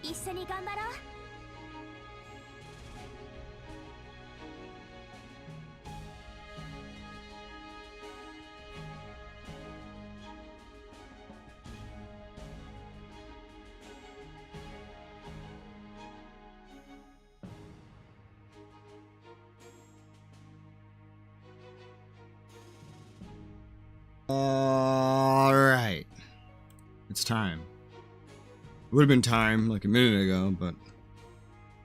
一緒に頑張ろう。Alright. It's time. It would have been time like a minute ago, but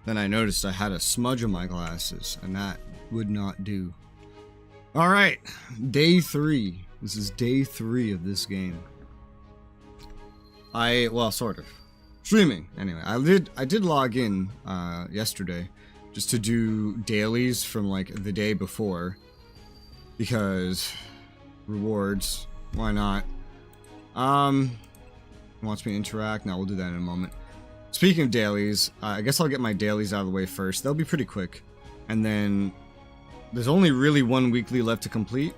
then I noticed I had a smudge on my glasses, and that would not do. Alright. Day 3. This is day 3 of this game. Well, sort of. Streaming, anyway. I did log in yesterday just to do dailies from like the day before, because rewards, why not? Wants me to interact. Now we'll do that in a moment. Speaking of dailies, I guess I'll get my dailies out of the way first. They'll be pretty quick, and then there's only really one weekly left to complete,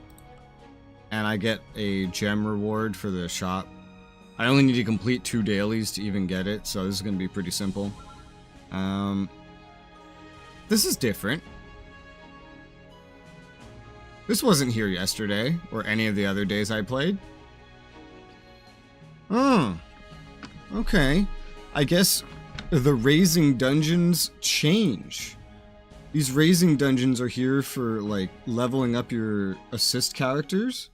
and I get a gem reward for the shop. I only need to complete 2 dailies to even get it, so this is gonna be pretty simple. This is different. This wasn't here yesterday, or any of the other days I played. Oh. Okay. I guess the raising dungeons change. These raising dungeons are here for, like, leveling up your assist characters.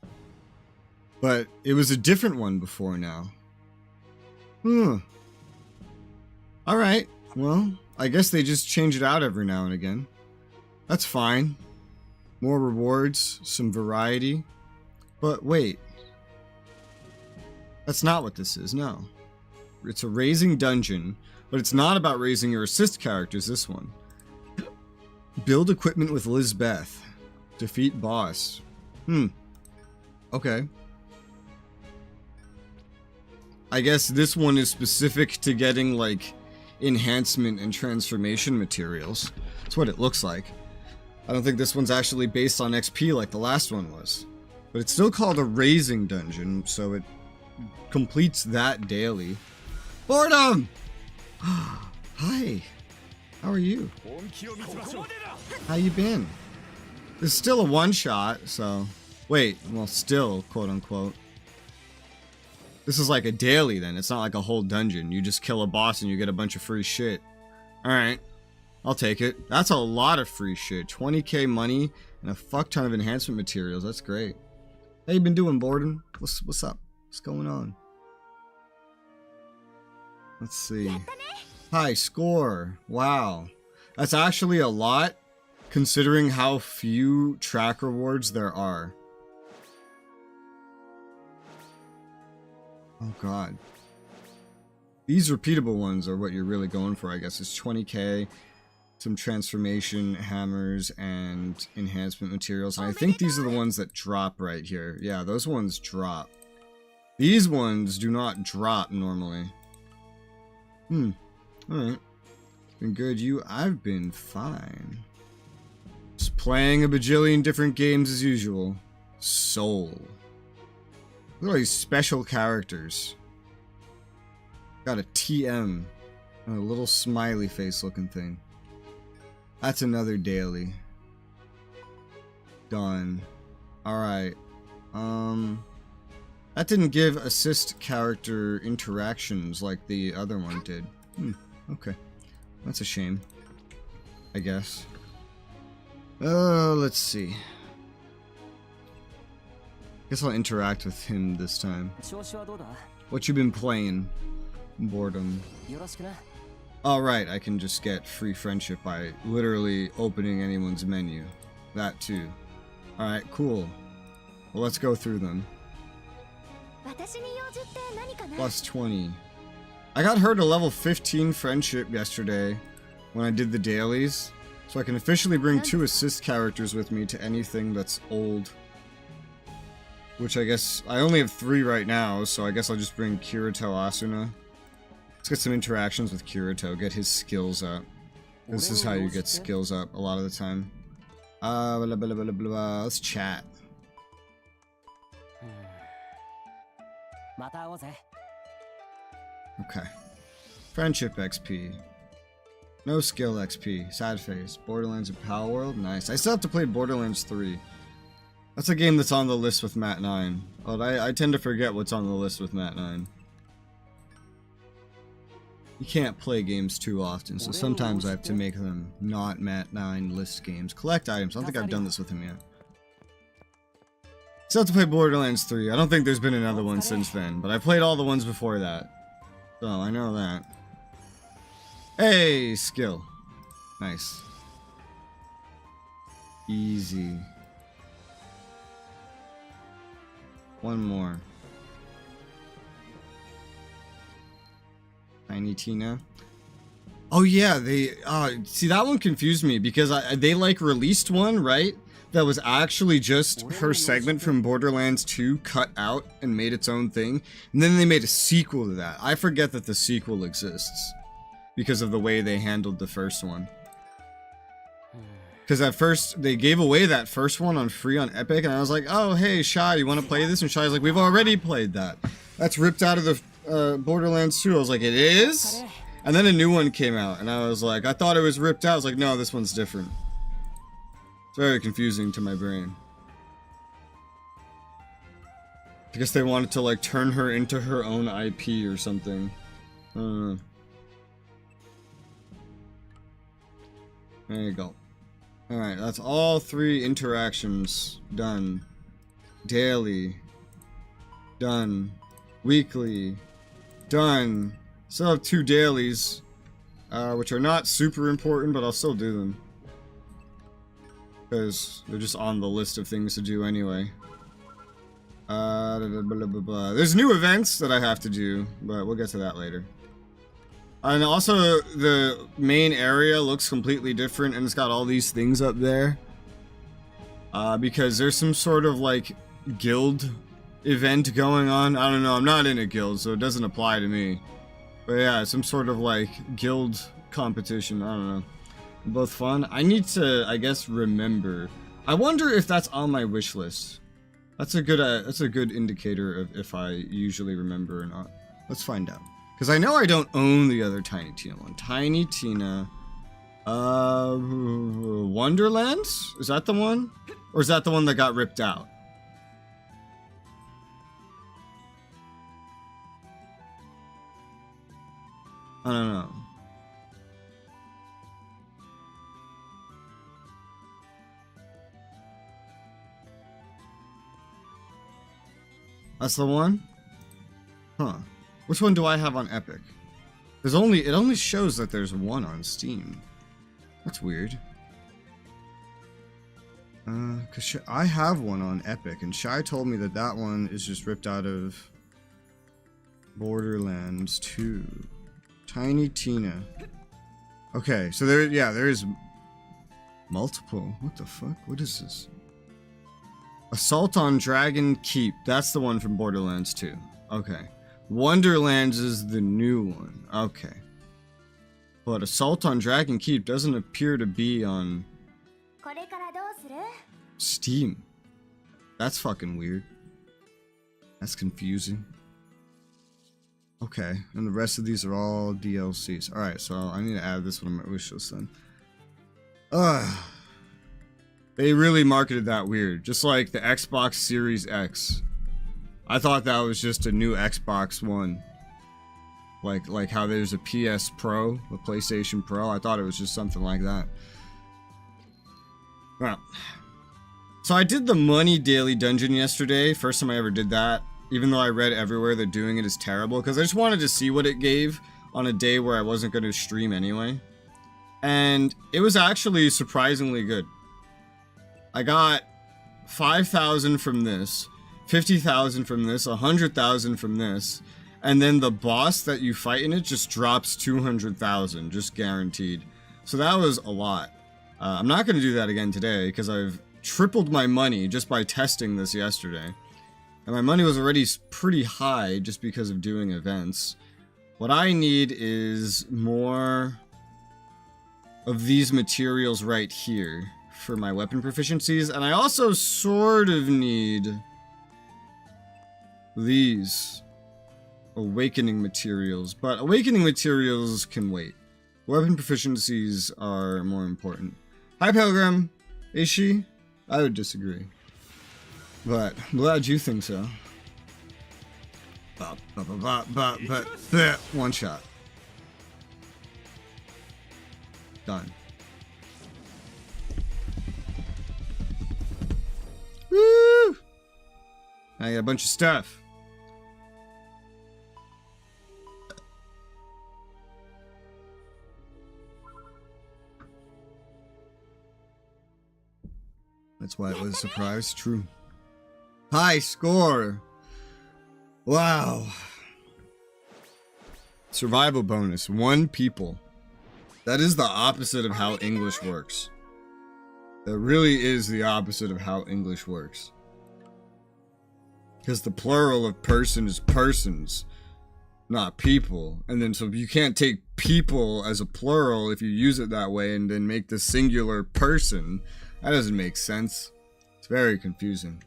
But it was a different one before now. Alright. Well, I guess they just change it out every now and again. That's fine. More rewards, some variety. But wait. That's not what this is, no. It's a raising dungeon, but it's not about raising your assist characters, this one. Build equipment with Lizbeth. Defeat boss. Okay. I guess this one is specific to getting, like, enhancement and transformation materials. That's what it looks like. I don't think this one's actually based on XP like the last one was. But it's still called a raising dungeon, so it completes that daily. Boredom! Hi. How are you? How you been? It's still a one-shot, so... Wait, well, still, quote-unquote. This is like a daily, then. It's not like a whole dungeon. You just kill a boss and you get a bunch of free shit. Alright. I'll take it. That's a lot of free shit. 20k money and a fuck ton of enhancement materials. That's great. How you been doing, Borden? What's up? What's going on? Let's see. High score. Wow. That's actually a lot, considering how few track rewards there are. Oh god. These repeatable ones are what you're really going for, I guess. It's 20k, some transformation hammers, and enhancement materials. And I think these are the ones that drop right here. Yeah, those ones drop. These ones do not drop normally. Alright. Been good, you? I've been fine. Just playing a bajillion different games as usual. Soul. Look at all these special characters. Got a TM. And a little smiley face looking thing. That's another daily. Done. Alright. That didn't give assist character interactions like the other one did. Okay. That's a shame. I guess. Let's see. Guess I'll interact with him this time. What you been playing? Boredom. Alright, I can just get free friendship by literally opening anyone's menu. That too. Alright, cool. Well, let's go through them. Plus 20. I got her to level 15 friendship yesterday when I did the dailies, so I can officially bring 2 assist characters with me to anything that's old. Which I guess, I only have 3 right now, so I guess I'll just bring Kirito Asuna. Let's get some interactions with Kirito, get his skills up. This is how you get skills up a lot of the time. Blah, blah, blah, blah, blah. Let's chat. Okay. Friendship XP. No skill XP. Sad face. Borderlands and Power World. Nice. I still have to play Borderlands 3. That's a game that's on the list with Matt 9. But I tend to forget what's on the list with Matt 9. You can't play games too often, so sometimes I have to make them not Matt 9 list games. Collect items. I don't think I've done this with him yet. Still have to play Borderlands 3. I don't think there's been another one since then, but I played all the ones before that. So, I know that. Hey, skill. Nice. Easy. One more. Tiny Tina. Oh yeah, they see that one confused me because they like released one, right? That was actually just her segment from Borderlands 2 cut out and made its own thing. And then they made a sequel to that. I forget that the sequel exists because of the way they handled the first one. Because at first, they gave away that first one on free on Epic, and I was like, oh, hey, Shy, you want to play this? And Shy's like, we've already played that. That's ripped out of the Borderlands 2. I was like, it is? And then a new one came out, and I was like, I thought it was ripped out. I was like, no, this one's different. It's very confusing to my brain. I guess they wanted to, like, turn her into her own IP or something. I don't know. There you go. Alright, that's all 3 interactions done. Daily. Done. Weekly. Done. Still have 2 dailies, which are not super important, but I'll still do them. Because they're just on the list of things to do anyway. There's new events that I have to do, but we'll get to that later. And also, the main area looks completely different, and it's got all these things up there. Because there's some sort of, like, guild event going on. I don't know, I'm not in a guild, so it doesn't apply to me. But yeah, some sort of, like, guild competition, I don't know. Both fun. I need to, I guess, remember. I wonder if that's on my wish list. That's a good indicator of if I usually remember or not. Let's find out. Because I know I don't own the other Tiny Tina one. Tiny Tina. Wonderlands? Is that the one? Or is that the one that got ripped out? I don't know. That's the one? Huh. Which one do I have on Epic? It only shows that there's one on Steam. That's weird. Cause I have one on Epic, and Shy told me that that one is just ripped out of Borderlands 2. Tiny Tina. Okay, so there is multiple. What the fuck? What is this? Assault on Dragon Keep. That's the one from Borderlands 2. Okay. Wonderlands is the new one. Okay. But Assault on Dragon Keep doesn't appear to be on Steam. That's fucking weird. That's confusing. Okay, and the rest of these are all DLCs. Alright, so I need to add this one on my wish list then. They really marketed that weird. Just like the Xbox Series X. I thought that was just a new Xbox One. Like how there's a PS Pro, a PlayStation Pro. I thought it was just something like that. Well, so I did the money daily dungeon yesterday. First time I ever did that. Even though I read everywhere that doing it is terrible. Because I just wanted to see what it gave on a day where I wasn't going to stream anyway. And it was actually surprisingly good. I got 5,000 from this. 50,000 from this, 100,000 from this, and then the boss that you fight in it just drops 200,000, just guaranteed. So that was a lot. I'm not going to do that again today, because I've tripled my money just by testing this yesterday. And my money was already pretty high just because of doing events. What I need is more of these materials right here for my weapon proficiencies, and I also sort of need these awakening materials, but awakening materials can wait. Weapon proficiencies are more important. Hi, Pilgrim. Is she? I would disagree. But I'm glad you think so. One shot. Done. Woo! I got a bunch of stuff. That's why it was a surprise. True. High score. Wow. Survival bonus. 1 people. That is the opposite of how English works. That really is the opposite of how English works. Because the plural of person is persons, not people. And then so you can't take people as a plural if you use it that way and then make the singular person. That doesn't make sense. It's very confusing.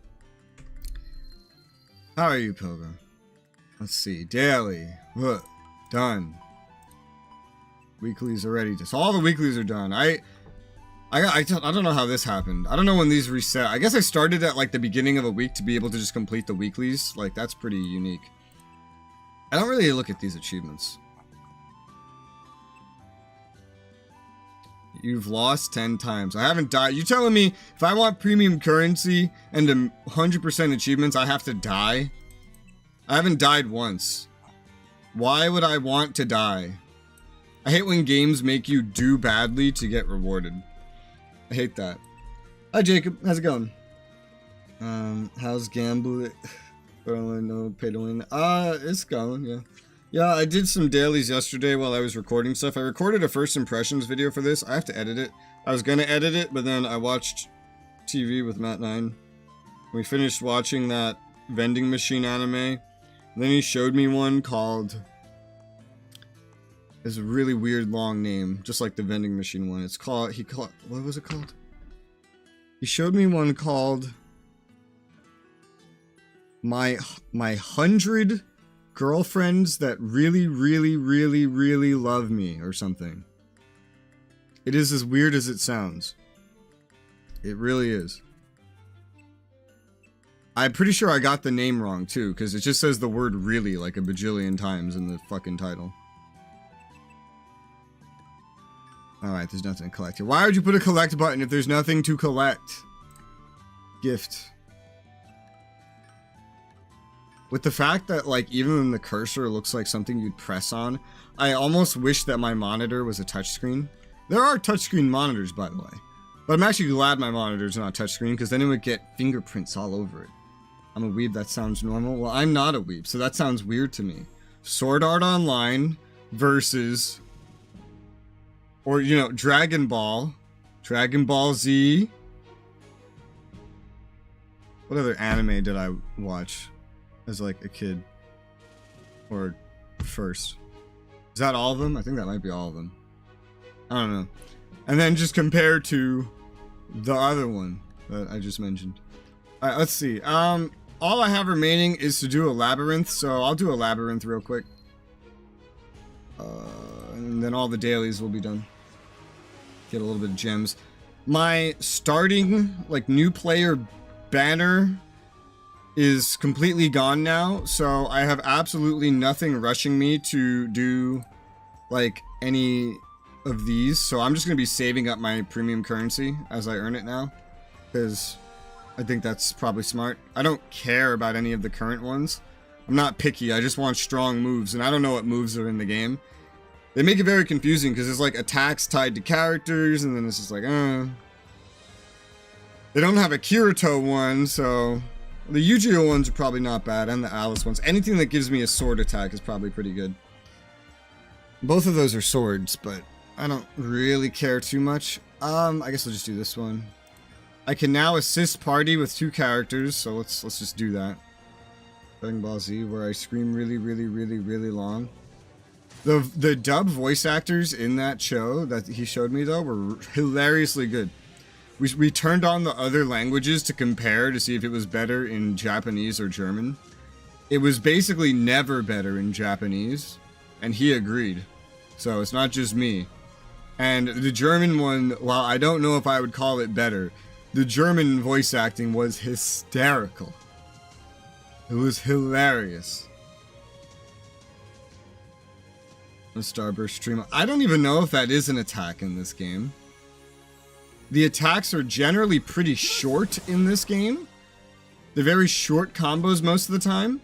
How are you, Pilgrim? Let's see. Daily. Look. Done. Weeklies are ready. So all the weeklies are done. I don't know how this happened. I don't know when these reset. I guess I started at like the beginning of a week to be able to just complete the weeklies. Like, that's pretty unique. I don't really look at these achievements. You've lost 10 times. I haven't died. You telling me if I want premium currency and 100% achievements, I have to die? I haven't died once. Why would I want to die? I hate when games make you do badly to get rewarded. I hate that. Hi, Jacob. How's it going? How's gambling? No pay to win. It's going, yeah. Yeah, I did some dailies yesterday while I was recording stuff. I recorded a first impressions video for this. I have to edit it. I was gonna edit it, but then I watched TV with Matt9. We finished watching that vending machine anime. And then he showed me one called... It's a really weird long name, just like the vending machine one. It's called... What was it called? He showed me one called... My 100... Girlfriends that really, really, really, really love me, or something. It is as weird as it sounds. It really is. I'm pretty sure I got the name wrong, too, because it just says the word really like a bajillion times in the fucking title. Alright, there's nothing to collect here. Why would you put a collect button if there's nothing to collect? Gift. With the fact that, like, even the cursor looks like something you'd press on, I almost wish that my monitor was a touchscreen. There are touchscreen monitors, by the way. But I'm actually glad my monitor's not touchscreen, because then it would get fingerprints all over it. I'm a weeb, that sounds normal. Well, I'm not a weeb, so that sounds weird to me. Sword Art Online versus... Or, you know, Dragon Ball Z. What other anime did I watch as like a kid? Or first? Is that all of them? I think that might be all of them. I don't know. And then just compare to the other one that I just mentioned. Alright, let's see. All I have remaining is to do a labyrinth, so I'll do a labyrinth real quick. And then all the dailies will be done. Get a little bit of gems. My starting, like, new player banner is completely gone now, so I have absolutely nothing rushing me to do, like, any of these. So I'm just going to be saving up my premium currency as I earn it now, because I think that's probably smart. I don't care about any of the current ones. I'm not picky, I just want strong moves, and I don't know what moves are in the game. They make it very confusing, because there's, like, attacks tied to characters, and then it's just like, They don't have a Kirito one, so... The Yu-Gi-Oh ones are probably not bad, and the Alice ones. Anything that gives me a sword attack is probably pretty good. Both of those are swords, but I don't really care too much. I guess I'll just do this one. I can now assist party with 2 characters, so let's just do that. Dragon Ball Z, where I scream really, really, really, really long. The dub voice actors in that show that he showed me, though, were hilariously good. We turned on the other languages to compare to see if it was better in Japanese or German. it was basically never better in Japanese, and he agreed. So it's not just me. And the German one, while I don't know if I would call it better, the German voice acting was hysterical. It was hilarious. The Starburst stream. I don't even know if that is an attack in this game. The attacks are generally pretty short in this game. They're very short combos most of the time.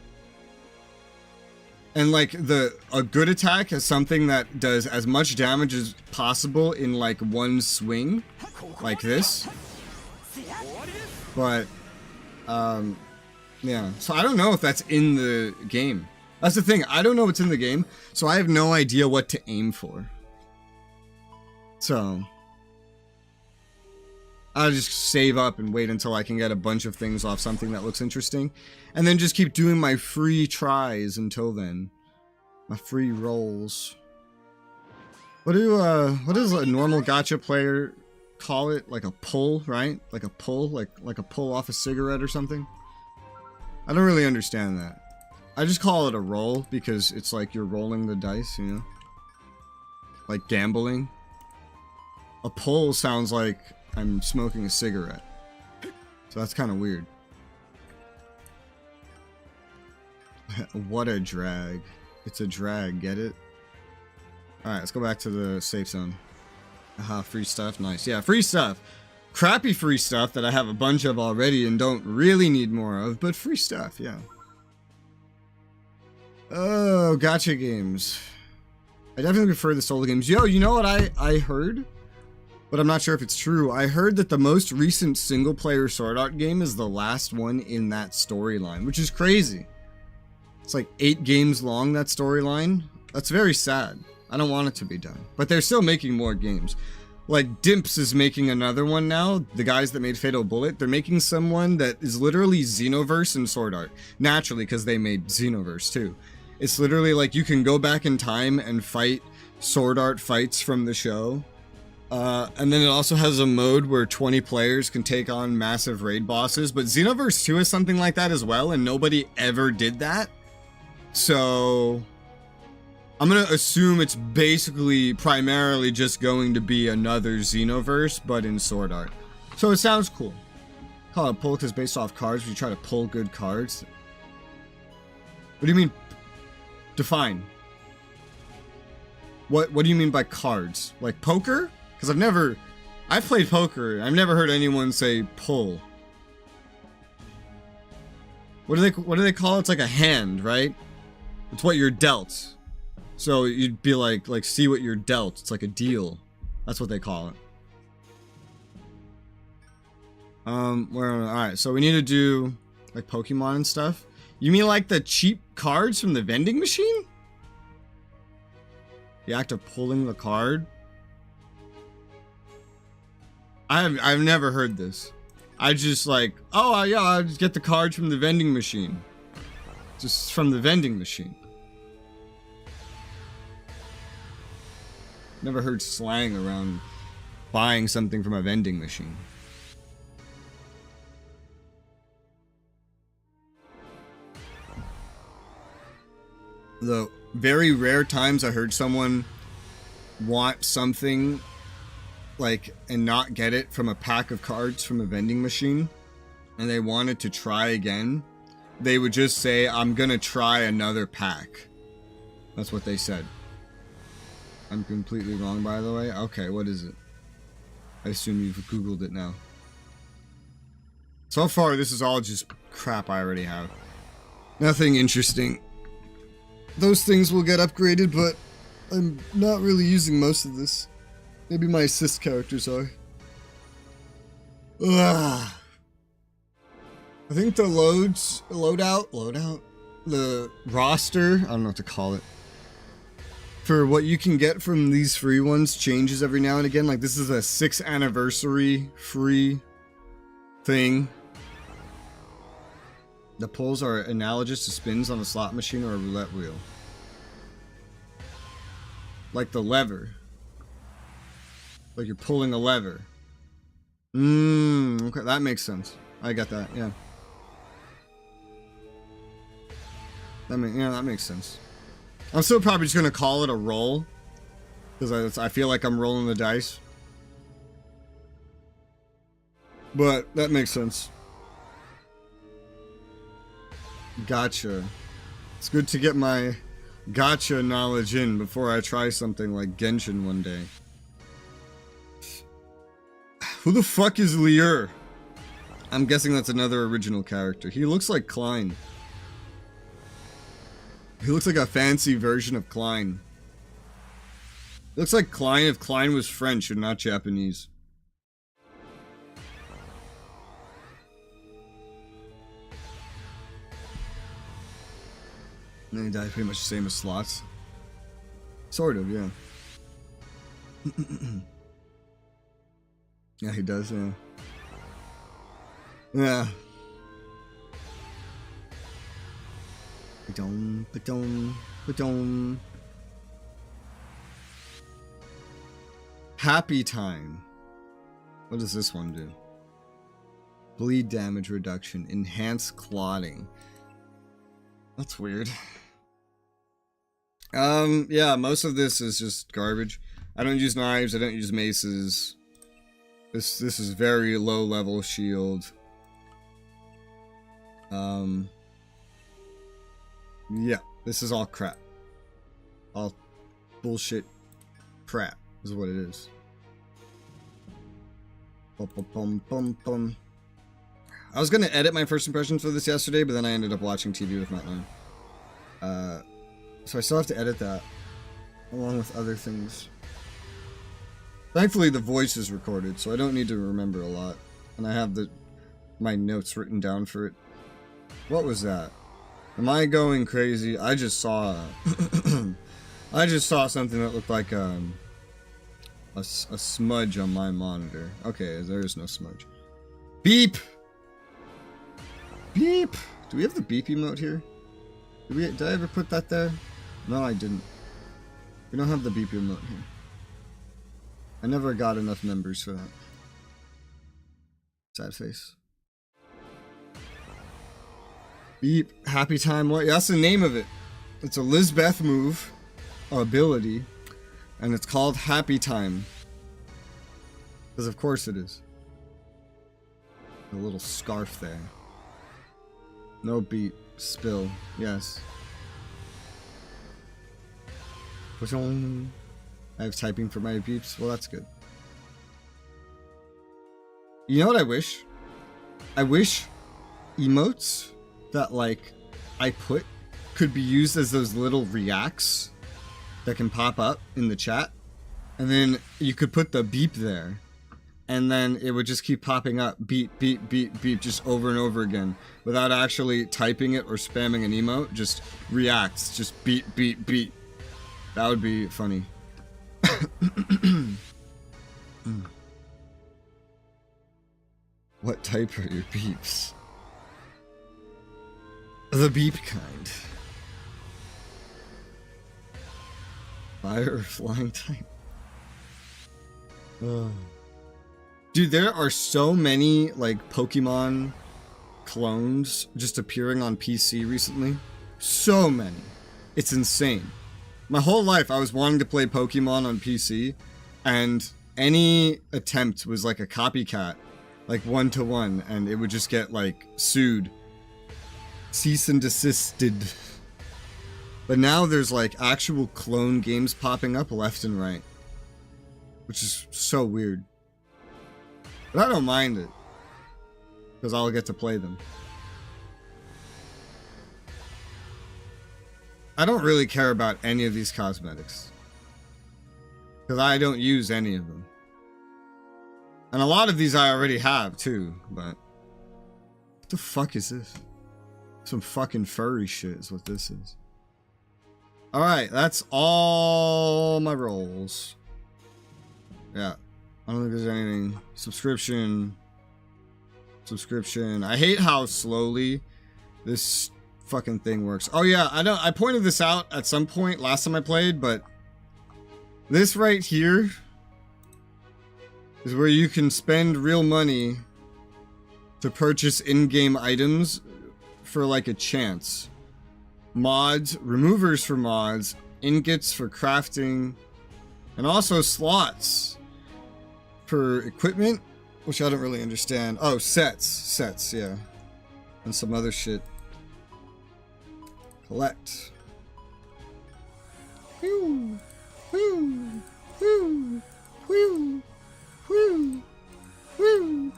And like a good attack is something that does as much damage as possible in like one swing, like this. But yeah, so I don't know if that's in the game. That's the thing, I don't know what's in the game, so I have no idea what to aim for. So I'll just save up and wait until I can get a bunch of things off something that looks interesting. And then just keep doing my free tries until then. My free rolls. What does a normal gacha player call it? Like a pull, right? Like a pull? Like a pull off a cigarette or something? I don't really understand that. I just call it a roll because it's like you're rolling the dice, you know? Like gambling. A pull sounds like I'm smoking a cigarette. So that's kind of weird. What a drag. It's a drag, get it? Alright, let's go back to the safe zone. Aha, free stuff, nice. Yeah, free stuff. Crappy free stuff that I have a bunch of already and don't really need more of, but free stuff, yeah. Oh, gacha games. I definitely prefer the solo games. Yo, you know what I heard? But I'm not sure if it's true. I heard that the most recent single-player Sword Art game is the last one in that storyline, which is crazy. It's like 8 games long, that storyline. That's very sad. I don't want it to be done. But they're still making more games. Like, Dimps is making another one now. The guys that made Fatal Bullet, they're making someone that is literally Xenoverse and Sword Art. Naturally, because they made Xenoverse too. It's literally like you can go back in time and fight Sword Art fights from the show. And then it also has a mode where 20 players can take on massive raid bosses. But Xenoverse 2 is something like that as well, and nobody ever did that. So I'm going to assume it's basically primarily just going to be another Xenoverse, but in Sword Art. So it sounds cool. Call it pull because based off cards, you try to pull good cards. What do you mean? Define. What do you mean by cards? Like poker? Because I've played poker. I've never heard anyone say pull. What do they call it? It's like a hand, right? It's what you're dealt. So you'd be like see what you're dealt. It's like a deal. That's what they call it. Alright, so we need to do like Pokemon and stuff. You mean like the cheap cards from the vending machine? The act of pulling the card? I've never heard this. I just like, oh yeah, I'll just get the cards from the vending machine. Just from the vending machine. Never heard slang around buying something from a vending machine. The very rare times I heard someone want something like and not get it from a pack of cards from a vending machine and they wanted to try again, they would just say, I'm gonna try another pack. That's what they said. I'm completely wrong, by the way. Okay, what is it? I assume you've Googled it now. So far, this is all just crap I already have. Nothing interesting. Those things will get upgraded, but I'm not really using most of this. Maybe my assist characters are. Ugh. I think the loadout, the roster, I don't know what to call it, for what you can get from these free ones changes every now and again. Like this is a 6th anniversary free thing. The pulls are analogous to spins on a slot machine or a roulette wheel. Like the lever. Like you're pulling a lever. Okay, that makes sense. I got that, yeah. Yeah, that makes sense. I'm still probably just gonna call it a roll, because I feel like I'm rolling the dice. But that makes sense. Gotcha. It's good to get my gotcha knowledge in before I try something like Genshin one day. Who the fuck is Lier? I'm guessing that's another original character. He looks like Klein. He looks like a fancy version of Klein. He looks like Klein if Klein was French and not Japanese. And then he died pretty much the same as Slots. Sort of, yeah. Yeah, he does, yeah. Yeah. Ba-dum, ba-dum, ba-dum. Happy Time. What does this one do? Bleed damage reduction. Enhanced clotting. That's weird. Yeah, most of this is just garbage. I don't use knives, I don't use maces. This is very low level shield. Yeah, this is all crap. All bullshit crap is what it is. Bum, bum, bum, bum, bum. I was gonna edit my first impressions for this yesterday, but then I ended up watching TV with Matt Lane. So I still have to edit that, along with other things. Thankfully, the voice is recorded, so I don't need to remember a lot. And I have my notes written down for it. What was that? Am I going crazy? I just saw... I just saw something that looked like a smudge on my monitor. Okay, there is no smudge. Beep! Beep! Do we have the beep emote here? Did I ever put that there? No, I didn't. We don't have the beep emote here. I never got enough members for that. Sad face. Beep. Happy Time. What? That's the name of it. It's a Lizbeth move. Ability. And it's called Happy Time. Because of course it is. A little scarf there. No beep. Spill. Yes. I have typing for my beeps. Well, that's good. You know what I wish? I wish emotes that, like, I put could be used as those little reacts that can pop up in the chat. And then you could put the beep there. And then it would just keep popping up, beep, beep, beep, beep, just over and over again. Without actually typing it or spamming an emote, just reacts, just beep, beep, beep. That would be funny. What type are your beeps? The beep kind. Fire or flying type? Dude, there are so many, like, Pokemon clones just appearing on PC recently. So many. It's insane. My whole life, I was wanting to play Pokemon on PC, and any attempt was like a copycat, like one-to-one, and it would just get, like, sued. Cease and desisted. But now there's, like, actual clone games popping up left and right. Which is so weird. But I don't mind it. Because I'll get to play them. I don't really care about any of these cosmetics. Because I don't use any of them. And a lot of these I already have, too. But what the fuck is this? Some fucking furry shit is what this is. Alright, that's all my rolls. Yeah. I don't think there's anything. Subscription. I hate how slowly this fucking thing works. Oh yeah, I pointed this out at some point last time I played, but this right here is where you can spend real money to purchase in-game items for like a chance. mods, removers for mods, ingots for crafting, and also slots for equipment, which I don't really understand. Oh, sets, yeah. And some other shit. Collect. Whew, whew, whew, whew, whew, whew.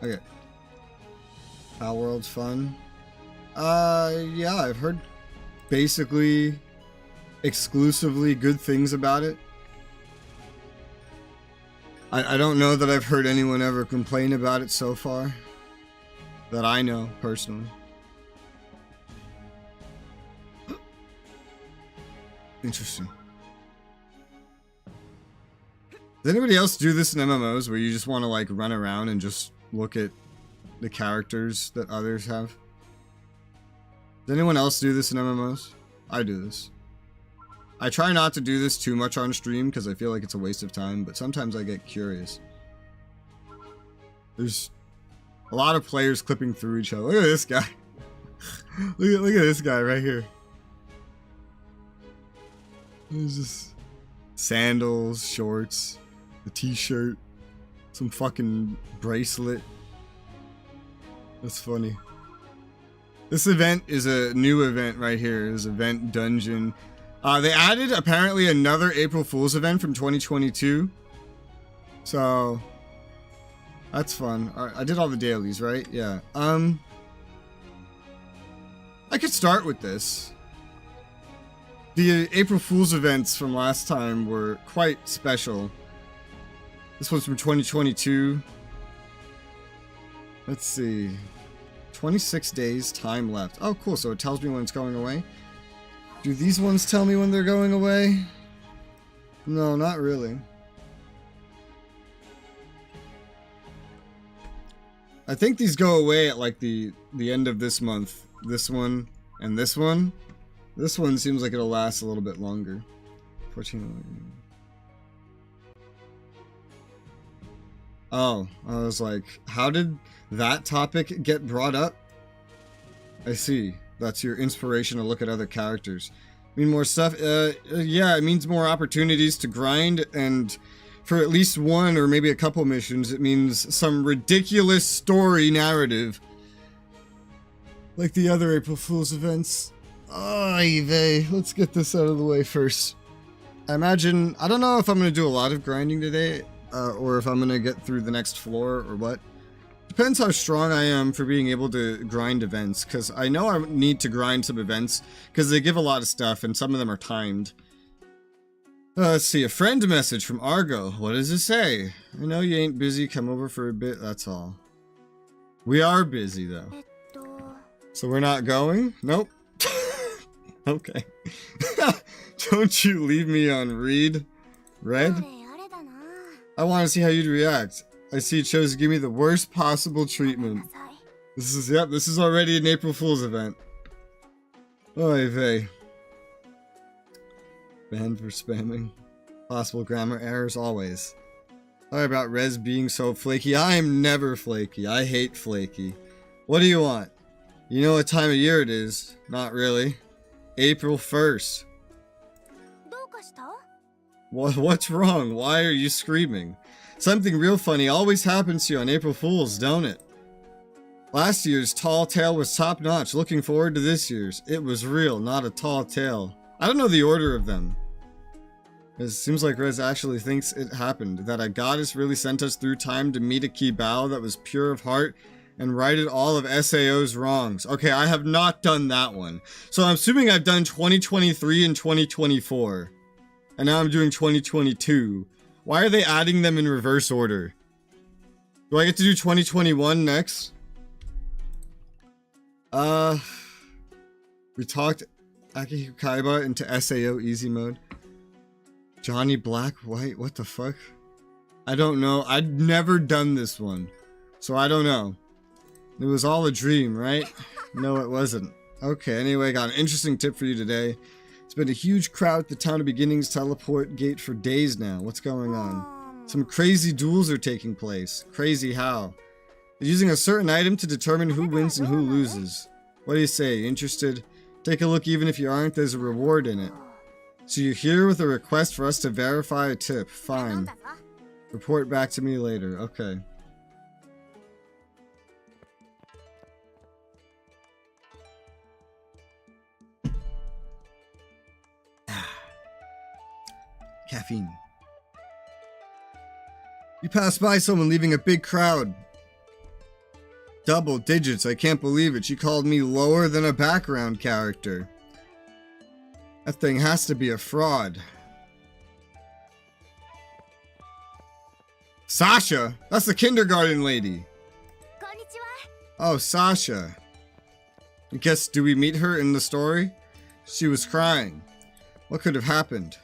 Okay. Our world's fun. Yeah, I've heard basically exclusively good things about it. I don't know that I've heard anyone ever complain about it so far. That I know, personally. Interesting. Does anybody else do this in MMOs where you just want to like run around and just look at the characters that others have? Does anyone else do this in MMOs? I do this. I try not to do this too much on stream because I feel like it's a waste of time, but sometimes I get curious. There's a lot of players clipping through each other. Look at this guy. look at this guy right here. There's just sandals, shorts, a t-shirt, some fucking bracelet. That's funny. This event is a new event right here. This event dungeon. They added apparently another April Fool's event from 2022. So that's fun. I did all the dailies, right? Yeah. I could start with this. The April Fool's events from last time were quite special. This one's from 2022. Let's see. 26 days time left. Oh, cool. So it tells me when it's going away. Do these ones tell me when they're going away? No, not really. I think these go away at like the end of this month. This one and this one. This one seems like it'll last a little bit longer. 14. Oh, I was like, how did that topic get brought up? I see. That's your inspiration to look at other characters. Mean more stuff? Yeah, it means more opportunities to grind, and for at least one or maybe a couple missions, it means some ridiculous story narrative. Like the other April Fool's events. Oy vey. Let's get this out of the way first. I don't know if I'm going to do a lot of grinding today, or if I'm going to get through the next floor or what. Depends how strong I am for being able to grind events, because I know I need to grind some events, because they give a lot of stuff, and some of them are timed. Let's see, a friend message from Argo. What does it say? I know you ain't busy, come over for a bit, that's all. We are busy, though. So we're not going? Nope. Okay. Don't you leave me on read. Red? I want to see how you'd react. I see it chose to give me the worst possible treatment. This is already an April Fool's event. Oy vey. Banned for spamming. Possible grammar errors always. Sorry about Res being so flaky. I am never flaky. I hate flaky. What do you want? You know what time of year it is? Not really. April 1st. What's wrong? Why are you screaming? Something real funny always happens to you on April Fool's, don't it? Last year's tall tale was top notch. Looking forward to this year's. It was real, not a tall tale. I don't know the order of them. It seems like Rez actually thinks it happened. That a goddess really sent us through time to meet a Kibao that was pure of heart and righted all of SAO's wrongs. Okay, I have not done that one. So I'm assuming I've done 2023 and 2024. And now I'm doing 2022. Why are they adding them in reverse order? Do I get to do 2021 next? We talked Akihiko Kaiba into SAO easy mode. Johnny Black White, what the fuck? I don't know. I'd never done this one. So I don't know. It was all a dream, right? No, it wasn't. Okay, anyway, got an interesting tip for you today. It's been a huge crowd at the Town of Beginnings teleport gate for days now. What's going on? Some crazy duels are taking place. Crazy how? They're using a certain item to determine who wins and who loses. What do you say? Interested? Take a look even if you aren't, there's a reward in it. So you're here with a request for us to verify a tip. Fine. Report back to me later. Okay. Caffeine. You passed by someone leaving a big crowd. Double digits, I can't believe it. She called me lower than a background character. That thing has to be a fraud. Sasha? That's the kindergarten lady. Oh, Sasha. I guess, do we meet her in the story? She was crying. What could have happened?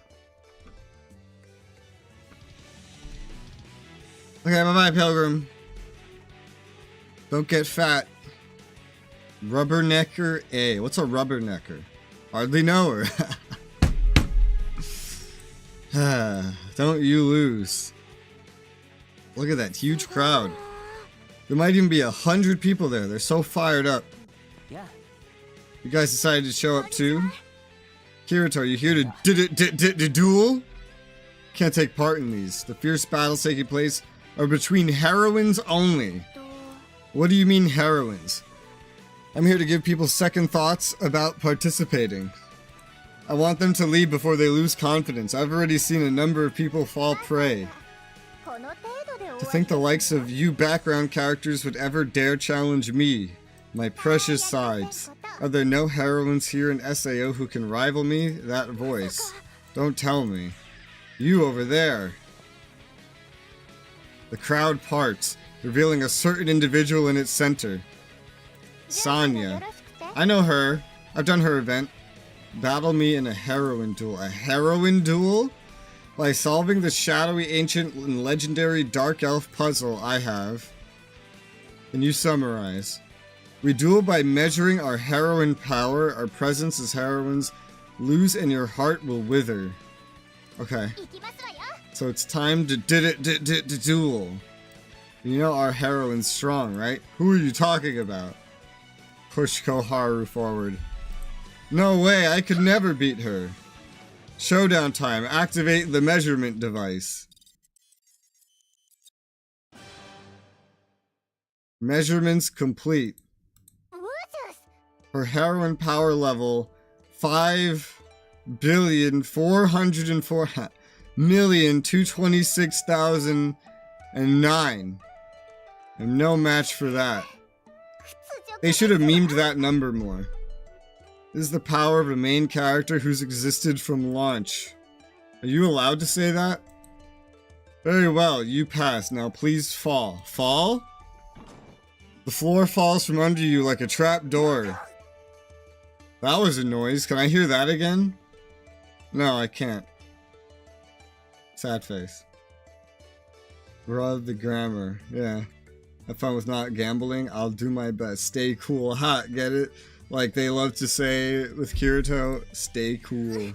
Okay, bye-bye, Pilgrim. Don't get fat. Rubbernecker A. What's a rubbernecker? Hardly know her. Don't you lose. Look at that huge crowd. There might even be 100 people there. They're so fired up. Yeah. You guys decided to show up too? Kirito, are you here to duel? Can't take part in these. The fierce battles taking place are between heroines only. What do you mean heroines? I'm here to give people second thoughts about participating. I want them to leave before they lose confidence. I've already seen a number of people fall prey. To think the likes of you background characters would ever dare challenge me, my precious sides. Are there no heroines here in SAO who can rival me? That voice. Don't tell me. You over there. The crowd parts, revealing a certain individual in its center. Sanya. I know her. I've done her event. Battle me in a heroine duel. A heroine duel? By solving the shadowy, ancient, and legendary Dark Elf puzzle I have. Can you summarize? We duel by measuring our heroine power. Our presence as heroines lose and your heart will wither. Okay. So it's time to duel. You know our heroine's strong, right? Who are you talking about? Push Koharu forward. No way, I could never beat her. Showdown time. Activate the measurement device. Measurements complete. Her heroine power level 5,404,226,009. I'm no match for that. They should have memed that number more. This is the power of a main character who's existed from launch. Are you allowed to say that? Very well, you passed. Now please fall. Fall? The floor falls from under you like a trap door. That was a noise. Can I hear that again? No, I can't. Sad face. Rub the grammar. Yeah. Have fun with not gambling. I'll do my best. Stay cool. Hot. Get it? Like they love to say with Kirito, stay cool.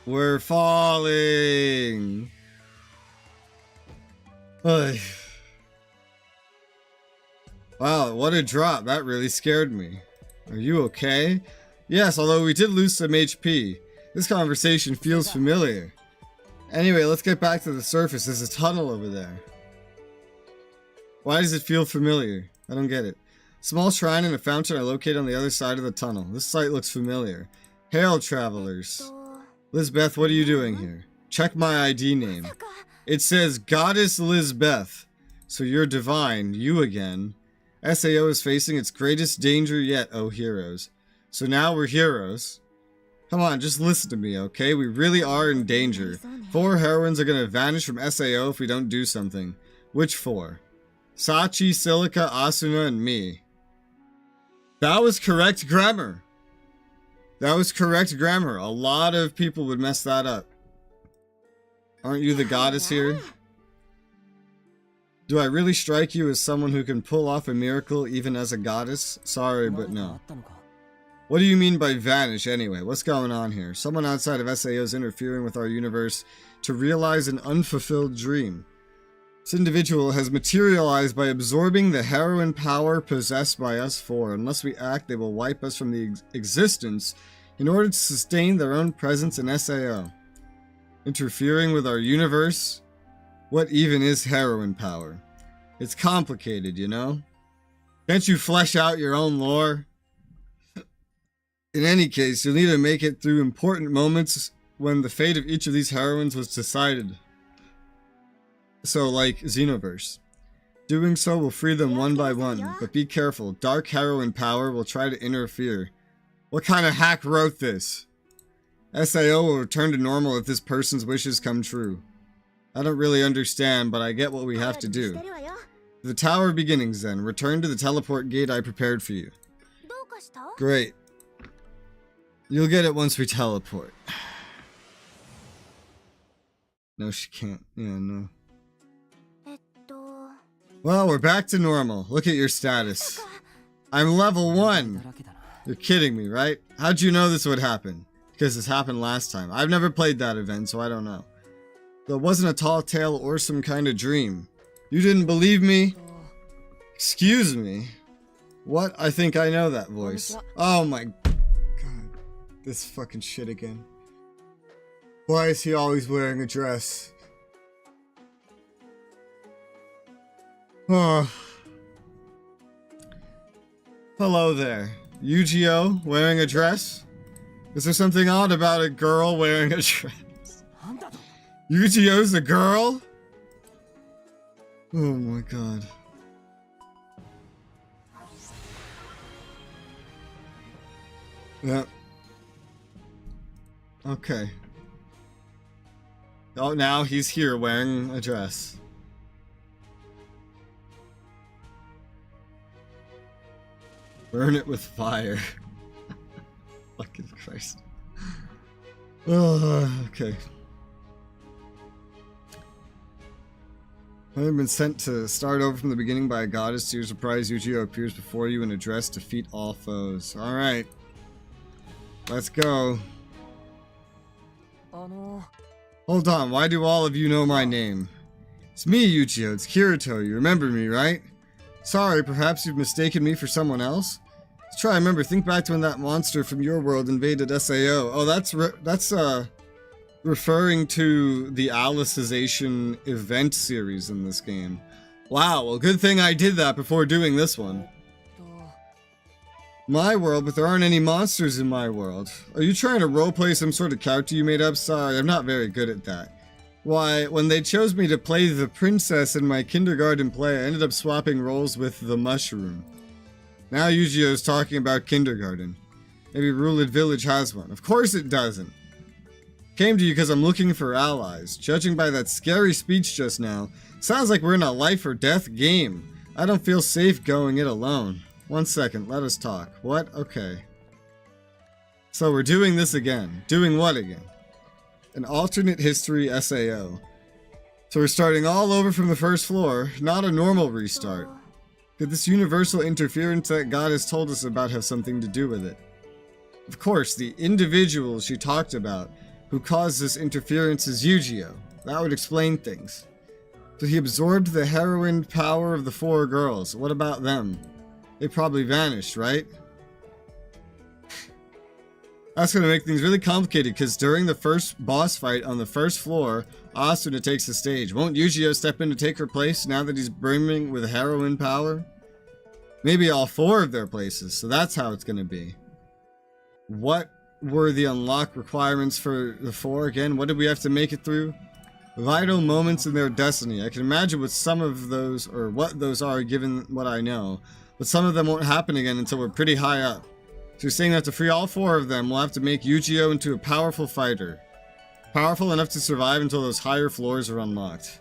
We're falling. Ay. Wow, what a drop. That really scared me. Are you okay? Yes, although we did lose some HP. This conversation feels familiar. Anyway, let's get back to the surface. There's a tunnel over there. Why does it feel familiar? I don't get it. Small shrine and a fountain are located on the other side of the tunnel. This site looks familiar. Hail, travelers. Lizbeth, what are you doing here? Check my ID name. It says Goddess Lizbeth. So you're divine, you again. SAO is facing its greatest danger yet, oh heroes. So now we're heroes. Come on, just listen to me, okay? We really are in danger. 4 heroines are gonna vanish from SAO if we don't do something. Which 4? Sachi, Silica, Asuna, and me. That was correct grammar. That was correct grammar. A lot of people would mess that up. Aren't you the goddess here? Do I really strike you as someone who can pull off a miracle even as a goddess? Sorry, but no. What do you mean by vanish anyway? What's going on here? Someone outside of SAO is interfering with our universe to realize an unfulfilled dream. This individual has materialized by absorbing the heroin power possessed by us four. Unless we act, they will wipe us from the existence in order to sustain their own presence in SAO. Interfering with our universe? What even is heroin power? It's complicated, you know? Can't you flesh out your own lore? In any case, you'll need to make it through important moments when the fate of each of these heroines was decided. So, like Xenoverse. Doing so will free them one by one, but be careful. Dark heroin power will try to interfere. What kind of hack wrote this? SAO will return to normal if this person's wishes come true. I don't really understand, but I get what we have to do. The Tower of Beginnings then. Return to the teleport gate I prepared for you. Great. You'll get it once we teleport. No, she can't. Yeah, no. Well, we're back to normal. Look at your status. I'm level 1. You're kidding me, right? How'd you know this would happen? Because this happened last time. I've never played that event, so I don't know. Though it wasn't a tall tale or some kind of dream. You didn't believe me? Excuse me? What? I think I know that voice. Oh my god. This fucking shit again. Why is he always wearing a dress? Oh. Hello there. Yu-Gi-Oh! Wearing a dress? Is there something odd about a girl wearing a dress? Yu-Gi-Oh's a girl? Oh my god. Yep. Okay. Oh, now he's here wearing a dress. Burn it with fire. Fucking Christ. Oh, okay. I have been sent to start over from the beginning by a goddess. To your surprise, Yu-Gi-Oh appears before you in a dress. Defeat all foes. Alright. Let's go. Hold on, why do all of you know my name? It's me, Yu-Gi-Oh! It's Kirito. You remember me, right? Sorry, perhaps you've mistaken me for someone else? Let's try, remember, think back to when that monster from your world invaded SAO. Oh, that's referring to the Alicization event series in this game. Wow, well, good thing I did that before doing this one. My world, but there aren't any monsters in my world. Are you trying to roleplay some sort of character you made up? Sorry, I'm not very good at that. Why, when they chose me to play the princess in my kindergarten play, I ended up swapping roles with the mushroom. Now Yu-Gi-Oh's talking about kindergarten. Maybe Ruled Village has one. Of course it doesn't. Came to you because I'm looking for allies. Judging by that scary speech just now, sounds like we're in a life or death game. I don't feel safe going it alone. 1 second, let us talk. What? Okay. So we're doing this again. Doing what again? An alternate history SAO. So we're starting all over from the first floor, not a normal restart. Could this universal interference that God has told us about have something to do with it? Of course, the individual she talked about who caused this interference is Yu-Gi-Oh! That would explain things. So he absorbed the heroin power of the 4 girls. What about them? They probably vanished, right? That's going to make things really complicated because during the first boss fight on the first floor, Asuna takes the stage. Won't Yu-Gi-Oh step in to take her place now that he's brimming with heroin power? Maybe all 4 of their places, so that's how it's going to be. What were the unlock requirements for the 4 again? What did we have to make it through? Vital moments in their destiny. I can imagine what some of those, or what those are given what I know, but some of them won't happen again until we're pretty high up. So you're saying that to free all 4 of them, we'll have to make Yu-Gi-Oh into a powerful fighter. Powerful enough to survive until those higher floors are unlocked.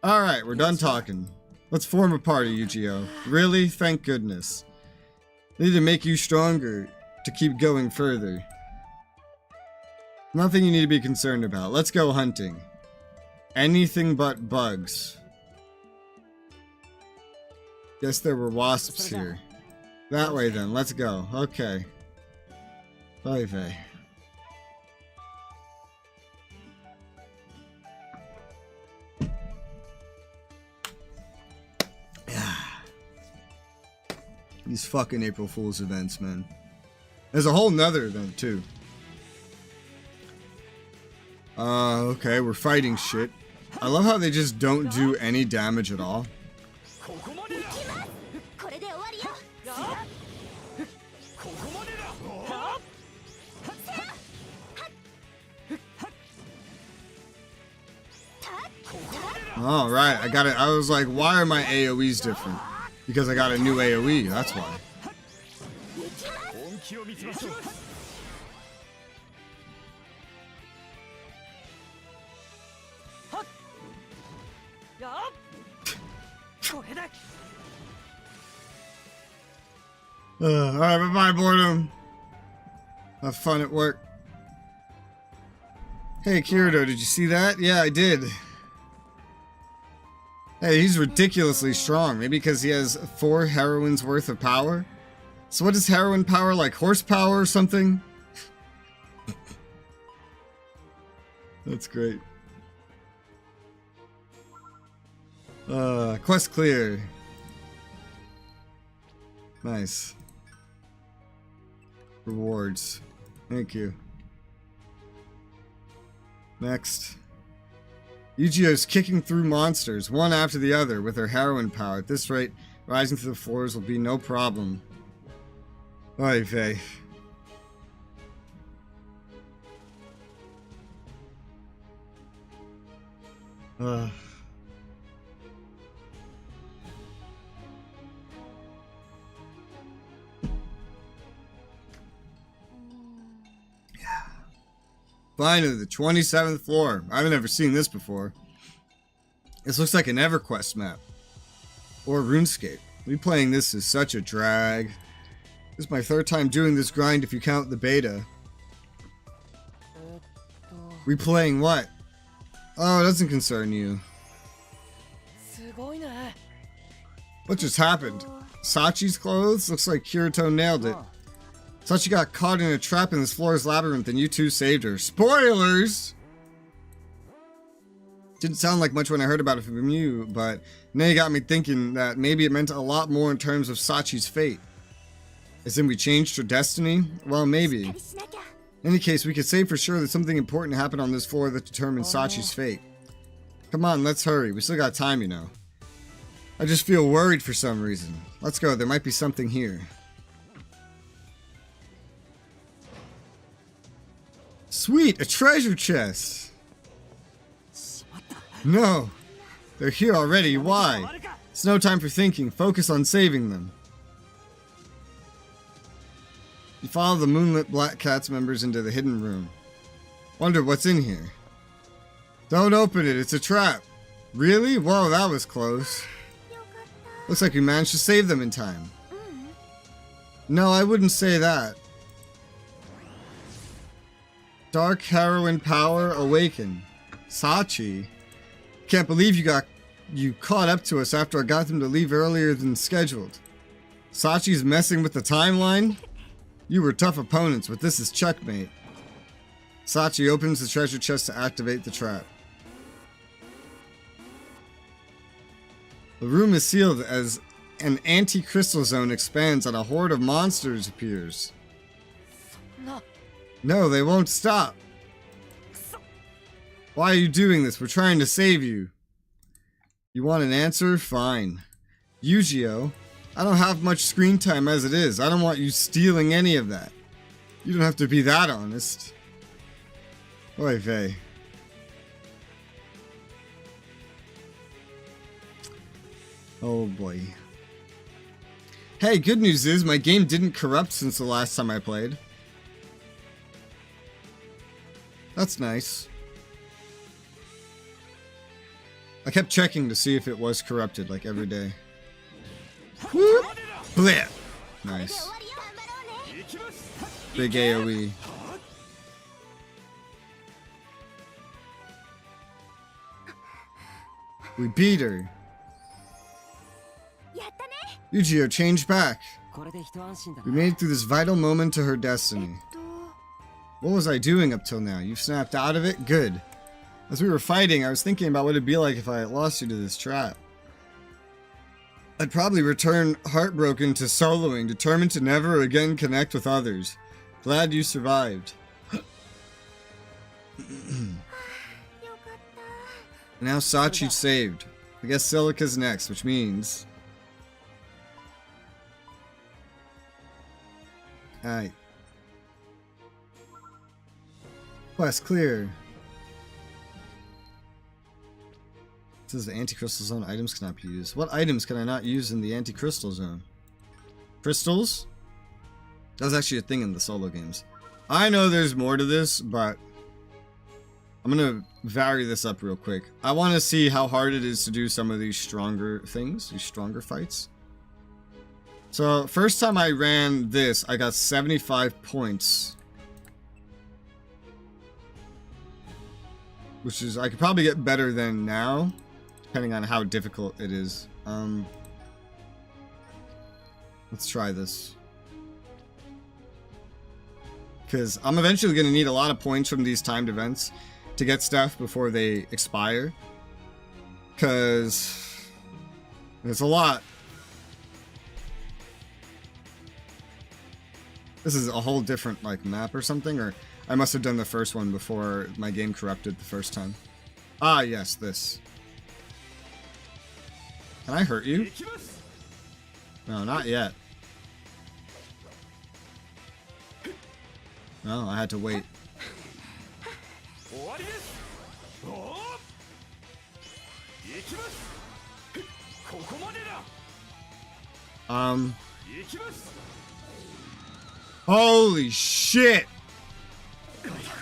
Alright, we're done talking. Let's form a party, Yu-Gi-Oh. Really? Thank goodness. I need to make you stronger to keep going further. Nothing you need to be concerned about. Let's go hunting. Anything but bugs. Guess there were wasps here. That way then, let's go. Okay. Bye-bye. These fucking April Fool's events, man. There's a whole nother event, too. Okay, we're fighting shit. I love how they just don't do any damage at all. All right, I got it. I was like, why are my AoEs different? Because I got a new AoE, that's why. Alright, bye-bye, boredom. Have fun at work. Hey, Kiribro, did you see that? Yeah, I did. Hey, he's ridiculously strong. Maybe because he has 4 heroines worth of power? So what is heroine power, like horsepower or something? That's great. Quest clear. Nice. Rewards. Thank you. Next. Yu-Gi-Oh's kicking through monsters, one after the other, with her heroine power. At this rate, rising through the floors will be no problem. Oy vey. Finally, the 27th floor. I've never seen this before. This looks like an EverQuest map. Or RuneScape. Replaying this is such a drag. This is my 3rd time doing this grind if you count the beta. Replaying what? Oh, it doesn't concern you. What just happened? Sachi's clothes? Looks like Kirito nailed it. Sachi got caught in a trap in this floor's labyrinth and you two saved her. Spoilers! Didn't sound like much when I heard about it from you, but now you got me thinking that maybe it meant a lot more in terms of Sachi's fate. As in we changed her destiny? Well, maybe. In any case, we could say for sure that something important happened on this floor that determined Sachi's fate. Come on, let's hurry. We still got time, you know. I just feel worried for some reason. Let's go, there might be something here. Sweet, a treasure chest! No! They're here already, why? It's no time for thinking, focus on saving them. You follow the moonlit Black Cats members into the hidden room. Wonder what's in here. Don't open it, it's a trap. Really? Whoa, that was close. Looks like we managed to save them in time. No, I wouldn't say that. Dark heroine power awaken. Sachi? Can't believe you caught up to us after I got them to leave earlier than scheduled. Sachi's messing with the timeline? You were tough opponents, but this is checkmate. Sachi opens the treasure chest to activate the trap. The room is sealed as an anti-crystal zone expands and a horde of monsters appears. No, they won't stop. Why are you doing this? We're trying to save you. You want an answer? Fine. Yu-Gi-Oh! I don't have much screen time as it is. I don't want you stealing any of that. You don't have to be that honest. Oy vey. Oh boy. Hey, good news is my game didn't corrupt since the last time I played. That's nice. I kept checking to see if it was corrupted, like every day. Whoop! Blip! Nice. Big AoE. We beat her. Yu-Gi-Oh changed back. We made it through this vital moment to her destiny. What was I doing up till now? You've snapped out of it? Good. As we were fighting, I was thinking about what it'd be like if I lost you to this trap. I'd probably return heartbroken to soloing, determined to never again connect with others. Glad you survived. Now Sachi's saved. I guess Silica's next, which means... Alright. Quest clear. It says the anti-crystal zone items cannot be used. What items can I not use in the anti-crystal zone? Crystals? That was actually a thing in the solo games. I know there's more to this, but I'm gonna vary this up real quick. I want to see how hard it is to do some of these stronger things, these stronger fights. So, first time I ran this, I got 75 points. Which is, I could probably get better than now, depending on how difficult it is. Let's try this. Because I'm eventually going to need a lot of points from these timed events to get stuff before they expire. Because it's a lot. This is a whole different like map or something, or I must have done the first one before my game corrupted the first time. Ah, yes, this. Can I hurt you? No, not yet. No, I had to wait. Holy shit!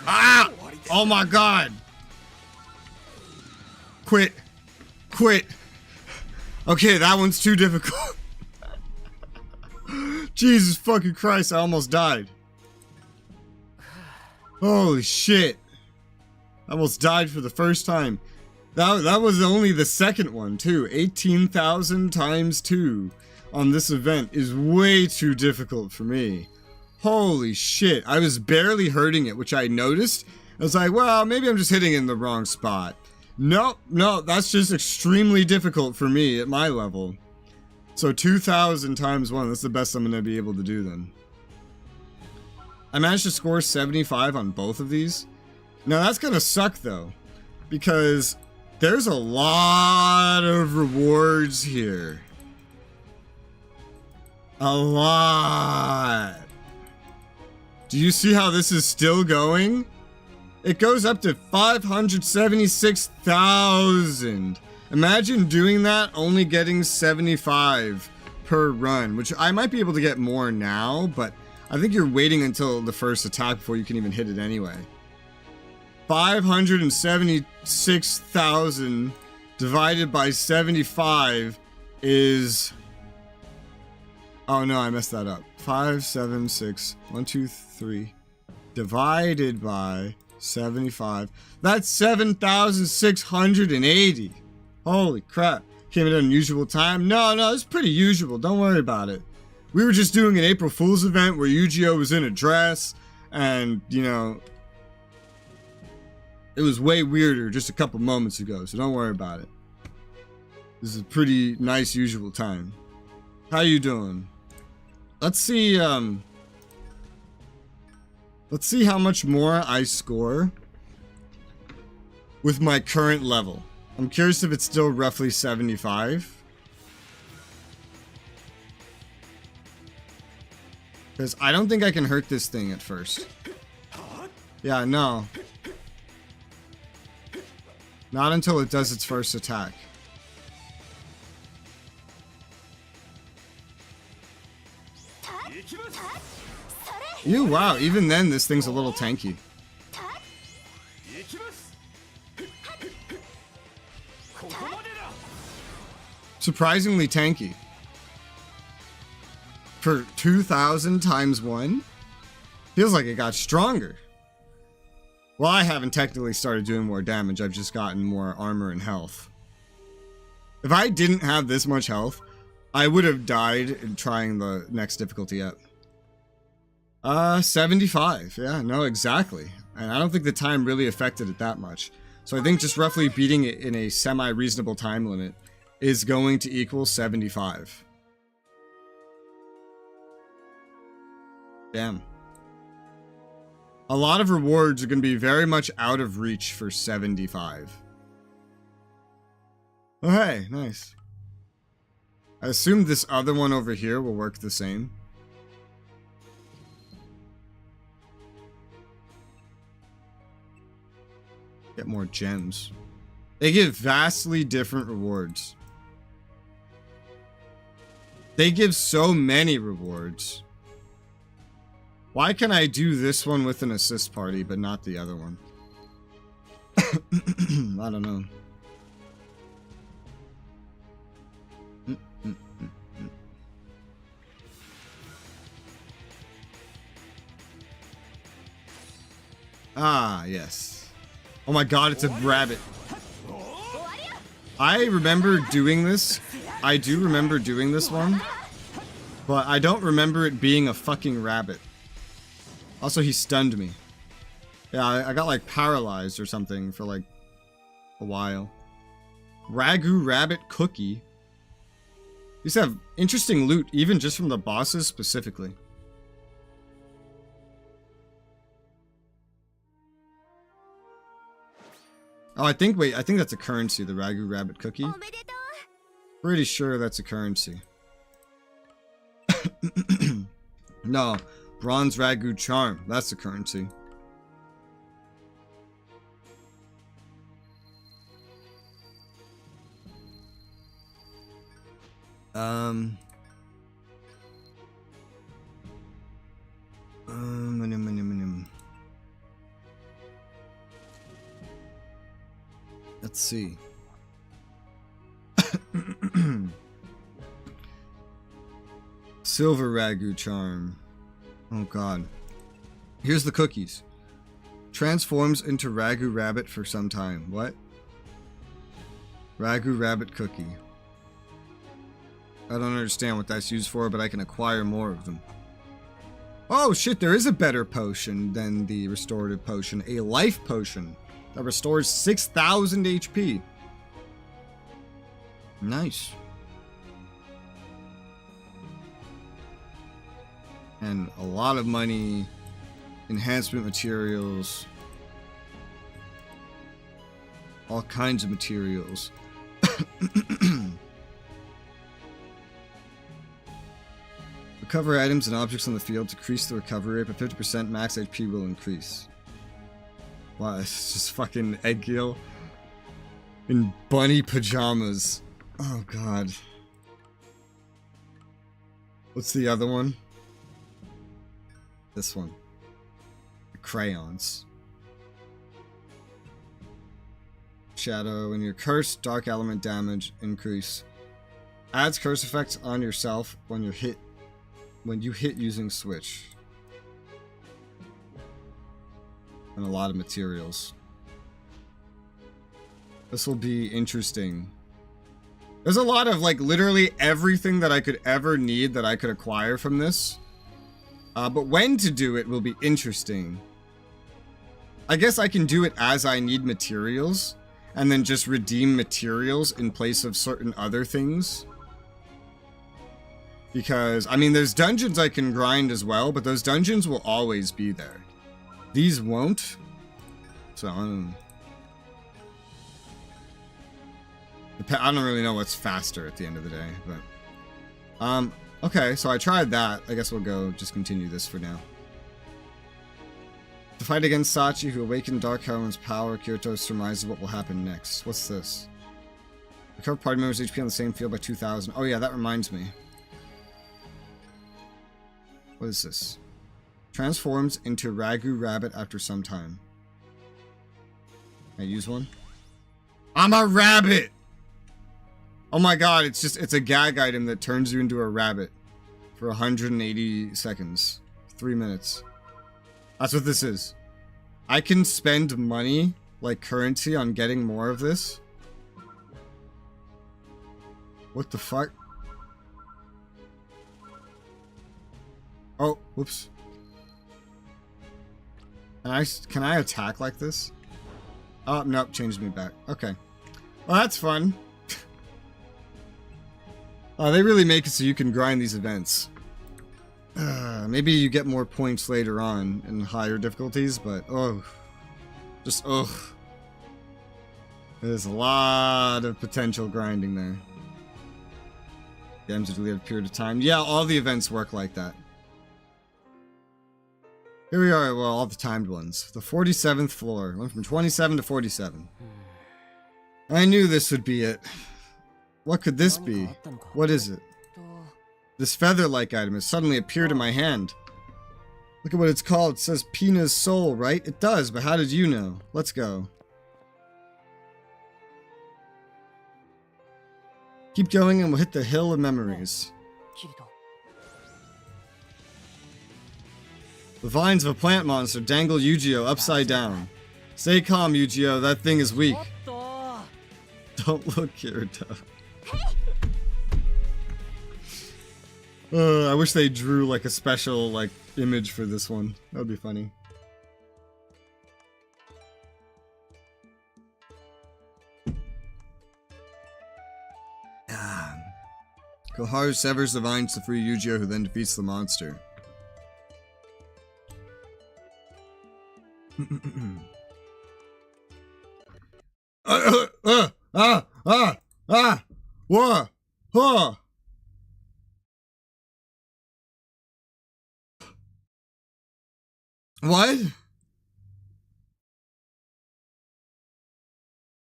Ah! Oh my god! Quit. Quit. Okay, that one's too difficult. Jesus fucking Christ, I almost died. Holy shit. I almost died for the first time. That was only the second one, too. 18,000 times 2 on this event is way too difficult for me. Holy shit. I was barely hurting it, which I noticed. I was like, well, maybe I'm just hitting it in the wrong spot. Nope, no, that's just extremely difficult for me at my level. So 2,000 times 1, that's the best I'm going to be able to do then. I managed to score 75 on both of these. Now that's going to suck though, because there's a lot of rewards here. A lot. Do you see how this is still going? It goes up to 576,000. Imagine doing that, only getting 75 per run, which I might be able to get more now, but I think you're waiting until the first attack before you can even hit it anyway. 576,000 divided by 75 is... Oh no, I messed that up. 576, 1, 2, 3, divided by 75. That's 7,680. Holy crap. Came at an unusual time. No, it's pretty usual. Don't worry about it. We were just doing an April Fool's event where Yu-Gi-Oh was in a dress, and, you know, it was way weirder just a couple moments ago, so don't worry about it. This is a pretty nice usual time. How you doing? Let's see how much more I score with my current level. I'm curious if it's still roughly 75. Because I don't think I can hurt this thing at first. Yeah, no. Not until it does its first attack. Wow, even then this thing's a little tanky. Surprisingly tanky. For 2,000 times 1? Feels like it got stronger. Well, I haven't technically started doing more damage, I've just gotten more armor and health. If I didn't have this much health, I would have died in trying the next difficulty up. 75. Yeah, no, exactly. And I don't think the time really affected it that much. So I think just roughly beating it in a semi-reasonable time limit is going to equal 75. Damn. A lot of rewards are going to be very much out of reach for 75. Oh, hey, nice. I assume this other one over here will work the same. Get more gems. They give vastly different rewards. They give so many rewards. Why can I do this one with an assist party, but not the other one? I don't know. Ah, yes. Oh my god, it's a rabbit. I remember doing this. I do remember doing this one. But I don't remember it being a fucking rabbit. Also, he stunned me. Yeah, I got like paralyzed or something for like a while. Ragu rabbit cookie. These have interesting loot, even just from the bosses specifically. Oh, I think that's a currency, the Ragu rabbit cookie. Pretty sure that's a currency. No, bronze Ragu charm, that's a currency. Let's see. Silver Ragu charm. Oh god. Here's the cookies. Transforms into Ragu rabbit for some time. What? Ragu rabbit cookie. I don't understand what that's used for, but I can acquire more of them. Oh shit, there is a better potion than the restorative potion. A life potion that restores 6,000 HP. Nice. And a lot of money, enhancement materials, all kinds of materials. Recover items and objects on the field to increase the recovery rate, but 50% max HP will increase. Wow, it's just fucking Egggill in bunny pajamas. Oh god. What's the other one? This one. The crayons. Shadow. When you're cursed, dark element damage increase. Adds curse effects on yourself when you hit using switch. And a lot of materials. This will be interesting. There's a lot of like literally everything that I could ever need that I could acquire from this. But when to do it will be interesting. I guess I can do it as I need materials, and then just redeem materials in place of certain other things. Because, I mean, there's dungeons I can grind as well, but those dungeons will always be there. These won't. So, I don't really know what's faster at the end of the day, but... Okay, so I tried that. I guess we'll go just continue this for now. To fight against Sachi, who awakened Dark Heron's power, Kirito surmises what will happen next. What's this? Recover party members' HP on the same field by 2,000. Oh yeah, that reminds me. What is this? Transforms into Ragu rabbit after some time. Can I use one? I'm a rabbit! Oh my god, it's a gag item that turns you into a rabbit for 180 seconds. 3 minutes. That's what this is. I can spend money, like currency, on getting more of this. What the fuck? Oh, whoops. Can I attack like this? Oh, nope, changed me back. Okay. Well, that's fun. They really make it so you can grind these events. Maybe you get more points later on in higher difficulties, but just there's a lot of potential grinding there. Games to delete a period of time. Yeah, all the events work like that. Here we are, well, all the timed ones. The 47th floor. Went from 27 to 47. I knew this would be it. What could this be? What is it? This feather-like item has suddenly appeared in my hand. Look at what it's called. It says Pina's soul, right? It does, but how did you know? Let's go. Keep going and we'll hit the hill of memories. The vines of a plant monster dangle Yu-Gi-Oh upside down. Stay calm, Yu-Gi-Oh, that thing is weak. Don't look, Kirito. I wish they drew like a special like image for this one. That would be funny. Koharu severs the vines to free Yu-Gi-Oh, who then defeats the monster. Whoa! What?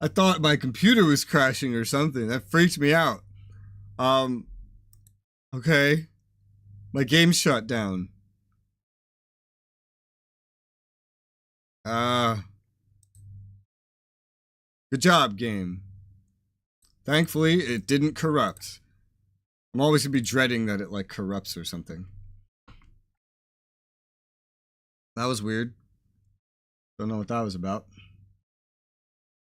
I thought my computer was crashing or something. That freaked me out. Okay. My game shut down. Good job, game. Thankfully, it didn't corrupt. I'm always gonna be dreading that it, like, corrupts or something. That was weird. Don't know what that was about.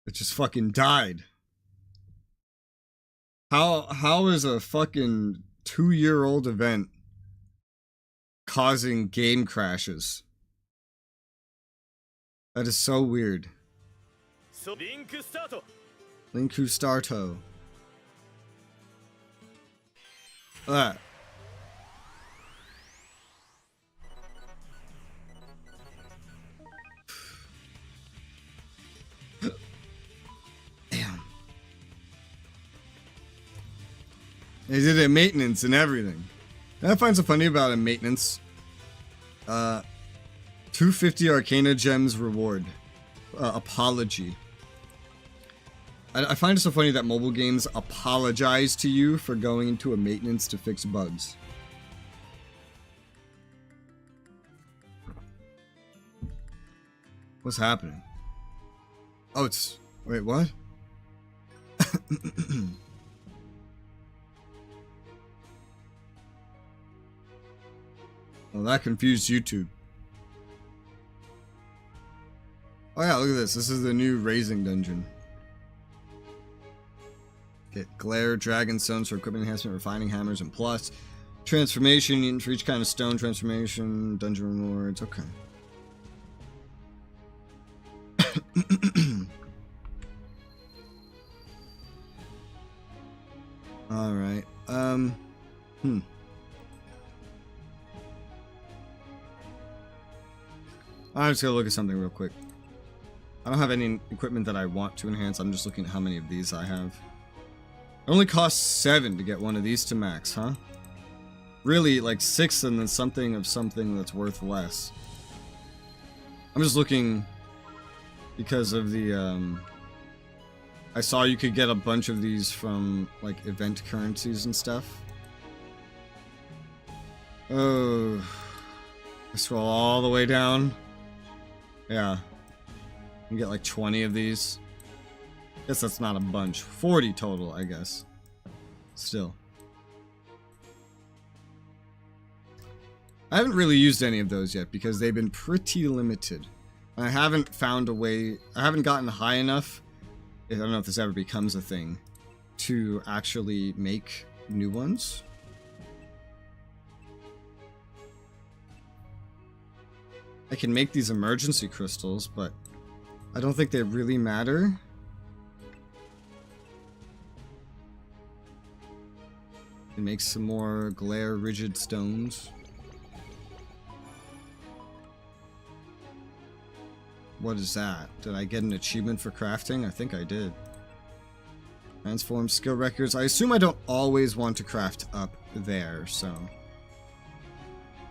It just fucking died. How is a fucking 2-year-old event causing game crashes? That is so weird. Linku Starto. Damn. They did a maintenance and everything. And I find so funny about a maintenance. 250 Arcana Gems reward. Apology. I find it so funny that mobile games apologize to you for going into a maintenance to fix bugs. What's happening? Oh, it's... Wait, what? Well, that confused YouTube. Oh yeah, look at this. This is the new raising dungeon. Get glare, dragon stones for equipment enhancement, refining hammers, and plus. Transformation, you can for each kind of stone transformation, dungeon rewards, okay. Alright, I'm just gonna look at something real quick. I don't have any equipment that I want to enhance, I'm just looking at how many of these I have. It only costs 7 to get one of these to max, huh? Really, like 6 and then something of something that's worth less. I'm just looking because of the, I saw you could get a bunch of these from, like, event currencies and stuff. Oh. I scroll all the way down. Yeah. You get like 20 of these. Guess that's not a bunch. 40 total, I guess. Still. I haven't really used any of those yet because they've been pretty limited. I haven't found a way, I haven't gotten high enough, I don't know if this ever becomes a thing, to actually make new ones. I can make these emergency crystals, but I don't think they really matter. It makes some more glare rigid stones. What is that? Did I get an achievement for crafting? I think I did. Transform skill records. I assume I don't always want to craft up there, so...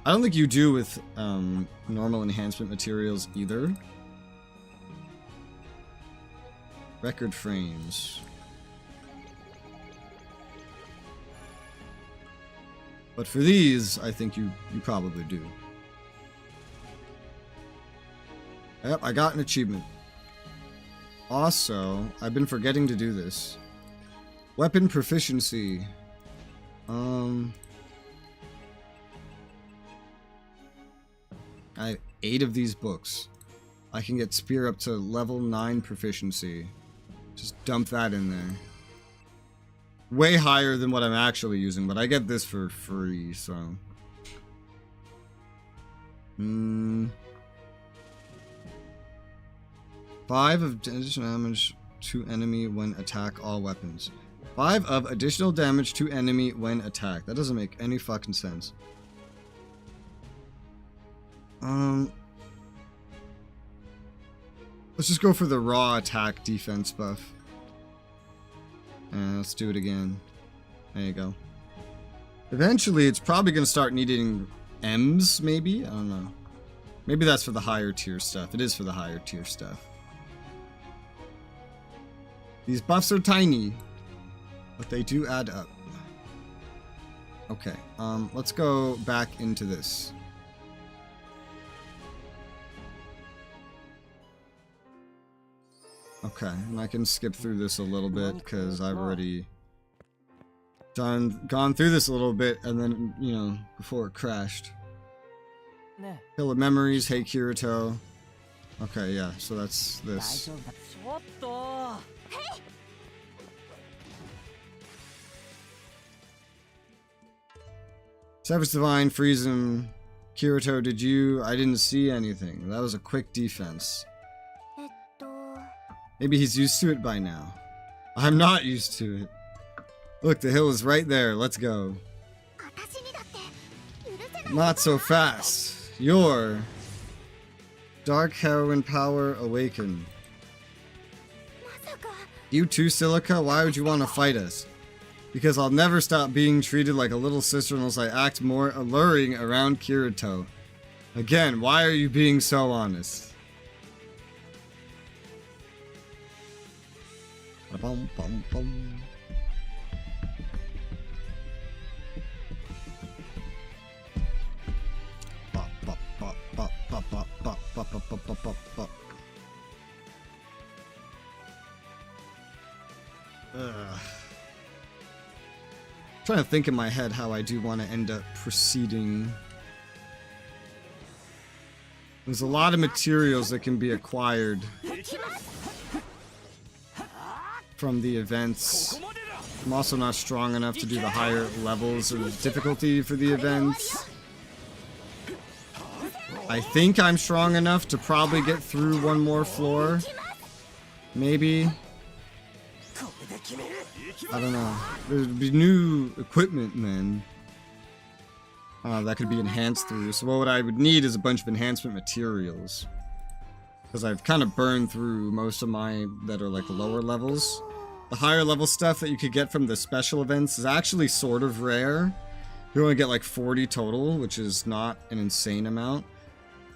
I don't think you do with normal enhancement materials either. Record frames. But for these, I think you probably do. Yep, I got an achievement. Also, I've been forgetting to do this. Weapon proficiency. I have 8 of these books. I can get spear up to level 9 proficiency. Just dump that in there. Way higher than what I'm actually using, but I get this for free, so... 5 of additional damage to enemy when attack all weapons. 5 of additional damage to enemy when attacked. That doesn't make any fucking sense. Let's just go for the raw attack defense buff. Let's do it again. There you go. Eventually, it's probably going to start needing M's, maybe? I don't know. Maybe that's for the higher tier stuff. It is for the higher tier stuff. These buffs are tiny, but they do add up. Okay, let's go back into this. Okay, and I can skip through this a little bit because I've already gone through this a little bit, and then, you know, before it crashed. Hill of Memories, Hey Kirito. Okay, yeah, so that's this. Severus Divine, freeze him. Kirito, did you? I didn't see anything. That was a quick defense. Maybe he's used to it by now. I'm not used to it. Look, the hill is right there. Let's go. Not so fast. Your Dark Heroine Power Awaken. You too, Silica? Why would you want to fight us? Because I'll never stop being treated like a little sister unless I act more alluring around Kirito. Again, why are you being so honest? Bum, bum, bum. Trying to think in my head how I do want to end up proceeding. There's a lot of materials that can be acquired from the events. I'm also not strong enough to do the higher levels of difficulty for the events. I think I'm strong enough to probably get through one more floor. Maybe. I don't know. There'd be new equipment then. That could be enhanced through. So what I would need is a bunch of enhancement materials. Because I've kind of burned through most of my that are like lower levels. The higher level stuff that you could get from the special events is actually sort of rare. You only get like 40 total, which is not an insane amount.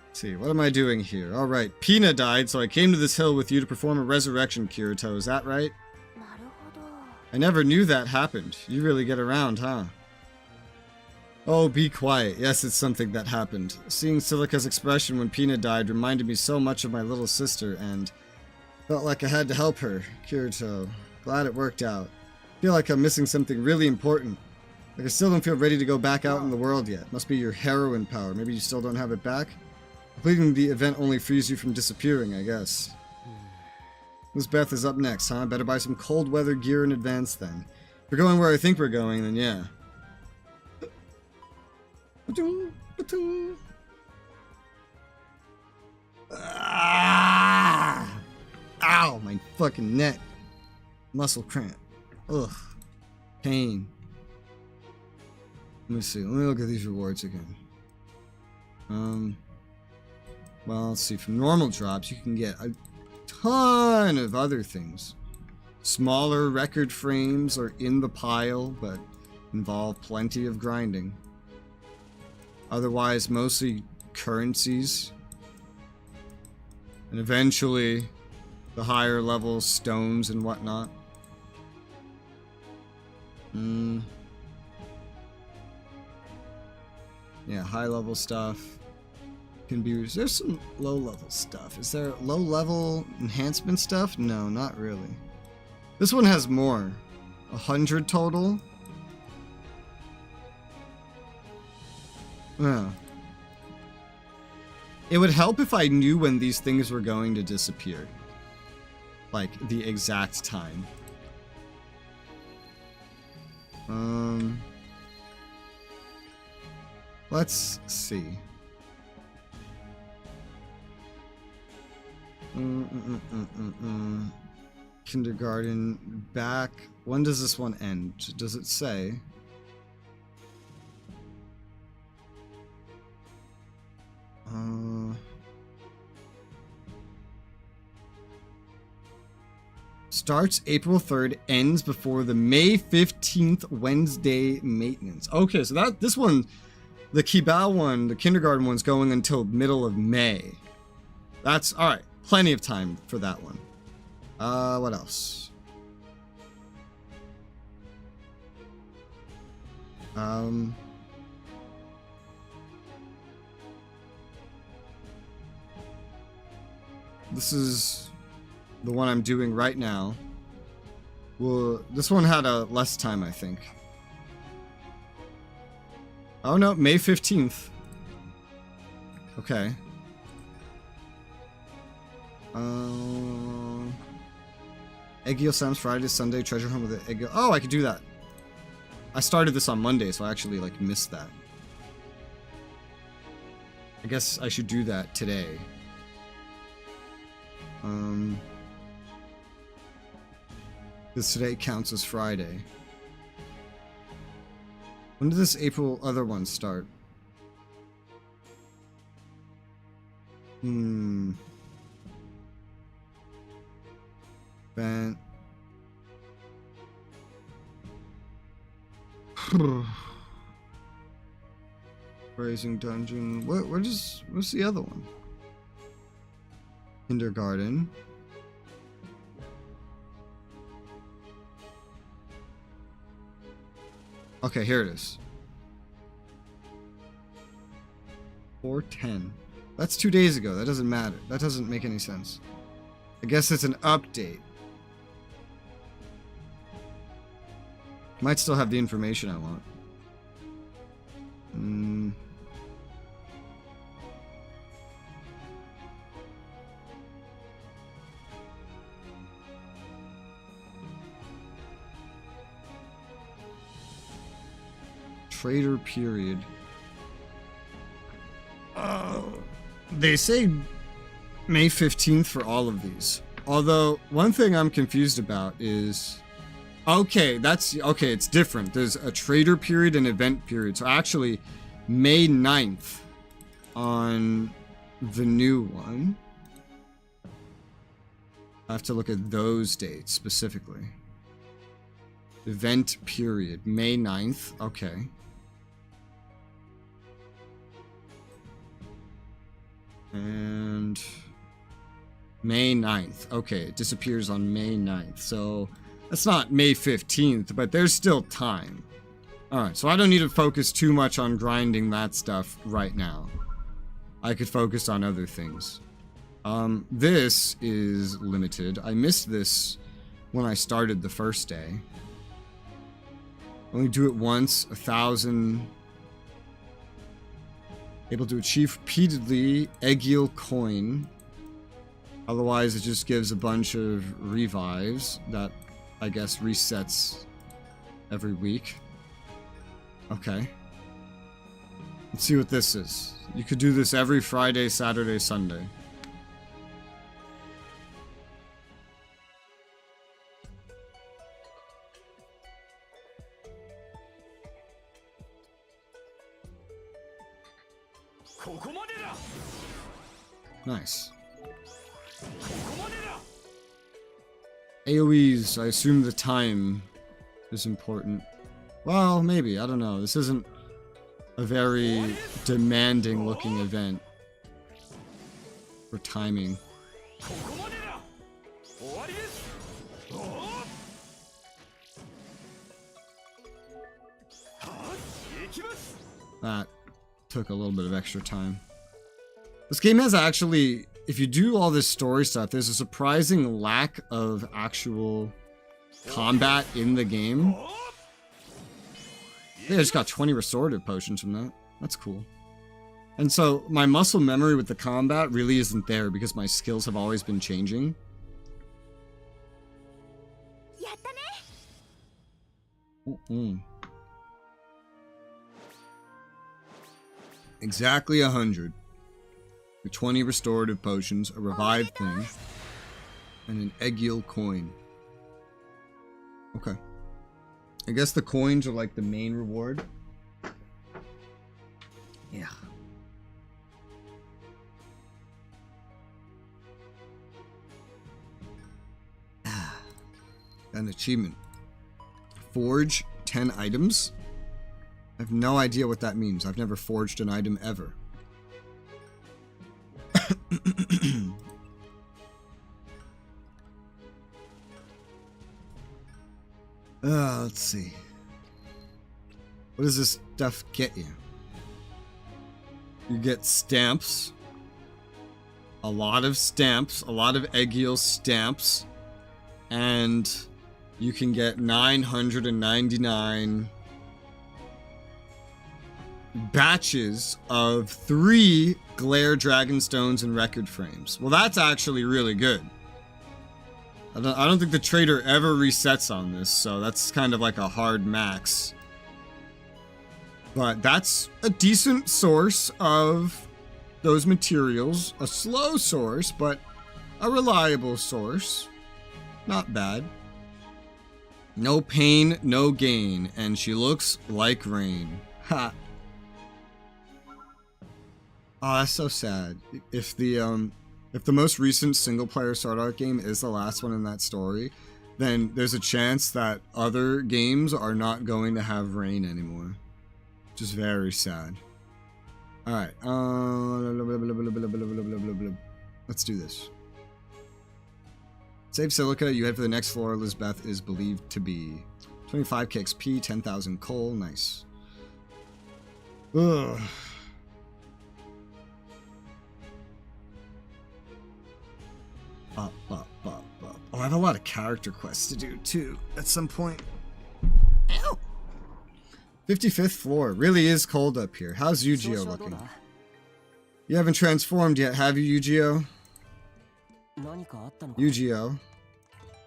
Let's see, what am I doing here? Alright, Pina died, so I came to this hill with you to perform a resurrection, Kirito. Is that right? I never knew that happened. You really get around, huh? Oh, be quiet. Yes, it's something that happened. Seeing Silica's expression when Pina died reminded me so much of my little sister, and felt like I had to help her. Kirito. Glad it worked out. Feel like I'm missing something really important. Like I still don't feel ready to go back out in the world yet. Must be your heroine power. Maybe you still don't have it back? Completing the event only frees you from disappearing, I guess. Lisbeth is up next, huh? Better buy some cold weather gear in advance then. If we're going where I think we're going, then yeah. Ah! Ow, my fucking neck. Muscle cramp. Ugh. Pain. Let me see. Let me look at these rewards again. Well, let's see. From normal drops, you can get a ton of other things. Smaller record frames are in the pile, but involve plenty of grinding. Otherwise, mostly currencies. And eventually, the higher level stones and whatnot. Yeah, high level stuff can be. There's some low level stuff. Is there low level enhancement stuff? No, not really. This one has more. 100 total. Oh. It would help if I knew when these things were going to disappear. Like, the exact time. Let's see. Kindergarten back. When does this one end? Does it say? Starts April 3rd, ends before the May 15th Wednesday maintenance. Okay, so this one, the Kibao one, the kindergarten one's going until middle of May. That's all right. Plenty of time for that one. What else? This is the one I'm doing right now. Well, this one had a less time, I think. Oh no, May 15th. Okay. Eggio Sam's Friday, Sunday, treasure hunt with the Eggio. Oh, I could do that. I started this on Monday, so I actually like missed that. I guess I should do that today. Because today counts as Friday. When did this April other one start? Ben. Raising Dungeon. What's the other one? Kindergarten. Okay, here it is. 410. That's 2 days ago. That doesn't matter. That doesn't make any sense. I guess it's an update. Might still have the information I want. Trader period. They say May 15th for all of these. Although, one thing I'm confused about is... Okay, it's different. There's a trader period and event period. So actually, May 9th on the new one. I have to look at those dates specifically. Event period, May 9th. Okay. And May 9th. Okay, it disappears on May 9th. So that's not May 15th, but there's still time. Alright, so I don't need to focus too much on grinding that stuff right now. I could focus on other things. This is limited. I missed this when I started the first day. Only do it once, 1,000... Able to achieve repeatedly Egil coin. Otherwise, it just gives a bunch of revives that I guess resets every week. Okay. Let's see what this is. You could do this every Friday, Saturday, Sunday. Nice. AoEs, I assume the time is important. Well, maybe, I don't know. This isn't a very demanding looking event for timing. That took a little bit of extra time. This game has actually, if you do all this story stuff, there's a surprising lack of actual combat in the game. Yeah, I just got 20 restorative potions from that. That's cool. And so my muscle memory with the combat really isn't there because my skills have always been changing. Exactly 100. With 20 restorative potions, a revived thing, and an Egil coin. Okay. I guess the coins are like the main reward. Yeah. An achievement. Forge 10 items. I have no idea what that means. I've never forged an item ever. Let's see. What does this stuff get you? You get stamps. A lot of stamps. A lot of Egil stamps. And you can get 999 batches of 3 Glare Dragonstones and record frames. Well, that's actually really good. I don't think the trader ever resets on this, so that's kind of like a hard max. But that's a decent source of those materials. A slow source, but a reliable source. Not bad. No pain, no gain, and she looks like rain. Ha. Oh, that's so sad. If the most recent single-player Sword Art game is the last one in that story, then there's a chance that other games are not going to have rain anymore. Which is very sad. Alright, let's do this. Save Silica, you head for the next floor Lisbeth is believed to be. 25 KXP, 10,000 coal, nice. Ugh. Oh, I have a lot of character quests to do, too, at some point. Ow! 55th floor. Really is cold up here. How's Yu-Gi-Oh looking? You haven't transformed yet, have you, Yu-Gi-Oh? Yu-Gi-Oh?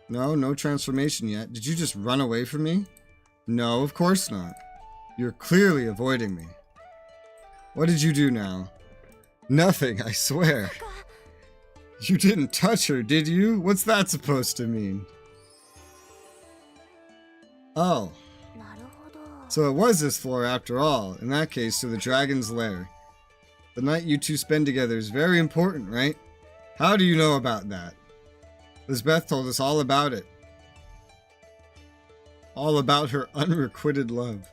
No transformation yet. Did you just run away from me? No, of course not. You're clearly avoiding me. What did you do now? Nothing, I swear. You didn't touch her, did you? What's that supposed to mean? Oh. So it was this floor after all. In that case, to the dragon's lair. The night you two spend together is very important, right? How do you know about that? Lisbeth told us all about it. All about her unrequited love.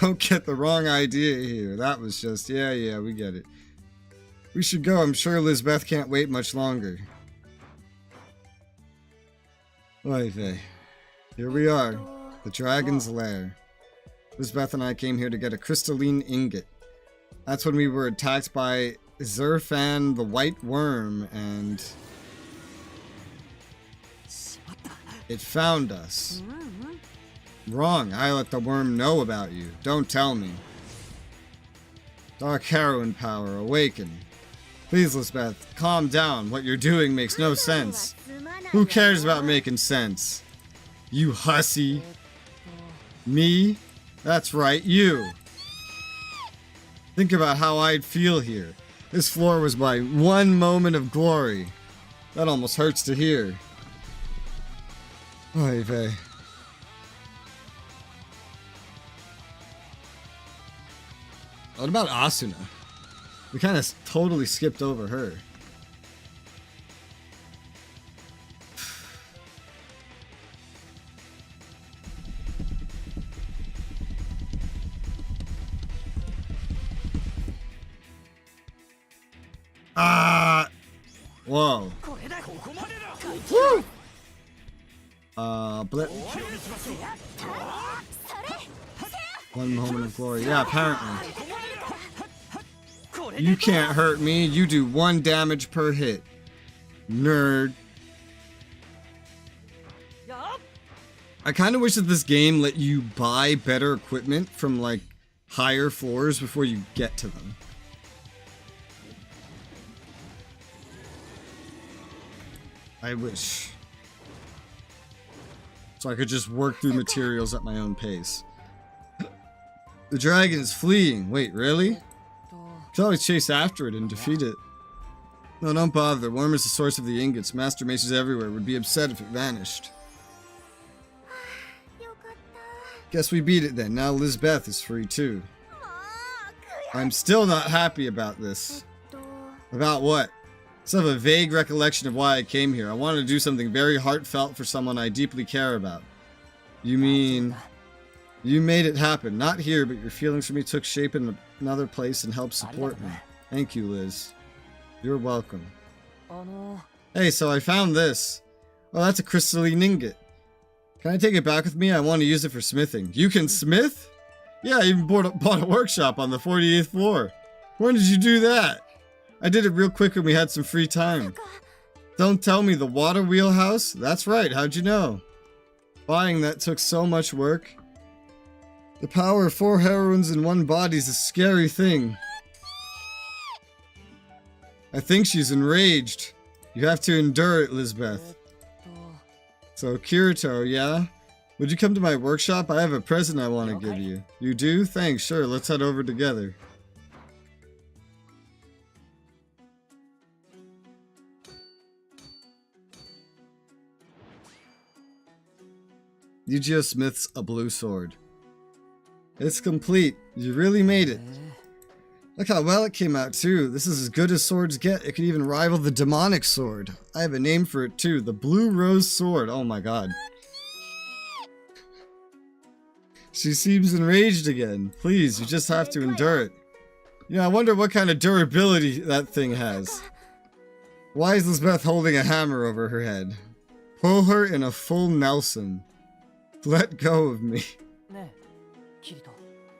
Don't get the wrong idea here. That was just, yeah, we get it. We should go. I'm sure Lisbeth can't wait much longer. Oy vey. Here we are. The dragon's lair. Lisbeth and I came here to get a crystalline ingot. That's when we were attacked by Zerfan the White Worm, and it found us. Wrong. I let the worm know about you. Don't tell me. Dark heroine power, awaken. Please, Lisbeth, calm down. What you're doing makes no sense. Who cares about making sense? You hussy. Me? That's right, you. Think about how I'd feel here. This floor was my one moment of glory. That almost hurts to hear. Oy vey. What about Asuna? We kind of totally skipped over her. Whoa. Woo! Blip. One moment of glory. Yeah, apparently. You can't hurt me. You do 1 damage per hit. Nerd. I kind of wish that this game let you buy better equipment from, like, higher floors before you get to them. I wish. So I could just work through materials at my own pace. The dragon is fleeing. Wait, really? You can always chase after it and defeat it. No, don't bother. Worm is the source of the ingots. Master maces everywhere would be upset if it vanished. Guess we beat it then. Now Lizbeth is free too. I'm still not happy about this. About what? I still have a vague recollection of why I came here. I wanted to do something very heartfelt for someone I deeply care about. You mean... You made it happen. Not here, but your feelings for me took shape in another place and helped support me. Thank you, Liz. You're welcome. Hey, so I found this. Oh, that's a crystalline ingot. Can I take it back with me? I want to use it for smithing. You can smith? Yeah, I even bought a workshop on the 48th floor. When did you do that? I did it real quick when we had some free time. Don't tell me the water wheelhouse? That's right, how'd you know? Buying that took so much work. The power of 4 heroines in one body is a scary thing. I think she's enraged. You have to endure it, Lizbeth. So, Kirito, yeah? Would you come to my workshop? I have a present I want to give you. You do? Thanks, sure, let's head over together. Yujiro smiths a blue sword. It's complete. You really made it. Look how well it came out too. This is as good as swords get. It could even rival the demonic sword. I have a name for it too. The Blue Rose Sword. Oh my god. She seems enraged again. Please, you just have to endure it. You know, I wonder what kind of durability that thing has. Why is Lizbeth holding a hammer over her head? Pull her in a full Nelson. Let go of me.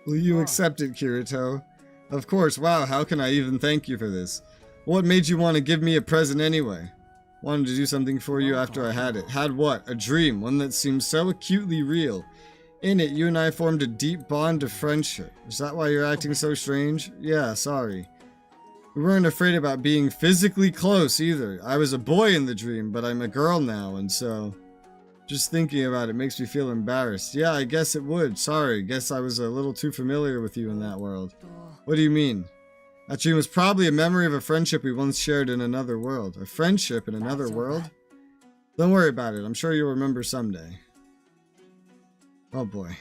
Will you accept it, Kirito? Of course. Wow, how can I even thank you for this? What made you want to give me a present anyway? Wanted to do something for you after I had it. Had what? A dream, one that seemed so acutely real. In it, you and I formed a deep bond of friendship. Is that why you're acting so strange? Yeah, sorry. We weren't afraid about being physically close either. I was a boy in the dream, but I'm a girl now, and so... Just thinking about it makes me feel embarrassed. Yeah, I guess it would. Sorry, guess I was a little too familiar with you in that world. What do you mean? That dream was probably a memory of a friendship we once shared in another world. A friendship in another world? Don't worry about it. I'm sure you'll remember someday. Oh boy.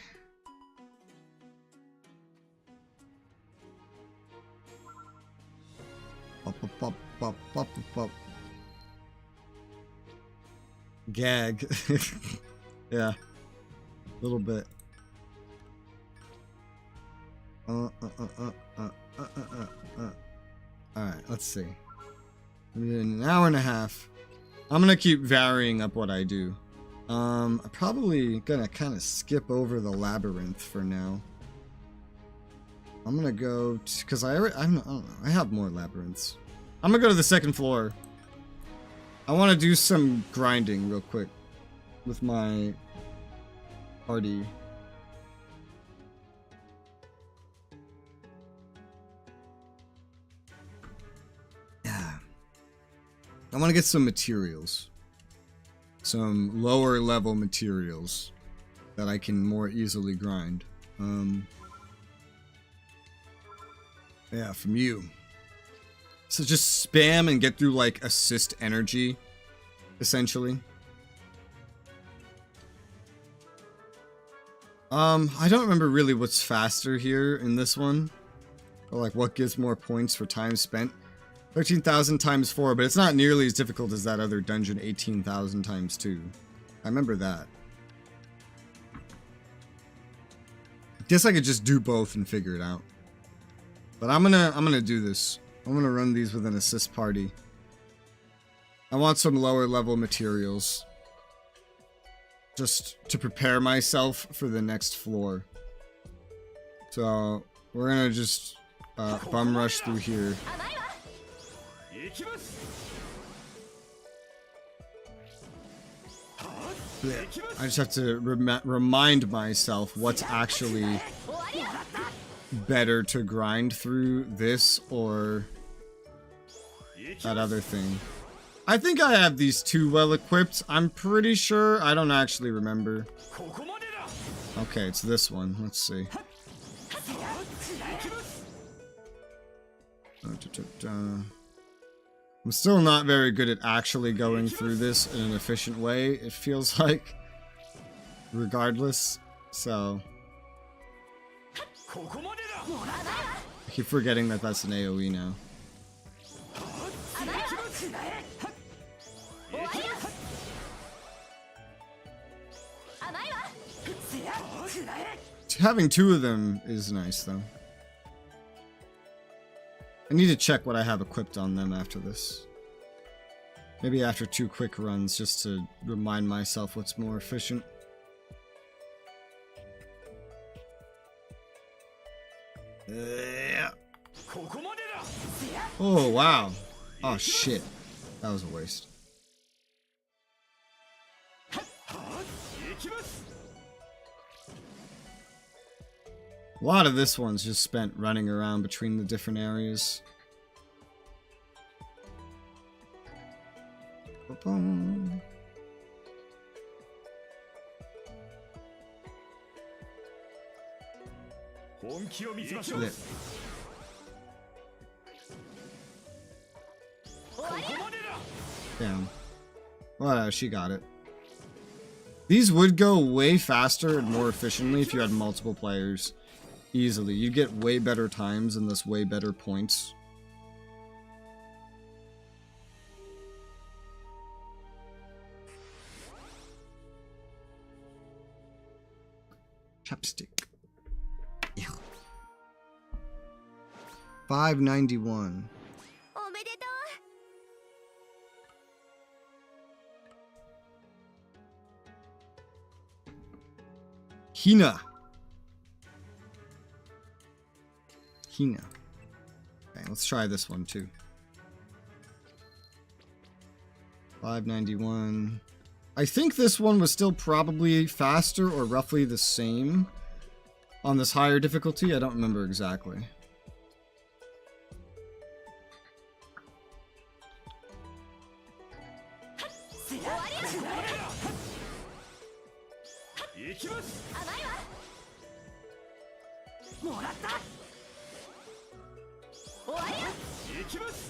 Gag. Yeah. A little bit. Alright, let's see. In an hour and a half. I'm gonna keep varying up what I do. I'm probably gonna kind of skip over the labyrinth for now. I'm gonna go because I don't know. I have more labyrinths. I'm gonna go to the second floor. I want to do some grinding real quick with my party. Yeah. I want to get some materials. Some lower level materials that I can more easily grind. Yeah, from you. So just spam and get through like assist energy, essentially. I don't remember really what's faster here in this one. Or like what gives more points for time spent. 13,000 times 4, but it's not nearly as difficult as that other dungeon 18,000 times 2. I remember that. Guess I could just do both and figure it out. But I'm gonna do this. I'm gonna run these with an assist party. I want some lower level materials. Just to prepare myself for the next floor. So we're gonna just bum rush through here. I just have to remind myself what's actually better to grind through, this or that other thing. I think I have these two well equipped. I'm pretty sure. I don't actually remember. Okay, it's this one. Let's see. I'm still not very good at actually going through this in an efficient way, it feels like. Regardless. So. I keep forgetting that that's an AoE now. Having two of them is nice, though. I need to check what I have equipped on them after this. Maybe after 2 quick runs, just to remind myself what's more efficient. Oh, wow. Oh, shit. That was a waste. A lot of this one's just spent running around between the different areas. Yeah. Damn. Well, she got it. These would go way faster and more efficiently if you had multiple players. Easily. You'd get way better times and thus way better points. Chapstick. Yeah. 591. Hina. Hina. Okay, let's try this one too. 591. I think this one was still probably faster or roughly the same on this higher difficulty. I don't remember exactly.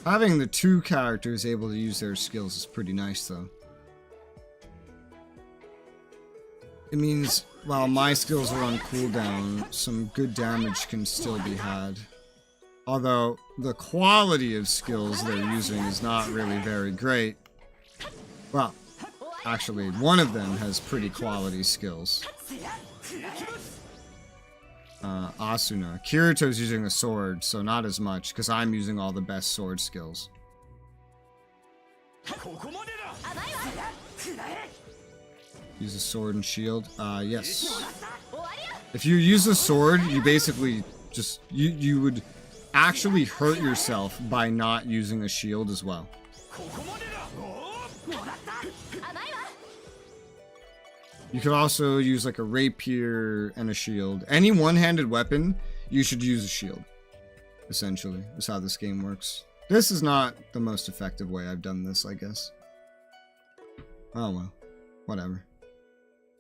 Having the two characters able to use their skills is pretty nice, though. It means while my skills are on cooldown, some good damage can still be had. Although the quality of skills they're using is not really very great. Well, actually, one of them has pretty quality skills. Asuna. Kirito's using a sword, so not as much, because I'm using all the best sword skills. Use a sword and shield? Yes. If you use a sword, you basically just... You would actually hurt yourself by not using a shield as well. You could also use like a rapier and a shield. Any one-handed weapon, you should use a shield. Essentially, is how this game works. This is not the most effective way I've done this, I guess. Oh well. Whatever.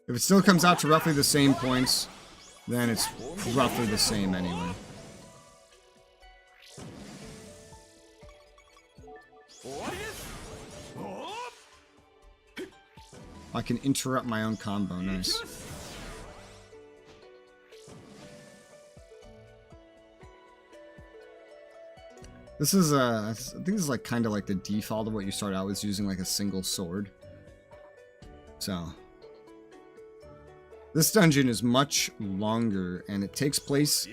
If it still comes out to roughly the same points, then it's roughly the same anyway. I can interrupt my own combo, nice. This is I think this is like kind of like the default of what you start out with, using like a single sword. So this dungeon is much longer, and it takes place,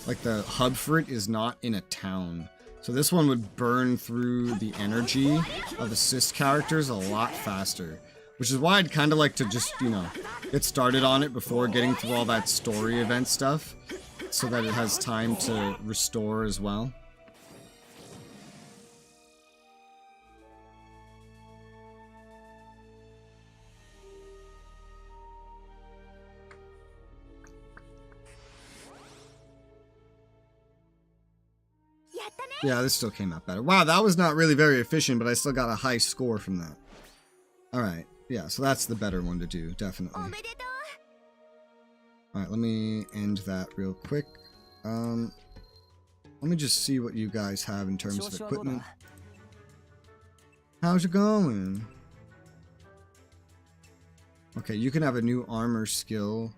like the hub for it is not in a town. So this one would burn through the energy of assist characters a lot faster. Which is why I'd kind of like to just, you know, get started on it before getting through all that story event stuff, so that it has time to restore as well. Yeah, this still came out better. Wow, that was not really very efficient, but I still got a high score from that. Alright, yeah, so that's the better one to do, definitely. Alright, let me end that real quick. Let me just see what you guys have in terms of equipment. How's it going? Okay, you can have a new armor skill.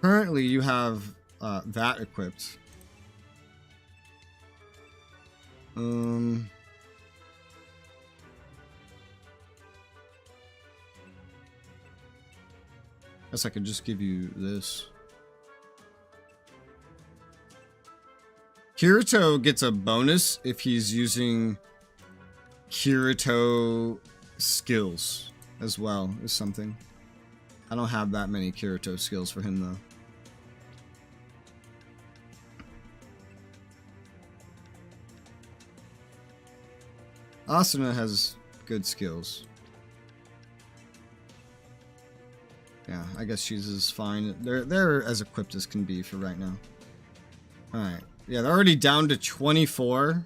Currently, you have that equipped. Guess I could just give you this. Kirito gets a bonus if he's using Kirito skills as well, is something. I don't have that many Kirito skills for him though. Asuna has good skills. Yeah, I guess she's as fine. They're as equipped as can be for right now. Alright. Yeah, they're already down to 24.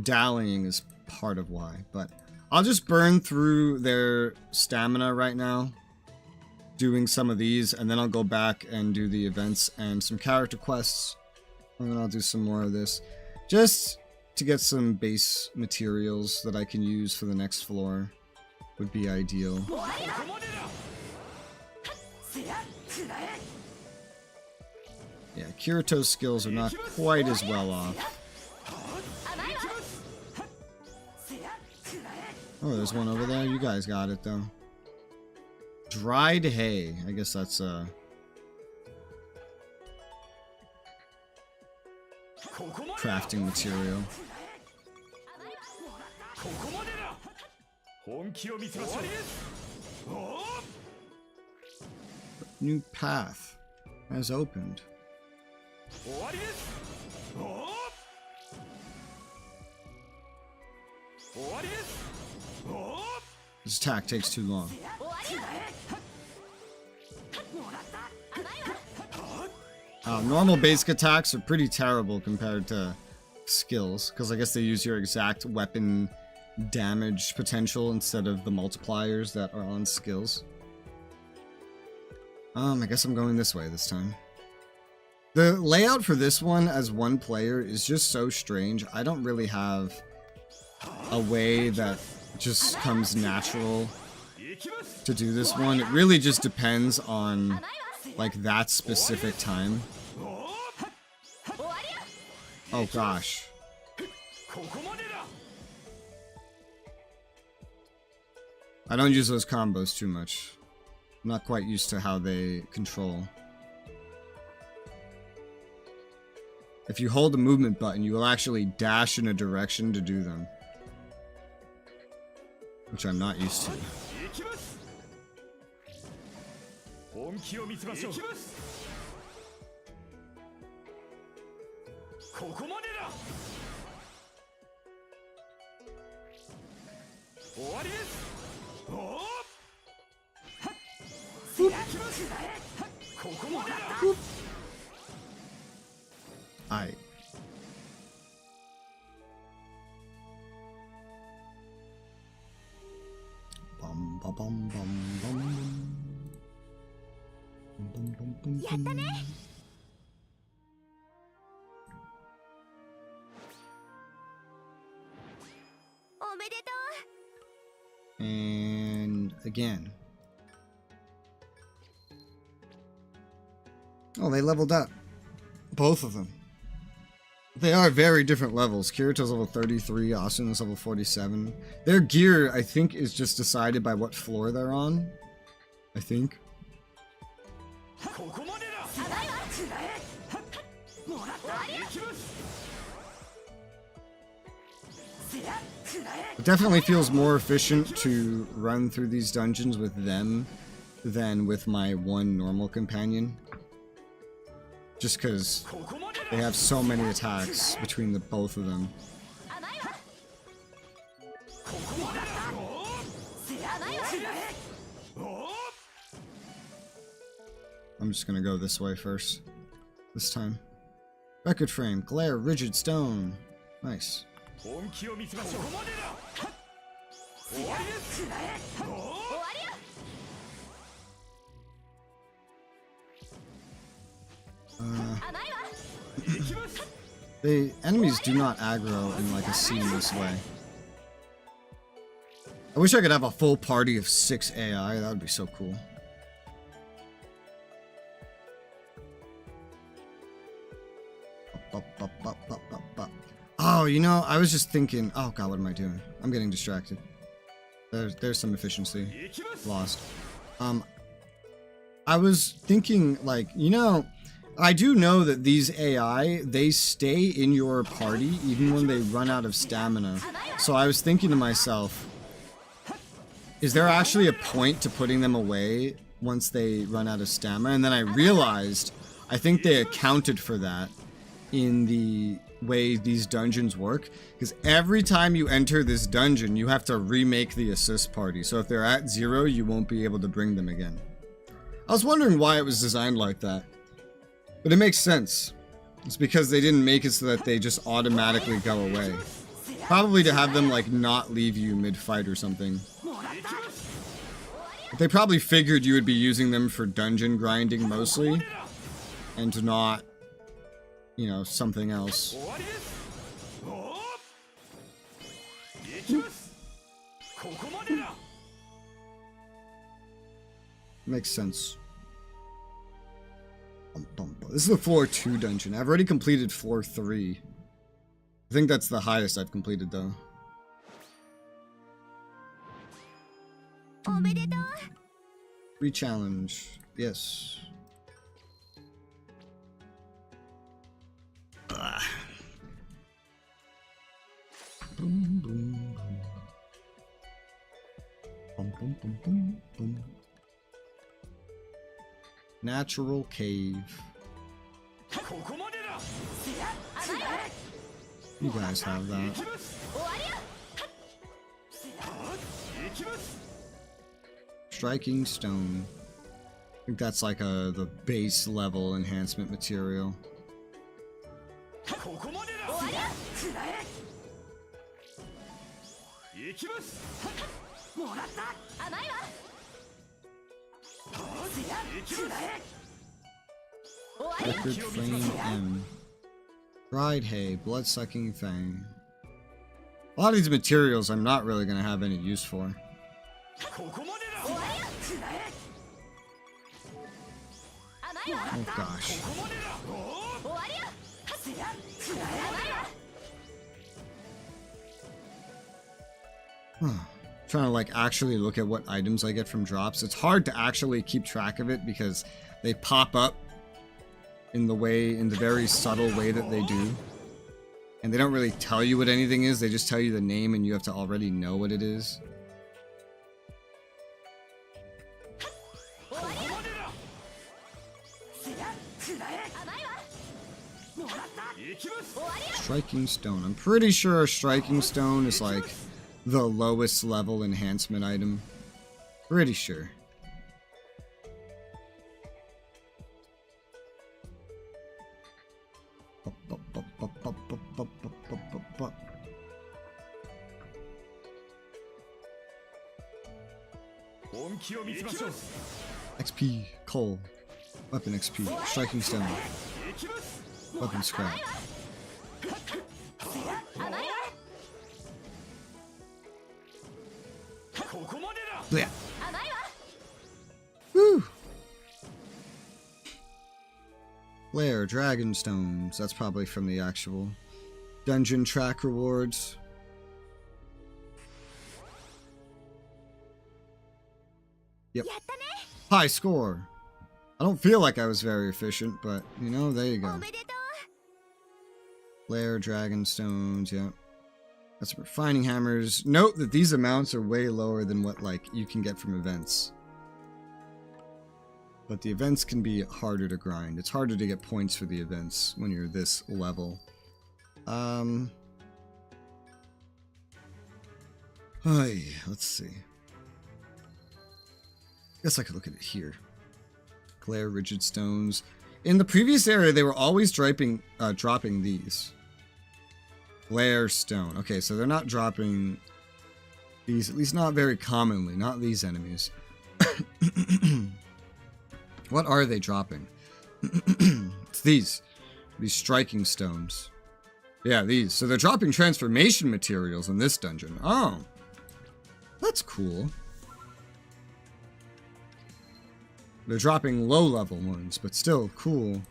Dallying is part of why, but I'll just burn through their stamina right now, doing some of these, and then I'll go back and do the events and some character quests, and then I'll do some more of this. Just to get some base materials that I can use for the next floor would be ideal. Yeah, Kirito's skills are not quite as well off. Oh, there's one over there. You guys got it, though. Dried hay. I guess that's, crafting material. New path has opened. This attack takes too long. Normal basic attacks are pretty terrible compared to skills, because I guess they use your exact weapon damage potential instead of the multipliers that are on skills. I guess I'm going this way this time. The layout for this one as one player is just so strange. I don't really have a way that just comes natural to do this one. It really just depends on like that specific time. Oh gosh. I don't use those combos too much. I'm not quite used to how they control. If you hold the movement button, you will actually dash in a direction to do them. Which I'm not used to. Aight. Bum bum bum bum bum. Bum bum bum bum. And again. Oh, they leveled up. Both of them. They are very different levels. Kirito's level 33, Asuna's level 47. Their gear, I think, is just decided by what floor they're on. I think. It definitely feels more efficient to run through these dungeons with them than with my one normal companion. Just because they have so many attacks between the both of them. I'm just gonna go this way first. This time. Record frame, glare, rigid stone. Nice. The enemies do not aggro in like a seamless way. I wish I could have a full party of 6 AI, that would be so cool. Oh, you know, I was just thinking, oh god, what am I doing? I'm getting distracted. There's some efficiency lost. I was thinking, like, you know, I do know that these AI, they stay in your party even when they run out of stamina. So I was thinking to myself, is there actually a point to putting them away once they run out of stamina? And then I realized, I think they accounted for that in the way these dungeons work, because every time you enter this dungeon, you have to remake the assist party. So if they're at 0, you won't be able to bring them again. I was wondering why it was designed like that. But it makes sense. It's because they didn't make it so that they just automatically go away. Probably to have them, like, not leave you mid-fight or something. But they probably figured you would be using them for dungeon grinding mostly, and not, you know, something else. Makes sense. This is the floor 2 dungeon. I've already completed floor 3. I think that's the highest I've completed, though. Re-challenge. Yes. Boom, boom, boom. Boom, boom, boom, boom, boom. Natural cave. You guys have that. Striking stone. I think that's like the base level enhancement material. Record frame M. Dried hay, blood-sucking fang. A lot of these materials I'm not really going to have any use for. Oh gosh. Trying to like actually look at what items I get from drops. It's hard to actually keep track of it because they pop up in the very subtle way that they do. And they don't really tell you what anything is, they just tell you the name and you have to already know what it is. Striking stone. I'm pretty sure a striking stone is like the lowest level enhancement item. Pretty sure. XP, coal, weapon XP, striking stone, weapon scrap. Yeah. Woo! Flare, dragon stones. That's probably from the actual dungeon track rewards. Yep. High score. I don't feel like I was very efficient, but, you know, there you go. Flare, dragon stones, yeah. That's some refining hammers. Note that these amounts are way lower than what, like, you can get from events. But the events can be harder to grind. It's harder to get points for the events when you're this level. Let's see. Guess I could look at it here. Glare rigid stones. In the previous area, they were always dropping these. Glare stone. Okay, so they're not dropping these, at least not very commonly. Not these enemies. What are they dropping? It's these. These striking stones. Yeah, these. So they're dropping transformation materials in this dungeon. Oh. That's cool. They're dropping low-level ones, but still cool.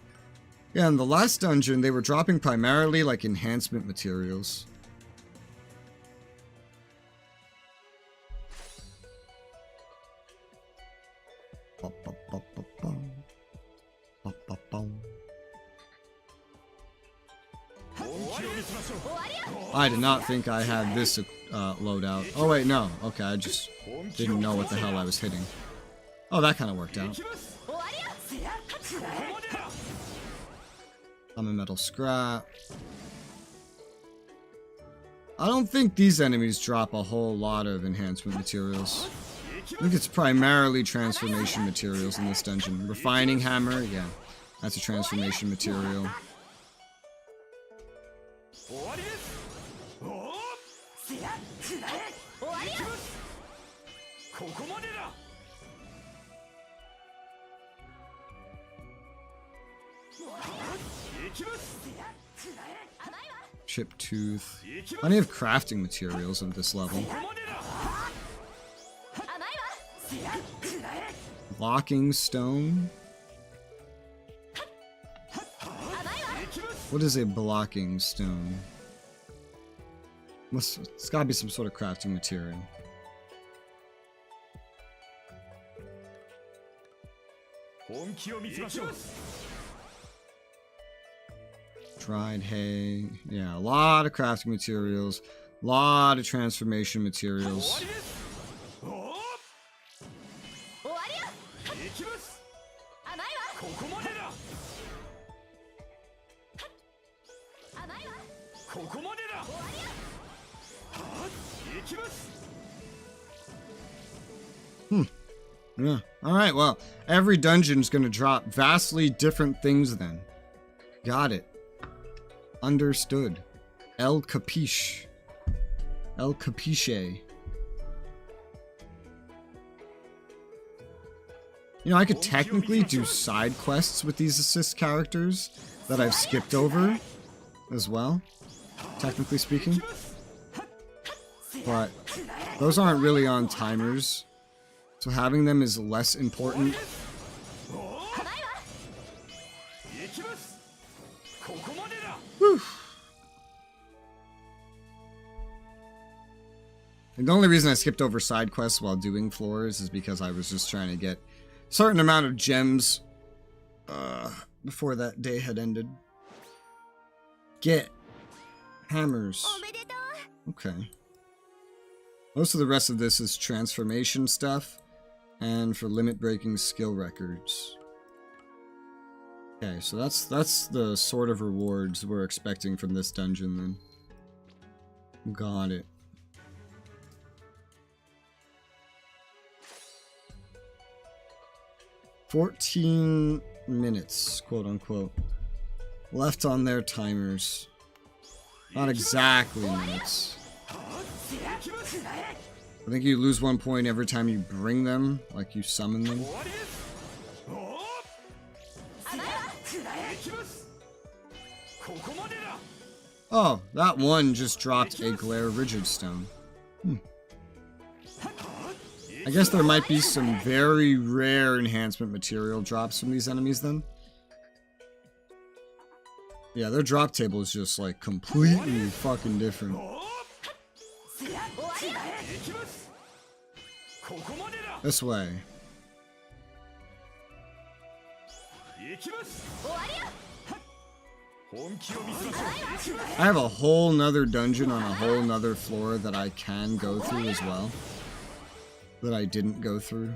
Yeah, in the last dungeon, they were dropping primarily, like, enhancement materials. I did not think I had this loadout. Oh, wait, no. Okay, I just didn't know what the hell I was hitting. Oh, that kind of worked out. I'm a metal scrap. I don't think these enemies drop a whole lot of enhancement materials. I think it's primarily transformation materials in this dungeon. Refining hammer, yeah. That's a transformation material. Chip tooth. Plenty of crafting materials at this level. Blocking stone. What is a blocking stone? It's gotta be some sort of crafting material. Dried hay. Yeah, a lot of crafting materials. A lot of transformation materials. Yeah. Alright, well, every dungeon's gonna drop vastly different things then. Got it. Understood. El Capiche. El Capiche. You know, I could technically do side quests with these assist characters that I've skipped over as well, technically speaking. But those aren't really on timers, so having them is less important. Whew. And the only reason I skipped over side quests while doing floors is because I was just trying to get a certain amount of gems before that day had ended. Get hammers. Okay. Most of the rest of this is transformation stuff and for limit breaking skill records. Okay, so that's the sort of rewards we're expecting from this dungeon then. Got it. "14 minutes, quote unquote, left on their timers. Not exactly minutes. I think you lose 1 point every time you bring them, like you summon them. Oh, that one just dropped a Glare Rigid Stone. I guess there might be some very rare enhancement material drops from these enemies then. Yeah, their drop table is just like completely fucking different. This way. I have a whole nother dungeon on a whole nother floor that I can go through as well. That I didn't go through.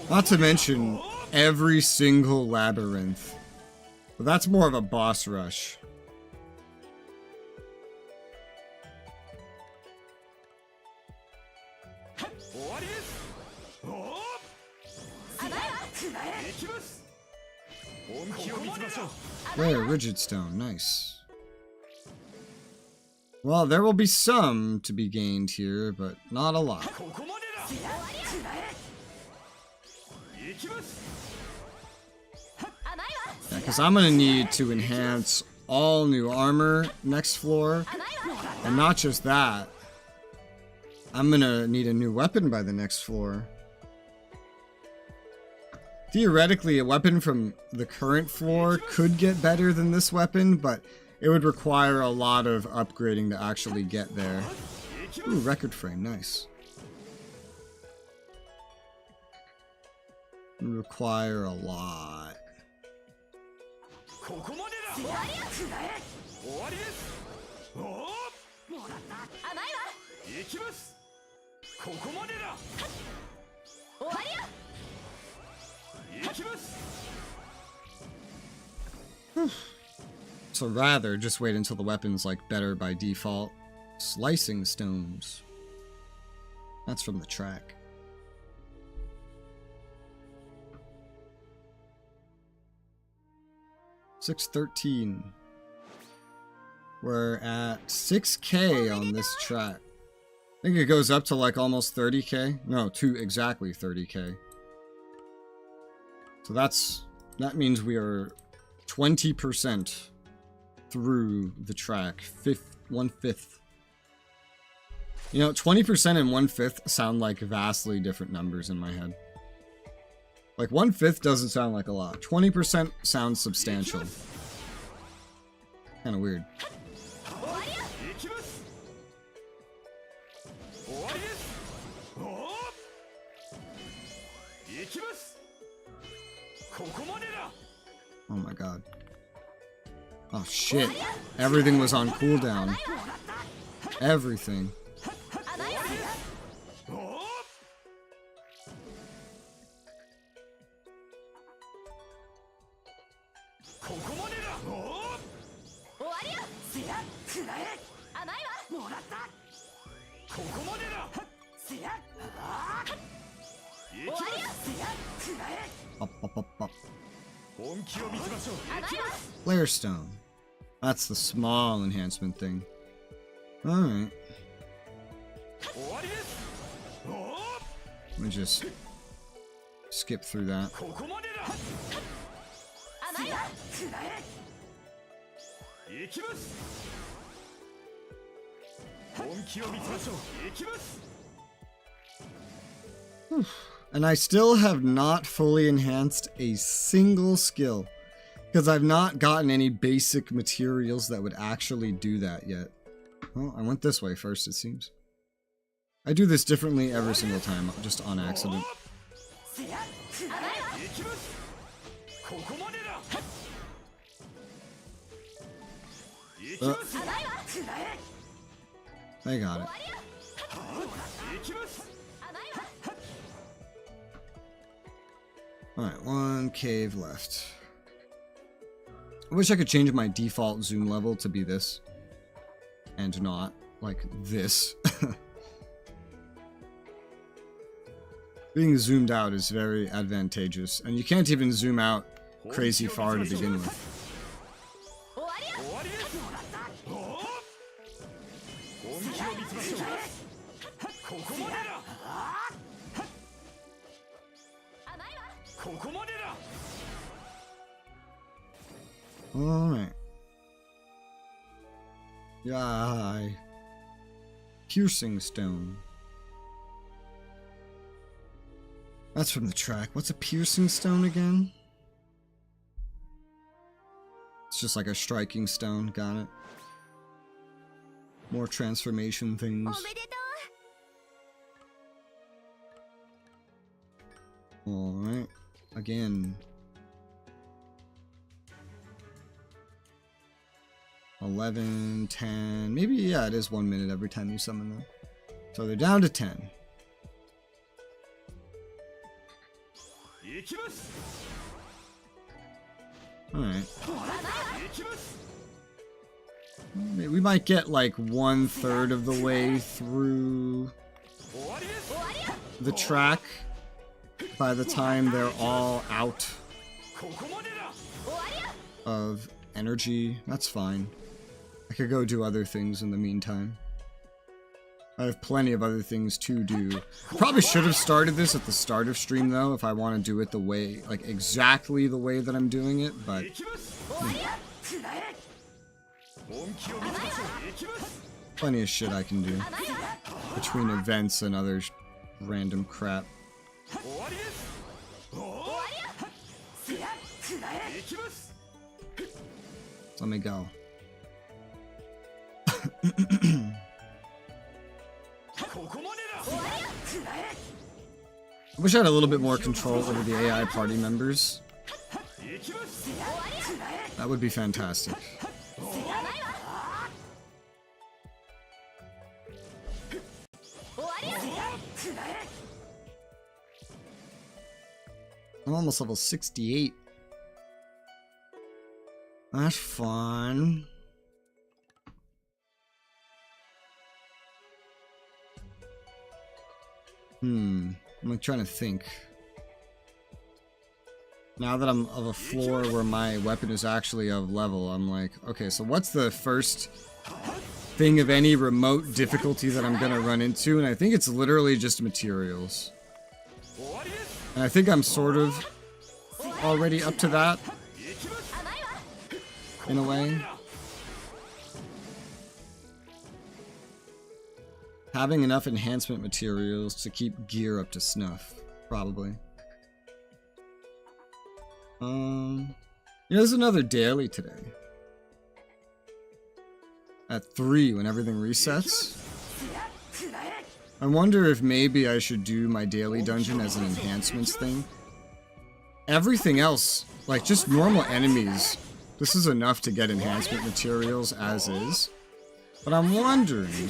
Not to mention every single labyrinth. But that's more of a boss rush. There, rigid stone, nice. Well, there will be some to be gained here, but not a lot. Yeah, because I'm gonna need to enhance all new armor next floor, and not just that, I'm gonna need a new weapon by the next floor. Theoretically, a weapon from the current floor could get better than this weapon, but it would require a lot of upgrading to actually get there. Ooh, record frame, nice. It would require a lot. So rather, just wait until the weapon's like better by default. Slicing stones. That's from the track. $613. We're at 6K on this track. I think it goes up to like almost 30K. No, to exactly 30K. So that means we are 20% through the track. 1/5. You know, 20% and 1/5 sound like vastly different numbers in my head. Like 1/5 doesn't sound like a lot. 20% sounds substantial. Kind of weird. Oh my god. Oh shit. Everything was on cooldown. Everything. Up. Flare stone. That's the small enhancement thing. Alright. Let me just skip through that. And I still have not fully enhanced a single skill, because I've not gotten any basic materials that would actually do that yet. Well, I went this way first, it seems. I do this differently every single time, just on accident. I got it. Alright, one cave left. I wish I could change my default zoom level to be this. And not, like, this. Being zoomed out is very advantageous. And you can't even zoom out crazy far to begin with. Alright. Yai. Piercing stone. That's from the track. What's a piercing stone again? It's just like a striking stone. Got it. More transformation things. Alright. Again. 11, 10. Maybe, yeah, it is 1 minute every time you summon them. So they're down to 10. Alright. We might get like 1/3 of the way through the track by the time they're all out of energy. That's fine. I could go do other things in the meantime. I have plenty of other things to do. Probably should have started this at the start of stream though, if I want to do it the way, like exactly the way that I'm doing it, but... Plenty of shit I can do. Between events and other random crap. Let me go. I wish I had a little bit more control over the AI party members. That would be fantastic. I'm almost level 68. That's fun. I'm like trying to think. Now that I'm of a floor where my weapon is actually of level, I'm like, okay, so what's the first thing of any remote difficulty that I'm gonna run into? And I think it's literally just materials. And I think I'm sort of already up to that, in a way. Having enough enhancement materials to keep gear up to snuff, probably. There's another daily today. At 3 when everything resets. I wonder if maybe I should do my daily dungeon as an enhancements thing. Everything else, like just normal enemies, this is enough to get enhancement materials as is. But I'm wondering,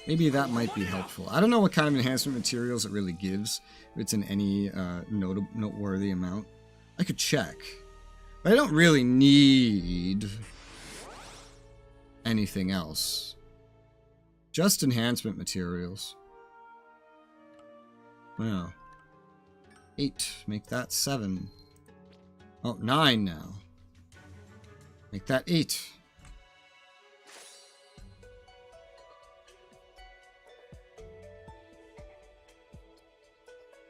maybe that might be helpful. I don't know what kind of enhancement materials it really gives, if it's in any noteworthy amount. I could check. But I don't really need anything else. Just enhancement materials. Wow. 8. Make that 7. Oh, 9 now. Make that 8.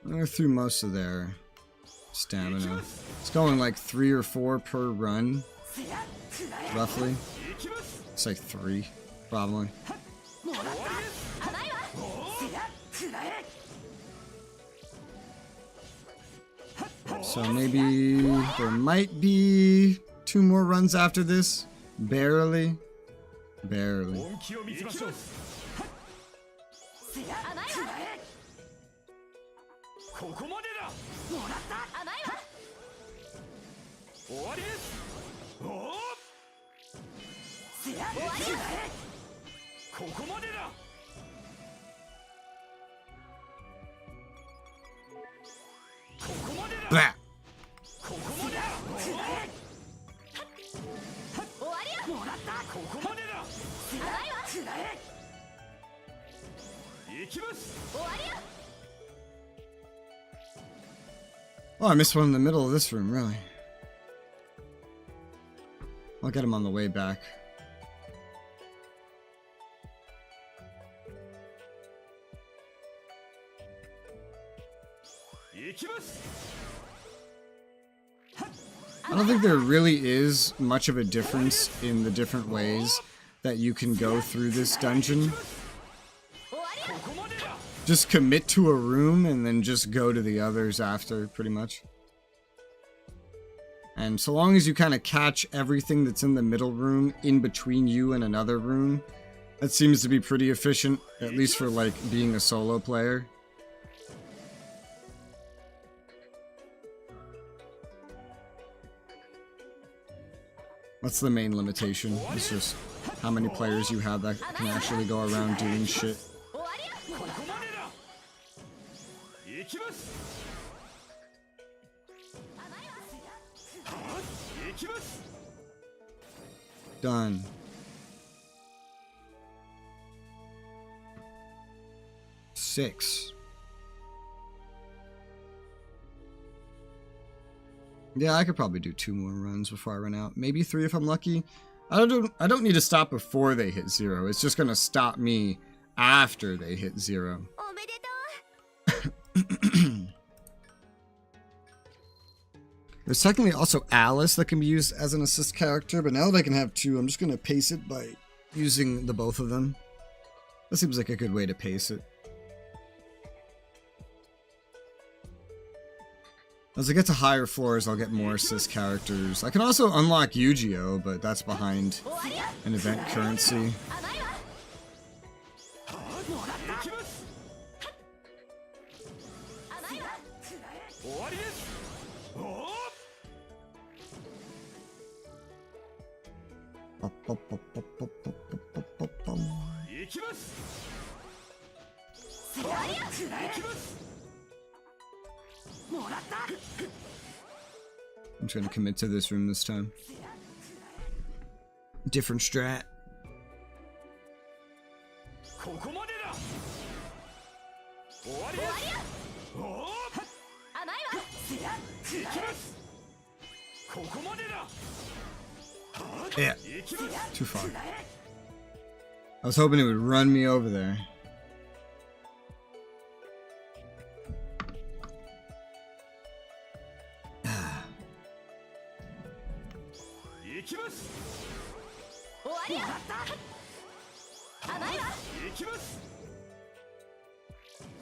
They're through most of their stamina. It's going like 3 or 4 per run, roughly. It's like 3, probably. So maybe there might be 2 more runs after this. Barely. Barely. Blah. Oh, I missed one in the middle of this room, really. I'll get him on the way back. I don't think there really is much of a difference in the different ways that you can go through this dungeon. Just commit to a room and then just go to the others after, pretty much. And so long as you kind of catch everything that's in the middle room in between you and another room, that seems to be pretty efficient, at least for like being a solo player. That's the main limitation. It's just how many players you have that can actually go around doing shit. Done. Six. Yeah, I could probably do 2 more runs before I run out. Maybe 3 if I'm lucky. I don't need to stop before they hit 0. It's just gonna stop me after they hit 0. There's technically also Alice that can be used as an assist character, but now that I can have 2, I'm just gonna pace it by using the both of them. That seems like a good way to pace it. As I get to higher floors, I'll get more assist characters. I can also unlock Yu-Gi-Oh, but that's behind an event currency. I'm just gonna commit to this room this time. Different strat. Yeah, too far. I was hoping it would run me over there.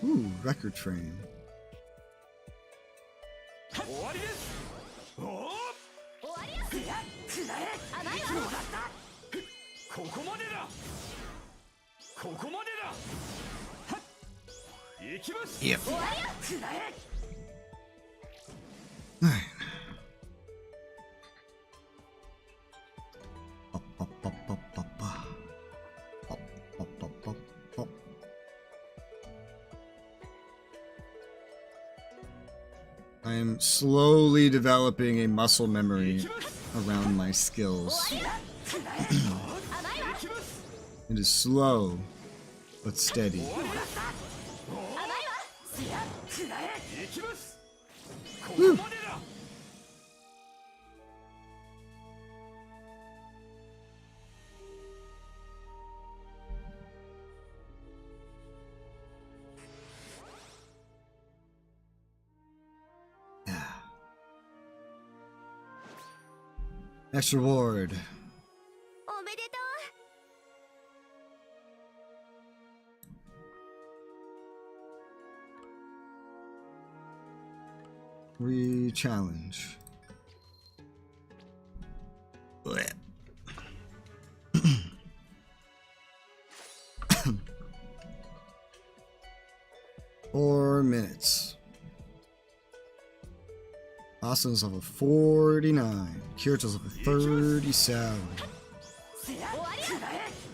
Ooh, record frame. Yep. Alright. I am slowly developing a muscle memory around my skills. It is slow, but steady. Woo. Next reward. Re-challenge. 4 minutes. Austin's level 49. Kirito's level 37.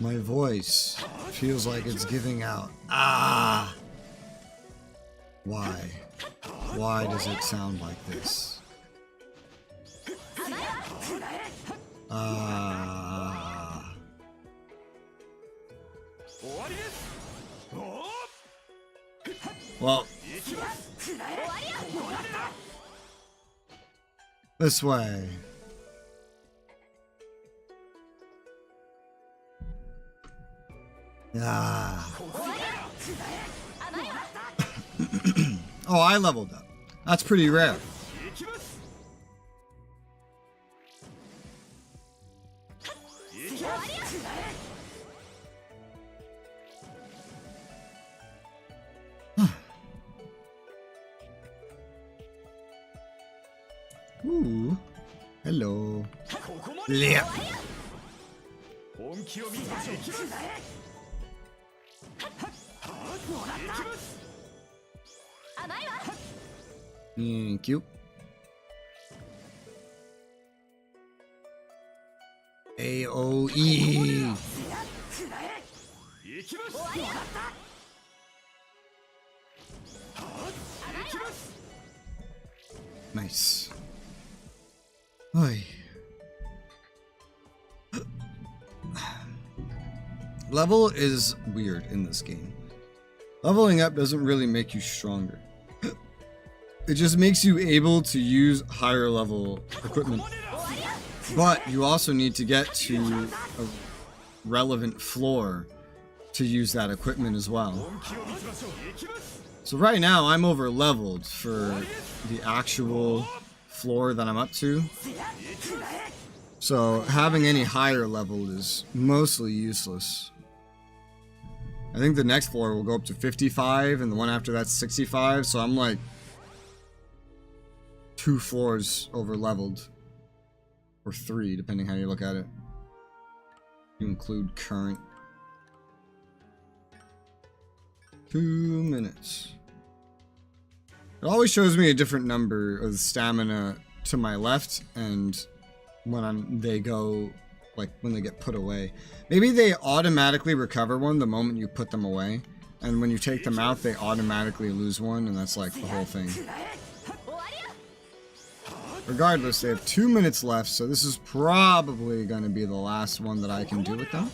My voice feels like it's giving out. Ah! Why? Why does it sound like this? Ah. Well. This way. Ah. Oh, I leveled up. That's pretty rare. Yeah. Thank you. AOE. Nice. Oy. Level is weird in this game. Leveling up doesn't really make you stronger. It just makes you able to use higher level equipment. But you also need to get to a relevant floor to use that equipment as well. So right now I'm over leveled for the actual floor that I'm up to. So having any higher level is mostly useless. I think the next floor will go up to 55 and the one after that's 65, so I'm like 2 floors over leveled. Or 3, depending how you look at it. You include current. 2 minutes. It always shows me a different number of stamina to my left and when they go, like when they get put away. Maybe they automatically recover one the moment you put them away, and when you take them out they automatically lose one, and that's like the whole thing. Regardless, they have 2 minutes left, so this is probably going to be the last one that I can do with them.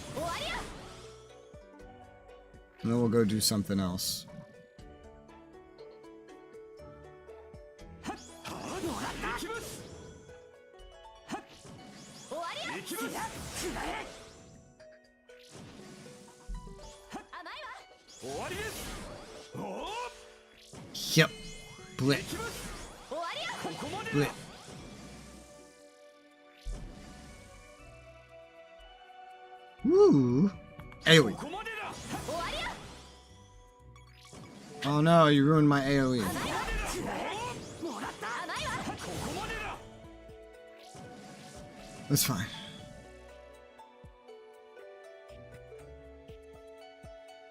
And then we'll go do something else. Yep. Blit. Blit. Woo! AoE. Oh no, you ruined my AoE. That's fine.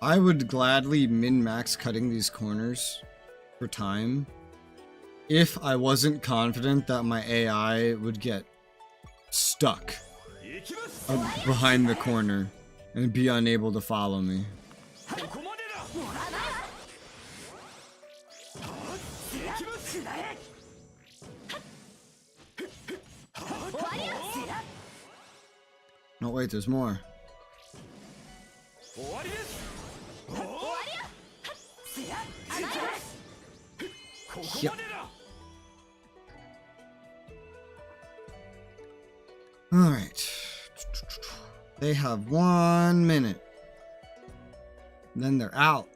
I would gladly min-max cutting these corners for time if I wasn't confident that my AI would get stuck behind the corner and be unable to follow me. No, wait, there's more. Yep. Alright. They have 1 minute. Then they're out.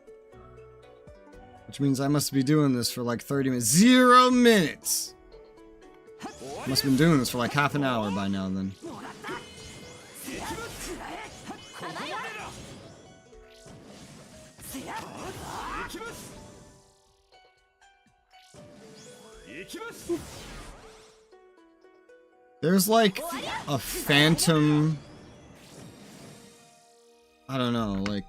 Which means I must be doing this for like 30 minutes. 0 minutes! Must have been doing this for like half an hour by now then. There's like a phantom, I don't know, like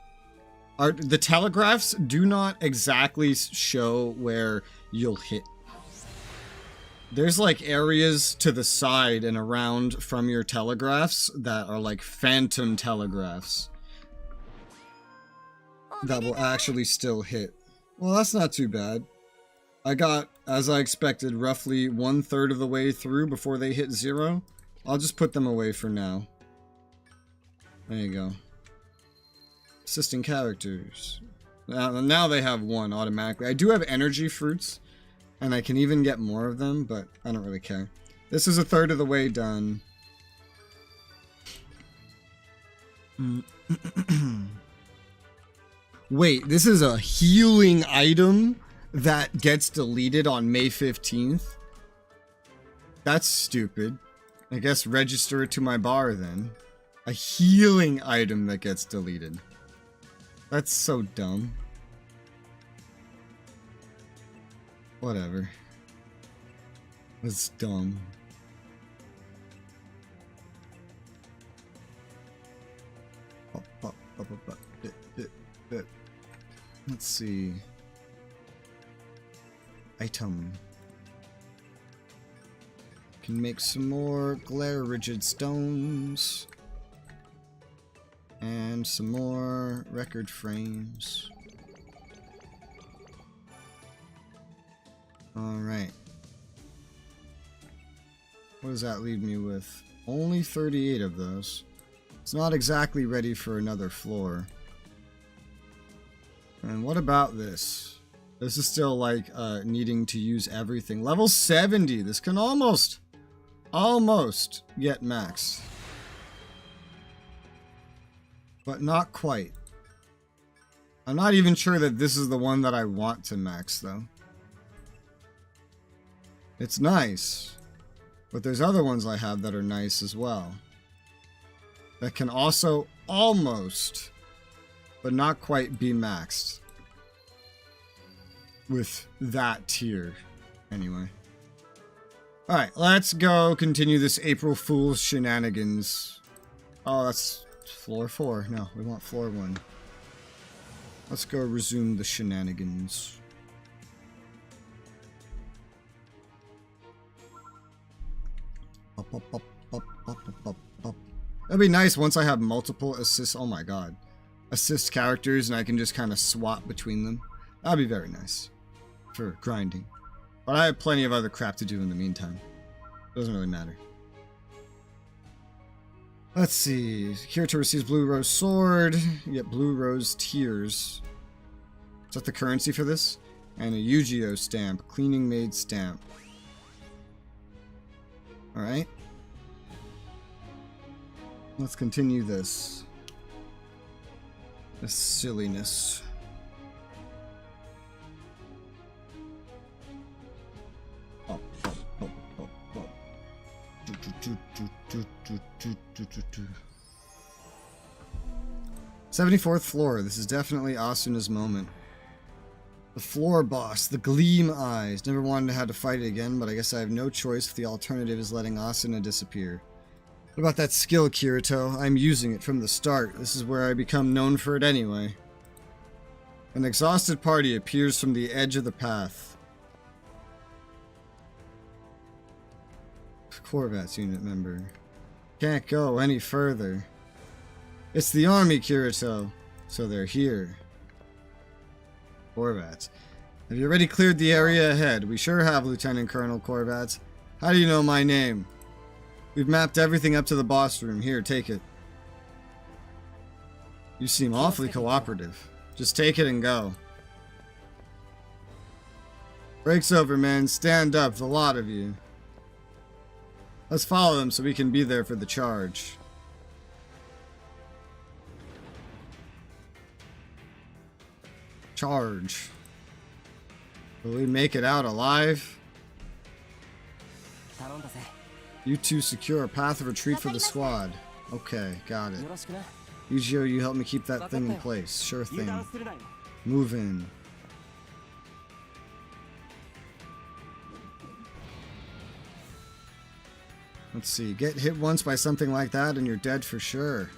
the telegraphs do not exactly show where you'll hit. There's like areas to the side and around from your telegraphs that are like phantom telegraphs that will actually still hit. Well, that's not too bad. I got, as I expected, roughly 1/3 of the way through before they hit 0. I'll just put them away for now. There you go. Assisting characters. Now they have 1 automatically. I do have energy fruits, and I can even get more of them, but I don't really care. This is 1/3 of the way done. Wait, this is a healing item that gets deleted on May 15th? That's stupid. I guess register it to my bar then. A healing item that gets deleted. That's so dumb. Whatever. That's dumb. Let's see. Item. Can make some more glare rigid stones. And some more record frames. Alright. What does that leave me with? Only 38 of those. It's not exactly ready for another floor. And what about this? This is still like needing to use everything. Level 70. This can almost get maxed. But not quite. I'm not even sure that this is the one that I want to max though. It's nice. But there's other ones I have that are nice as well. That can also almost, but not quite, be maxed. With that tier. Anyway. Alright, let's go continue this April Fool's shenanigans. Oh, that's floor 4. No, we want floor 1. Let's go resume the shenanigans. That'd be nice once I have multiple assist. Oh my god. Assist characters and I can just kind of swap between them. That'd be very nice. For grinding. But I have plenty of other crap to do in the meantime. Doesn't really matter. Let's see. Kirito receives Blue Rose Sword. You get Blue Rose Tears. Is that the currency for this? And a Yu-Gi-Oh stamp. Cleaning Maid stamp. Alright. Let's continue this. This silliness. Oh, oh, oh, oh, oh. 74th floor. This is definitely Asuna's moment. The floor boss, the Gleam Eyes. Never wanted to have to fight it again, but I guess I have no choice if the alternative is letting Asuna disappear. What about that skill, Kirito? I'm using it from the start. This is where I become known for it anyway. An exhausted party appears from the edge of the path. Corvettes unit member. Can't go any further. It's the army, Kirito. So they're here. Corvettes. Have you already cleared the area ahead? We sure have, Lieutenant Colonel Corvettes. How do you know my name? We've mapped everything up to the boss room. Here, take it. You seem awfully cooperative. Just take it and go. Break's over, men. Stand up, the lot of you. Let's follow them so we can be there for the charge. Charge. Will we make it out alive? You two secure a path of retreat for the squad. Okay, got it. Yu-Gi-Oh, you help me keep that thing in place. Sure thing. Move in. Let's see. Get hit once by something like that and you're dead for sure.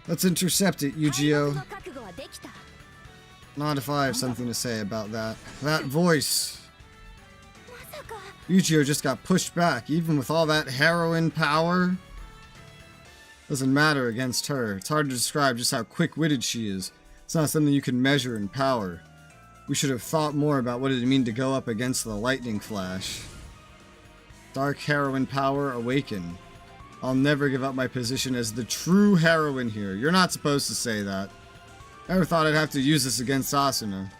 Let's intercept it, Yu-Gi-Oh. Not if I have something to say about that. That voice. Yu-Gi-Oh just got pushed back, even with all that heroine power. Doesn't matter against her. It's hard to describe just how quick-witted she is. It's not something you can measure in power. We should have thought more about what it'd mean to go up against the lightning flash. Dark heroine power awaken. I'll never give up my position as the true heroine here. You're not supposed to say that. Never thought I'd have to use this against Asuna.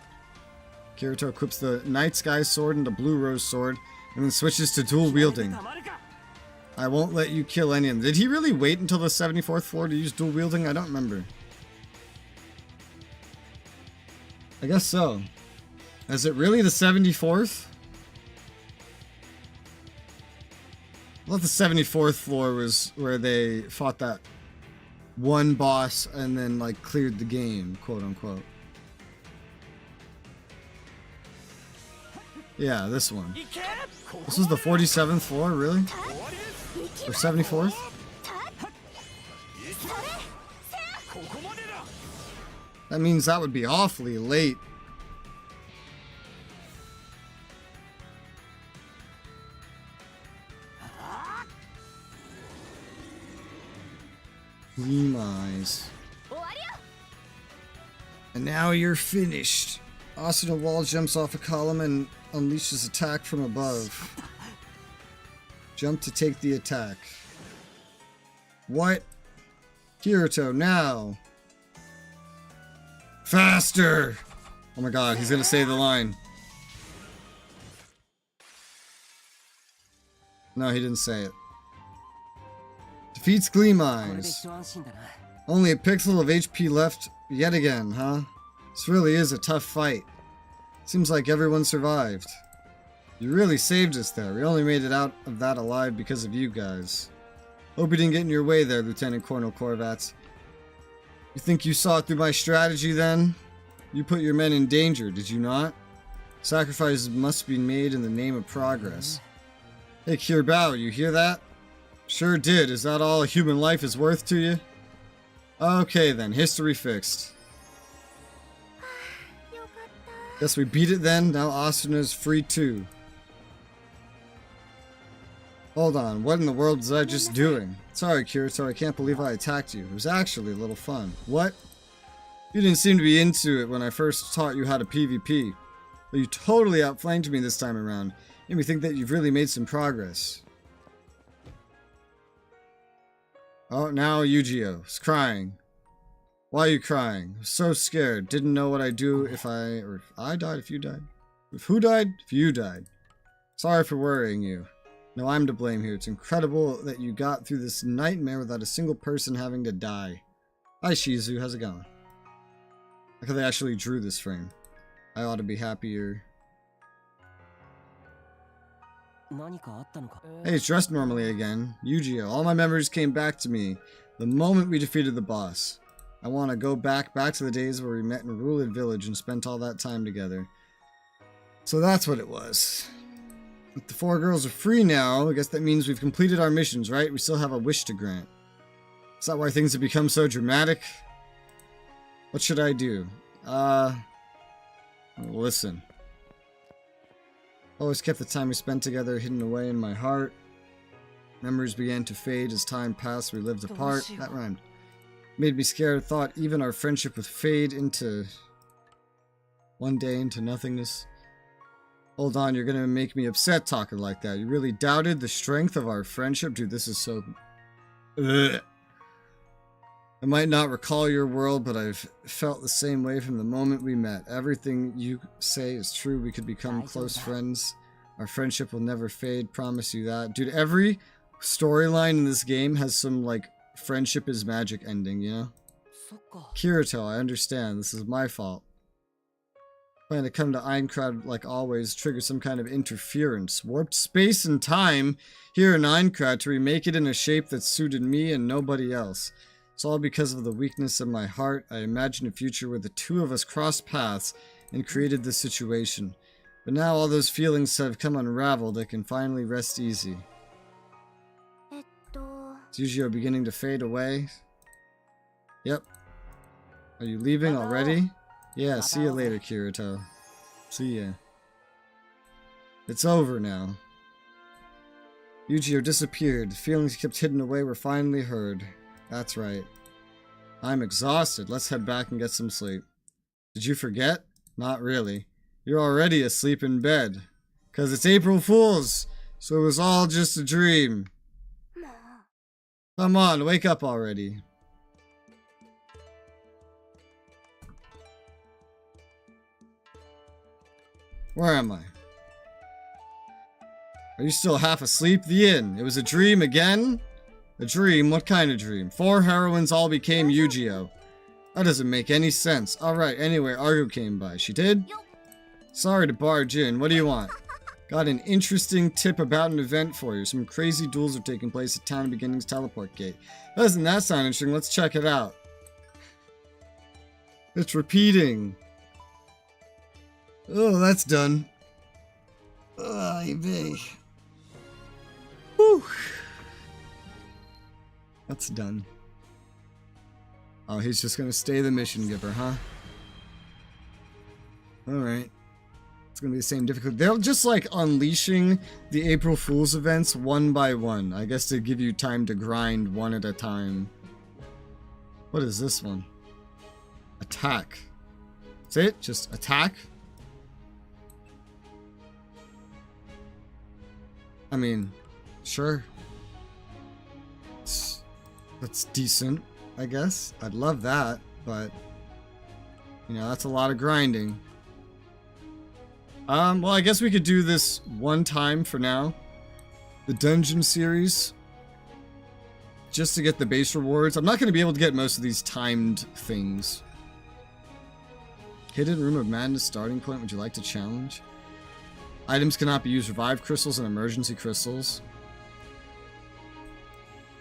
Kirito equips the Night Sky Sword and the Blue Rose Sword, and then switches to dual wielding. I won't let you kill any of them. Did he really wait until the 74th floor to use dual wielding? I don't remember. I guess so. Is it really the 74th? I thought the 74th floor was where they fought that one boss and then like cleared the game, quote unquote. Yeah, this one. This was the 47th floor, really? Or 74th? That means that would be awfully late. Gleam eyes. And now you're finished. Asuna wall jumps off a column and unleashes attack from above. Jump to take the attack. What? Kirito, now! Faster! Oh my god, he's gonna say the line. No, he didn't say it. Defeats Gleam Eyes. Only a pixel of HP left yet again, huh? This really is a tough fight. Seems like everyone survived. You really saved us there. We only made it out of that alive because of you guys. Hope you didn't get in your way there, Lieutenant Colonel Korvats. You think you saw through my strategy then? You put your men in danger, did you not? Sacrifices must be made in the name of progress. Hey, Kiribro, you hear that? Sure did. Is that all a human life is worth to you? Okay then, history fixed. Guess we beat it then. Now Asuna's free too. Hold on, what in the world was I just doing? Sorry, Kirito, I can't believe I attacked you. It was actually a little fun. What? You didn't seem to be into it when I first taught you how to PvP. But you totally outflanked me this time around. Made me think that you've really made some progress. Oh, now Yu-Gi-Oh! Crying. Why are you crying? I was so scared. Didn't know what I'd do if I died, if you died. If who died? If you died. Sorry for worrying you. No, I'm to blame here. It's incredible that you got through this nightmare without a single person having to die. Hi, Shizu. How's it going? Look how they actually drew this frame. I ought to be happier. Hey, it's dressed normally again. Yu-Gi-Oh! All my memories came back to me the moment we defeated the boss. I want to go back to the days where we met in Resoula Village and spent all that time together. So that's what it was. If the 4 girls are free now, I guess that means we've completed our missions, right? We still have a wish to grant. Is that why things have become so dramatic? What should I do? Listen. Always kept the time we spent together hidden away in my heart. Memories began to fade as time passed, we lived apart. That rhymed. Made me scared, thought even our friendship would fade into... one day into nothingness. Hold on, you're gonna make me upset talking like that. You really doubted the strength of our friendship? Dude, this is so... Ugh. I might not recall your world, but I've felt the same way from the moment we met. Everything you say is true. We could become close friends. Our friendship will never fade. Promise you that. Dude, every storyline in this game has some, like, friendship is magic ending, you know? Kirito, I understand. This is my fault. Plan to come to Aincrad like always, trigger some kind of interference. Warped space and time here in Aincrad to remake it in a shape that suited me and nobody else. It's all because of the weakness of my heart. I imagined a future where the 2 of us crossed paths and created this situation. But now all those feelings have come unraveled. I can finally rest easy. Is Yu-Gi-Oh! Beginning to fade away? Yep. Are you leaving already? Yeah, see you later, Kirito. See ya. It's over now. Yu-Gi-Oh! Disappeared. The feelings kept hidden away were finally heard. That's right. I'm exhausted. Let's head back and get some sleep. Did you forget? Not really. You're already asleep in bed. 'Cause it's April Fool's, so it was all just a dream. Come on, wake up already. Where am I? Are you still half asleep? The inn. It was a dream again? A dream? What kind of dream? 4 heroines all became Yu-Gi-Oh! That doesn't make any sense. Alright, anyway, Argo came by. She did? Sorry to barge in. What do you want? Got an interesting tip about an event for you. Some crazy duels are taking place at Town Beginnings Teleport Gate. Doesn't that sound interesting? Let's check it out. It's repeating. Oh, that's done. Ay vey. Whew. That's done. Oh, he's just gonna stay the mission giver, huh? Alright. It's gonna be the same difficulty. They're just like unleashing the April Fool's events one by one. I guess to give you time to grind one at a time. What is this one? Attack. That's it? Just attack? I mean, sure. That's decent, I guess. I'd love that, but you know, that's a lot of grinding. Well, I guess we could do this one time for now. The dungeon series. Just to get the base rewards. I'm not going to be able to get most of these timed things. Hidden Room of Madness starting point. Would you like to challenge? Items cannot be used. Revive crystals and emergency crystals.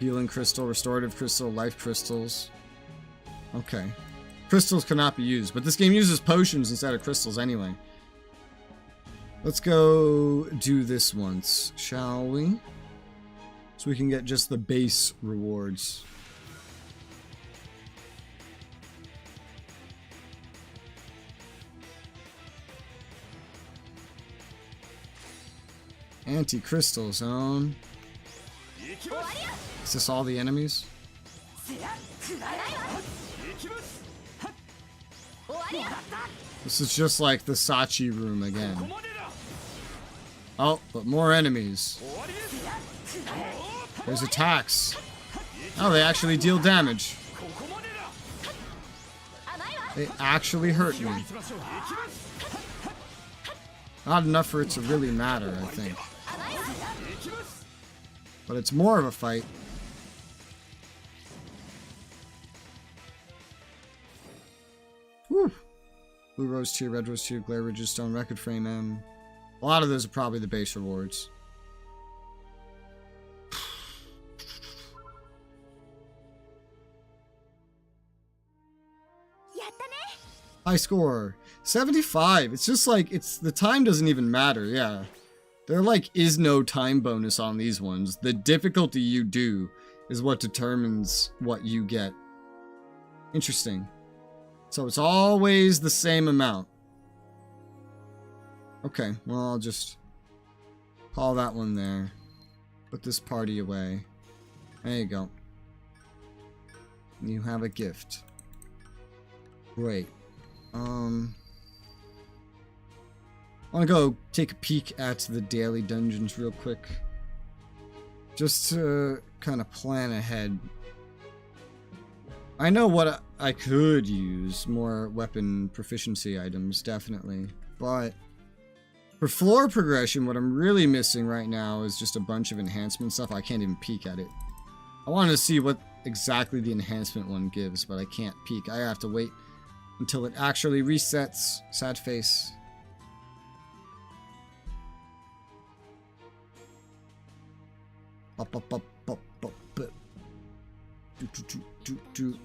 Healing crystal, restorative crystal, life crystals. Okay. Crystals cannot be used, but this game uses potions instead of crystals anyway. Let's go do this once, shall we? So we can get just the base rewards. Anti-crystal zone. Is this all the enemies? This is just like the Sachi room again. Oh, but more enemies. There's attacks. Oh, they actually deal damage. They actually hurt me. Not enough for it to really matter, I think. But it's more of a fight. Whew. Blue Rose Tier, Red Rose Tier, Glare Ridges, Stone Record Frame M. A lot of those are probably the base rewards. High score. 75. It's just like, the time doesn't even matter, yeah. There like is no time bonus on these ones. The difficulty you do is what determines what you get. Interesting. So it's always the same amount. Okay, well I'll just call that one there. Put this party away. There you go. You have a gift. Great. I want to go take a peek at the daily dungeons real quick. Just to kind of plan ahead. I know what I could use. More weapon proficiency items, definitely. But for floor progression, what I'm really missing right now is just a bunch of enhancement stuff. I can't even peek at it. I wanted to see what exactly the enhancement one gives, but I can't peek. I have to wait until it actually resets. Sad face.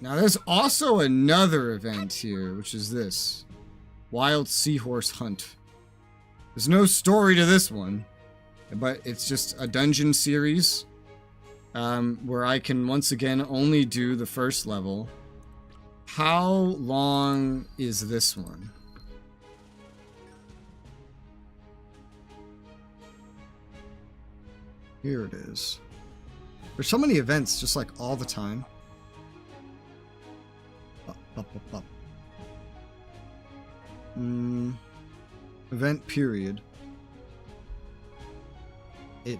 Now there's also another event here, which is this. Wild Seahorse Hunt. There's no story to this one, but it's just a dungeon series where I can once again only do the first level. How long is this one? Here it is. There's so many events just like all the time. Event period. It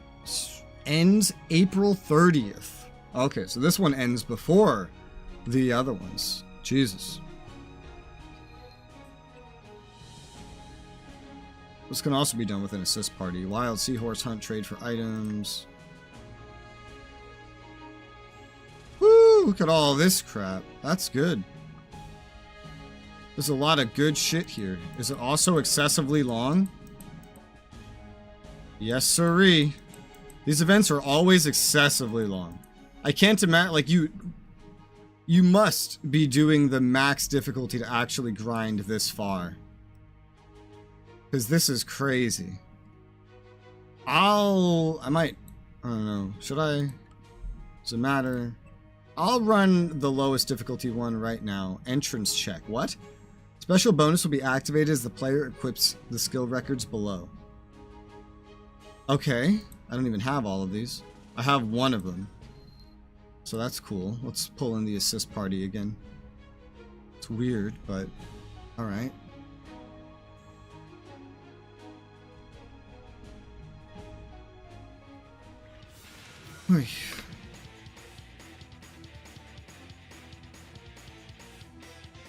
ends April 30th. Okay, so this one ends before the other ones. Jesus. This can also be done with an assist party. Wild Seahorse Hunt, trade for items. Woo! Look at all this crap. That's good. There's a lot of good shit here. Is it also excessively long? Yes, sirree. These events are always excessively long. I can't imagine, like, you must be doing the max difficulty to actually grind this far. Because this is crazy. I don't know. Should I? Does it matter? I'll run the lowest difficulty one right now. Entrance check. What? Special bonus will be activated as the player equips the skill records below. Okay, I don't even have all of these. I have one of them. So that's cool. Let's pull in the assist party again. It's weird, but alright.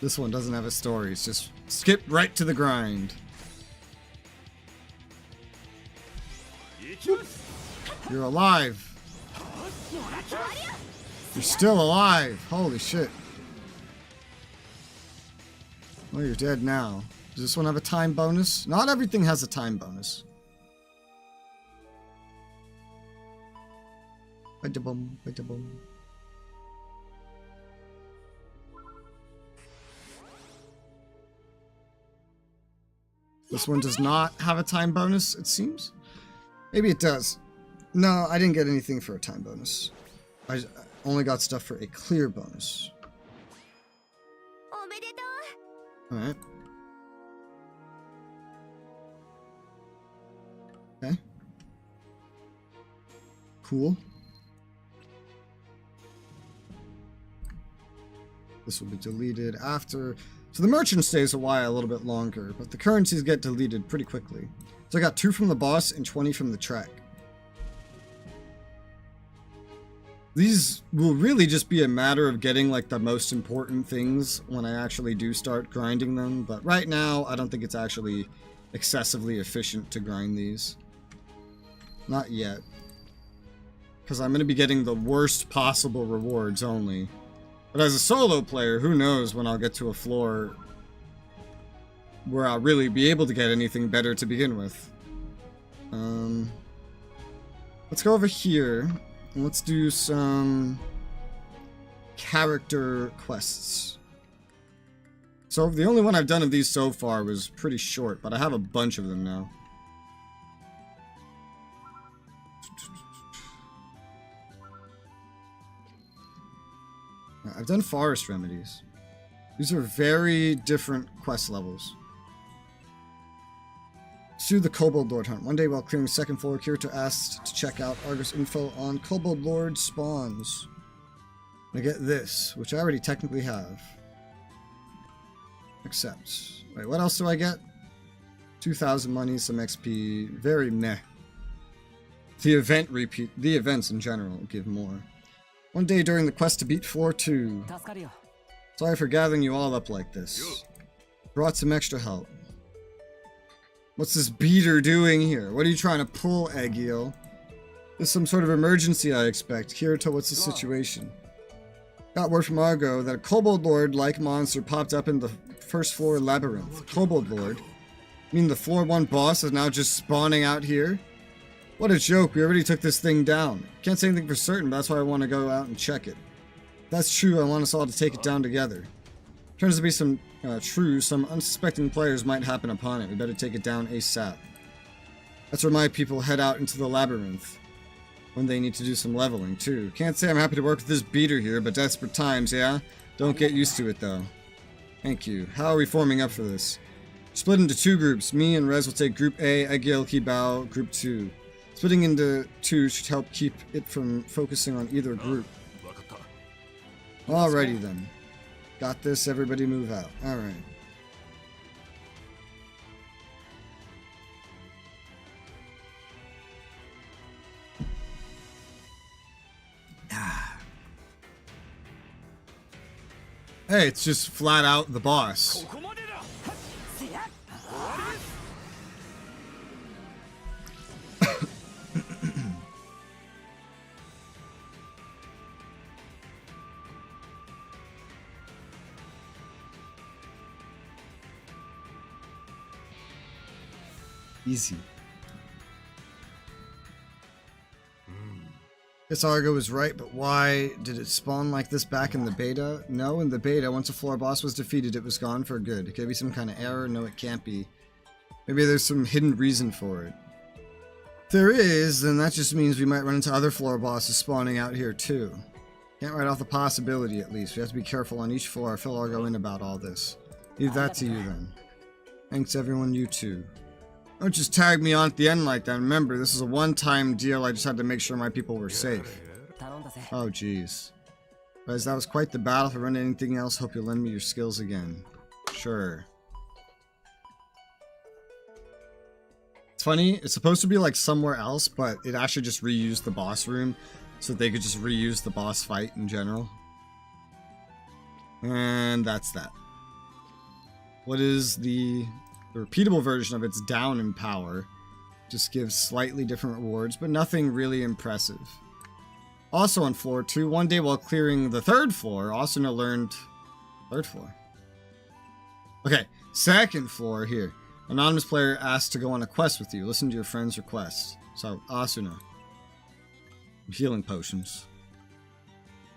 This one doesn't have a story. It's just skip right to the grind. You're alive. You're still alive. Holy shit. Well, you're dead now. Does this one have a time bonus? Not everything has a time bonus. Ba-da-bum, ba-da-bum. This one does not have a time bonus, it seems. Maybe it does. No, I didn't get anything for a time bonus. I only got stuff for a clear bonus. Alright. Okay. Cool. This will be deleted after. So the merchant stays a while, a little bit longer, but the currencies get deleted pretty quickly. So I got 2 from the boss and 20 from the track. These will really just be a matter of getting like the most important things when I actually do start grinding them, but right now I don't think it's actually excessively efficient to grind these. Not yet. Because I'm going to be getting the worst possible rewards only. But as a solo player, who knows when I'll get to a floor where I'll really be able to get anything better to begin with. Let's go over here and let's do some character quests. So the only one I've done of these so far was pretty short, but I have a bunch of them now. I've done forest remedies. These are very different quest levels. Pursue the Kobold Lord hunt. One day while clearing the second floor, Kirito asked to check out Argus info on Kobold Lord spawns. I get this, which I already technically have. Accept. Wait, what else do I get? 2,000 money, some XP. Very meh. The events in general give more. One day during the quest to beat floor 2. Sorry for gathering you all up like this. Brought some extra help. What's this beater doing here? What are you trying to pull, Egil? There's some sort of emergency, I expect. Kirito, what's the situation? Got word from Argo that a Kobold Lord-like monster popped up in the first floor labyrinth. Kobold Lord? You mean the floor 1 boss is now just spawning out here? What a joke, we already took this thing down. Can't say anything for certain, but that's why I want to go out and check it. If that's true, I want us all to take it down together. Turns to be some some unsuspecting players might happen upon it. We better take it down ASAP. That's where my people head out into the labyrinth. When they need to do some leveling, too. Can't say I'm happy to work with this beater here, but desperate times, yeah? Don't get used to it, though. Thank you. How are we forming up for this? Split into 2 groups. Me and Rez will take Group A, Egil, Kibao, Group 2. Splitting into 2 should help keep it from focusing on either group. Alrighty then. Got this, everybody move out. Alright. Hey, it's just flat out the boss. Easy. Guess Argo was right, but why did it spawn like this back in the beta? No, in the beta, once a floor boss was defeated, it was gone for good. It could be some kind of error. No, it can't be. Maybe there's some hidden reason for it. If there is, then that just means we might run into other floor bosses spawning out here too. Can't write off the possibility, at least. We have to be careful on each floor. Fill Argo in about all this. Leave that to you then. Thanks everyone, you too. Don't just tag me on at the end like that. Remember, this is a one-time deal. I just had to make sure my people were safe. Oh jeez. Guys, that was quite the battle. If I run into anything else, hope you'll lend me your skills again. Sure. It's funny, it's supposed to be like somewhere else, but it actually just reused the boss room, so they could just reuse the boss fight in general. And that's that. What is the repeatable version of it's down in power? Just gives slightly different rewards, but nothing really impressive. Also on floor 2, one day while clearing the 3rd floor, Asuna learned 3rd floor. Okay, 2nd floor here. Anonymous player asked to go on a quest with you. Listen to your friend's request. So, Asuna. Healing potions.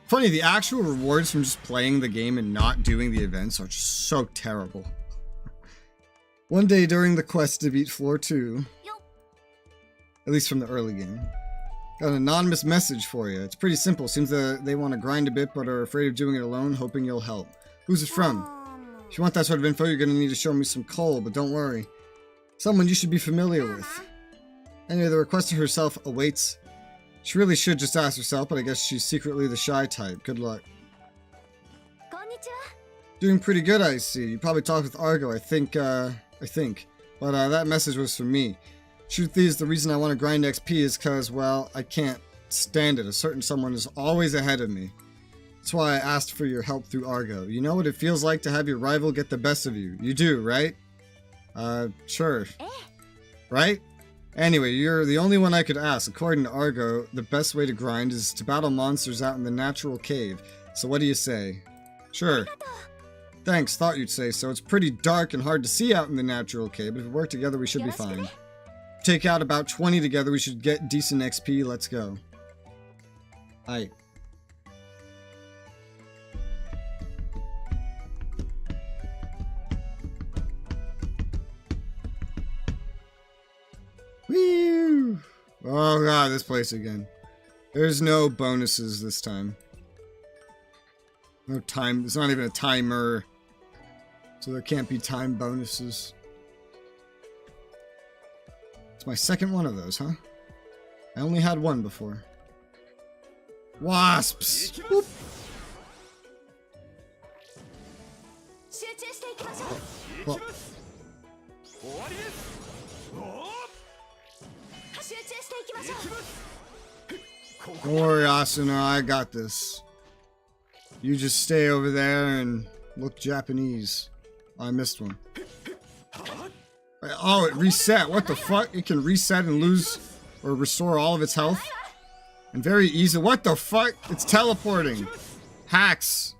Funny, the actual rewards from just playing the game and not doing the events are just so terrible. One day during the quest to beat floor 2, at least from the early game, got an anonymous message for you. It's pretty simple. Seems that they want to grind a bit but are afraid of doing it alone, hoping you'll help. Who's it from? If you want that sort of info, you're going to need to show me some coal, but don't worry. Someone you should be familiar with. Anyway, the requester herself awaits. She really should just ask herself, but I guess she's secretly the shy type. Good luck. Doing pretty good, I see. You probably talked with Argo, I think. But that message was for me. Truth is, the reason I want to grind XP is because, well, I can't stand it. A certain someone is always ahead of me. That's why I asked for your help through Argo. You know what it feels like to have your rival get the best of you. You do, right? Sure. Right? Anyway, you're the only one I could ask. According to Argo, the best way to grind is to battle monsters out in the natural cave. So what do you say? Sure. Thanks, thought you'd say so. It's pretty dark and hard to see out in the natural cave, but if we work together, we should be fine. Take out about 20 together, we should get decent XP. Let's go. Aight. Woo! Oh god, this place again. There's no bonuses this time. No time. It's not even a timer. So there can't be time bonuses. It's my 2nd one of those, huh? I only had one before. Wasps! Boop. Well. Don't worry, Asuna, I got this. You just stay over there and look Japanese. Oh, I missed one. Oh, it reset. What the fuck? It can reset and lose or restore all of its health. And very easy. What the fuck? It's teleporting. Hacks.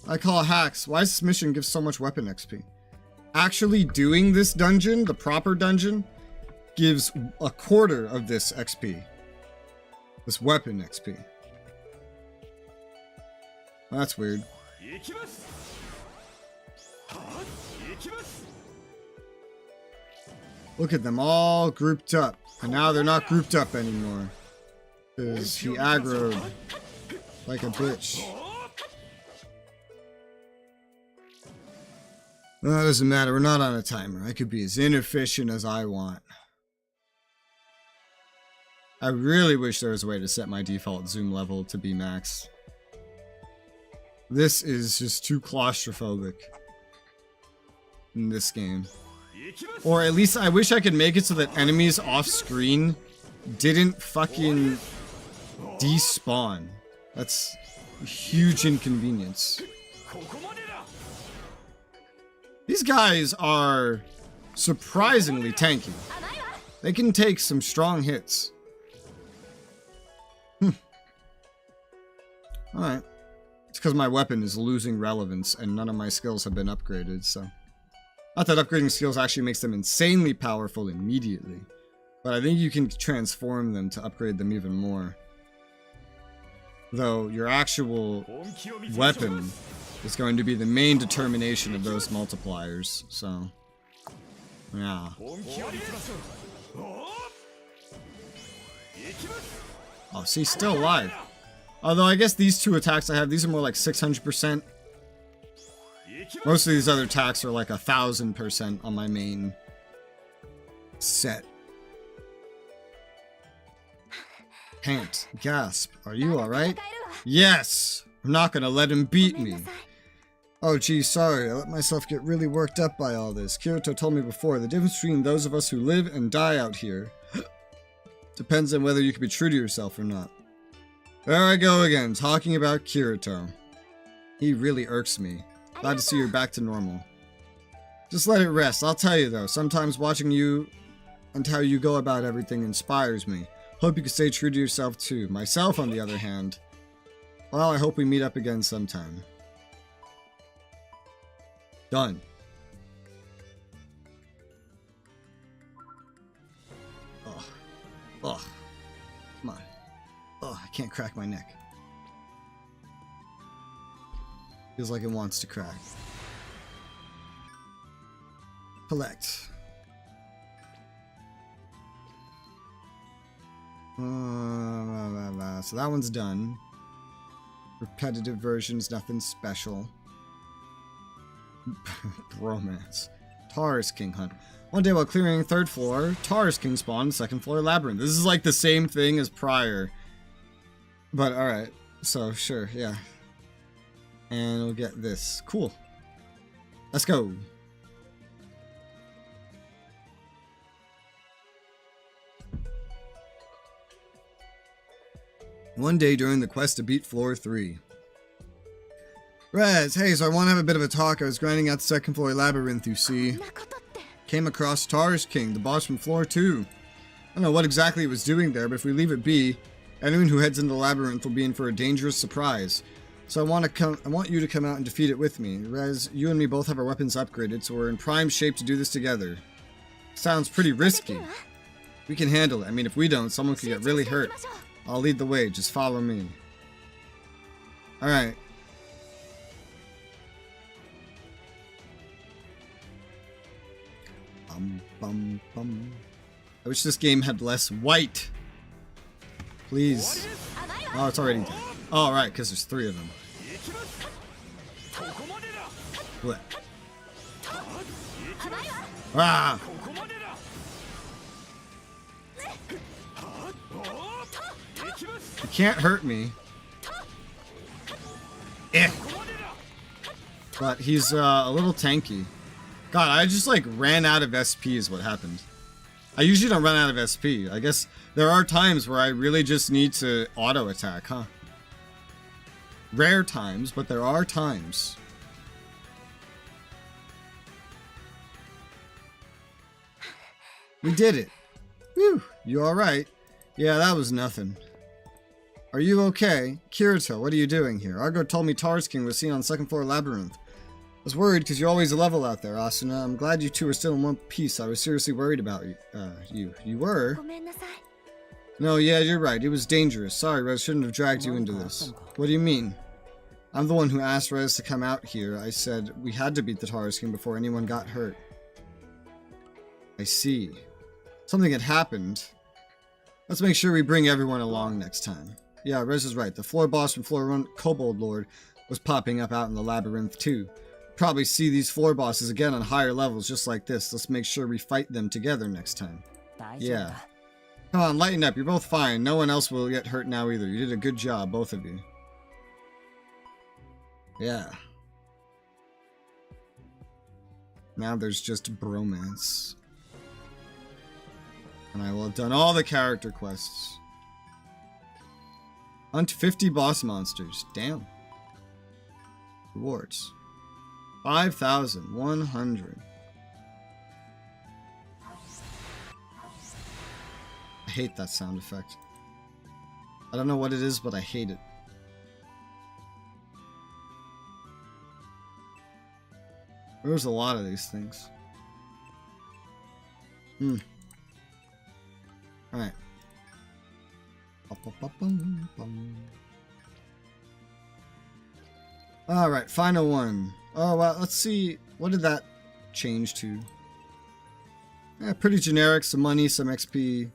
I call it hacks. Why does this mission give so much weapon XP? Actually doing this dungeon, the proper dungeon, gives a quarter of this XP. This weapon XP. That's weird. Look at them all grouped up. And now they're not grouped up anymore. Because he aggroed like a bitch. Well, that doesn't matter. We're not on a timer. I could be as inefficient as I want. I really wish there was a way to set my default zoom level to be max. This is just too claustrophobic in this game. Or at least I wish I could make it so that enemies off screen didn't fucking despawn. That's a huge inconvenience. These guys are surprisingly tanky. They can take some strong hits. Alright. It's because my weapon is losing relevance and none of my skills have been upgraded, so. Not that upgrading skills actually makes them insanely powerful immediately, but I think you can transform them to upgrade them even more. Though your actual weapon is going to be the main determination of those multipliers, so. Yeah. Oh, see, still alive. Although I guess these two attacks I have, these are more like 600%. Most of these other attacks are like 1,000% on my main set. Pant, gasp. Are you alright? Yes! I'm not gonna let him beat me. Oh gee, sorry, I let myself get really worked up by all this. Kirito told me before, the difference between those of us who live and die out here depends on whether you can be true to yourself or not. There I go again, talking about Kirito. He really irks me. Glad to see you're back to normal. Just let it rest. I'll tell you though, sometimes watching you and how you go about everything inspires me. Hope you can stay true to yourself too. Myself, on the other hand, well, I hope we meet up again sometime. Done. Oh. Oh. Come on. Oh, I can't crack my neck. Feels like it wants to crack. Collect. So that one's done. Repetitive versions, nothing special. Bromance. Taurus King Hunt. One day while clearing 3rd floor, Taurus King spawned 2nd floor labyrinth. This is like the same thing as prior. But alright. So sure, yeah. And we'll get this. Cool. Let's go. One day during the quest to beat floor 3. Res, hey, so I want to have a bit of a talk. I was grinding out the 2nd floor labyrinth, you see. Came across Taurus King, the boss from floor 2. I don't know what exactly it was doing there, but if we leave it be, anyone who heads into the labyrinth will be in for a dangerous surprise. So I want you to come out and defeat it with me. Res, you and me both have our weapons upgraded, so we're in prime shape to do this together. Sounds pretty risky. We can handle it. I mean, if we don't, someone could get really hurt. I'll lead the way. Just follow me. Alright. Bum. I wish this game had less white. Please. Oh, it's already done. Oh, right, because there's 3 of them. What? Ah! You can't hurt me. Eh. But he's a little tanky. God, I just like ran out of SP is what happened. I usually don't run out of SP. I guess there are times where I really just need to auto attack, huh? Rare times, but there are times. We did it. Whew, you alright? Yeah, that was nothing. Are you okay? Kirito, what are you doing here? Argo told me Taurus King was seen on 2nd floor labyrinth. I was worried because you're always a level out there, Asuna. I'm glad you two are still in one piece. I was seriously worried about you. You were? No, yeah, you're right. It was dangerous. Sorry, Res shouldn't have dragged you into this. What do you mean? I'm the one who asked Res to come out here. I said we had to beat the Taurus King before anyone got hurt. I see. Something had happened. Let's make sure we bring everyone along next time. Yeah, Res is right. The floor boss from floor 1, Kobold Lord, was popping up out in the labyrinth too. Probably see these floor bosses again on higher levels just like this. Let's make sure we fight them together next time. Yeah. Come on, lighten up. You're both fine. No one else will get hurt now either. You did a good job, both of you. Yeah. Now there's just bromance. And I will have done all the character quests. Hunt 50 boss monsters. Damn. Rewards. 5,100. I hate that sound effect. I don't know what it is, but I hate it. There's a lot of these things. Alright. Alright, final one. Oh, well, let's see. What did that change to? Yeah, pretty generic. Some money, some XP.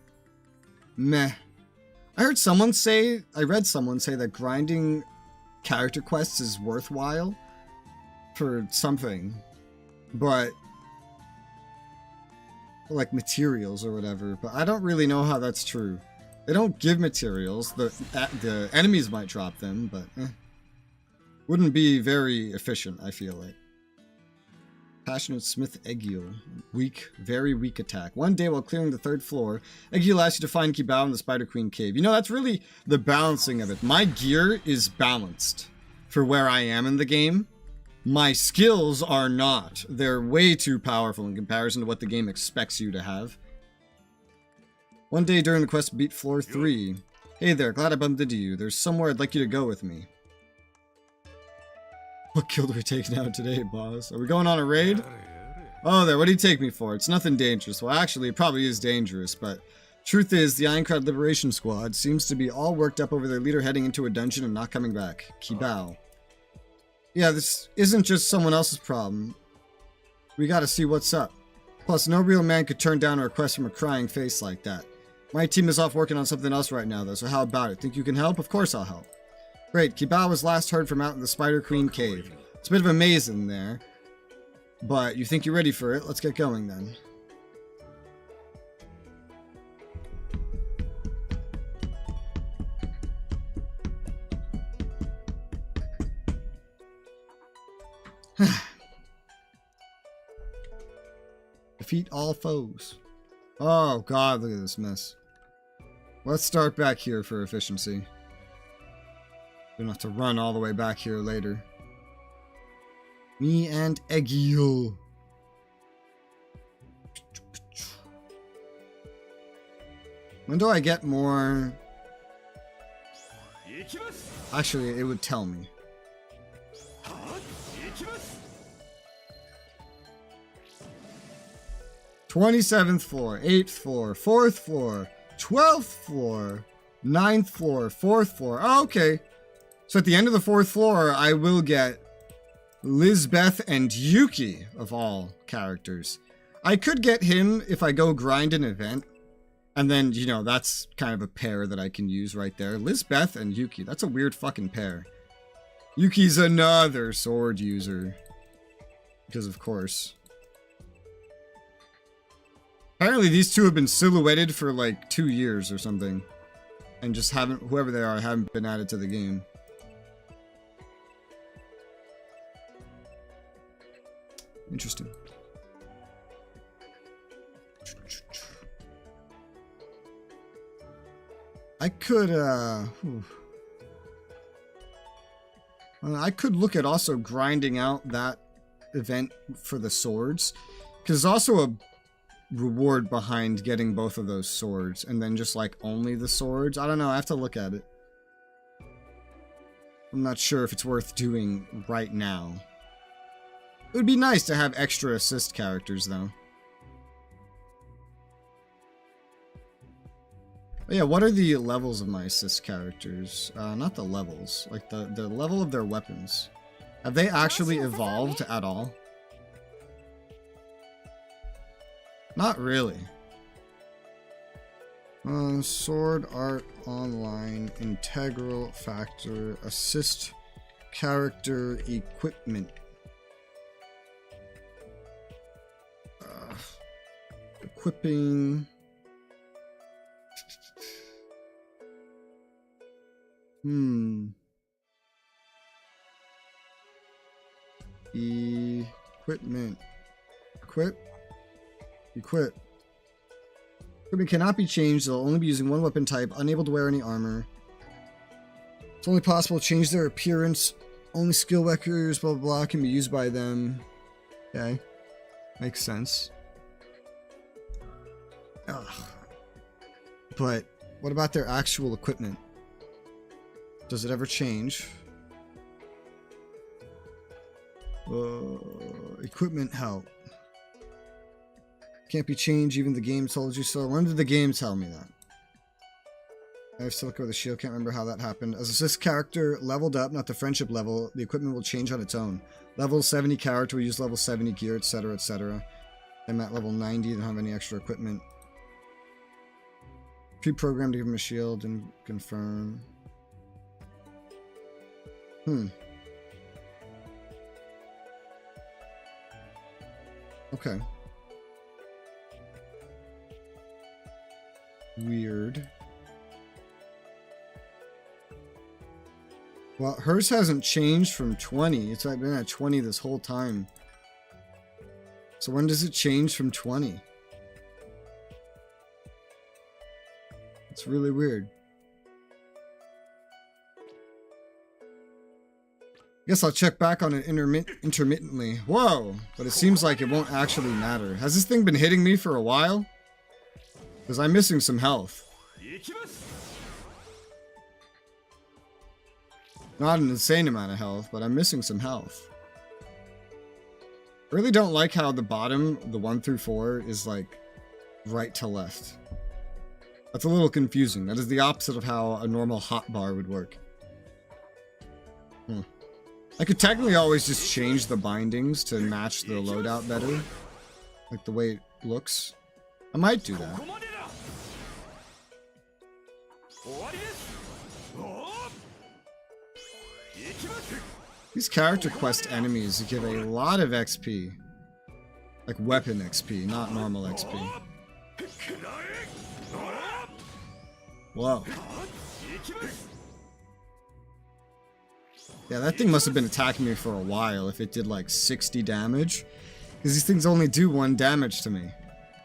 Meh. I read someone say that grinding character quests is worthwhile. for something, but like materials or whatever. But I don't really know how that's true. They don't give materials. The enemies might drop them, but wouldn't be very efficient, I feel like. Passionate Smith Egil. Weak, very weak attack. One day while clearing the 3rd floor, Egil asks you to find Kibao in the Spider Queen cave. You know, that's really the balancing of it. My gear is balanced for where I am in the game. My skills are not. They're way too powerful in comparison to what the game expects you to have. One day during the quest to beat floor 3. Hey there, glad I bumped into you. There's somewhere I'd like you to go with me. What guild are we taking out today, boss? Are we going on a raid? Oh, there, what do you take me for? It's nothing dangerous. Well, actually, it probably is dangerous, but truth is, the Ironclad Liberation Squad seems to be all worked up over their leader heading into a dungeon and not coming back. Kibao. Yeah, this isn't just someone else's problem. We gotta see what's up. Plus, no real man could turn down a request from a crying face like that. My team is off working on something else right now, though, so how about it? Think you can help? Of course I'll help. Great, Kibao was last heard from out in the Spider Queen cave. It's a bit of a maze in there, but you think you're ready for it? Let's get going then. Defeat all foes. Oh god, look at this mess. Let's start back here for efficiency. Don't have to run all the way back here later. Me and Egil. When do I get more? Actually, it would tell me. 27th floor, 8th floor, 4th floor, 12th floor, 9th floor, 4th floor. Oh, okay. So at the end of the 4th floor, I will get Lizbeth and Yuki of all characters. I could get him if I go grind an event. And then, you know, that's kind of a pair that I can use right there. Lizbeth and Yuki. That's a weird fucking pair. Yuki's another sword user. Because of course. Apparently these two have been silhouetted for like 2 years or something. And just haven't, whoever they are, haven't been added to the game. Interesting. I could look at also grinding out that event for the swords, because there's also a reward behind getting both of those swords, and then just like only the swords. I don't know, I have to look at it. I'm not sure if it's worth doing right now. It would be nice to have extra assist characters though. But yeah, what are the levels of my assist characters? Not the levels, like the level of their weapons. Have they actually evolved at all? Not really. Sword Art Online, Integral Factor, Assist Character Equipment. Equipping. Equipment. Equip. Equipment cannot be changed. They'll only be using one weapon type. Unable to wear any armor. It's only possible to change their appearance. Only skill vectors, blah, blah, blah, can be used by them. Okay. Makes sense. Ugh. But what about their actual equipment? Does it ever change? Equipment help. Can't be changed, even the game told you so. When did the game tell me that? I have Silica with a shield, can't remember how that happened. As assist character leveled up, not the friendship level, the equipment will change on its own. Level 70 character will use level 70 gear, etc, etc. I'm at level 90, don't have any extra equipment. Pre-programmed to give him a shield and confirm. Okay. Weird. Well, hers hasn't changed from 20. It's been at 20 this whole time. So when does it change from 20? It's really weird. Guess I'll check back on it intermittently. Whoa! But it seems like it won't actually matter. Has this thing been hitting me for a while? Because I'm missing some health. Not an insane amount of health, but I'm missing some health. I really don't like how the bottom, the 1 through 4, is like right to left. That's a little confusing. That is the opposite of how a normal hotbar would work. I could technically always just change the bindings to match the loadout better. Like the way it looks. I might do that. These character quest enemies give a lot of XP. Like weapon XP, not normal XP. Whoa. Yeah, that thing must have been attacking me for a while if it did like 60 damage. Because these things only do 1 damage to me.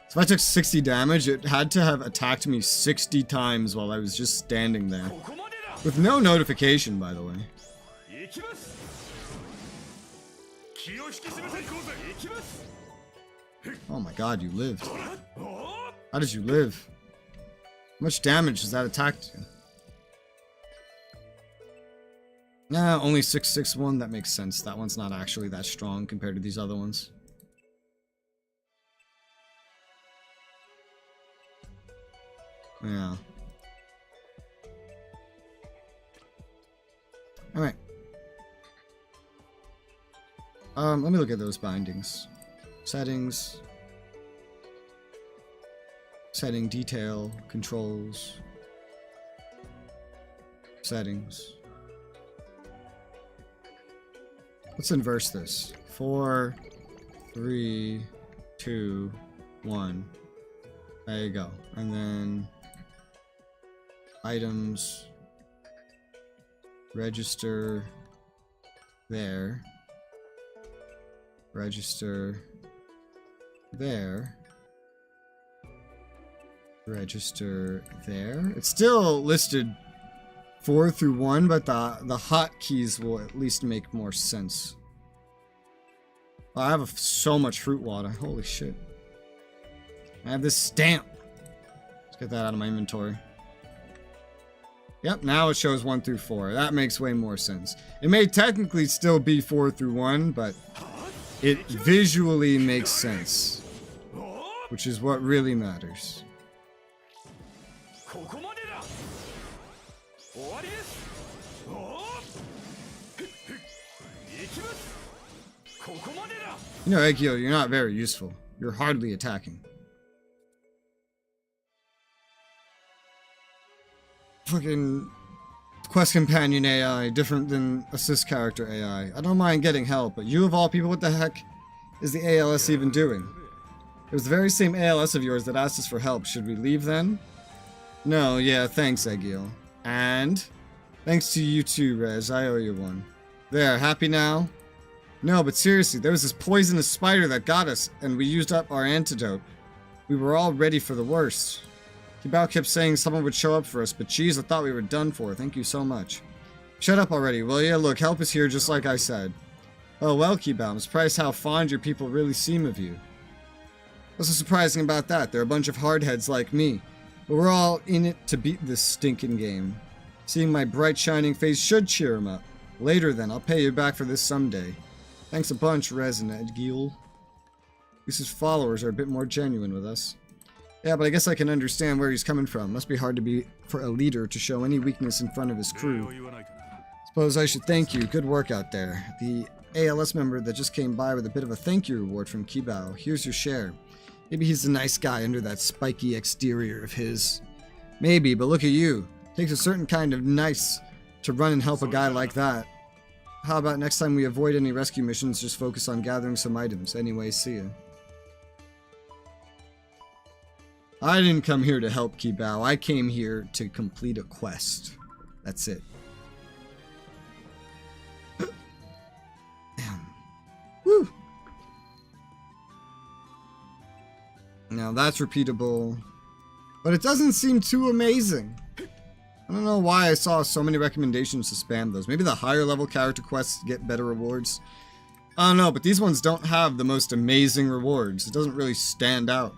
So if I took 60 damage, it had to have attacked me 60 times while I was just standing there. With no notification, by the way. Oh my god, you lived. How did you live? How much damage does that attack do? Nah, only 661, that makes sense. That one's not actually that strong compared to these other ones. Yeah. Alright. Let me look at those bindings. Settings. Setting detail, controls. Settings. Let's inverse this. 4, 3, 2, 1. There you go. And then items, register there, register there, register there. It's still listed 4 through 1, but the hotkeys will at least make more sense. Oh, I have so much fruit water. Holy shit. I have this stamp. Let's get that out of my inventory. Yep, now it shows 1 through 4. That makes way more sense. It may technically still be 4 through 1, but it visually makes sense. Which is what really matters. You know, Egio, you're not very useful. You're hardly attacking. Fucking quest companion AI, different than assist character AI. I don't mind getting help, but you of all people, what the heck is the ALS even doing? It was the very same ALS of yours that asked us for help. Should we leave then? No, yeah, thanks, Egio. And thanks to you too, Rez. I owe you one. There, happy now? No, but seriously, there was this poisonous spider that got us, and we used up our antidote. We were all ready for the worst. Kibao kept saying someone would show up for us, but geez, I thought we were done for. Thank you so much. Shut up already, will ya? Look, help is here just like I said. Oh well, Kibao, I'm surprised how fond your people really seem of you. What's so surprising about that? They're a bunch of hardheads like me. But we're all in it to beat this stinking game. Seeing my bright shining face should cheer him up. Later then, I'll pay you back for this someday. Thanks a bunch, Rez and Edgil. At least his followers are a bit more genuine with us. Yeah, but I guess I can understand where he's coming from. Must be hard to be for a leader to show any weakness in front of his crew. Suppose I should thank you. Good work out there. The ALS member that just came by with a bit of a thank you reward from Kibao. Here's your share. Maybe he's a nice guy under that spiky exterior of his. Maybe, but look at you. Takes a certain kind of nice to run and help a guy like that. How about next time we avoid any rescue missions, just focus on gathering some items. Anyway, see ya. I didn't come here to help Kibao. I came here to complete a quest. That's it. Woo! Now that's repeatable, but it doesn't seem too amazing. I don't know why I saw so many recommendations to spam those. Maybe the higher level character quests get better rewards. I don't know, but these ones don't have the most amazing rewards. It doesn't really stand out.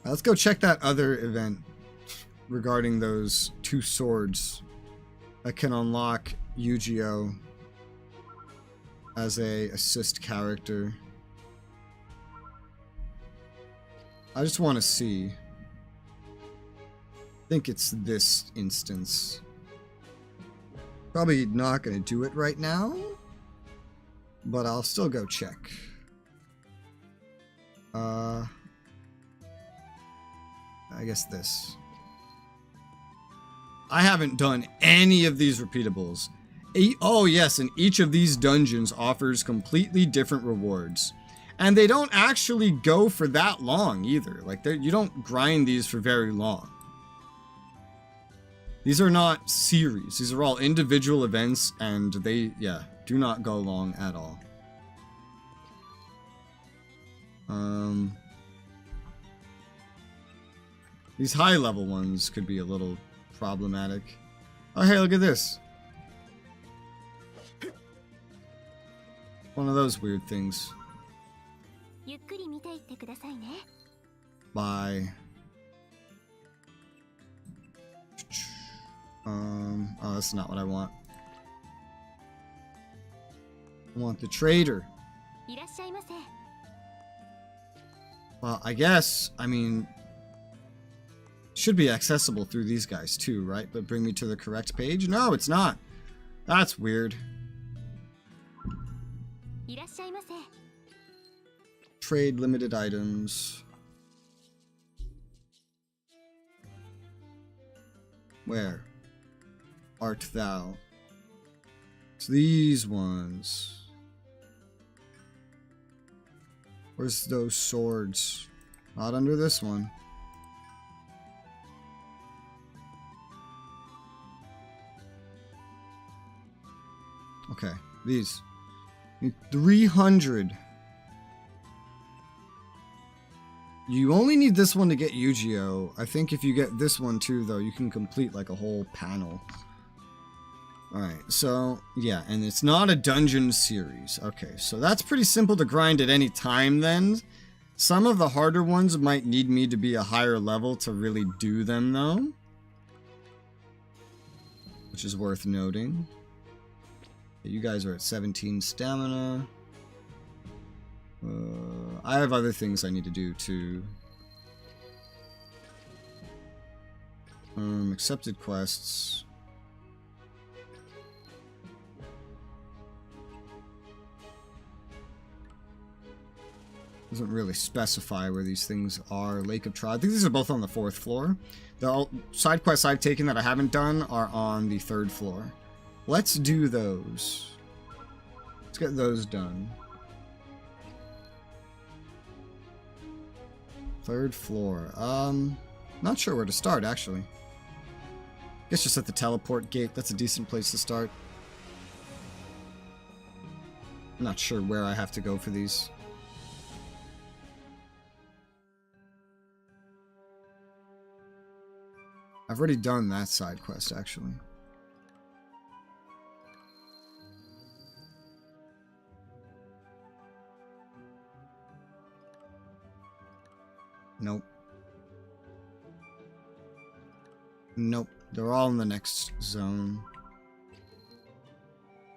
Let's go check that other event regarding those 2 swords that can unlock Yu-Gi-Oh! As a assist character. I just want to see. I think it's this instance. Probably not going to do it right now, but I'll still go check. I guess this. I haven't done any of these repeatables. Oh yes, and each of these dungeons offers completely different rewards. And they don't actually go for that long either. Like, you don't grind these for very long. These are not series. These are all individual events, and they, yeah, do not go long at all. These high-level ones could be a little problematic. Oh, hey, look at this. One of those weird things. Bye. Oh, that's not what I want. I want the trader. Well, I guess, I mean, should be accessible through these guys too, right? But bring me to the correct page? No, it's not. That's weird. Trade limited items. Where art thou? It's these ones. Where's those swords? Not under this one. Okay, these. 300. You only need this one to get Yu-Gi-Oh! I think if you get this one too, though, you can complete like a whole panel. Alright, so, yeah, and it's not a dungeon series. Okay, so that's pretty simple to grind at any time then. Some of the harder ones might need me to be a higher level to really do them, though. Which is worth noting. You guys are at 17 stamina. I have other things I need to do too. Accepted quests. Doesn't really specify where these things are. Lake of Trial. I think these are both on the 4th floor. The side quests I've taken that I haven't done are on the 3rd floor. Let's do those. Let's get those done. 3rd floor. Not sure where to start, actually. Guess just at the teleport gate. That's a decent place to start. I'm not sure where I have to go for these. I've already done that side quest, actually. Nope. Nope. They're all in the next zone.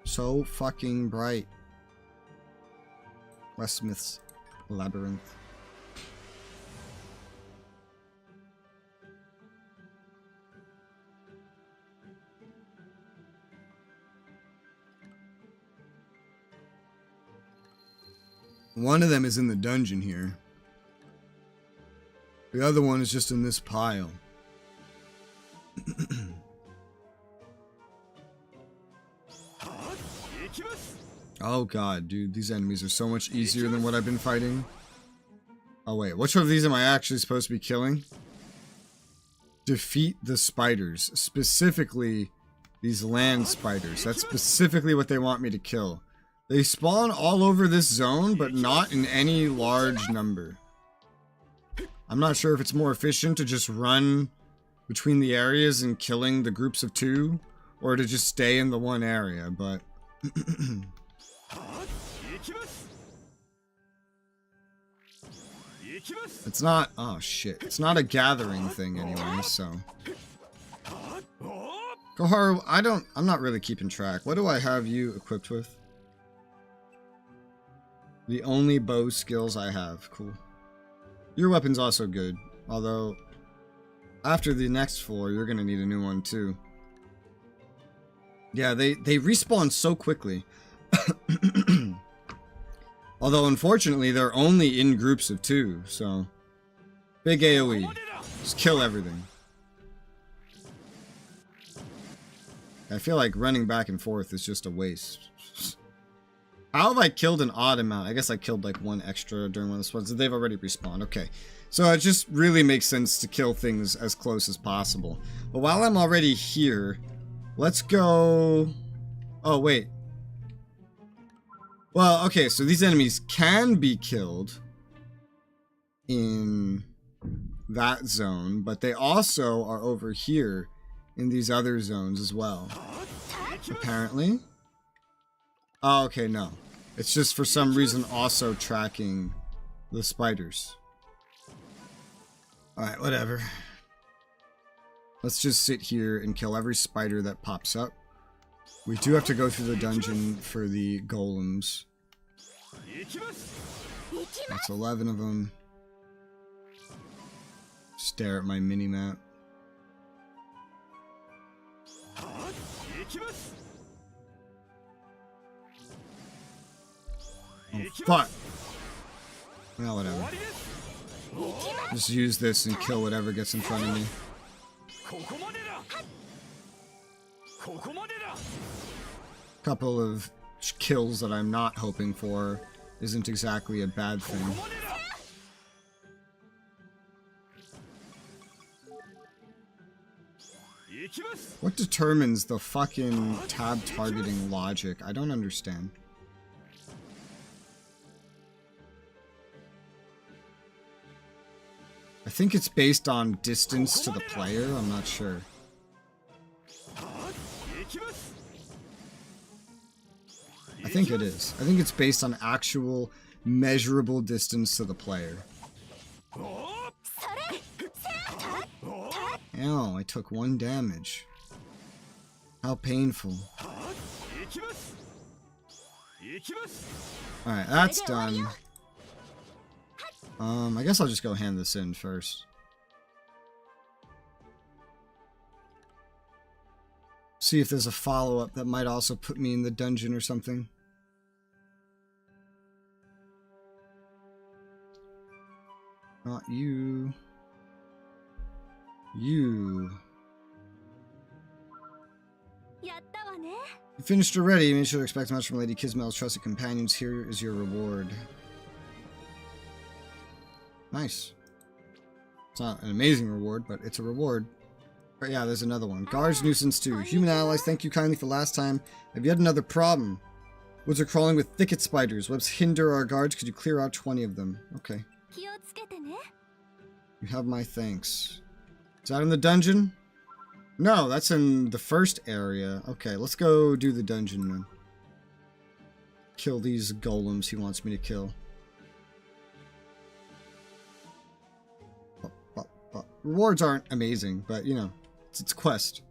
So fucking bright. Westmith's Labyrinth. One of them is in the dungeon here. The other one is just in this pile. Oh god, dude, these enemies are so much easier than what I've been fighting. Oh wait, which of these am I actually supposed to be killing? Defeat the spiders. Specifically, these land spiders. That's specifically what they want me to kill. They spawn all over this zone, but not in any large number. I'm not sure if it's more efficient to just run between the areas and killing the groups of 2, or to just stay in the one area, but... It's not... Oh, shit. It's not a gathering thing anyway, so... Koharu, I'm not really keeping track. What do I have you equipped with? The only bow skills I have. Cool. Your weapon's also good. Although, after the next floor, you're gonna need a new one too. Yeah, they respawn so quickly. Although, unfortunately, they're only in groups of 2, so... Big AoE. Just kill everything. I feel like running back and forth is just a waste. How have I killed an odd amount? I guess I killed like 1 extra during one of the spawns. They've already respawned. Okay. So it just really makes sense to kill things as close as possible. But while I'm already here, let's go... Oh, wait. Well, okay, so these enemies can be killed in that zone, but they also are over here in these other zones as well. Apparently. Oh, okay, no. It's just for some reason also tracking the spiders. Alright, whatever. Let's just sit here and kill every spider that pops up. We do have to go through the dungeon for the golems. That's 11 of them. Stare at my mini-map. Oh, fuck! Well, whatever. Just use this and kill whatever gets in front of me. Couple of kills that I'm not hoping for isn't exactly a bad thing. What determines the fucking tab targeting logic? I don't understand. I think it's based on distance to the player, I'm not sure. I think it is. I think it's based on actual measurable distance to the player. Ow, I took 1 damage. How painful. Alright, that's done. I guess I'll just go hand this in first. See if there's a follow-up that might also put me in the dungeon or something. Not you. You. You finished already. You should expect much from Lady Kismel's trusted companions. Here is your reward. Nice. It's not an amazing reward, but it's a reward. But yeah, there's another one. Guards nuisance 2. Human allies, thank you kindly for last time. Have yet another problem. Woods are crawling with thicket spiders. Webs hinder our guards. Could you clear out 20 of them? Okay. You have my thanks. Is that in the dungeon? No, that's in the first area. Okay, let's go do the dungeon then. Kill these golems he wants me to kill. Rewards aren't amazing, but you know, it's a quest.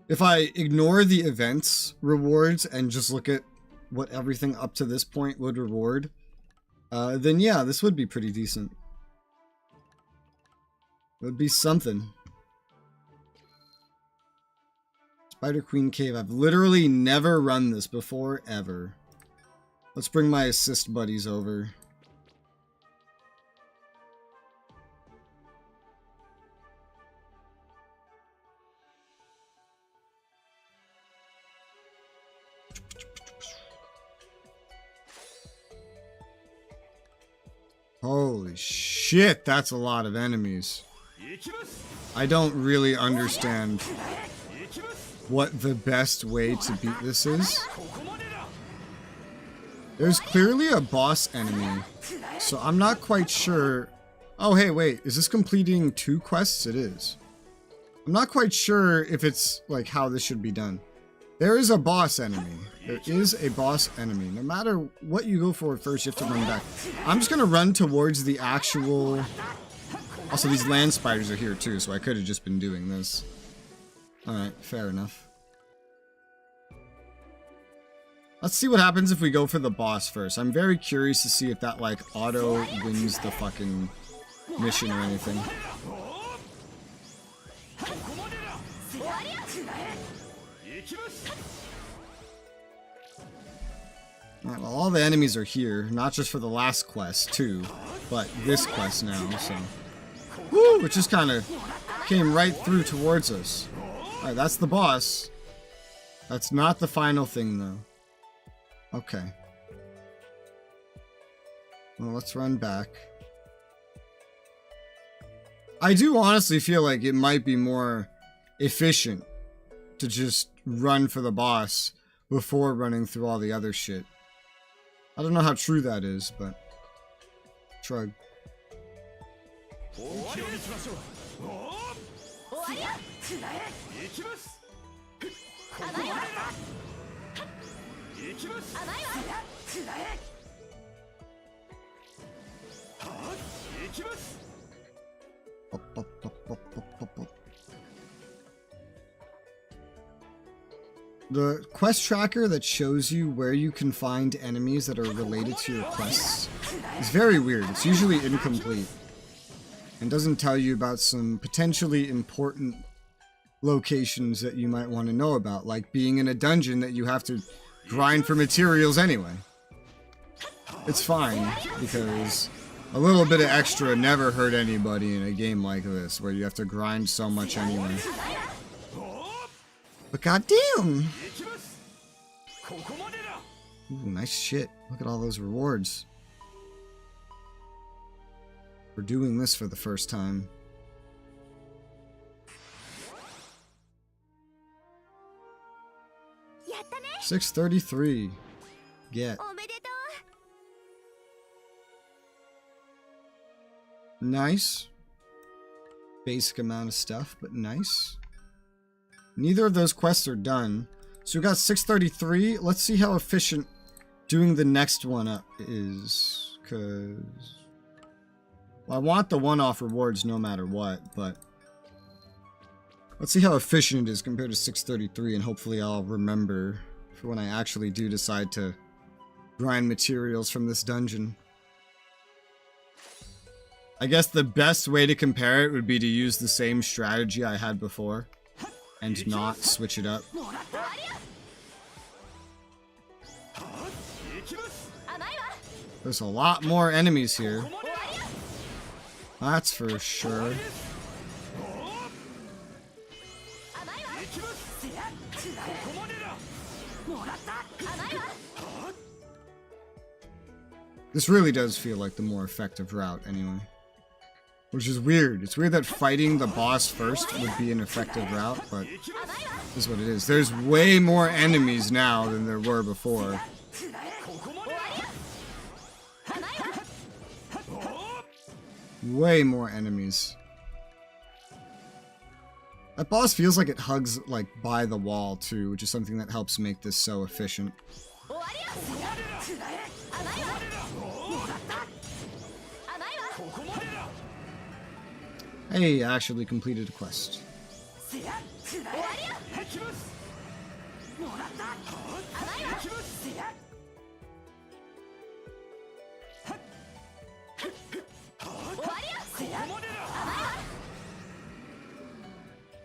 If I ignore the events rewards and just look at what everything up to this point would reward, then yeah, this would be pretty decent. It would be something. Spider Queen Cave. I've literally never run this before, ever. Let's bring my assist buddies over. Holy shit, that's a lot of enemies. I don't really understand what the best way to beat this is. There's clearly a boss enemy, so I'm not quite sure. Oh, hey, wait, is this completing 2 quests? It is. I'm not quite sure if it's like how this should be done. There is a boss enemy. There is a boss enemy. No matter what you go for first, you have to run back. I'm just gonna run towards the actual... Also, these land spiders are here too, so I could have just been doing this. Alright, fair enough. Let's see what happens if we go for the boss first. I'm very curious to see if that, like, auto wins the fucking mission or anything. Alright, well, all the enemies are here. Not just for the last quest, too, but this quest now, so... Woo! It just kind of came right through towards us. Alright, that's the boss. That's not the final thing, though. Okay. Well, let's run back. I do honestly feel like it might be more efficient to just run for the boss before running through all the other shit. I don't know how true that is, but... Shrug. The quest tracker that shows you where you can find enemies that are related to your quests is very weird. It's usually incomplete and doesn't tell you about some potentially important locations that you might want to know about, like being in a dungeon that you have to grind for materials anyway. It's fine, because a little bit of extra never hurt anybody in a game like this, where you have to grind so much anyway. But goddamn! Ooh, nice shit. Look at all those rewards. We're doing this for the first time. $633. Get. Nice. Basic amount of stuff, but nice. Neither of those quests are done. So we got 633. Let's see how efficient doing the next one up is. Because... well, I want the one-off rewards no matter what, but... let's see how efficient it is compared to 633, and hopefully I'll remember for when I actually do decide to grind materials from this dungeon. I guess the best way to compare it would be to use the same strategy I had before and not switch it up. There's a lot more enemies here. That's for sure. This really does feel like the more effective route anyway. Which is weird. It's weird that fighting the boss first would be an effective route, but this is what it is. There's way more enemies now than there were before. Way more enemies. That boss feels like it hugs, like, by the wall, too, which is something that helps make this so efficient. Hey, I actually completed a quest.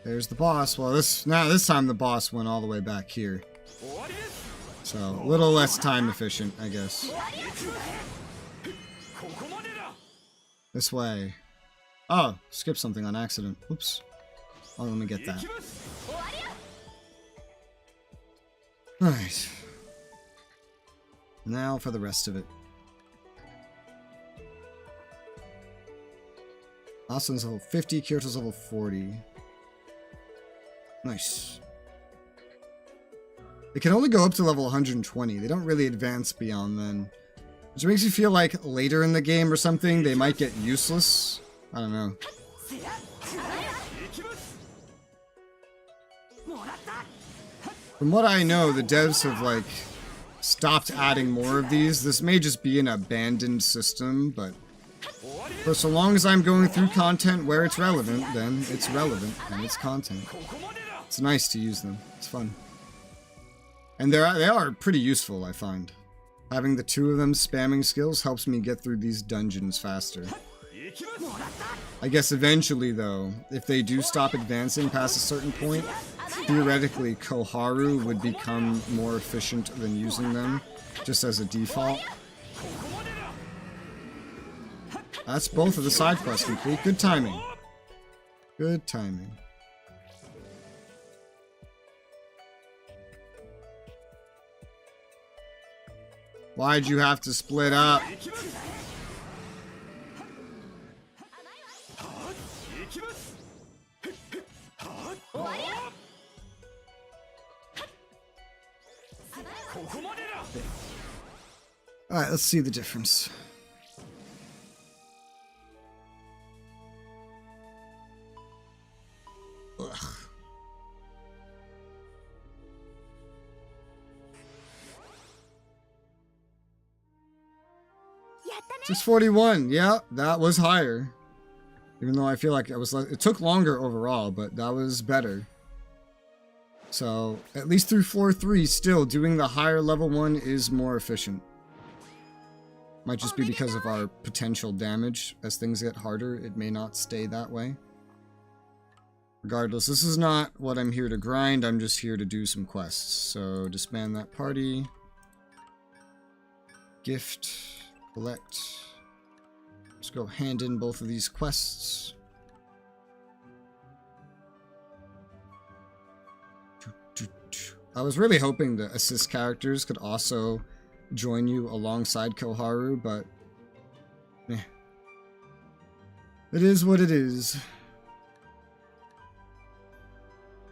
There's the boss. Well, this time the boss went all the way back here. So, a little less time efficient, I guess. This way. Oh, skipped something on accident. Oops. Oh, let me get that. Alright. Now for the rest of it. Asun's level 50, Kirito's level 40. Nice. They can only go up to level 120. They don't really advance beyond then. Which makes you feel like later in the game or something, they might get useless. I don't know. From what I know, the devs have, like, stopped adding more of these. This may just be an abandoned system, but for so long as I'm going through content where it's relevant, then it's relevant, and it's content. It's nice to use them. It's fun. And they are pretty useful, I find. Having the two of them spamming skills helps me get through these dungeons faster. I guess eventually, though, if they do stop advancing past a certain point, theoretically Koharu would become more efficient than using them, just as a default. That's both of the side quests complete. Good timing. Good timing. Why'd you have to split up? Alright, let's see the difference. Ugh. Just 41. Yeah, that was higher. Even though I feel like it took longer overall, but that was better. So, at least through floor 3, still doing the higher level one is more efficient. Might just be because of our potential damage. As things get harder, it may not stay that way. Regardless, this is not what I'm here to grind. I'm just here to do some quests. So, disband that party. Gift. Collect. Let's go hand in both of these quests. I was really hoping the assist characters could also join you alongside Koharu, but eh. It is what it is.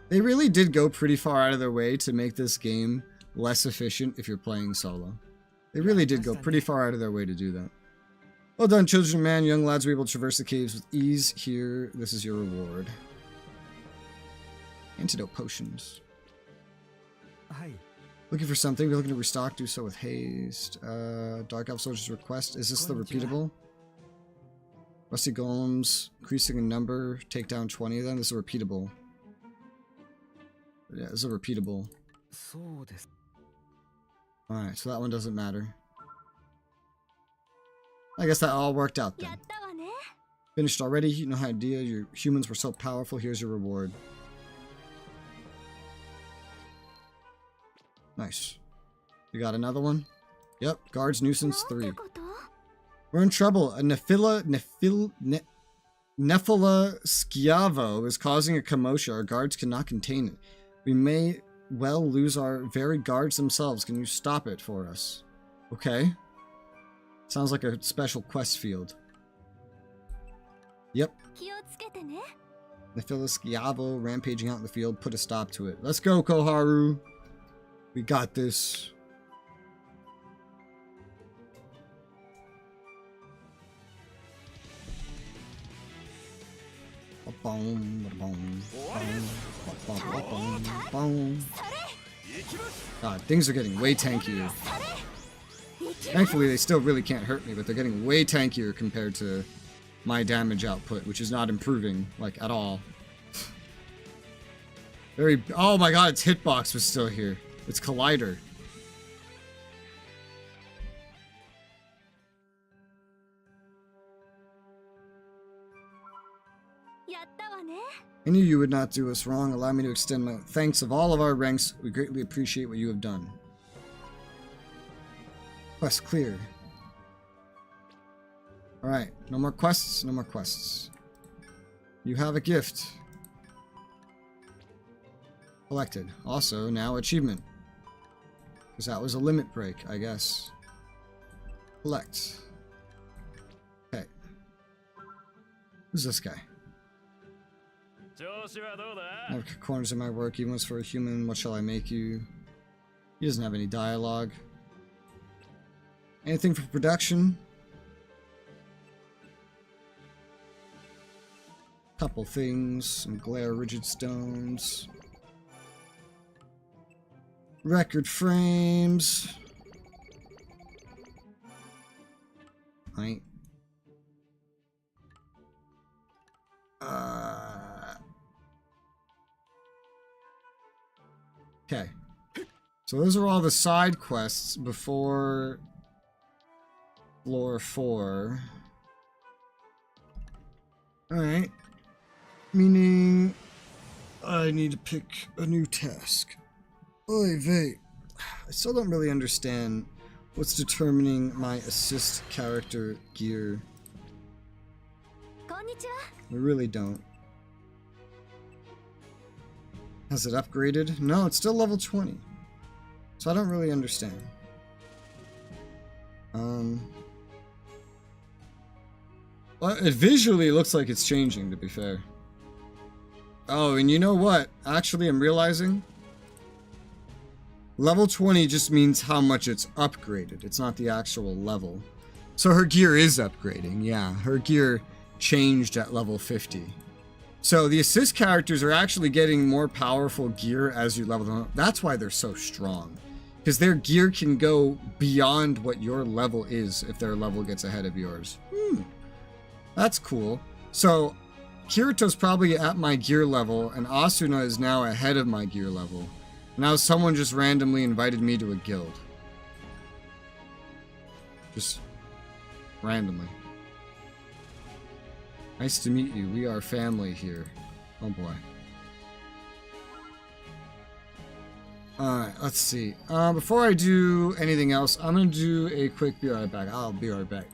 They really did go pretty far out of their way to make this game less efficient if you're playing solo. They really did go pretty far out of their way to do that. Well done, children, man. Young lads were able to traverse the caves with ease. Here, this is your reward. Antidote potions. Looking for something. We're looking to restock. Do so with haste. Dark Elf Soldier's request. Is this the repeatable? Rusty Golems. Increasing in number. Take down 20 of them. This is a repeatable. Yeah, this is a repeatable. Alright, so that one doesn't matter. I guess that all worked out then. Finished already? You know how idea your humans were so powerful. Here's your reward. Nice. You got another one? Yep, Guards Nuisance 3. We're in trouble. A Nephila Schiavo is causing a commotion. Our guards cannot contain it. We may well lose our very guards themselves. Can you stop it for us? Okay. Sounds like a special quest field. Yep. Nephila Schiavo rampaging out in the field. Put a stop to it. Let's go, Koharu. We got this. God, things are getting way tankier. Thankfully, they still really can't hurt me, but they're getting way tankier compared to my damage output, which is not improving, like, at all. Oh my god, its hitbox was still here. It's Collider. I knew you would not do us wrong. Allow me to extend my thanks of all of our ranks. We greatly appreciate what you have done. Quest cleared. Alright, no more quests, no more quests. You have a gift. Collected. Also, now achievement. Because that was a limit break, I guess. Collect. Okay. Who's this guy? I have corners in my work, even was for a human. What shall I make you? He doesn't have any dialogue. Anything for production? Couple things. Some glare rigid stones. Record frames. Right. Okay. So those are all the side quests before floor 4. Alright. Meaning I need to pick a new task. Oy vey. I still don't really understand what's determining my assist character gear. I really don't. Has it upgraded? No, it's still level 20. So I don't really understand. Well, it visually looks like it's changing, to be fair. Oh, and you know what? Actually, I'm realizing level 20 just means how much it's upgraded. It's not the actual level. So her gear is upgrading. Yeah, her gear changed at level 50. So the assist characters are actually getting more powerful gear as you level them up. That's why they're so strong. Because their gear can go beyond what your level is if their level gets ahead of yours. That's cool. So Kirito's probably at my gear level, and Asuna is now ahead of my gear level. Now someone just randomly invited me to a guild. Just randomly. Nice to meet you. We are family here. Oh boy. Alright, let's see. Before I do anything else, I'm gonna do a quick be right back. I'll be right back.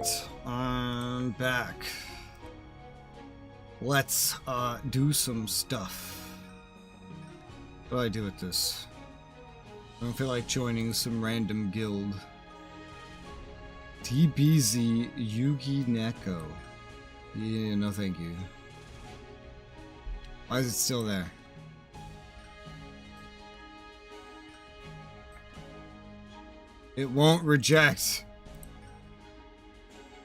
Alright, I'm back. Let's do some stuff. What do I do with this? I don't feel like joining some random guild. DBZ Yugi Neko. Yeah, no thank you. Why is it still there? It won't reject.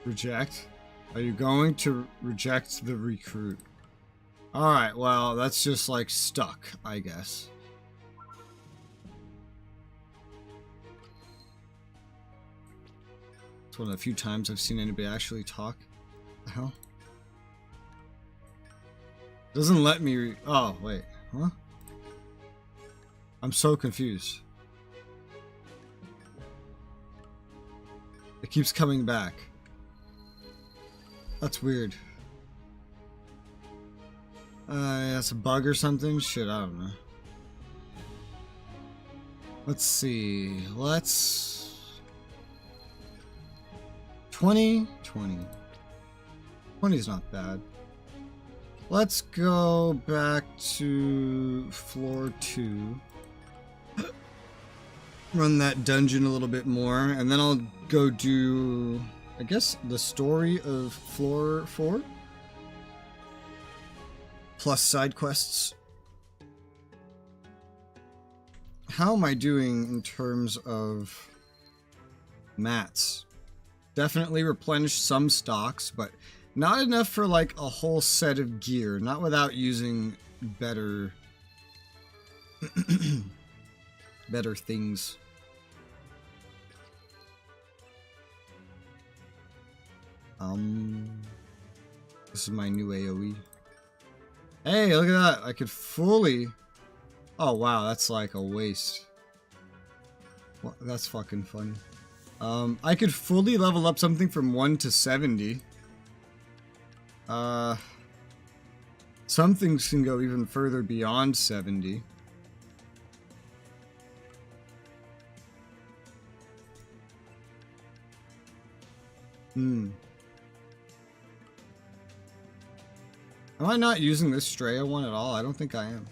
Reject? Are you going to reject the recruit? Alright, well, that's just like stuck, I guess. It's one of the few times I've seen anybody actually talk. What the hell? Doesn't let me oh, wait. Huh? I'm so confused. It keeps coming back. That's weird. That's a bug or something? Shit, I don't know. Let's see. Let's... 20? 20. 20 is not bad. Let's go back to floor 2. Run that dungeon a little bit more, and then I'll go do, I guess, the story of floor 4? Plus side quests. How am I doing in terms of mats? Definitely replenished some stocks, but not enough for like a whole set of gear. Not without using better better things. This is my new AoE. Hey, look at that. I could fully... Oh, wow. That's like a waste. Well, that's fucking funny. I could fully level up something from 1 to 70. Some things can go even further beyond 70. Am I not using this Straya one at all? I don't think I am.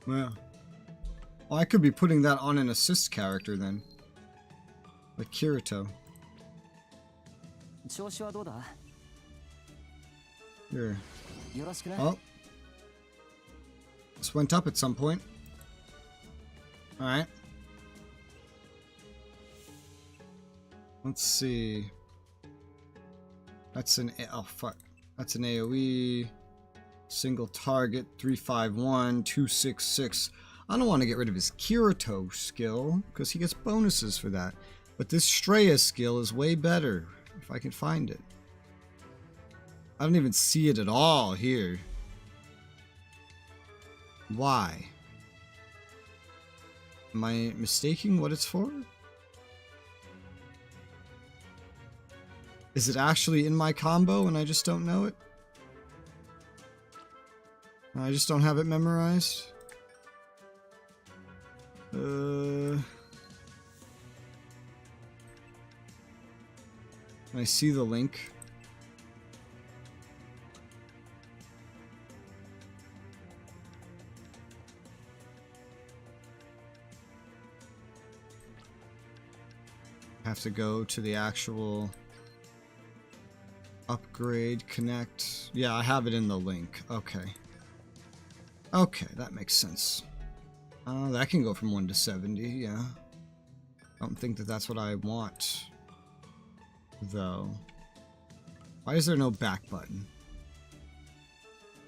Well, I could be putting that on an assist character then. Like Kirito. Here. Oh. This went up at some point. Alright. Let's see. That's an oh fuck. That's an AoE. Single target 351 266. I don't want to get rid of his Kirito skill because he gets bonuses for that. But this Straya skill is way better if I can find it. I don't even see it at all here. Why? Am I mistaking what it's for? Is it actually in my combo and I just don't know it? I just don't have it memorized? Can I see the link? Have to go to the actual upgrade, connect. Yeah, I have it in the link. Okay. Okay, that makes sense. That can go from 1 to 70, yeah. I don't think that that's what I want, though. Why is there no back button?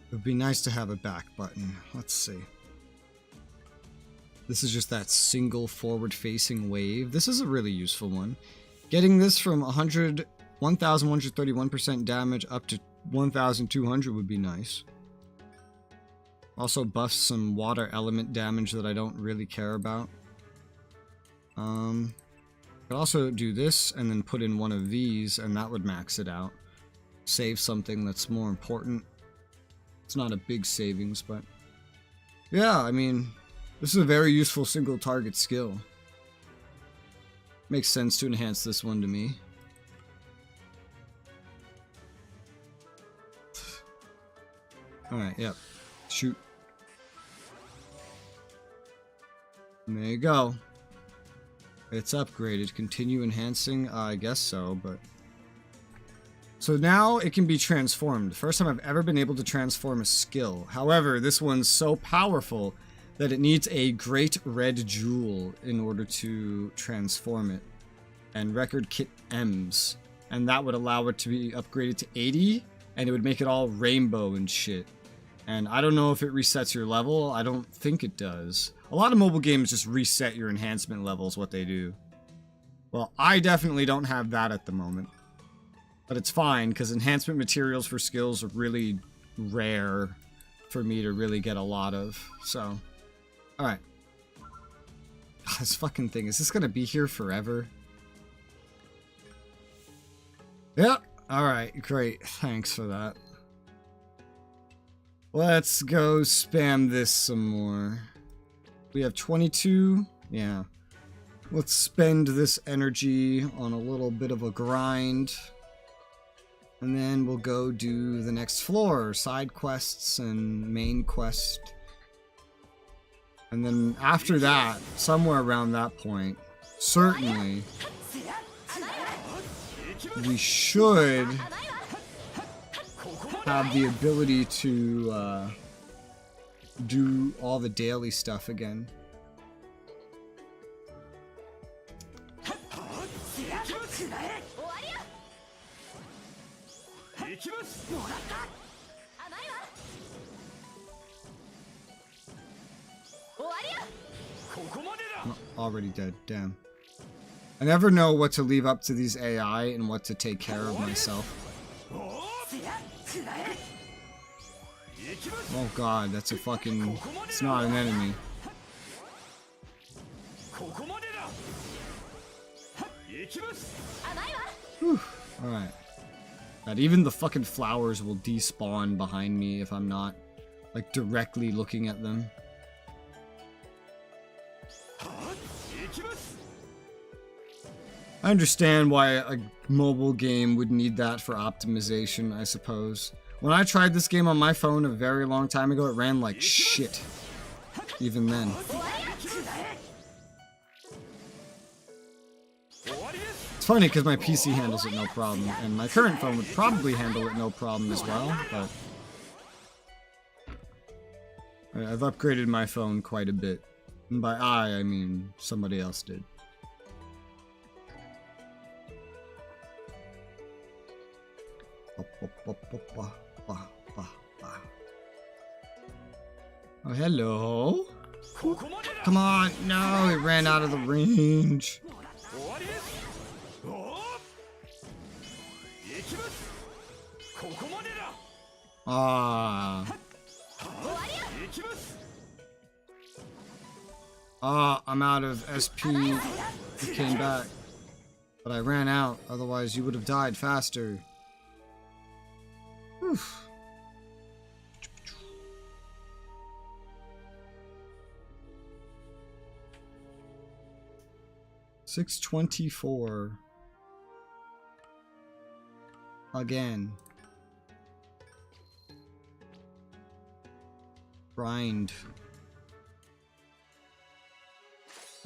It would be nice to have a back button. Let's see. This is just that single forward-facing wave. This is a really useful one. Getting this from 1,131% damage up to 1,200 would be nice. Also buffs some water element damage that I don't really care about. Could also do this and then put in one of these and that would max it out. Save something that's more important. It's not a big savings, but... Yeah, I mean, this is a very useful single target skill. Makes sense to enhance this one to me. Alright, yep. Shoot. And there you go. It's upgraded. Continue enhancing? I guess so, but... So now it can be transformed. First time I've ever been able to transform a skill. However, this one's so powerful that it needs a great red jewel in order to transform it. And record kit M's. And that would allow it to be upgraded to 80, and it would make it all rainbow and shit. And I don't know if it resets your level. I don't think it does. A lot of mobile games just reset your enhancement levels, what they do. Well, I definitely don't have that at the moment. But it's fine, because enhancement materials for skills are really rare for me to really get a lot of. So, alright. This fucking thing, is this gonna be here forever? Yep. Alright, great. Thanks for that. Let's go spam this some more. We have 22. Yeah. Let's spend this energy on a little bit of a grind. And then we'll go do the next floor. Side quests and main quest. And then after that, somewhere around that point, certainly, we should have the ability to do all the daily stuff again. Oh, already dead, damn. I never know what to leave up to these AI and what to take care of myself. Oh god, that's a fucking... It's not an enemy. Whew. Alright. God, even the fucking flowers will despawn behind me if I'm not, like, directly looking at them. I understand why a mobile game would need that for optimization, I suppose. When I tried this game on my phone a very long time ago, it ran like shit. Even then. It's funny because my PC handles it no problem, and my current phone would probably handle it no problem as well, but... I've upgraded my phone quite a bit. And by I mean somebody else did. Oh, hello. Come on. No, it ran out of the range. Ah. Ah, I'm out of SP. It came back. But I ran out, otherwise you would have died faster. Whew. 624. Again. Grind.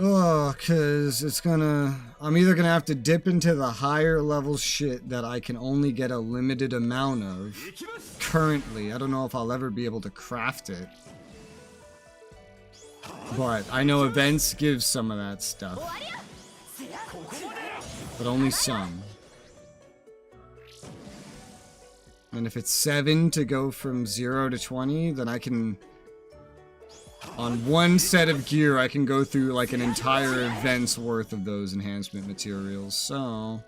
Oh, cause it's gonna... I'm either gonna have to dip into the higher level shit that I can only get a limited amount of. Currently, I don't know if I'll ever be able to craft it. But I know events give some of that stuff. But only some. And if it's 7 to go from 0 to 20, then I can... On one set of gear, I can go through like an entire event's worth of those enhancement materials, so...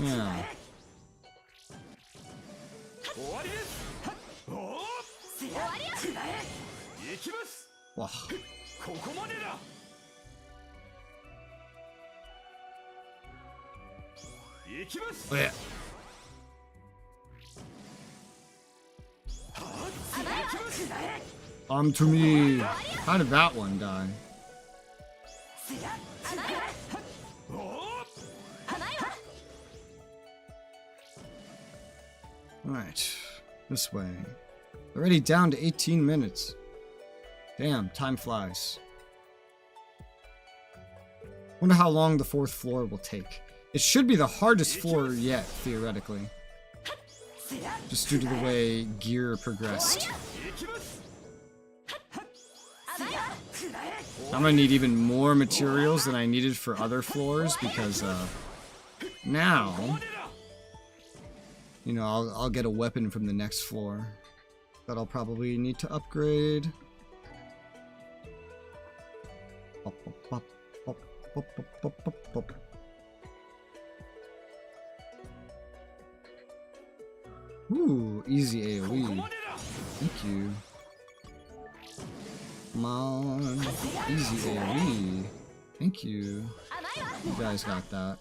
Yeah. Wow. Oh, yeah. To me. How did that one die? Alright, this way. Already down to 18 minutes. Damn, time flies. Wonder how long the 4th floor will take. It should be the hardest floor yet, theoretically. Just due to the way gear progressed. I'm gonna need even more materials than I needed for other floors because, now, you know, I'll get a weapon from the next floor that I'll probably need to upgrade. Ooh, easy AoE. Thank you. Come on. Easy AoE. Thank you. You guys got that.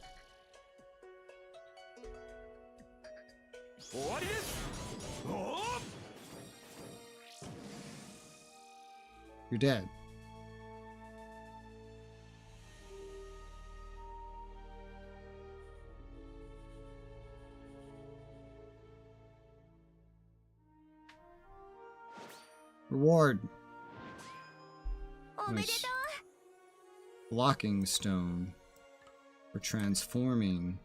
You're dead. Reward. Nice. Blocking stone. For transforming.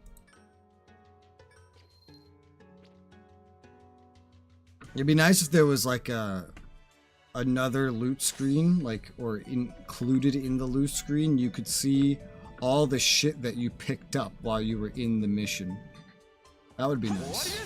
It'd be nice if there was like another loot screen, like, or included in the loot screen, you could see all the shit that you picked up while you were in the mission. That would be nice.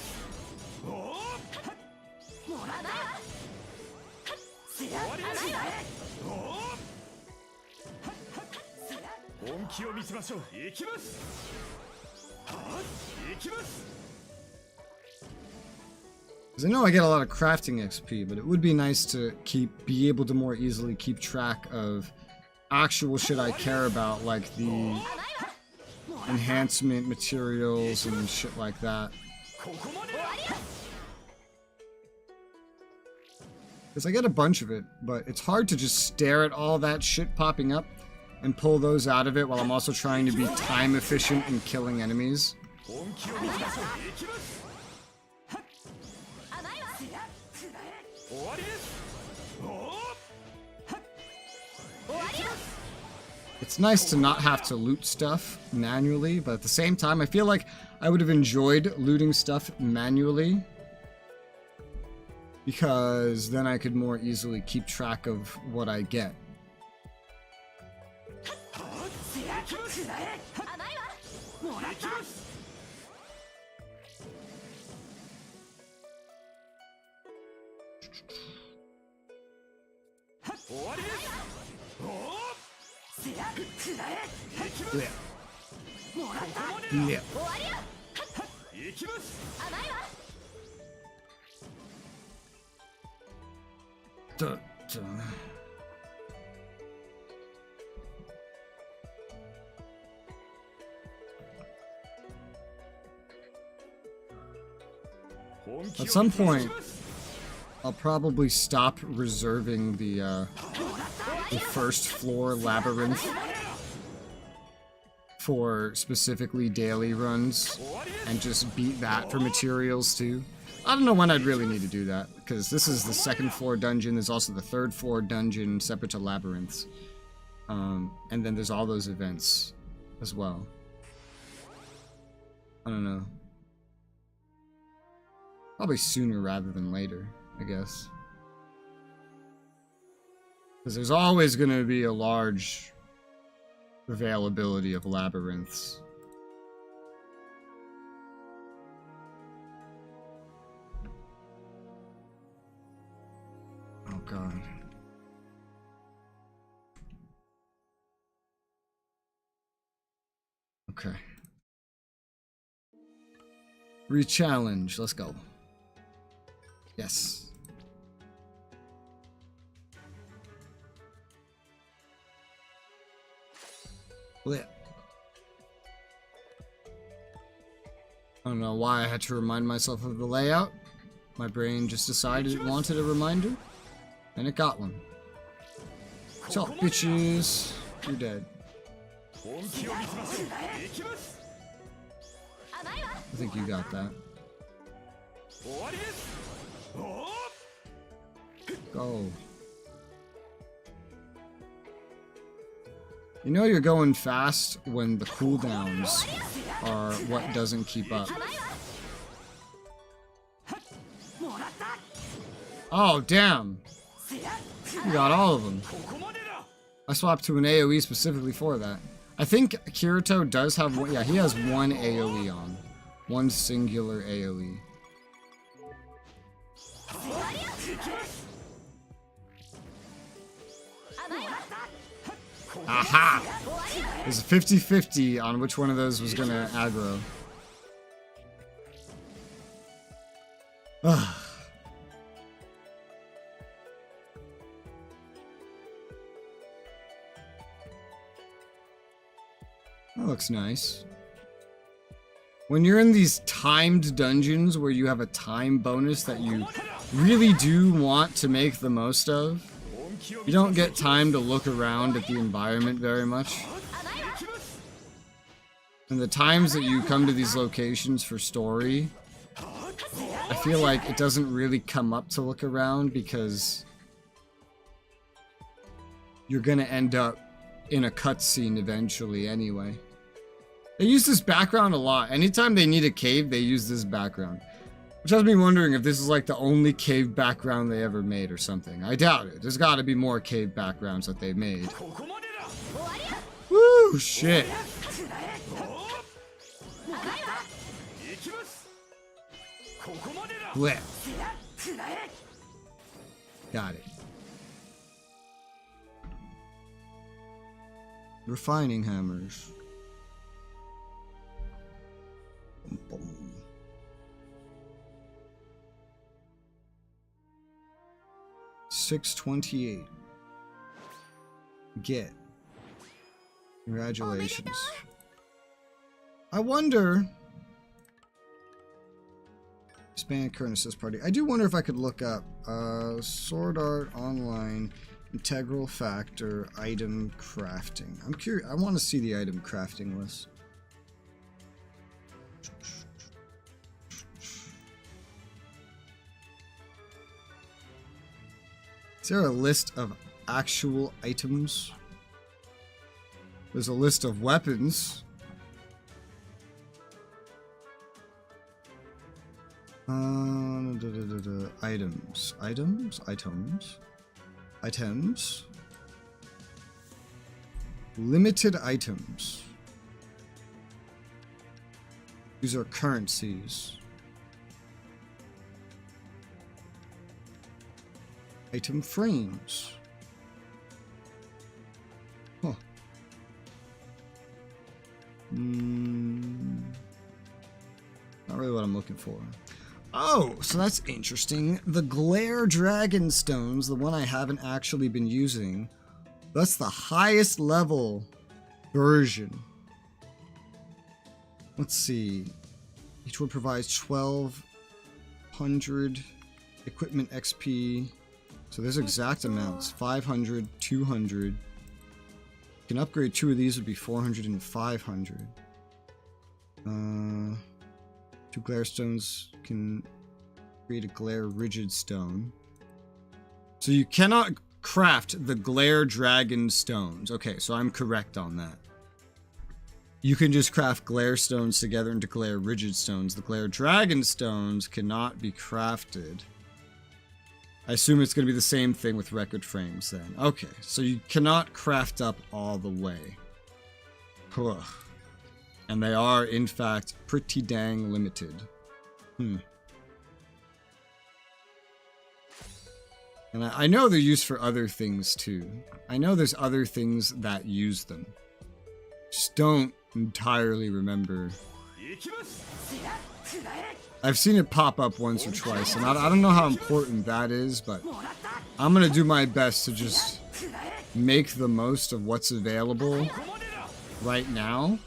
Because I know I get a lot of crafting XP, but it would be nice to be able to more easily keep track of actual shit I care about, like the enhancement materials and shit like that. Because I get a bunch of it, but it's hard to just stare at all that shit popping up and pull those out of it while I'm also trying to be time efficient in killing enemies. It's nice to not have to loot stuff manually, but at the same time, I feel like I would have enjoyed looting stuff manually, because then I could more easily keep track of what I get. Yeah. Duh, duh. At some point, I'll probably stop reserving the first floor labyrinth for specifically daily runs and just beat that for materials too. I don't know when I'd really need to do that, because this is the 2nd floor dungeon. There's also the 3rd floor dungeon separate to labyrinths. And then there's all those events as well. I don't know. Probably sooner rather than later, I guess. Because there's always going to be a large availability of labyrinths. Oh god. Okay. Re-challenge. Let's go. Yes. Blip. I don't know why I had to remind myself of the layout. My brain just decided it wanted a reminder, and it got one. So, bitches, you're dead. I think you got that. Go. You know you're going fast when the cooldowns are what doesn't keep up. Oh, damn. You got all of them. I swapped to an AoE specifically for that. I think Kirito does have one. Yeah, he has one AoE on. One singular AoE. Aha! There's a 50-50 on which one of those was gonna aggro. Ugh. That looks nice. When you're in these timed dungeons where you have a time bonus that you really do want to make the most of, you don't get time to look around at the environment very much. And the times that you come to these locations for story, I feel like it doesn't really come up to look around because you're gonna end up in a cutscene eventually anyway. They use this background a lot. Anytime they need a cave, they use this background. Which has me wondering if this is like the only cave background they ever made or something. I doubt it. There's gotta be more cave backgrounds that they made. Woo, shit. Blech. Got it. Refining hammers. 628. Get. Congratulations. I wonder. Expand current assist party. I do wonder if I could look up Sword Art Online Integral Factor Item Crafting. I'm curious. I want to see the item crafting list. Is there a list of actual items? There's a list of weapons. Items. Items. Limited items. These are currencies. Item frames. Huh. Not really what I'm looking for. Oh, so that's interesting. The Glare Dragon Stones, the one I haven't actually been using, that's the highest level version. Let's see. Each one provides 1200 equipment XP. So there's exact amounts. 500, 200. You can upgrade 2 of these, would be 400 and 500. 2 glare stones can create a glare rigid stone. So you cannot craft the glare dragon stones. Okay, so I'm correct on that. You can just craft glare stones together into glare rigid stones. The glare dragon stones cannot be crafted. I assume it's going to be the same thing with record frames then. Okay, so you cannot craft up all the way. Ugh. And they are, in fact, pretty dang limited. And I know they're used for other things too. I know there's other things that use them. Just don't entirely remember. I've seen it pop up once or twice, and I don't know how important that is, but I'm gonna do my best to just make the most of what's available right now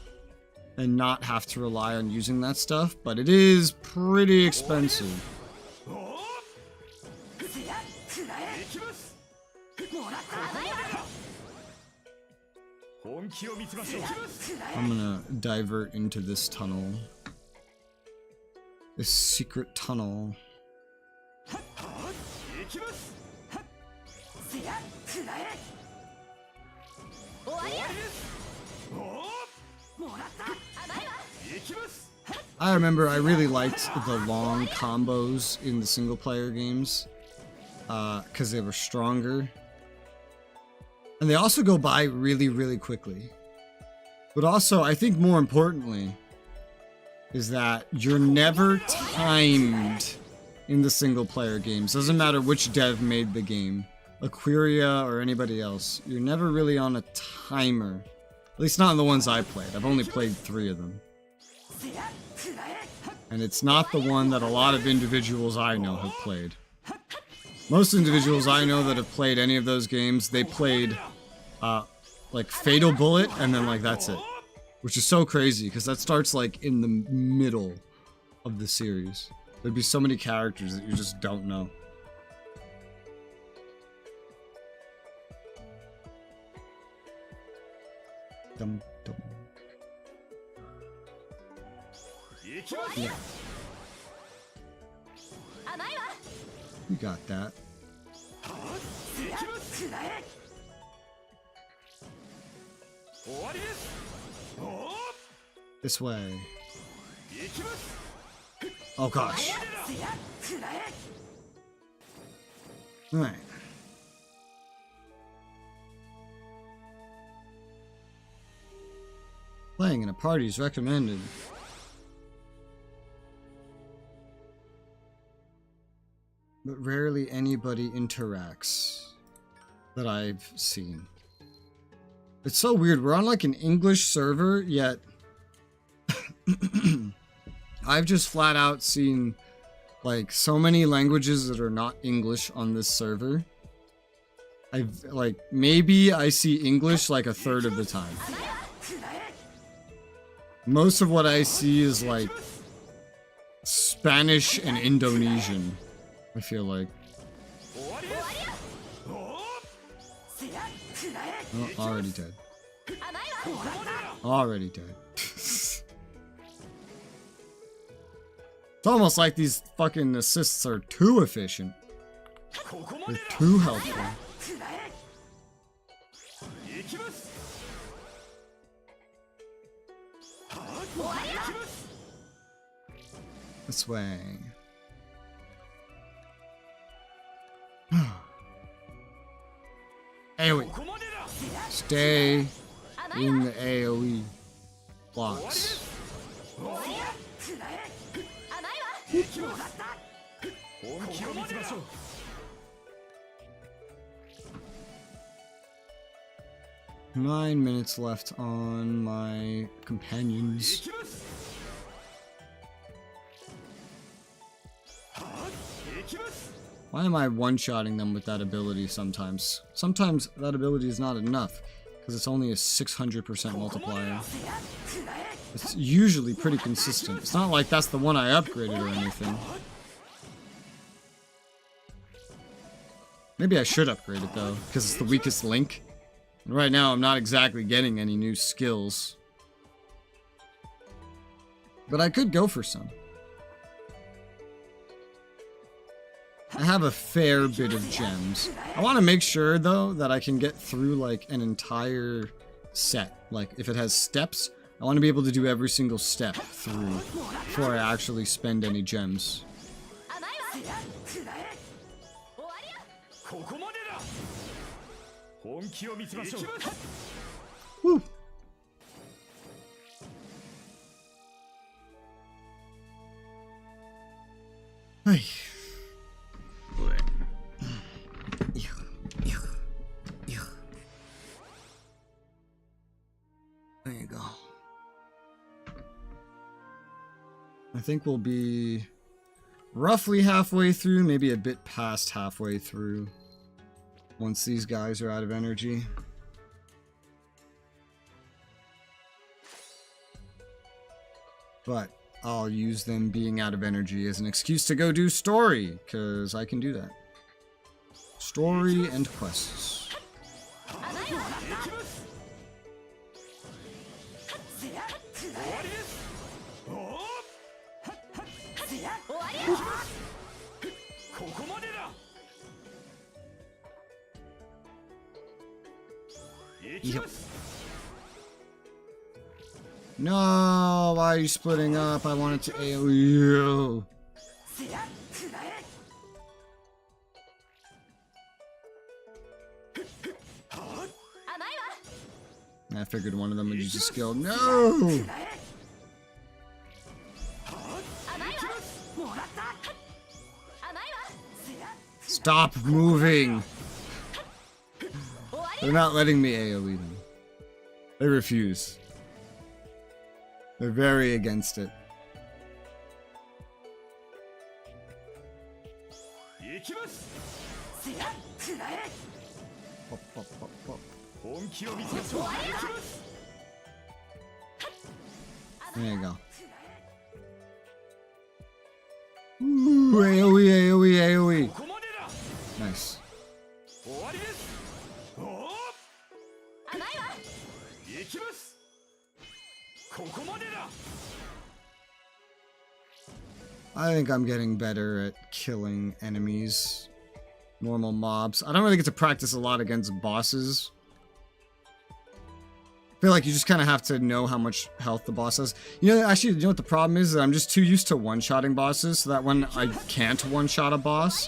and not have to rely on using that stuff, but it is pretty expensive. I'm gonna divert into this tunnel. This secret tunnel. I remember I really liked the long combos in the single player games because they were stronger. And they also go by really, really quickly. But also, I think more importantly, is that you're never timed in the single player games. Doesn't matter which dev made the game. Aquaria or anybody else. You're never really on a timer. At least not in the ones I played. I've only played 3 of them. And it's not the one that a lot of individuals I know have played. Most individuals I know that have played any of those games, they played like Fatal Bullet and then like that's it. Which is so crazy because that starts like in the middle of the series. There'd be so many characters that you just don't know. Dum dum. Yeah. You got that. This way. Oh gosh. Alright. Playing in a party is recommended. But rarely anybody interacts that I've seen. It's so weird. We're on like an English server, yet I've just flat out seen like so many languages that are not English on this server. I've like, maybe I see English like a third of the time. Most of what I see is like Spanish and Indonesian, I feel like. Oh, already dead. Already dead. It's almost like these fucking assists are too efficient. They're too helpful. This way. AoE. Stay in the AoE blocks. 9 minutes left on my companions. Why am I one-shotting them with that ability sometimes? Sometimes that ability is not enough, because it's only a 600% multiplier. It's usually pretty consistent. It's not like that's the one I upgraded or anything. Maybe I should upgrade it though, because it's the weakest link. And right now I'm not exactly getting any new skills. But I could go for some. I have a fair bit of gems. I want to make sure, though, that I can get through, like, an entire set. Like, if it has steps, I want to be able to do every single step through before I actually spend any gems. Woo! Hey. There you go. I think we'll be roughly halfway through, maybe a bit past halfway through, once these guys are out of energy. But I'll use them being out of energy as an excuse to go do story, because I can do that. Story and quests. Yep. No, why are you splitting up? I wanted to AoE you. I figured one of them would use a skill. No! Stop moving! They're not letting me AoE them. They refuse. They're very against it. Pop, pop, pop, pop. There you go. Ooh, AoE, AoE, AoE. Nice. I think I'm getting better at killing enemies. Normal mobs. I don't really get to practice a lot against bosses. I feel like you just kind of have to know how much health the boss has. You know, actually, you know what the problem is? I'm just too used to one-shotting bosses, so that when I can't one-shot a boss,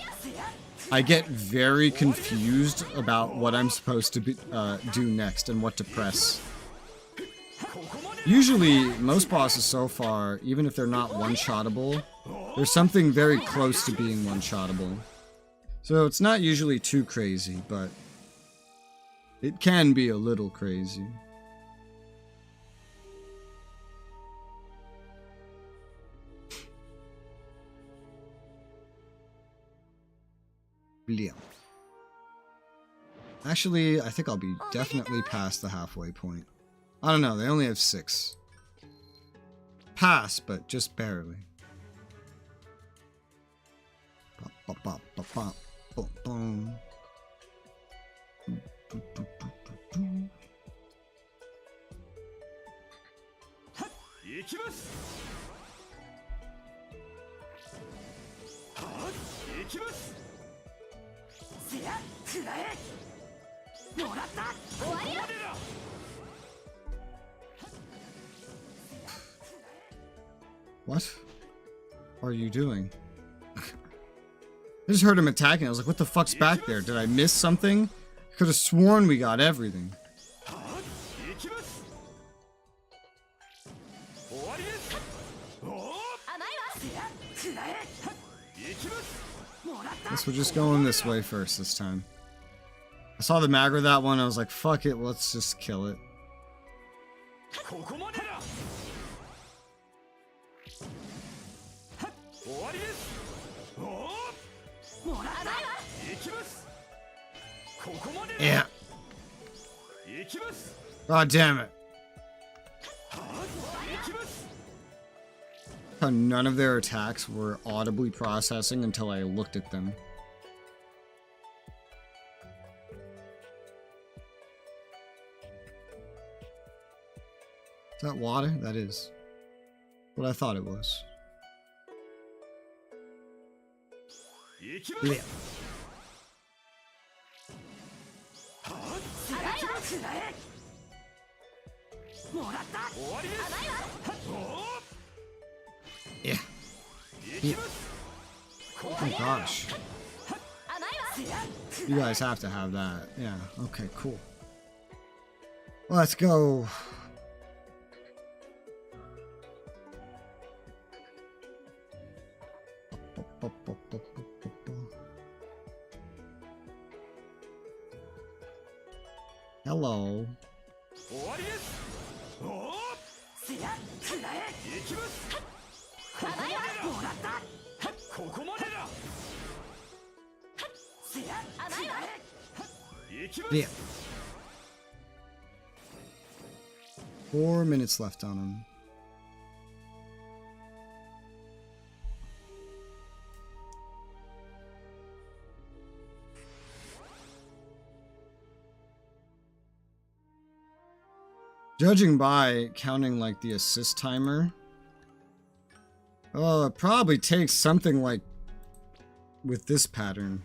I get very confused about what I'm supposed to do next and what to press. Usually, most bosses so far, even if they're not one-shottable, there's something very close to being one-shottable. So it's not usually too crazy, but it can be a little crazy. Yeah. Actually, I think I'll be definitely past the halfway point. I don't know, they only have 6. Pass, but just barely. Bop, bop, bop, bop, bop. Boom, boom. What are you doing? I just heard him attacking. I was like, what the fuck's back there? Did I miss something? I could have sworn we got everything. Guess we're just going this way first this time. I saw the Magra that one. I was like, fuck it. Let's just kill it. Yeah. God damn it. How none of their attacks were audibly processing until I looked at them. Is that water? That is. What I thought it was. Yeah. Yeah. Yeah. Oh gosh. You guys have to have that. Yeah. Okay, cool. Let's go. Hello. Yeah. 4 minutes left on him. Judging by counting like the assist timer, Oh, it probably takes something like, with this pattern,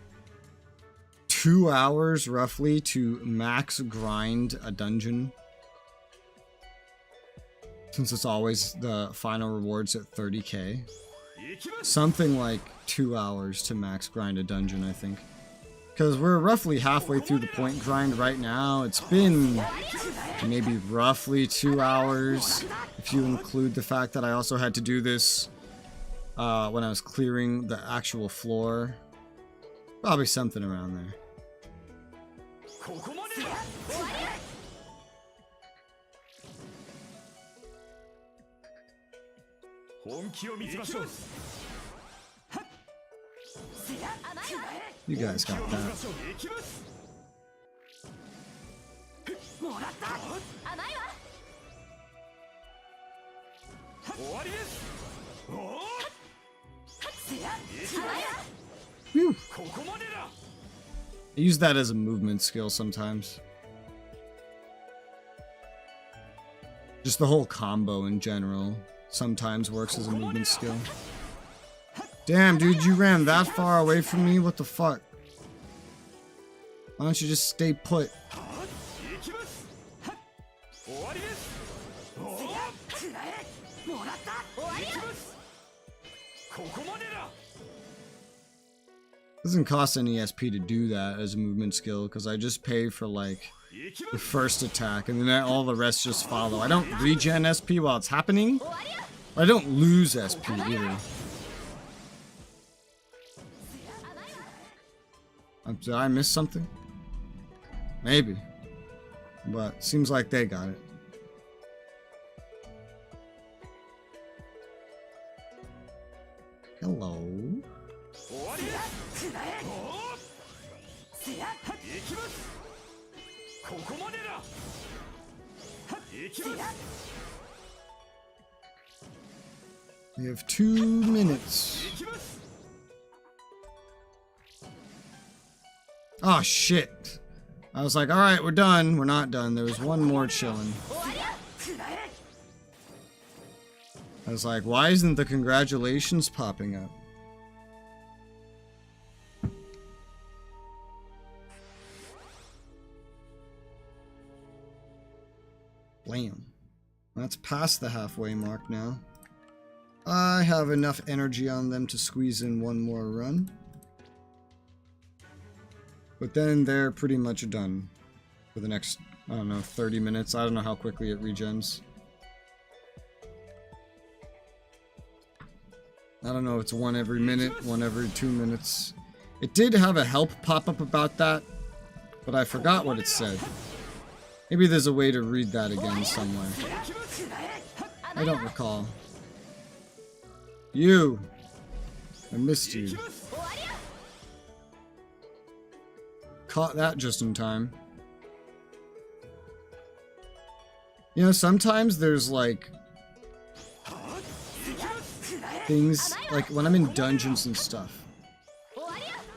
2 hours roughly to max grind a dungeon. Since it's always the final rewards at 30k. Something like 2 hours to max grind a dungeon, I think. Because we're roughly halfway through the point grind right now. It's been maybe roughly 2 hours, if you include the fact that I also had to do this when I was clearing the actual floor. Probably something around there. You guys got that. Whew. I use that as a movement skill sometimes. Just the whole combo in general sometimes works as a movement skill. Damn, dude, you ran that far away from me? What the fuck? Why don't you just stay put? Doesn't cost any SP to do that as a movement skill, because I just pay for like the first attack and then all the rest just follow. I don't regen SP while it's happening. I don't lose SP either. Did I miss something? Maybe. But seems like they got it. Hello. We have 2 minutes. Oh shit. I was like, alright, we're done. We're not done. There was one more chilling. I was like, why isn't the congratulations popping up? Blam. That's past the halfway mark now. I have enough energy on them to squeeze in one more run. But then they're pretty much done for the next, I don't know, 30 minutes. I don't know how quickly it regens. I don't know if it's one every minute, one every 2 minutes. It did have a help pop up about that, but I forgot what it said. Maybe there's a way to read that again somewhere. I don't recall. You! I missed you. Caught that just in time. You know, sometimes there's like things, like when I'm in dungeons and stuff,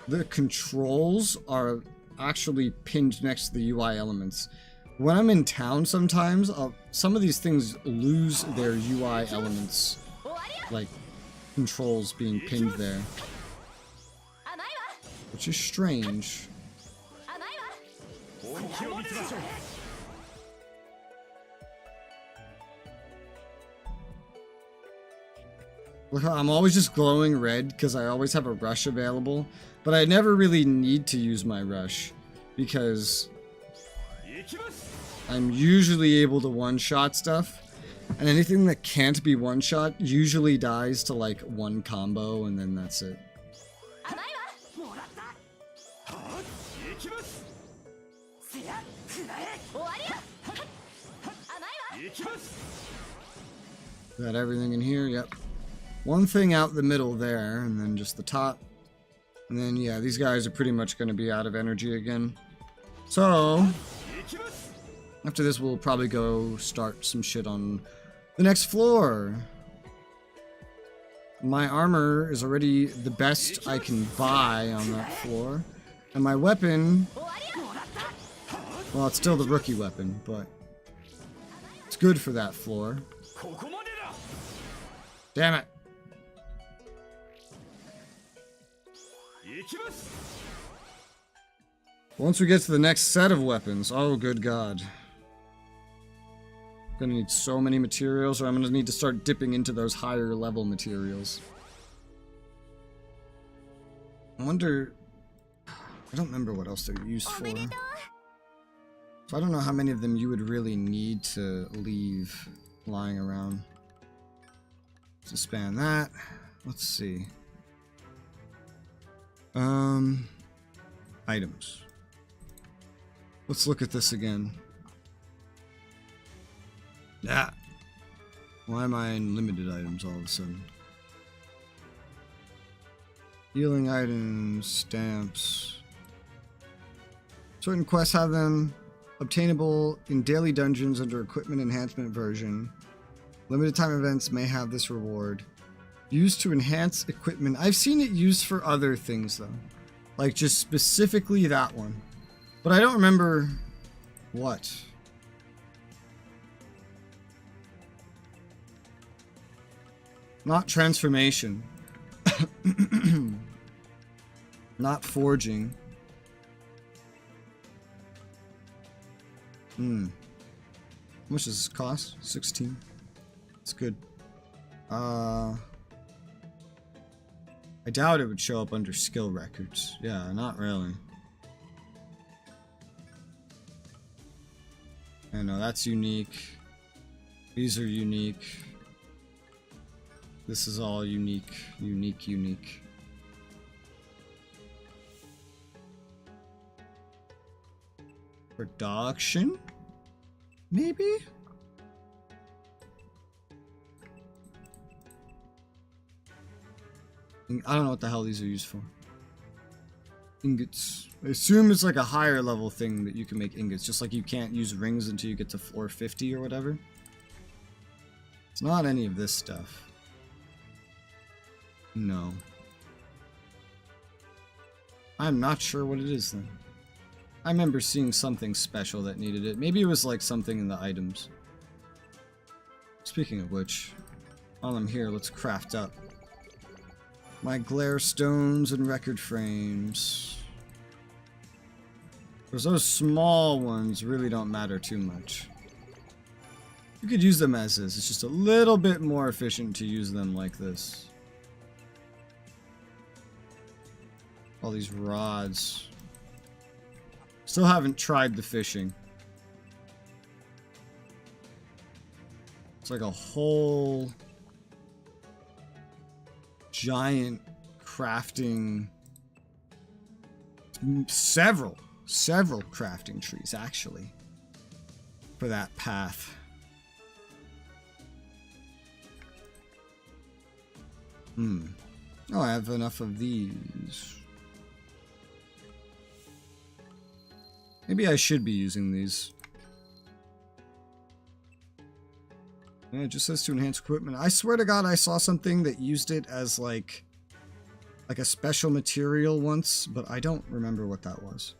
the controls are actually pinned next to the UI elements. When I'm in town sometimes, some of these things lose their UI elements, like controls being pinned there, which is strange. Look, I'm always just glowing red because I always have a rush available, but I never really need to use my rush because I'm usually able to one-shot stuff, and anything that can't be one-shot usually dies to like one combo, and then that's it. Got everything in here, yep. One thing out the middle there, and then just the top. And then, yeah, these guys are pretty much going to be out of energy again. So, after this, we'll probably go start some shit on the next floor. My armor is already the best I can buy on that floor. And my weapon, well, it's still the rookie weapon, but it's good for that floor. Damn it. Once we get to the next set of weapons, oh good god. I'm gonna need so many materials, or I'm gonna need to start dipping into those higher level materials. I wonder... I don't remember what else they're used for. So I don't know how many of them you would really need to leave lying around. To span that. Let's see. Items. Let's look at this again. Yeah. Why am I in limited items all of a sudden? Healing items, stamps. Certain quests have them obtainable in daily dungeons under equipment enhancement version. Limited time events may have this reward. Used to enhance equipment. I've seen it used for other things though. Like just specifically that one. But I don't remember what. Not transformation. Not forging. How much does this cost? 16. It's good. I doubt it would show up under skill records. Yeah, not really. I know that's unique. These are unique. This is all unique. Unique. Production? Maybe? I don't know what the hell these are used for. Ingots. I assume it's like a higher level thing that you can make ingots. Just like you can't use rings until you get to floor 50 or whatever. It's not any of this stuff. No. I'm not sure what it is then. I remember seeing something special that needed it. Maybe it was like something in the items. Speaking of which, while I'm here, let's craft up my glare stones and record frames. Because those small ones really don't matter too much. You could use them as is. It's just a little bit more efficient to use them like this. All these rods. Still haven't tried the fishing. It's like a whole giant crafting, several crafting trees actually for that path. Oh, I have enough of these. Maybe I should be using these. Yeah, it just says to enhance equipment. I swear to God, I saw something that used it as like a special material once, but I don't remember what that was.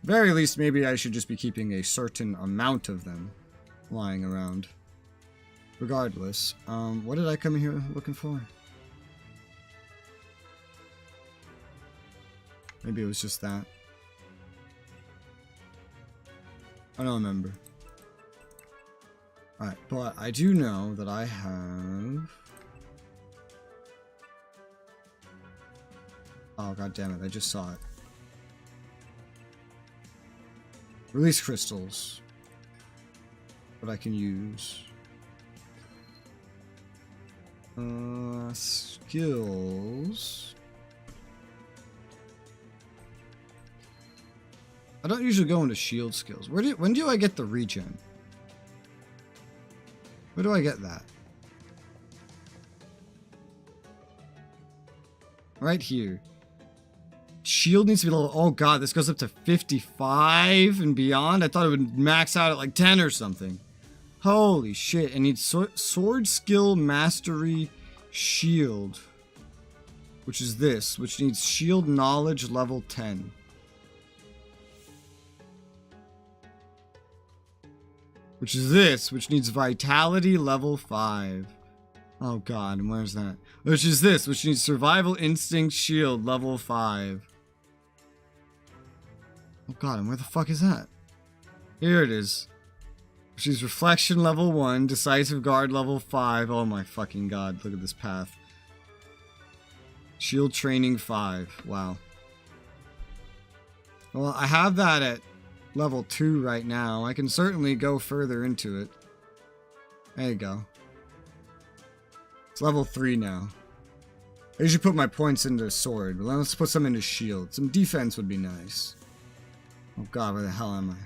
Very least, maybe I should just be keeping a certain amount of them lying around. Regardless, what did I come in here looking for? Maybe it was just that. I don't remember. Alright, but I do know that I have... Oh, god damn it, I just saw it. Release crystals. That I can use. Skills. I don't usually go into shield skills. When do I get the regen? Where do I get that? Right here. Shield needs to be level... Oh god, this goes up to 55 and beyond? I thought it would max out at like 10 or something. Holy shit. It needs sword skill mastery shield. Which is this. Which needs shield knowledge level 10. Which is this, which needs vitality level 5. Oh god, and where's that? Which is this, which needs survival instinct shield level 5. Oh god, and where the fuck is that? Here it is. Which is reflection level 1, decisive guard level 5. Oh my fucking god, look at this path. Shield training 5. Wow. Well, I have that at level 2 right now. I can certainly go further into it. There you go. It's level 3 now. I usually put my points into sword, but let's put some into shield. Some defense would be nice. Oh god, where the hell am I?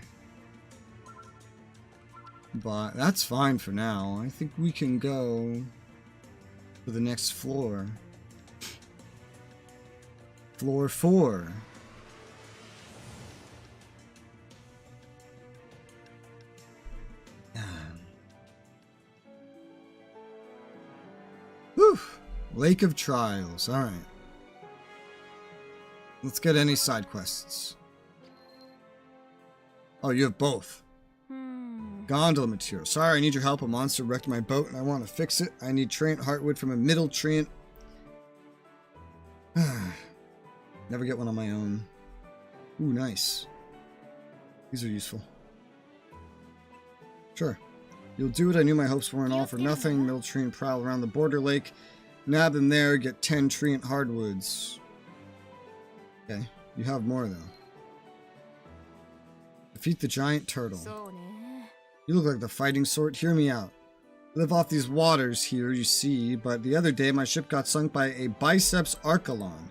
But that's fine for now. I think we can go to the next floor. Floor 4. Whew. Lake of Trials. Alright. Let's get any side quests. Oh, you have both. Gondola material. Sorry, I need your help. A monster wrecked my boat and I want to fix it. I need Treant Heartwood from a middle Treant. Never get one on my own. Ooh, nice. These are useful. Sure. You'll do it. I knew my hopes weren't all for nothing. Middle Treant prowl around the border lake. Nab them there. Get 10 Treant Hardwoods. Okay. You have more, though. Defeat the giant turtle. You look like the fighting sort. Hear me out. Live off these waters here, you see, but the other day my ship got sunk by a Biceps Archelon.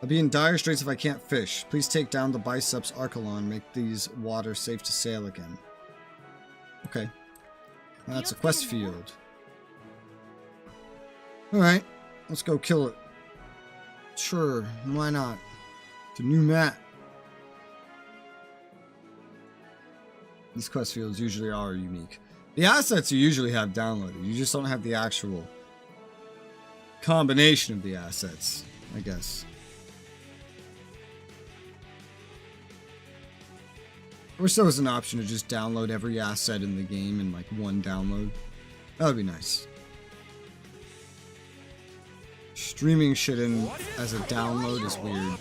I'll be in dire straits if I can't fish. Please take down the Biceps Archelon. Make these waters safe to sail again. Okay. That's a quest field. Alright. Let's go kill it. Sure. Why not? It's a new map. These quest fields usually are unique. The assets you usually have downloaded. You just don't have the actual combination of the assets, I guess. I wish there was an option to just download every asset in the game in like one download. That would be nice. Streaming shit in as a download is weird.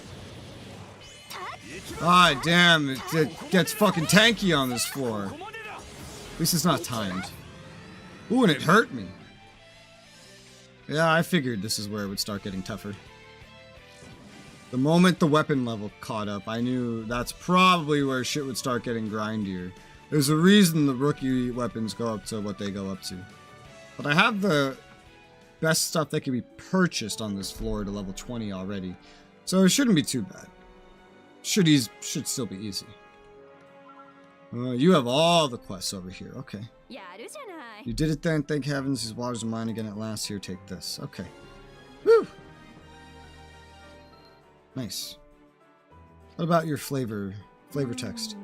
Ah, damn, it gets fucking tanky on this floor. At least it's not timed. Ooh, and it hurt me. Yeah, I figured this is where it would start getting tougher. The moment the weapon level caught up, I knew that's probably where shit would start getting grindier. There's a reason the rookie weapons go up to what they go up to. But I have the best stuff that can be purchased on this floor to level 20 already. So it shouldn't be too bad. Should still be easy. You have all the quests over here. Okay. You did it then. Thank heavens. These waters are mine again at last. Here, take this. Okay. Woo! Nice. What about your flavor text?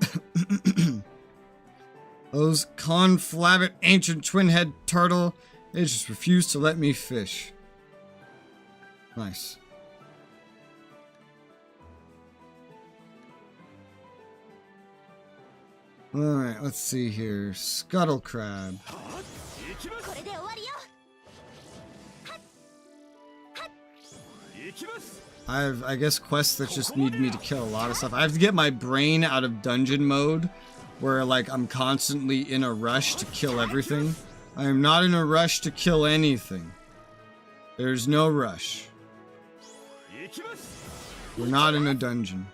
Those conflabbit ancient twin-head turtle, they just refused to let me fish. Nice. Alright, let's see here. Scuttle crab. I have, I guess, quests that just need me to kill a lot of stuff. I have to get my brain out of dungeon mode, where, like, I'm constantly in a rush to kill everything. I am not in a rush to kill anything. There's no rush. We're not in a dungeon.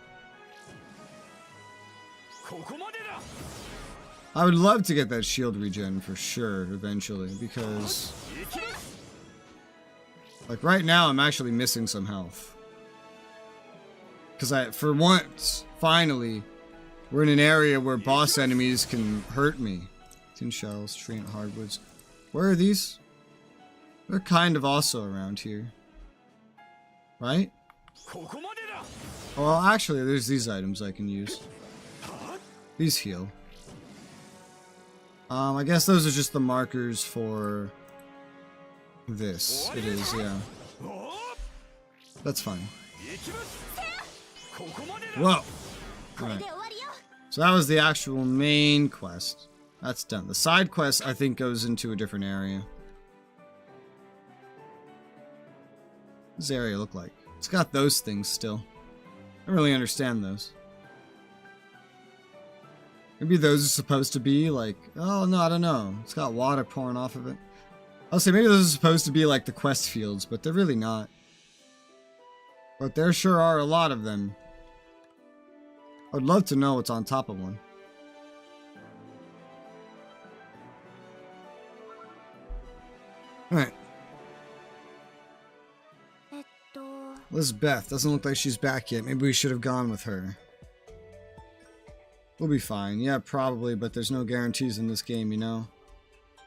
I would love to get that shield regen for sure, eventually, because... like, right now, I'm actually missing some health. Because for once, finally, we're in an area where boss enemies can hurt me. Tin shells, Treant hardwoods. Where are these? They're kind of also around here. Right? Well, actually, there's these items I can use. These heal. I guess those are just the markers for this. It is, yeah. That's fine. Whoa! Alright. So that was the actual main quest. That's done. The side quest, I think, goes into a different area. What's this area look like? It's got those things still. I don't really understand those. Maybe those are supposed to be like... Oh, no, I don't know. It's got water pouring off of it. I'll say maybe those are supposed to be like the quest fields, but they're really not. But there sure are a lot of them. I'd love to know what's on top of one. Alright. Lisbeth doesn't look like she's back yet. Maybe we should have gone with her. We'll be fine. Yeah, probably, but there's no guarantees in this game, you know?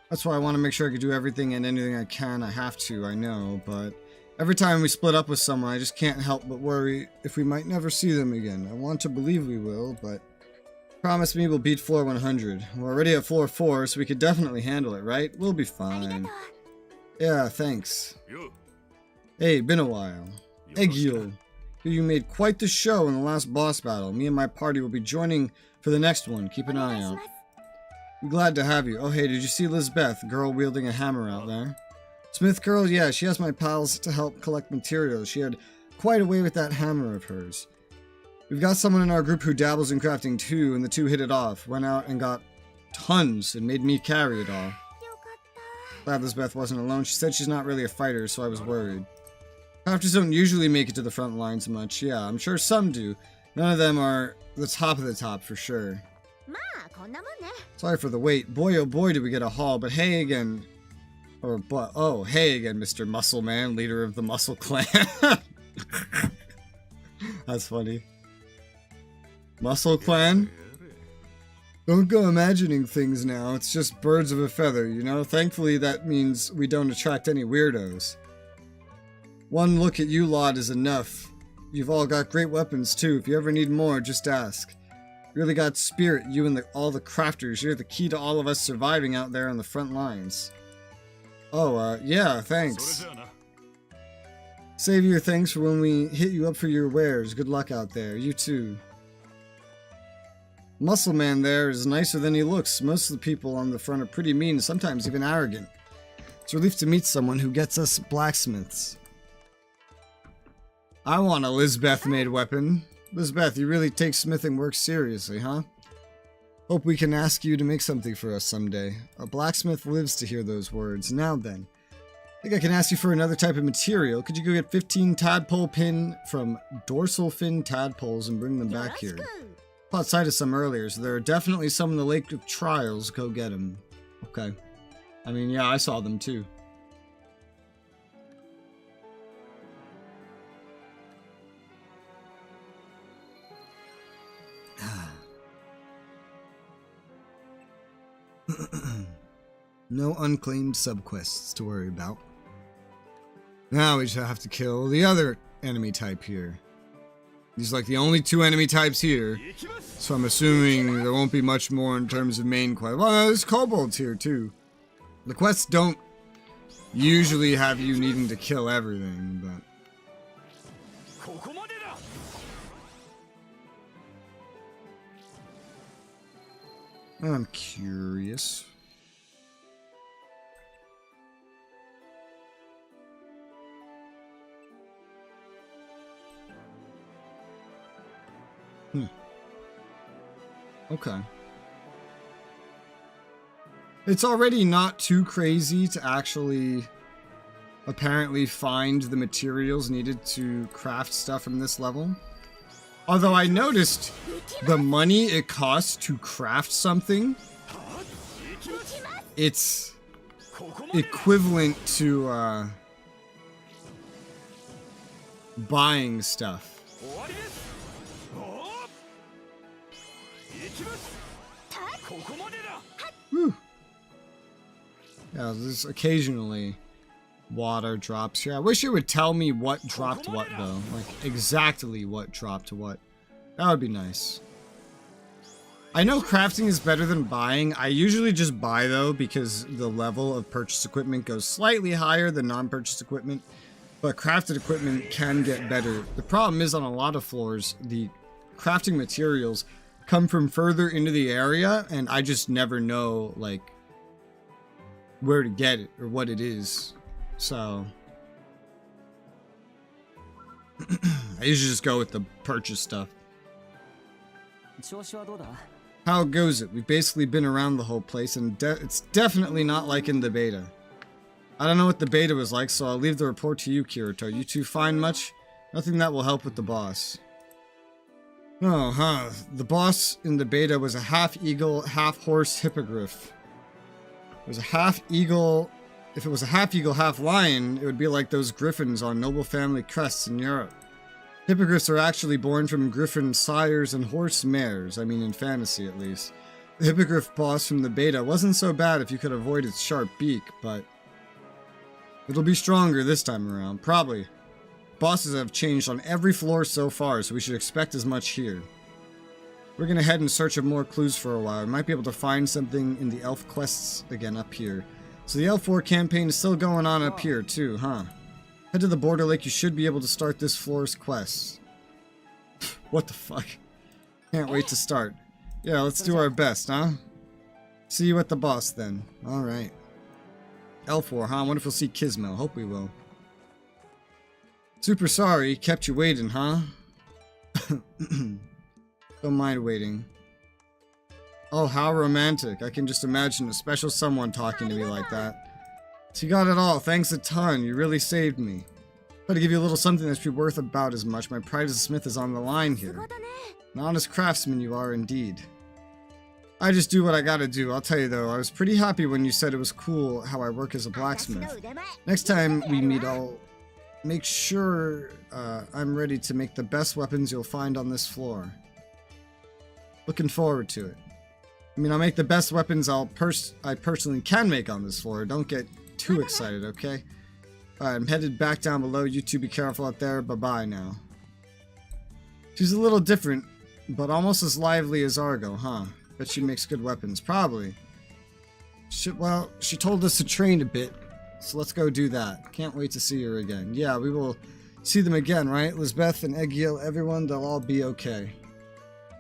That's why I want to make sure I can do everything and anything I can. I have to, I know, but every time we split up with someone, I just can't help but worry if we might never see them again. I want to believe we will, but promise me we'll beat floor 100. We're already at floor 4, so we could definitely handle it, right? We'll be fine. Yeah, thanks. Hey, been a while. Egil, you made quite the show in the last boss battle. Me and my party will be joining for the next one. Keep an eye out. I'm glad to have you. Oh, hey, did you see Lisbeth, girl wielding a hammer out there? Smith girl, yeah, she has my pals to help collect materials. She had quite a way with that hammer of hers. We've got someone in our group who dabbles in crafting too, and the two hit it off. Went out and got tons and made me carry it all. Glad Lisbeth wasn't alone. She said she's not really a fighter, so I was worried. Crafters don't usually make it to the front lines much. Yeah, I'm sure some do. None of them are the top of the top for sure. Sorry for the wait. Boy, oh boy, did we get a haul. But hey again. Oh, hey again, Mr. Muscle Man, leader of the Muscle Clan. That's funny. Muscle Clan? Don't go imagining things now. It's just birds of a feather, you know? Thankfully, that means we don't attract any weirdos. One look at you lot is enough. You've all got great weapons, too. If you ever need more, just ask. You really got spirit, you and all the crafters. You're the key to all of us surviving out there on the front lines. Oh, yeah, thanks. Save your thanks for when we hit you up for your wares. Good luck out there. You too. Muscle Man there is nicer than he looks. Most of the people on the front are pretty mean, sometimes even arrogant. It's a relief to meet someone who gets us blacksmiths. I want a Lisbeth-made weapon. Lisbeth, you really take smithing work seriously, huh? Hope we can ask you to make something for us someday. A blacksmith lives to hear those words. Now then, I think I can ask you for another type of material. Could you go get 15 tadpole pin from dorsal fin tadpoles and bring them back here? I caught sight of some earlier, so there are definitely some in the Lake of Trials. Go get them. Okay. I mean, yeah, I saw them too. No unclaimed subquests to worry about. Now we just have to kill the other enemy type here. These are like the only two enemy types here. So I'm assuming there won't be much more in terms of main quest. Well, there's kobolds here too. The quests don't usually have you needing to kill everything, but... I'm curious. Okay. It's already not too crazy to actually apparently find the materials needed to craft stuff in this level. Although I noticed the money it costs to craft something, it's equivalent to buying stuff. Whew. Yeah, there's occasionally water drops here. I wish it would tell me what dropped what, though. Like, exactly what dropped what. That would be nice. I know crafting is better than buying. I usually just buy, though, because the level of purchased equipment goes slightly higher than non-purchased equipment. But crafted equipment can get better. The problem is, on a lot of floors, the crafting materials come from further into the area, and I just never know, like, where to get it or what it is. So I usually just go with the purchase stuff. How goes it? We've basically been around the whole place, and it's definitely not like in the beta. I don't know what the beta was like, so I'll leave the report to you, Kirito. You two find much? Nothing that will help with the boss. Oh, huh. The boss in the beta was a half-eagle, half-horse hippogriff. It was a half-eagle... If it was a half-eagle, half-lion, it would be like those griffins on noble family crests in Europe. Hippogriffs are actually born from griffin sires and horse mares, I mean in fantasy at least. The hippogriff boss from the beta wasn't so bad if you could avoid its sharp beak, but... it'll be stronger this time around, probably. Bosses have changed on every floor so far, so we should expect as much here. We're gonna head in search of more clues for a while. We might be able to find something in the elf quests again up here. So the Elf War campaign is still going on up here too, huh? Head to the border lake, you should be able to start this floor's quests. What the fuck? Can't wait to start. Yeah, let's do our best, huh? See you at the boss then. Alright. Elf War, huh? I wonder if we'll see Kismo. Hope we will. Super sorry, kept you waiting, huh? Don't mind waiting. Oh, how romantic. I can just imagine a special someone talking to me like that. So you got it all. Thanks a ton. You really saved me. Try to give you a little something that should be worth about as much. My pride as a smith is on the line here. An honest craftsman you are indeed. I just do what I gotta do. I'll tell you though, I was pretty happy when you said it was cool how I work as a blacksmith. Next time we meet, I'll make sure I'm ready to make the best weapons you'll find on this floor. Looking forward to it. I mean, I'll make the best weapons I personally can make on this floor. Don't get too excited, okay? Alright, I'm headed back down below. You two be careful out there. Bye-bye now. She's a little different, but almost as lively as Argo, huh? Bet she makes good weapons. Probably. Well, she told us to train a bit, so let's go do that. Can't wait to see her again. Yeah, we will see them again, right? Lisbeth and Egil, everyone, they'll all be okay.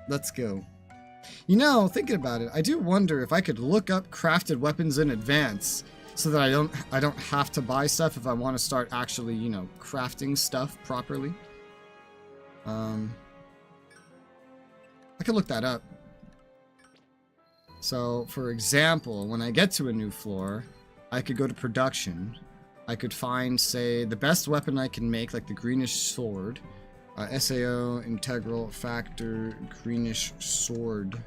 Let's go. You know, thinking about it, I do wonder if I could look up crafted weapons in advance so that I don't have to buy stuff if I want to start actually, you know, crafting stuff properly. I could look that up. So, for example, when I get to a new floor, I could go to production. I could find, say, the best weapon I can make, like the greenish sword. SAO, integral, factor, greenish sword.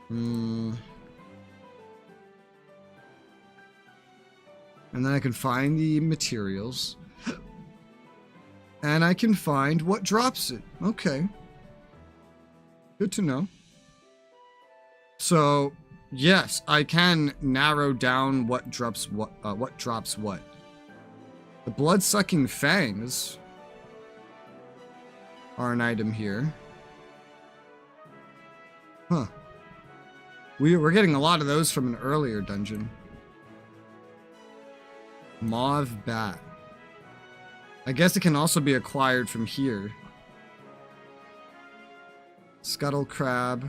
And then I can find the materials. And I can find what drops it. Okay. Good to know. So, yes, I can narrow down what drops what. The blood-sucking fangs are an item here. Huh. We're getting a lot of those from an earlier dungeon. Mauve bat. I guess it can also be acquired from here. Scuttle crab.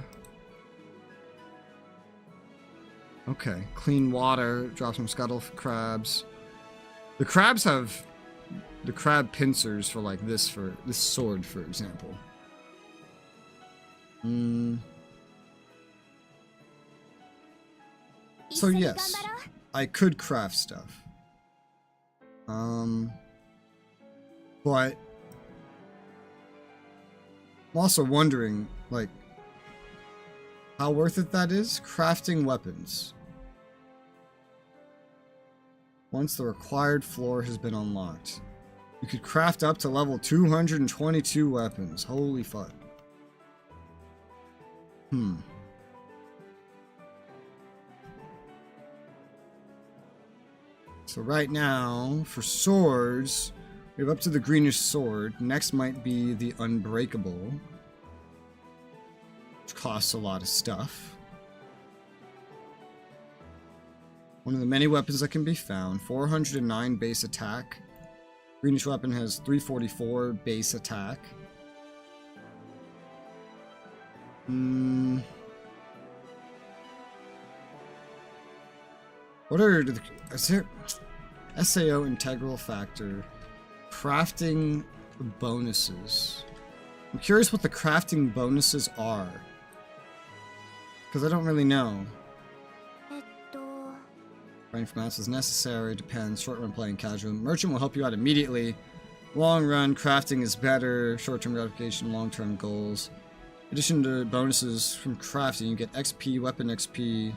Okay, clean water. Drop some scuttle crabs. The crabs have the crab pincers for like this sword, for example. So yes, I could craft stuff. But I'm also wondering, like, how worth it that is? Crafting weapons. Once the required floor has been unlocked. You could craft up to level 222 weapons. Holy fuck. So right now, for swords, we have up to the greenish sword. Next might be the unbreakable, which costs a lot of stuff. One of the many weapons that can be found. 409 base attack. Greenish weapon has 344 base attack. What are is there SAO integral factor? Crafting bonuses. I'm curious what the crafting bonuses are. Because I don't really know. Running from mounts is necessary, depends. Short run playing casual. Merchant will help you out immediately. Long run, crafting is better. Short-term gratification, long-term goals. In addition to bonuses from crafting, you get XP, weapon XP,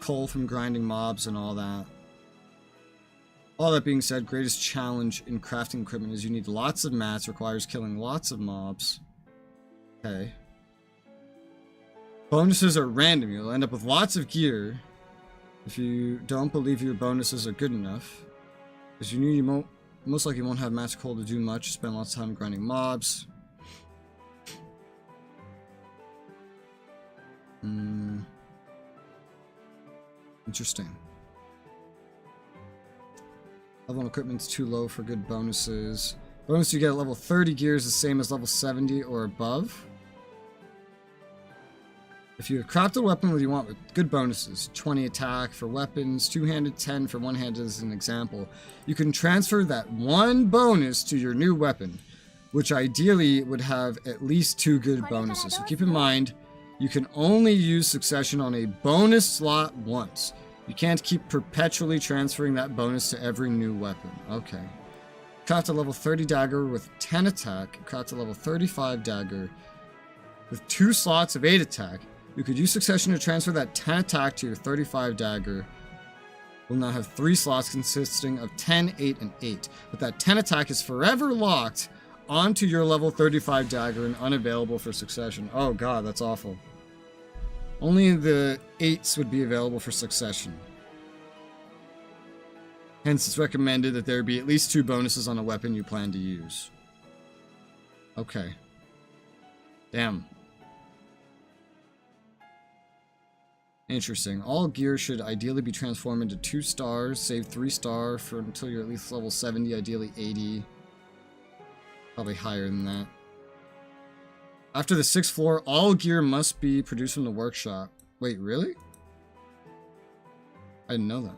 coal from grinding mobs and all that. All that being said, greatest challenge in crafting equipment is you need lots of mats, requires killing lots of mobs. Okay. Bonuses are random. You'll end up with lots of gear if you don't believe your bonuses are good enough. Because you knew you most likely won't have match coal to do much. Spend lots of time grinding mobs. Interesting. Level equipment's too low for good bonuses. Bonus you get at level 30 gear is the same as level 70 or above. If you have crafted a weapon that you want with good bonuses, 20 attack for weapons, two-handed, 10 for one-handed as an example, you can transfer that one bonus to your new weapon, which ideally would have at least 2 good bonuses. So keep in mind, you can only use succession on a bonus slot once. You can't keep perpetually transferring that bonus to every new weapon. Okay. Craft a level 30 dagger with 10 attack. Craft a level 35 dagger with 2 slots of 8 attack. You could use succession to transfer that 10 attack to your 35 dagger. Will now have 3 slots consisting of 10, 8, and 8. But that 10 attack is forever locked onto your level 35 dagger and unavailable for succession. Oh god, that's awful. Only the 8s would be available for succession. Hence, it's recommended that there be at least 2 bonuses on a weapon you plan to use. Okay. Damn. Interesting. All gear should ideally be transformed into 2 stars. Save 3 star for until you're at least level 70, ideally 80. Probably higher than that. After the 6th floor, all gear must be produced from the workshop. Wait, really? I didn't know that.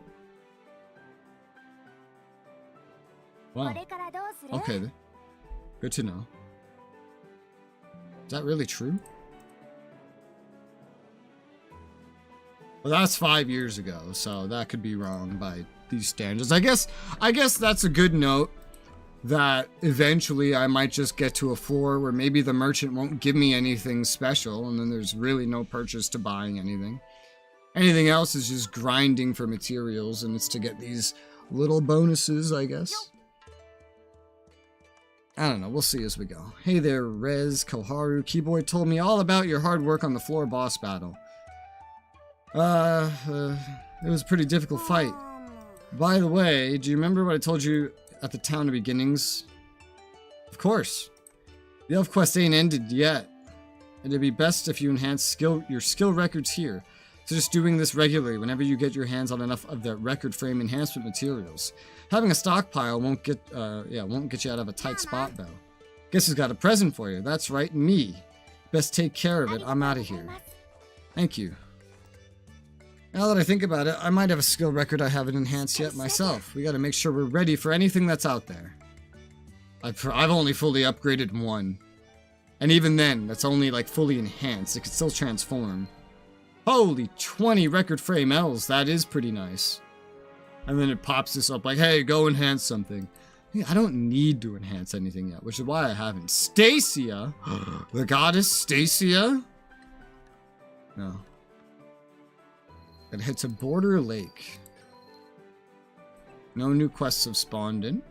Wow. Okay. Good to know. Is that really true? Well, that's 5 years ago, so that could be wrong by these standards. I guess that's a good note that eventually I might just get to a floor where maybe the merchant won't give me anything special, and then there's really no purchase to buying anything. Anything else is just grinding for materials, and it's to get these little bonuses, I guess. I don't know, we'll see as we go. Hey there, Rez Koharu. Keyboy told me all about your hard work on the floor boss battle. It was a pretty difficult fight. By the way, do you remember what I told you at the town of beginnings? Of course. The elf quest ain't ended yet. And it'd be best if you enhance your skill records here. So just doing this regularly whenever you get your hands on enough of the record frame enhancement materials. Having a stockpile won't get you out of a tight spot though. Guess who's got a present for you? That's right, me. Best take care of it. I'm out of here. Thank you. Now that I think about it, I might have a skill record I haven't enhanced yet myself. We gotta make sure we're ready for anything that's out there. I've only fully upgraded 1. And even then, that's only like fully enhanced. It could still transform. Holy 20 record frame L's, that is pretty nice. And then it pops this up like, hey, go enhance something. I don't need to enhance anything yet, which is why I haven't. Stacia? The goddess Stacia? No. Gotta head to Border Lake. No new quests have spawned in.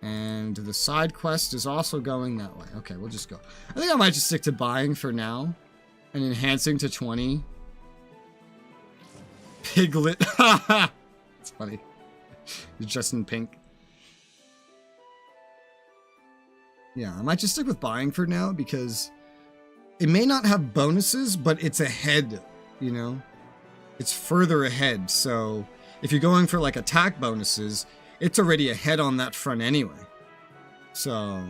And the side quest is also going that way. Okay, we'll just go. I think I might just stick to buying for now. And enhancing to 20. Piglet. It's funny. He's just in pink. Yeah, I might just stick with buying for now because it may not have bonuses, but it's ahead, you know? It's further ahead, so if you're going for like attack bonuses, it's already ahead on that front anyway. So...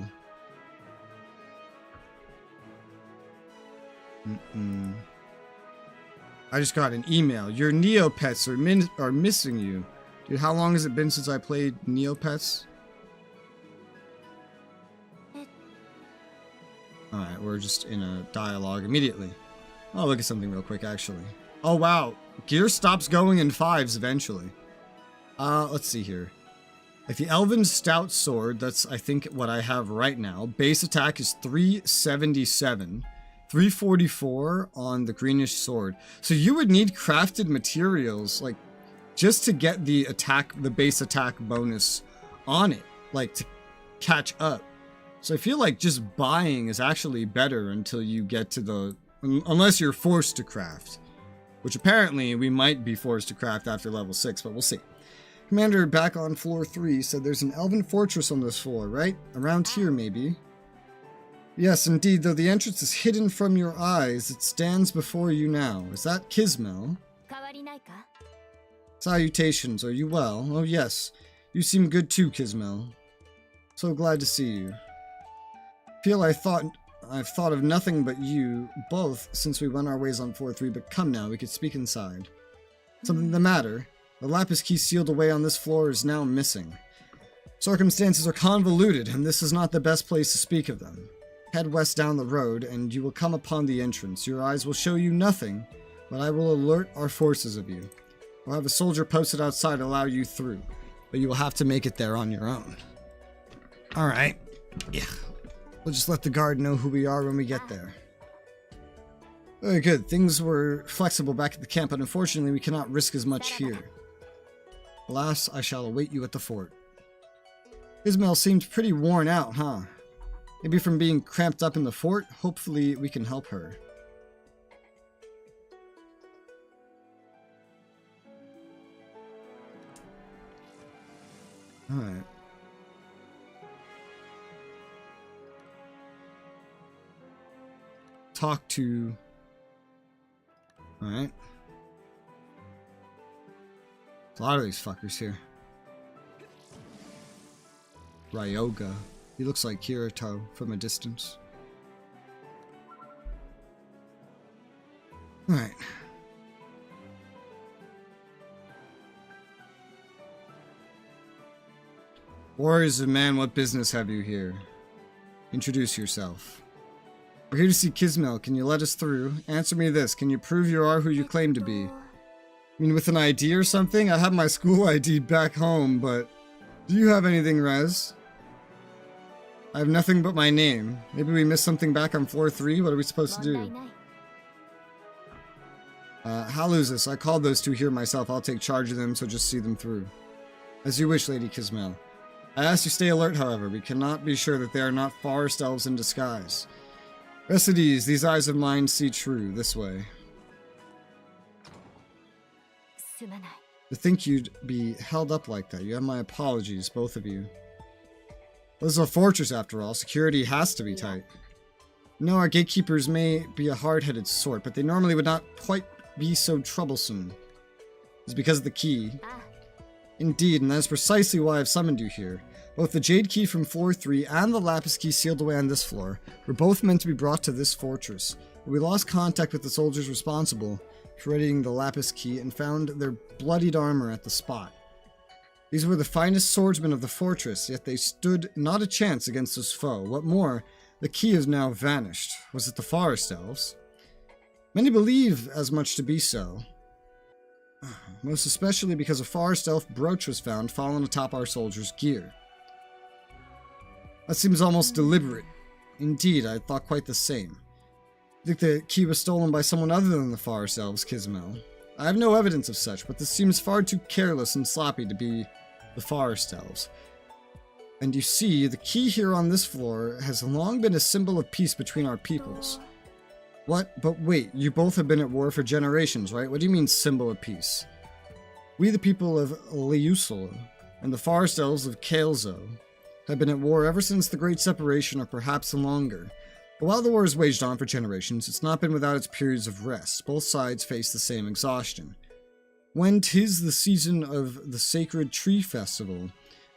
I just got an email. Your Neopets are missing you. Dude, how long has it been since I played Neopets? Alright, we're just in a dialogue immediately. I'll look at something real quick, actually. Oh, wow. Gear stops going in 5s eventually. Let's see here. Like the Elven Stout Sword, that's, I think, what I have right now. Base attack is 377. 344 on the greenish sword. So you would need crafted materials, like, just to get the base attack bonus on it. Like, to catch up. So I feel like just buying is actually better until you get to the... Unless you're forced to craft. Which apparently we might be forced to craft after level 6, but we'll see. Commander back on floor 3 said there's an elven fortress on this floor, right? Around here, maybe. Yes, indeed, though the entrance is hidden from your eyes, it stands before you now. Is that Kismel? Salutations, are you well? Oh yes, you seem good too, Kismel. So glad to see you. Feel I've thought of nothing but you, both, since we went our ways on floor 3, but come now, we could speak inside. Something the matter? The lapis key sealed away on this floor is now missing. Circumstances are convoluted, and this is not the best place to speak of them. Head west down the road, and you will come upon the entrance. Your eyes will show you nothing, but I will alert our forces of you. We'll have a soldier posted outside to allow you through, but you will have to make it there on your own. Alright. Yeah. We'll just let the guard know who we are when we get there. Very good. Things were flexible back at the camp, but unfortunately we cannot risk as much here. Alas, I shall await you at the fort. Ismail seemed pretty worn out, huh? Maybe from being cramped up in the fort? Hopefully we can help her. Alright. Talk to... Alright. A lot of these fuckers here. Ryoga. He looks like Kirito from a distance. Alright. Warriors of man, what business have you here? Introduce yourself. We're here to see Kismel. Can you let us through? Answer me this. Can you prove you are who you claim to be? I mean, with an ID or something? I have my school ID back home, but... Do you have anything, Res? I have nothing but my name. Maybe we missed something back on floor 3? What are we supposed to do? Haluzus, I called those two here myself. I'll take charge of them, so just see them through. As you wish, Lady Kismel. I ask you stay alert, however. We cannot be sure that they are not forest elves in disguise. Rest at ease. These eyes of mine see true. This way. To think you'd be held up like that. You have my apologies, both of you. This is a fortress, after all. Security has to be tight. No, our gatekeepers may be a hard-headed sort, but they normally would not quite be so troublesome. It's because of the key. Indeed, and that is precisely why I've summoned you here. Both the Jade Key from floor 3 and the Lapis Key sealed away on this floor were both meant to be brought to this fortress. But we lost contact with the soldiers responsible for readying the Lapis Key and found their bloodied armor at the spot. These were the finest swordsmen of the fortress, yet they stood not a chance against this foe. What more, the key has now vanished. Was it the forest elves? Many believe as much to be so. Most especially because a forest elf brooch was found fallen atop our soldiers' gear. That seems almost deliberate. Indeed, I thought quite the same. I think the key was stolen by someone other than the forest elves, Kismel. I have no evidence of such, but this seems far too careless and sloppy to be the forest elves. And you see, the key here on this floor has long been a symbol of peace between our peoples. What? But wait, you both have been at war for generations, right? What do you mean, symbol of peace? We, the people of Resoula, and the forest elves of Kael'zo, have been at war ever since the Great Separation, or perhaps longer. But while the war has waged on for generations, it's not been without its periods of rest. Both sides face the same exhaustion. When 'tis the season of the sacred tree festival,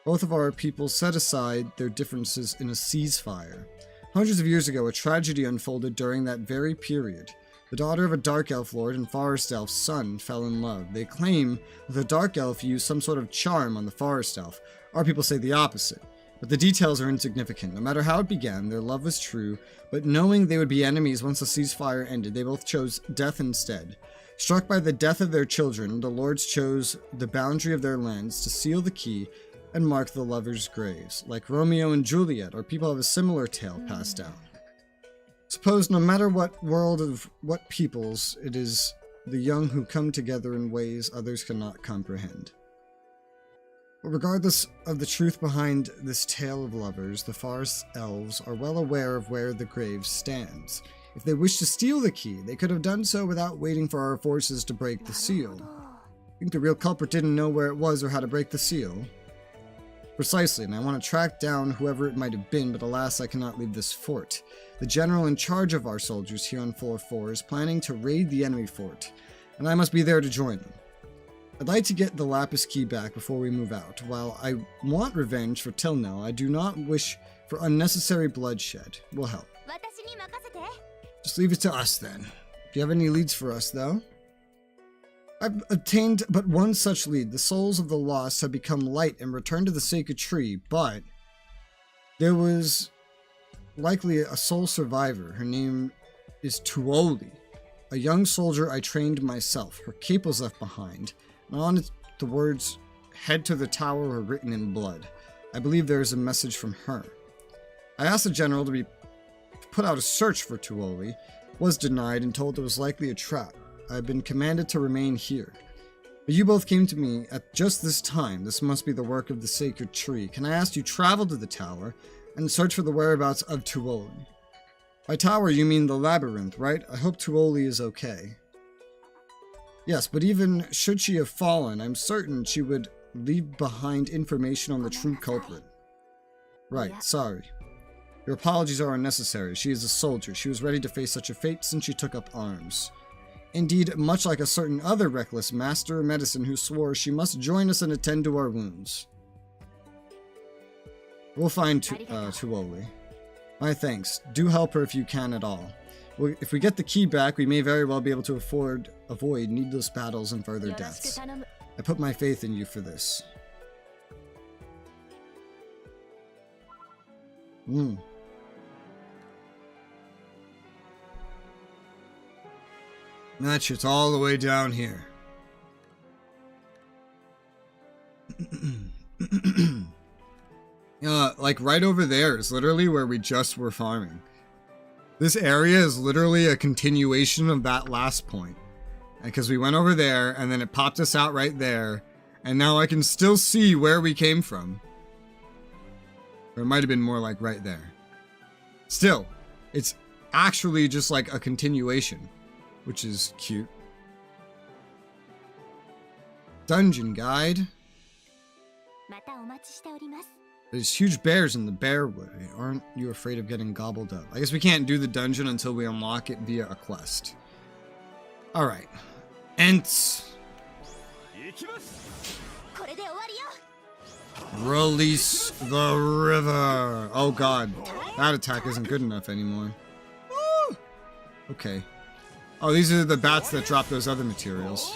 both of our people set aside their differences in a ceasefire. Hundreds of years ago, a tragedy unfolded during that very period. The daughter of a Dark Elf Lord and Forest Elf's son fell in love. They claim that the Dark Elf used some sort of charm on the Forest Elf. Our people say the opposite. But the details are insignificant. No matter how it began, their love was true, but knowing they would be enemies once the ceasefire ended, they both chose death instead. Struck by the death of their children, the lords chose the boundary of their lands to seal the key and mark the lovers' graves. Like Romeo and Juliet, our people have a similar tale passed down. Suppose no matter what world of what peoples, it is the young who come together in ways others cannot comprehend. But regardless of the truth behind this tale of lovers, the forest elves are well aware of where the grave stands. If they wish to steal the key, they could have done so without waiting for our forces to break the seal. I think the real culprit didn't know where it was or how to break the seal. Precisely, and I want to track down whoever it might have been, but alas, I cannot leave this fort. The general in charge of our soldiers here on floor 4 is planning to raid the enemy fort, and I must be there to join them. I'd like to get the lapis key back before we move out. While I want revenge for Tilnell, I do not wish for unnecessary bloodshed. We'll help. Just leave it to us then. Do you have any leads for us, though? I've obtained but one such lead. The souls of the lost have become light and returned to the sacred tree, but there was likely a soul survivor. Her name is Tuoli, a young soldier I trained myself. Her cape was left behind, and on it the words, "Head to the tower," were written in blood. I believe there is a message from her. I asked the general to put out a search for Tuoli, was denied and told it was likely a trap. I have been commanded to remain here. But you both came to me at just this time. This must be the work of the sacred tree. Can I ask you travel to the tower and search for the whereabouts of Tuoli? By tower you mean the labyrinth, right? I hope Tuoli is okay. Yes, but even should she have fallen, I'm certain she would leave behind information on the true culprit. Right, sorry. Your apologies are unnecessary. She is a soldier. She was ready to face such a fate since she took up arms. Indeed, much like a certain other reckless master of medicine who swore she must join us and attend to our wounds. We'll find Tuoli. My thanks. Do help her if you can at all. If we get the key back, we may very well be able to avoid needless battles and further deaths. I put my faith in you for this. That shit's all the way down here. Like right over there is literally where we just were farming. This area is literally a continuation of that last point. Because we went over there and then it popped us out right there. And now I can still see where we came from. Or it might have been more like right there. Still, it's actually just like a continuation. Which is cute. Dungeon guide. There's huge bears in the bearwood. Aren't you afraid of getting gobbled up? I guess we can't do the dungeon until we unlock it via a quest. Alright. Ents. Release the river. Oh god. That attack isn't good enough anymore. Woo! Okay. Oh, these are the bats that drop those other materials.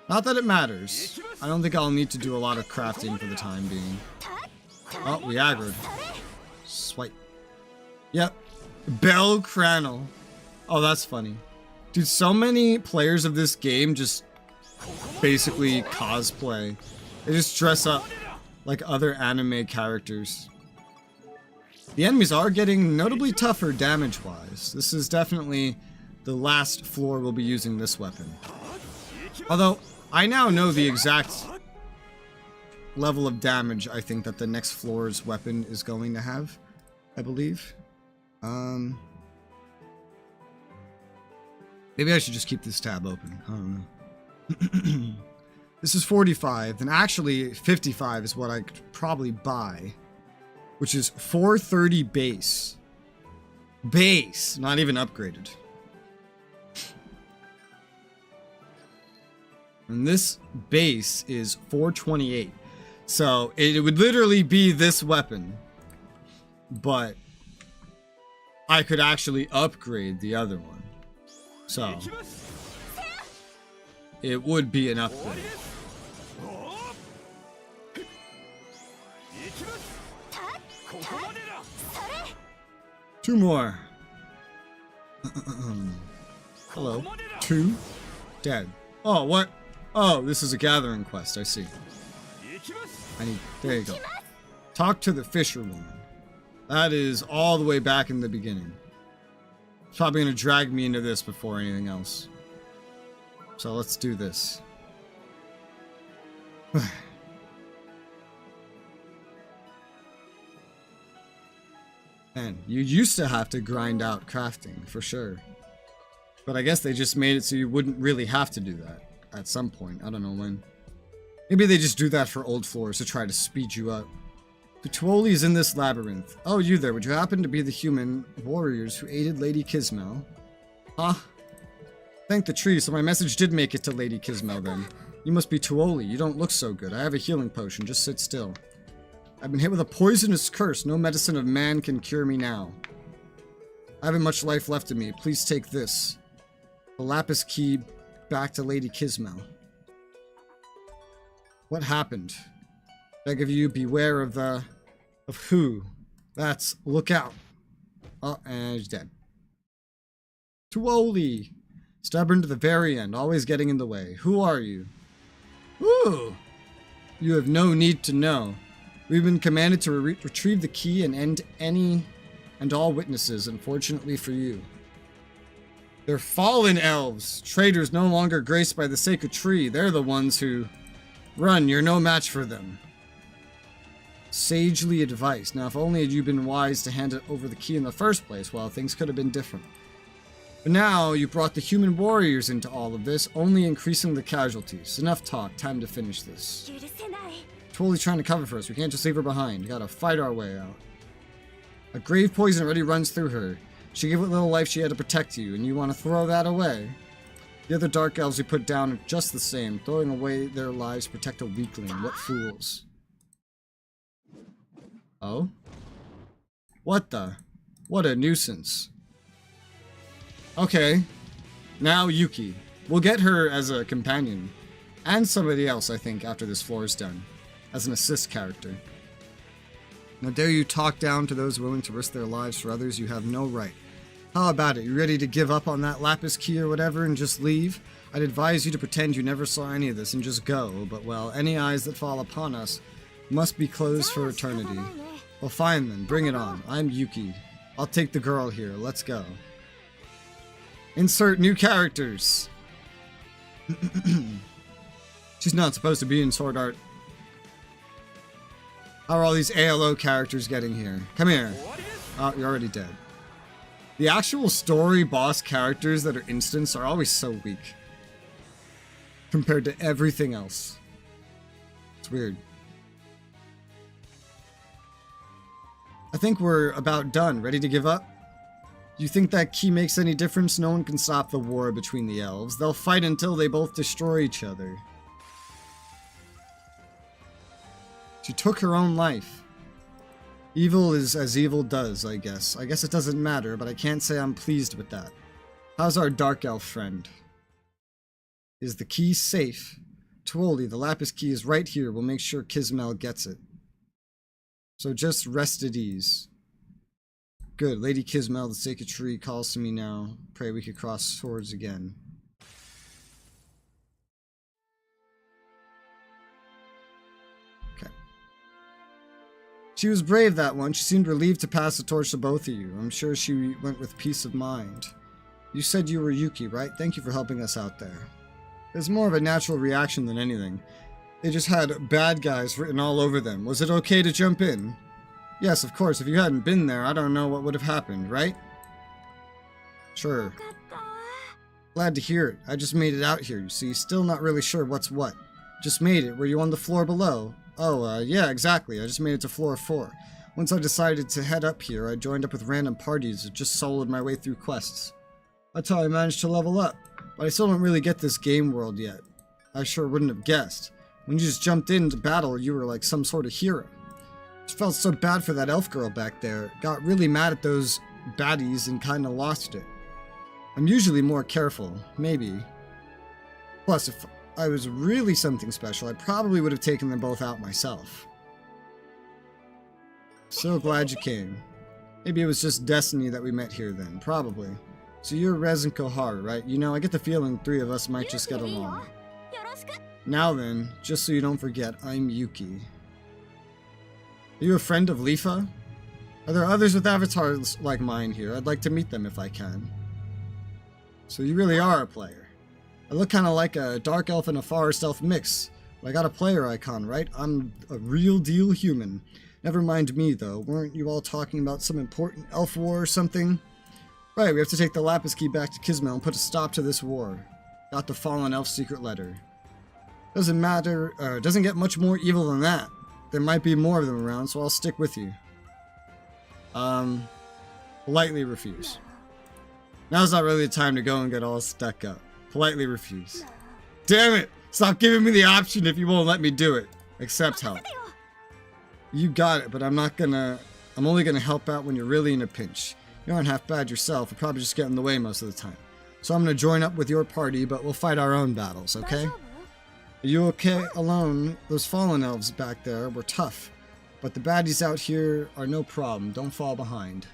Not that it matters. I don't think I'll need to do a lot of crafting for the time being. Oh, we aggroed. Swipe. Yep. Bell Cranel. Oh, that's funny. Dude, so many players of this game just basically cosplay. They just dress up like other anime characters. The enemies are getting notably tougher damage-wise. This is definitely the last floor we'll be using this weapon. Although, I now know the exact level of damage I think that the next floor's weapon is going to have, I believe. Maybe I should just keep this tab open. I don't know. This is 45, then actually 55 is what I could probably buy. Which is 430 base. Base, not even upgraded. And this base is 428. So it would literally be this weapon. But I could actually upgrade the other one. So it would be an upgrade. 2 more. Hello. 2. Dead. Oh, what? Oh, this is a gathering quest, I see. There you go. Talk to the fisherwoman. That is all the way back in the beginning. It's probably going to drag me into this before anything else. So let's do this. Man, you used to have to grind out crafting, for sure. But I guess they just made it so you wouldn't really have to do that at some point. I don't know when. Maybe they just do that for old floors to try to speed you up. The Tuoli is in this labyrinth. Oh, you there. Would you happen to be the human warriors who aided Lady Kismel? Huh? Thank the tree, so my message did make it to Lady Kismel then. You must be Tuoli. You don't look so good. I have a healing potion. Just sit still. I've been hit with a poisonous curse. No medicine of man can cure me now. I haven't much life left in me. Please take this. The lapis key back to Lady Kismel. What happened? Beg of you, beware of the... Of who? That's... Look out. Oh, and he's dead. Tuoli! Stubborn to the very end, always getting in the way. Who are you? Ooh! You have no need to know. We've been commanded to retrieve the key and end any and all witnesses, unfortunately for you. They're fallen elves! Traitors no longer graced by the sacred tree. They're the ones who... Run, you're no match for them. Sagely advised. Now, if only had you been wise to hand it over the key in the first place, well, things could have been different. But now, you brought the human warriors into all of this, only increasing the casualties. Enough talk, time to finish this. Totally trying to cover for us, we can't just leave her behind. We gotta fight our way out. A grave poison already runs through her. She gave what little life she had to protect you, and you want to throw that away? The other dark elves we put down are just the same, throwing away their lives to protect a weakling. What fools. Oh? What the? What a nuisance. Okay. Now Yuki. We'll get her as a companion. And somebody else, I think, after this floor is done. As an assist character. Now dare you talk down to those willing to risk their lives for others? You have no right. How about it? You ready to give up on that lapis key or whatever and just leave? I'd advise you to pretend you never saw any of this and just go, but well, any eyes that fall upon us must be closed for eternity. Well, fine then, bring it on. I'm Yuki. I'll take the girl here. Let's go. Insert new characters. She's not supposed to be in Sword Art. How are all these ALO characters getting here? Come here. Oh, you're already dead. The actual story boss characters that are instants are always so weak. Compared to everything else. It's weird. I think we're about done. Ready to give up? You think that key makes any difference? No one can stop the war between the elves. They'll fight until they both destroy each other. She took her own life. Evil is as evil does, I guess. I guess it doesn't matter, but I can't say I'm pleased with that. How's our dark elf friend? Is the key safe? Tuoli, the lapis key is right here. We'll make sure Kismel gets it. So just rest at ease. Good. Lady Kismel, the sacred tree, calls to me now. Pray we could cross swords again. She was brave, that one. She seemed relieved to pass the torch to both of you. I'm sure she went with peace of mind. You said you were Yuki, right? Thank you for helping us out there. It was more of a natural reaction than anything. They just had bad guys written all over them. Was it okay to jump in? Yes, of course. If you hadn't been there, I don't know what would have happened, right? Sure. Glad to hear it. I just made it out here, you see. Still not really sure what's what. Just made it. Were you on the floor below? Oh, yeah, exactly. I just made it to floor 4. Once I decided to head up here, I joined up with random parties and just soloed my way through quests. That's how I managed to level up. But I still don't really get this game world yet. I sure wouldn't have guessed. When you just jumped into battle, you were like some sort of hero. I felt so bad for that elf girl back there. Got really mad at those baddies and kinda lost it. I'm usually more careful. Maybe. Plus, if I was really something special, I probably would have taken them both out myself. So glad you came. Maybe it was just destiny that we met here then. Probably. So you're Rez and Koharu, right? You know, I get the feeling three of us might just get along. Now then, just so you don't forget, I'm Yuki. Are you a friend of Lifa? Are there others with avatars like mine here? I'd like to meet them if I can. So you really are a player. I look kind of like a dark elf and a forest elf mix. But I got a player icon, right? I'm a real deal human. Never mind me, though. Weren't you all talking about some important elf war or something? Right, we have to take the Lapis Key back to Kismet and put a stop to this war. Got the fallen elf secret letter. Doesn't matter, doesn't get much more evil than that. There might be more of them around, so I'll stick with you. Politely refuse. Now's not really the time to go and get all stuck up. Politely refuse. Damn it! Stop giving me the option if you won't let me do it. Accept help. You got it, but I'm only gonna help out when you're really in a pinch. You aren't half bad yourself, you'll probably just get in the way most of the time. So I'm gonna join up with your party, but we'll fight our own battles, okay? Are you okay alone? Those fallen elves back there were tough, but the baddies out here are no problem. Don't fall behind.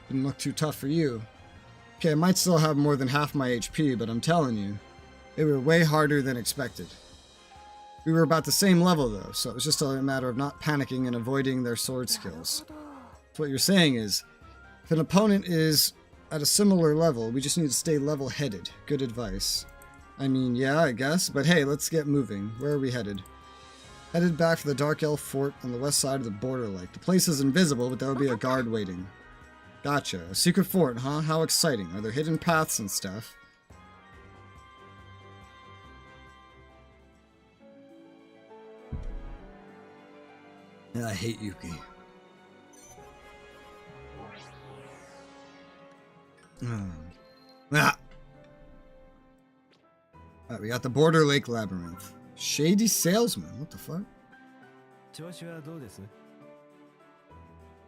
Didn't look too tough for you. Okay, I might still have more than half my HP, but I'm telling you, they were way harder than expected. We were about the same level though, so it was just a matter of not panicking and avoiding their sword skills. So what you're saying is, if an opponent is at a similar level, we just need to stay level-headed. Good advice. I mean, yeah, I guess, but hey, let's get moving. Where are we headed? Headed back for the Dark Elf Fort on the west side of the border lake. The place is invisible, but there will be a guard waiting. Gotcha. A secret fort, huh? How exciting. Are there hidden paths and stuff? I hate Yuki. Alright, we got the Border Lake Labyrinth. Shady Salesman, what the fuck?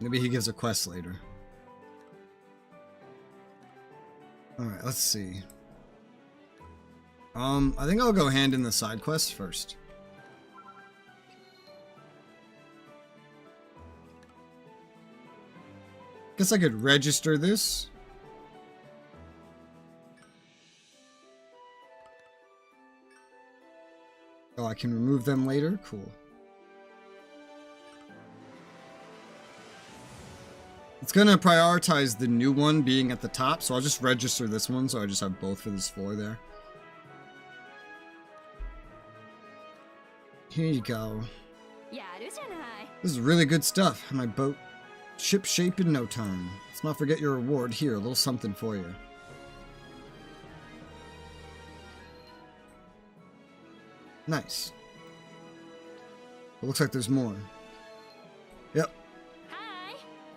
Maybe he gives a quest later. Alright, let's see. I think I'll go hand in the side quests first. Guess I could register this. Oh, I can remove them later? Cool. It's gonna prioritize the new one being at the top, so I'll just register this one so I just have both for this floor there. Here you go. This is really good stuff. My boat ship shape in no time. Let's not forget your reward. Here, a little something for you. Nice. It looks like there's more. Yep. Hi.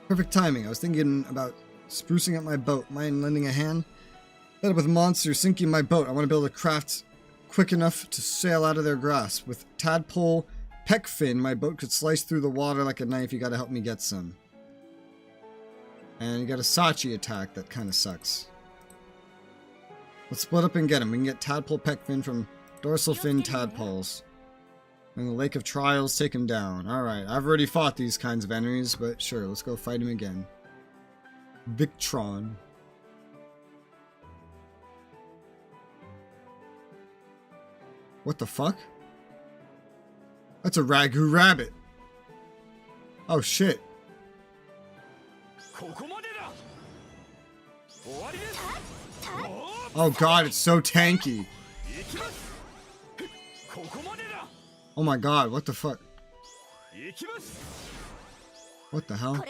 Perfect timing. I was thinking about sprucing up my boat. Mind lending a hand? Fed up with monsters sinking my boat. I want to build a craft quick enough to sail out of their grasp. With tadpole peck fin, my boat could slice through the water like a knife. You gotta help me get some. And you got a Sachi attack that kind of sucks. Let's split up and get him. We can get tadpole peck fin from dorsal fin tadpoles. And the Lake of Trials, take him down. Alright, I've already fought these kinds of enemies, but sure, let's go fight him again. Victron. What the fuck? That's a Ragu rabbit. Oh shit. Oh god, it's so tanky. Oh my god, what the fuck? What the hell?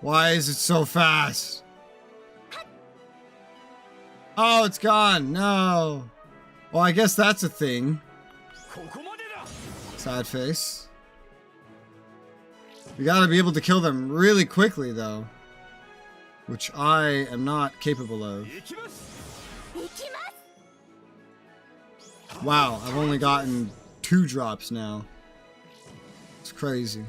Why is it so fast? Oh, it's gone. No. Well, I guess that's a thing. Sad face. We gotta be able to kill them really quickly, though. Which I am not capable of. Wow, I've only gotten 2 drops now. It's crazy.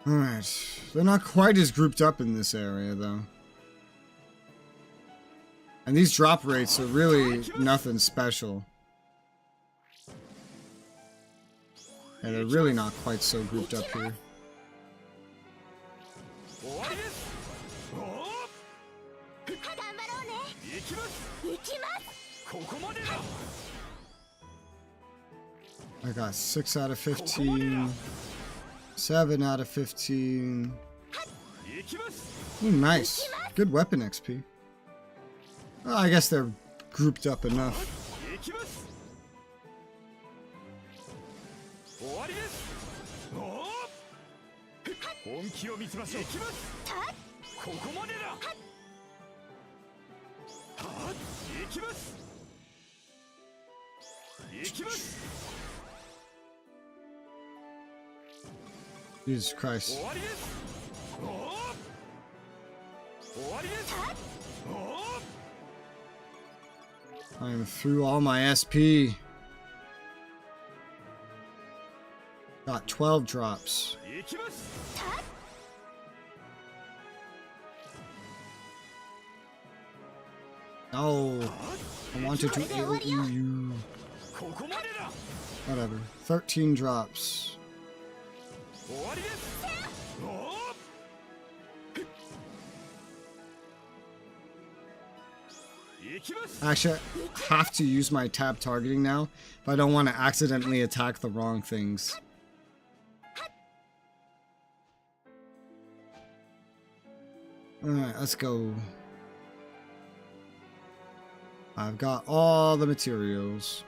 Alright, they're not quite as grouped up in this area, though. And these drop rates are really nothing special. And they're really not quite so grouped up here. I got 6 out of 15, 7 out of 15. Ooh, nice. Good weapon XP. Well, I guess they're grouped up enough. Jesus Christ. I am through all my SP. Got 12 drops. Oh, I wanted to AoE you. Whatever. 13 drops. Actually, I have to use my tab targeting now if I don't want to accidentally attack the wrong things. Alright, let's go. I've got all the materials.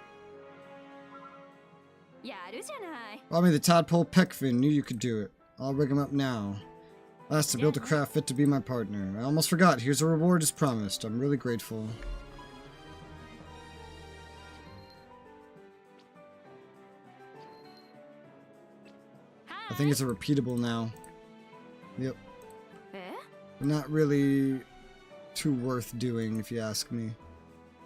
Brought me the tadpole peckfin, knew you could do it. I'll rig him up now. Last to build a craft fit to be my partner. I almost forgot, here's a reward as promised. I'm really grateful. I think it's a repeatable now. Yep. Not really too worth doing, if you ask me.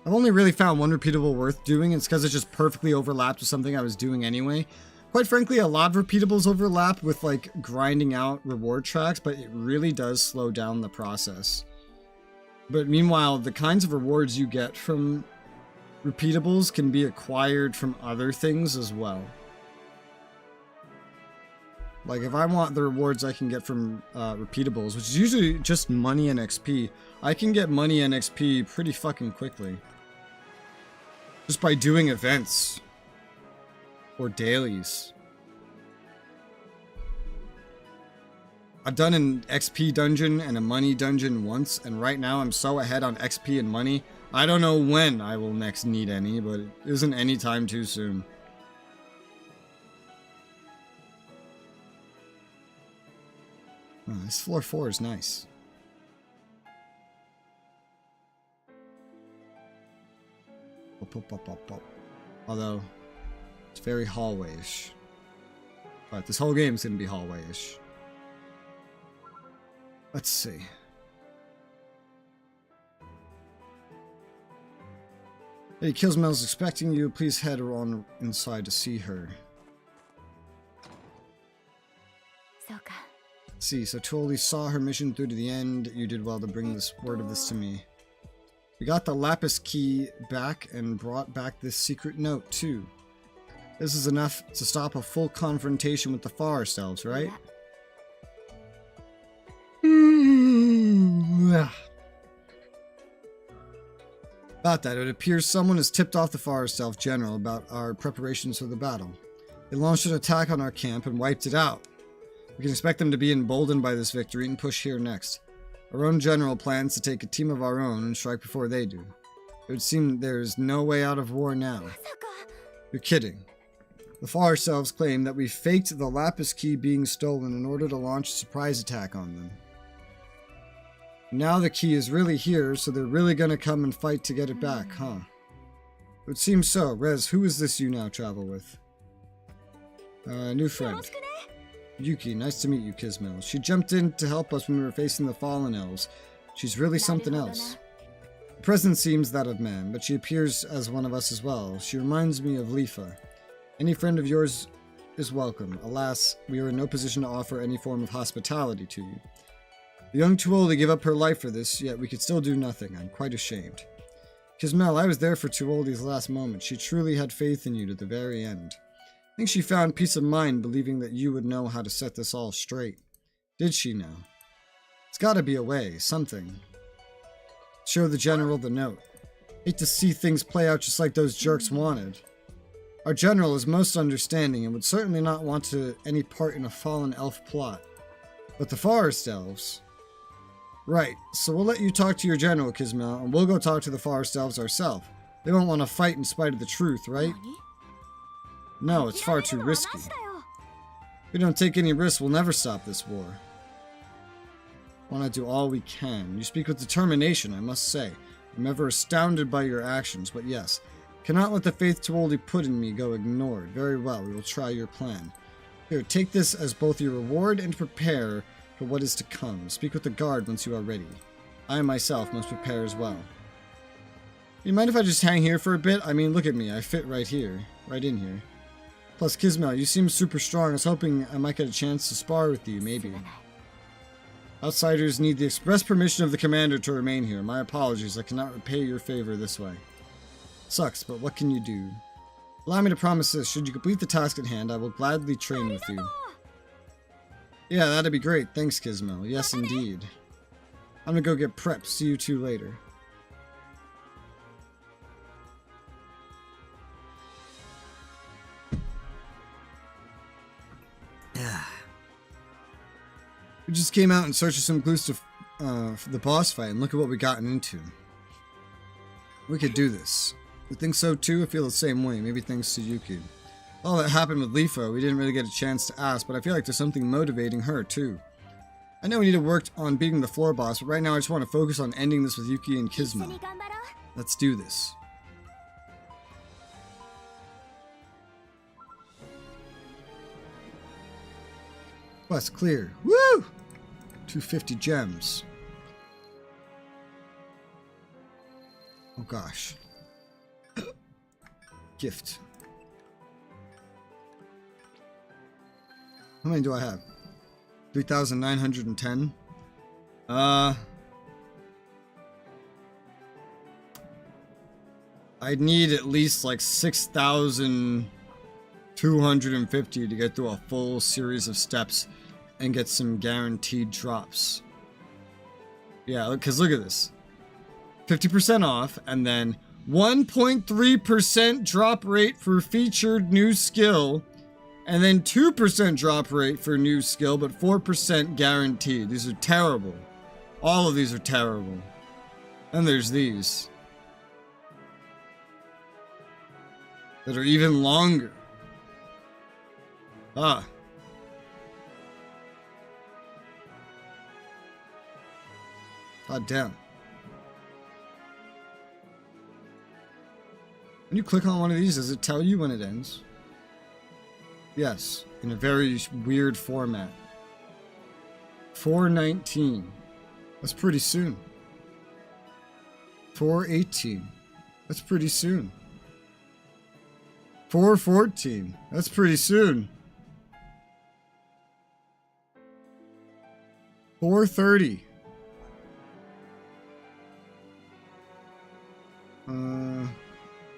I've only really found one repeatable worth doing, and it's because it just perfectly overlapped with something I was doing anyway. Quite frankly, a lot of repeatables overlap with, like, grinding out reward tracks, but it really does slow down the process. But meanwhile, the kinds of rewards you get from repeatables can be acquired from other things as well. Like, if I want the rewards I can get from repeatables, which is usually just money and XP, I can get money and XP pretty fucking quickly. Just by doing events. Or dailies. I've done an XP dungeon and a money dungeon once, and right now I'm so ahead on XP and money, I don't know when I will next need any, but it isn't any time too soon. Oh, this floor 4 is nice. Although, it's very hallway-ish. But this whole game's gonna be hallway-ish. Let's see. Hey, Killsmel's expecting you. Please head on inside to see her. See, so Tuoli saw her mission through to the end. You did well to bring this word of this to me. We got the Lapis key back and brought back this secret note too. This is enough to stop a full confrontation with the forest elves, right? About that, it appears someone has tipped off the forest elf general about our preparations for the battle. They launched an attack on our camp and wiped it out. We can expect them to be emboldened by this victory and push here next. Our own general plans to take a team of our own and strike before they do. It would seem there is no way out of war now. You're kidding. The forest elves claim that we faked the Lapis key being stolen in order to launch a surprise attack on them. Now the key is really here, so they're really gonna come and fight to get it back, huh? It would seem so. Rez, who is this you now travel with? New friend. Yuki, nice to meet you, Kismel. She jumped in to help us when we were facing the fallen elves. She's really something else. The presence seems that of man, but she appears as one of us as well. She reminds me of Lifa. Any friend of yours is welcome. Alas, we are in no position to offer any form of hospitality to you. The young Tuoli gave up her life for this, yet we could still do nothing. I'm quite ashamed. Kismel, I was there for Tuoldi's last moment. She truly had faith in you to the very end. I think she found peace of mind believing that you would know how to set this all straight. Did she now? It's gotta be a way, something. Show the general the note. Hate to see things play out just like those jerks wanted. Our general is most understanding and would certainly not want to any part in a fallen elf plot. But the forest elves... Right, so we'll let you talk to your general, Kismel, and we'll go talk to the forest elves ourselves. They won't want to fight in spite of the truth, right? No, it's far too risky. If we don't take any risks, we'll never stop this war. Want to do all we can. You speak with determination, I must say. I'm ever astounded by your actions, but yes, cannot let the faith Tuoldi put in me go ignored. Very well, we will try your plan. Here, take this as both your reward and prepare for what is to come. Speak with the guard once you are ready. I myself must prepare as well. You mind if I just hang here for a bit? I mean, look at me, I fit right here. Right in here. Plus, Kismel, you seem super strong. I was hoping I might get a chance to spar with you, maybe. Outsiders need the express permission of the commander to remain here. My apologies, I cannot repay your favor this way. Sucks, but what can you do? Allow me to promise this. Should you complete the task at hand, I will gladly train with you. Yeah, that'd be great. Thanks, Kismel. Yes, indeed. I'm gonna go get prepped. See you two later. We just came out in search of some clues to for the boss fight, and look at what we gotten into. We could do this. You think so too? I feel the same way. Maybe thanks to Yuki. All that happened with Leafo, we didn't really get a chance to ask, but I feel like there's something motivating her too. I know we need to work on beating the floor boss, but right now I just want to focus on ending this with Yuki and Kismel. Let's do this. Quest clear. Woo! 250 gems. Oh gosh. Gift. How many do I have? 3,910. I'd need at least like 6,250 to get through a full series of steps and get some guaranteed drops. Yeah, because look at this. 50% off, and then 1.3% drop rate for featured new skill, and then 2% drop rate for new skill, but 4% guaranteed. These are terrible. All of these are terrible. And there's these that are even longer. Ah. God damn. When you click on one of these, does it tell you when it ends? Yes, in a very weird format. 4:19. That's pretty soon. 4:18. That's pretty soon. 4:14. That's pretty soon. 4:30.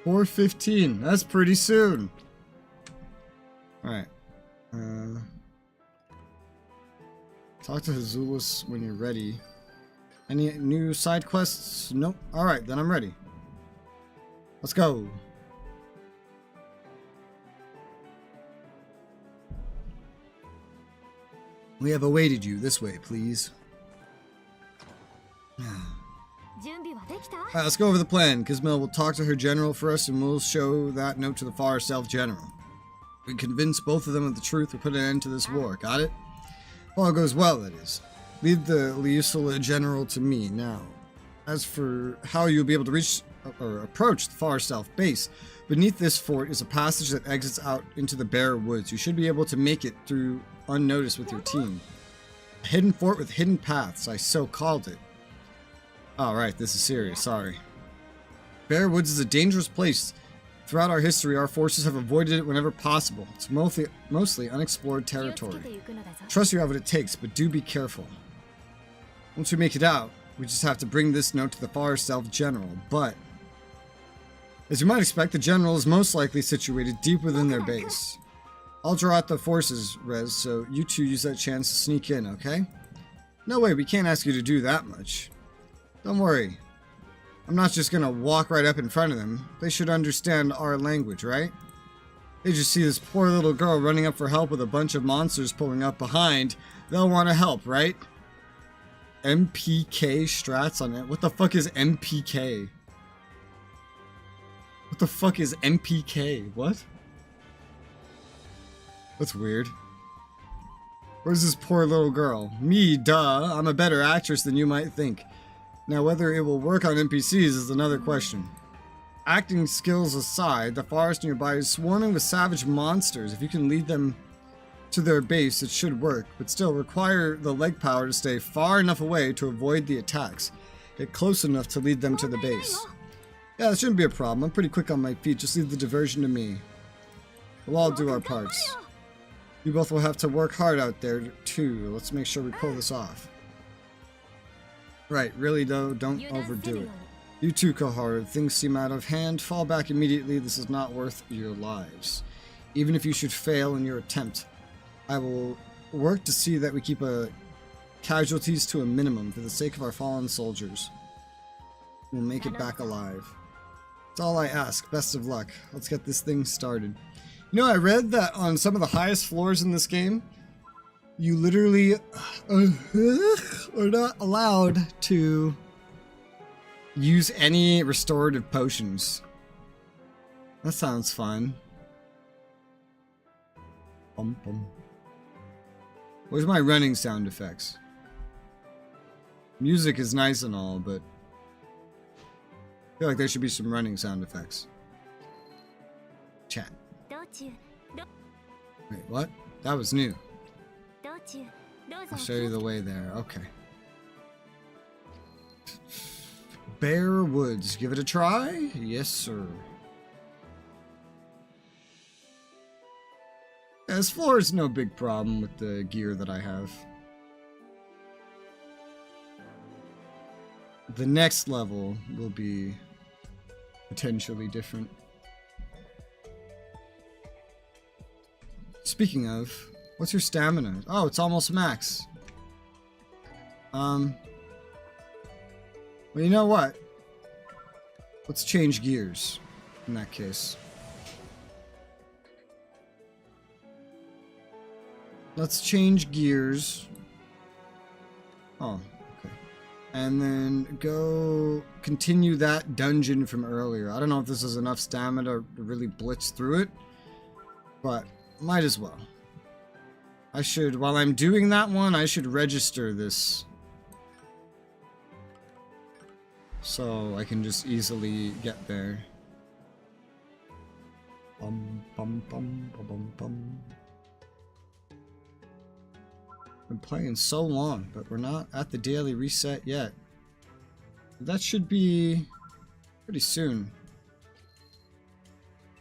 4:15. That's pretty soon. Alright. Talk to Resoula when you're ready. Any new side quests? Nope. Alright, then I'm ready. Let's go. We have awaited you. This way, please. Alright, let's go over the plan. Kismel will talk to her general for us, and we'll show that note to the Forest Elf General. We convince both of them of the truth, we put an end to this war. Got it? All goes well, that is. Leave the Resoula General to me now. As for how you'll be able to reach or approach the Forest Elf base, beneath this fort is a passage that exits out into the bare woods. You should be able to make it through unnoticed with your team. A hidden fort with hidden paths, I so called it. Alright, this is serious, sorry. Bare Woods is a dangerous place. Throughout our history, our forces have avoided it whenever possible. It's mostly unexplored territory. Trust you have what it takes, but do be careful. Once we make it out, we just have to bring this note to the Forest Elf General, but As you might expect, the general is most likely situated deep within their base. I'll draw out the forces, Res, so you two use that chance to sneak in, okay? No way, we can't ask you to do that much. Don't worry. I'm not just gonna walk right up in front of them. They should understand our language, right? They just see this poor little girl running up for help with a bunch of monsters pulling up behind. They'll want to help, right? MPK strats on it. What the fuck is MPK? What the fuck is MPK? What? That's weird. Where's this poor little girl? Me, duh. I'm a better actress than you might think. Now, whether it will work on NPCs is another question. Acting skills aside, the forest nearby is swarming with savage monsters. If you can lead them to their base, it should work, but still require the leg power to stay far enough away to avoid the attacks. Get close enough to lead them to the base. Yeah, that shouldn't be a problem. I'm pretty quick on my feet. Just leave the diversion to me. We'll all do our parts. You both will have to work hard out there, too. Let's make sure we pull this off. Right, really though, don't overdo it. You too, Koharu. Things seem out of hand. Fall back immediately. This is not worth your lives. Even if you should fail in your attempt, I will work to see that we keep casualties to a minimum for the sake of our fallen soldiers. We'll make it back alive. That's all I ask. Best of luck. Let's get this thing started. You know, I read that on some of the highest floors in this game, you literally are not allowed to use any restorative potions. That sounds fun. Bum, bum. Where's my running sound effects? Music is nice and all, but I feel like there should be some running sound effects. Chat. Wait, what? That was new. I'll show you the way there. Okay. Bare Woods. Give it a try? Yes, sir. Yeah, this floor is no big problem with the gear that I have. The next level will be potentially different. Speaking of, what's your stamina? Oh, it's almost max. Well, you know what? Let's change gears in that case. Let's change gears. Oh, okay. And then go continue that dungeon from earlier. I don't know if this is enough stamina to really blitz through it, but might as well. I should, while I'm doing that one, I should register this, so I can just easily get there. Bum, bum, bum, bum, bum, bum. Been playing so long, but we're not at the daily reset yet. That should be pretty soon.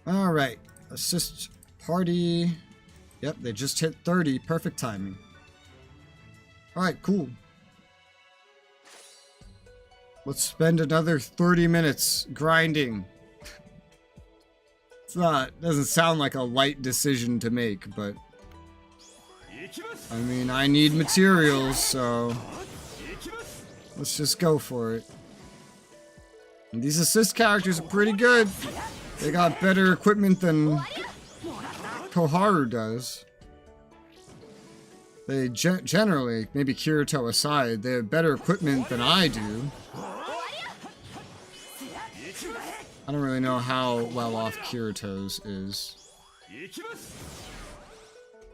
Alright, assist party. Yep, they just hit 30. Perfect timing. Alright, cool. Let's spend another 30 minutes grinding. Doesn't sound like a light decision to make, but I mean, I need materials, so let's just go for it. And these assist characters are pretty good. They got better equipment than Koharu does. They generally, maybe Kirito aside, they have better equipment than I do. I don't really know how well off Kirito's is.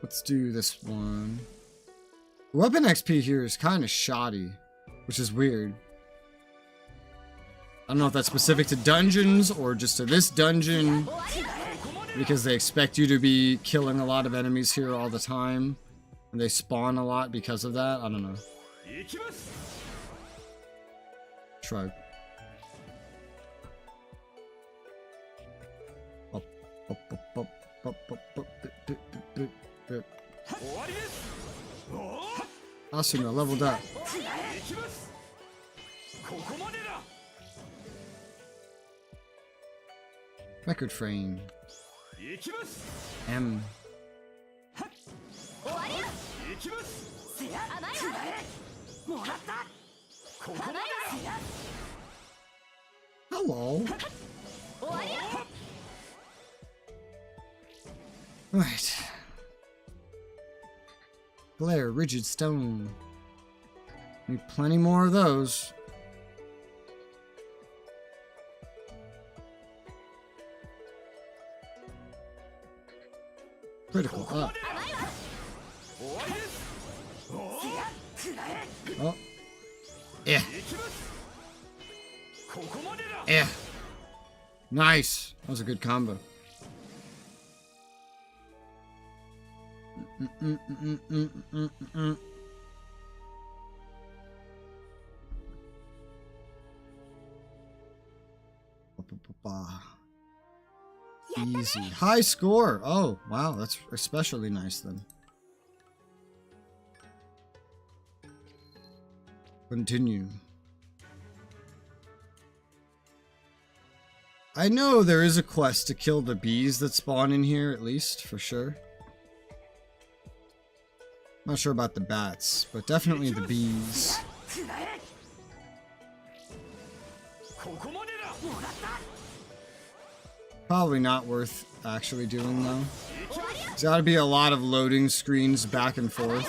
Let's do this one. Weapon XP here is kind of shoddy, which is weird. I don't know if that's specific to dungeons or just to this dungeon, because they expect you to be killing a lot of enemies here all the time, and they spawn a lot because of that. I don't know. Shrug. Asuna leveled up. Record frame. M. Hello. Right. Glare, rigid stone. Need plenty more of those. Critical up. Oh. Yeah. Yeah. Nice. That was a good combo. Easy. High score. Oh, wow. That's especially nice then. Continue. I know there is a quest to kill the bees that spawn in here, at least, for sure. Not sure about the bats, but definitely the bees. Probably not worth actually doing, though. There's gotta be a lot of loading screens back and forth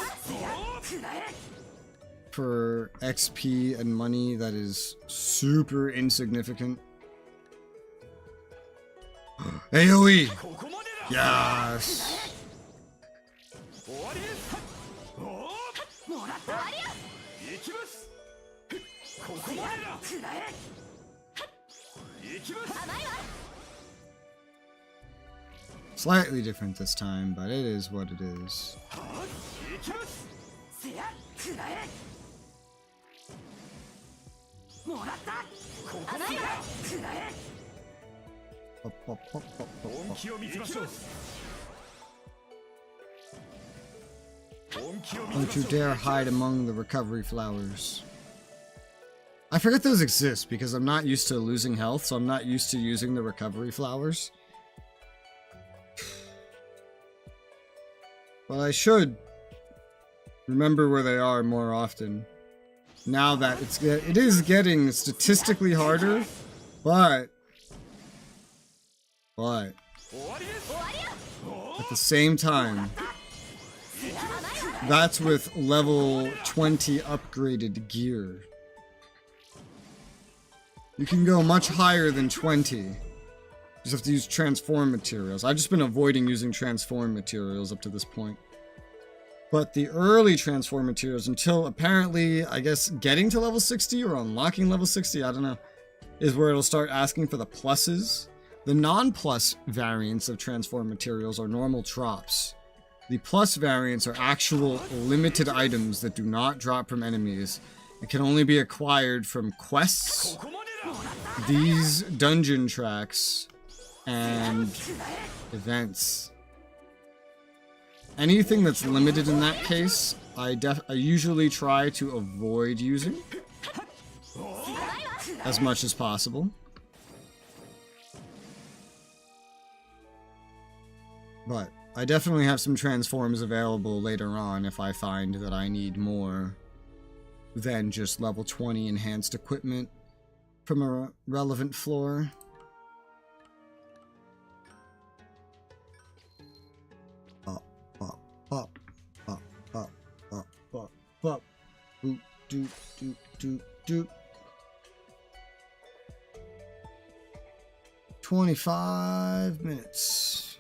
for XP and money that is super insignificant. AoE! Yes! Slightly different this time, but it is what it is. Don't you dare hide among the recovery flowers. I forget those exist because I'm not used to losing health, so I'm not used to using the recovery flowers. But I should remember where they are more often. Now that it is getting statistically harder, but at the same time, that's with level 20 upgraded gear. You can go much higher than 20. You just have to use transform materials. I've just been avoiding using transform materials up to this point. But the early transform materials, until apparently, I guess, getting to level 60 or unlocking level 60, I don't know, is where it'll start asking for the pluses. The non-plus variants of transform materials are normal drops. The plus variants are actual limited items that do not drop from enemies. It can only be acquired from quests, these dungeon tracks, and events. Anything that's limited in that case, I usually try to avoid using as much as possible. But I definitely have some transforms available later on if I find that I need more than just level 20 enhanced equipment from a relevant floor. Up, up, up, up, up, up. Boop, doop, doop, doop, doop. 25 minutes.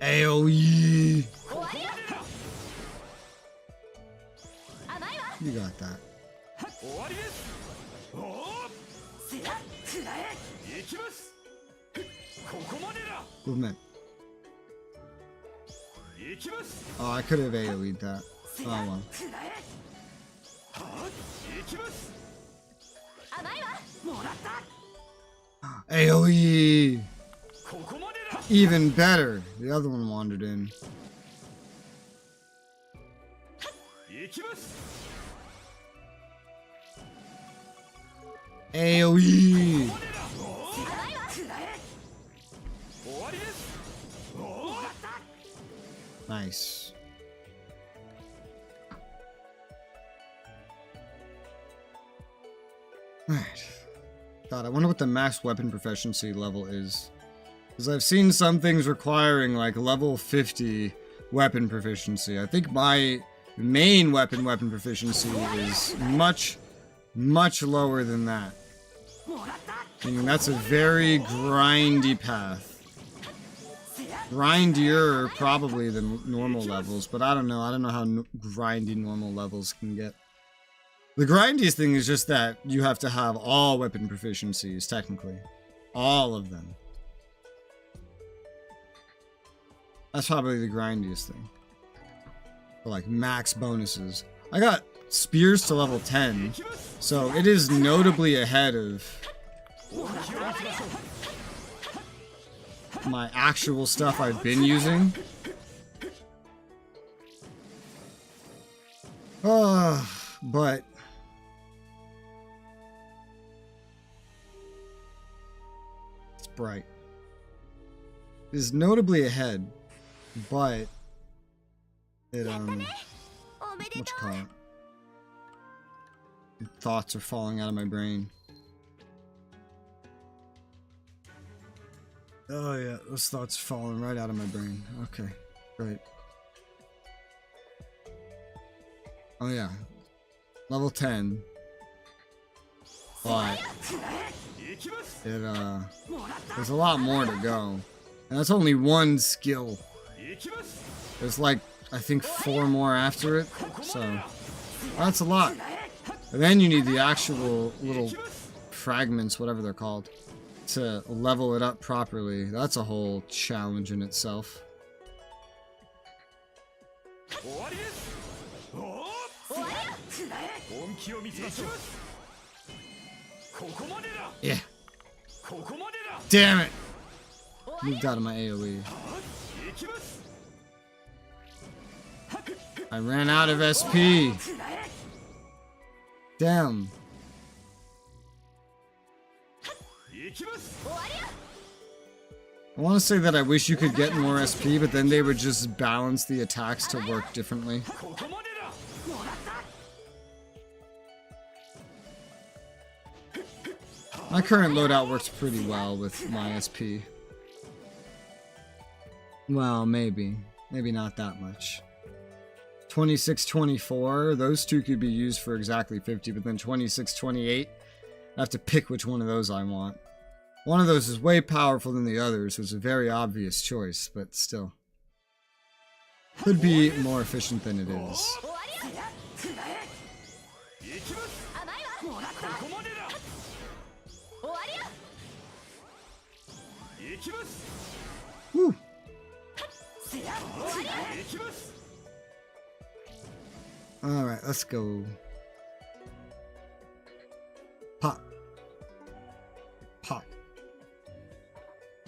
AoE! You got that. Movement. Oh, I could have AoE'd that. Oh well. AoE! Even better. The other one wandered in. AoE! Nice. Alright. God, I wonder what the max weapon proficiency level is. Because I've seen some things requiring like level 50 weapon proficiency. I think my main weapon proficiency is much lower than that. Meaning that's a very grindy path. Grindier probably than normal levels, but I don't know. I don't know how grindy normal levels can get. The grindiest thing is just that you have to have all weapon proficiencies, technically. All of them. That's probably the grindiest thing. For like max bonuses. I got spears to level 10, so it is notably ahead of my actual stuff I've been using. But it's bright. It is notably ahead, but it what you call it? Thoughts are falling out of my brain. Oh yeah, those thoughts are falling right out of my brain. Okay, great. Oh yeah, level 10. But there's a lot more to go, and that's only one skill. There's like I think 4 more after it, so that's a lot. And then you need the actual little fragments, whatever they're called, to level it up properly. That's a whole challenge in itself. Yeah. Damn it! Moved out of my AoE. I ran out of SP. Damn. I want to say that I wish you could get more SP, but then they would just balance the attacks to work differently. My current loadout works pretty well with my SP. Well, maybe. Maybe not that much. 26, 24, those two could be used for exactly 50, but then 26, 28, I have to pick which one of those I want. One of those is way powerful than the others, so it's a very obvious choice, but still. Could be more efficient than it is. Woo! Alright, let's go. Pop. Pop.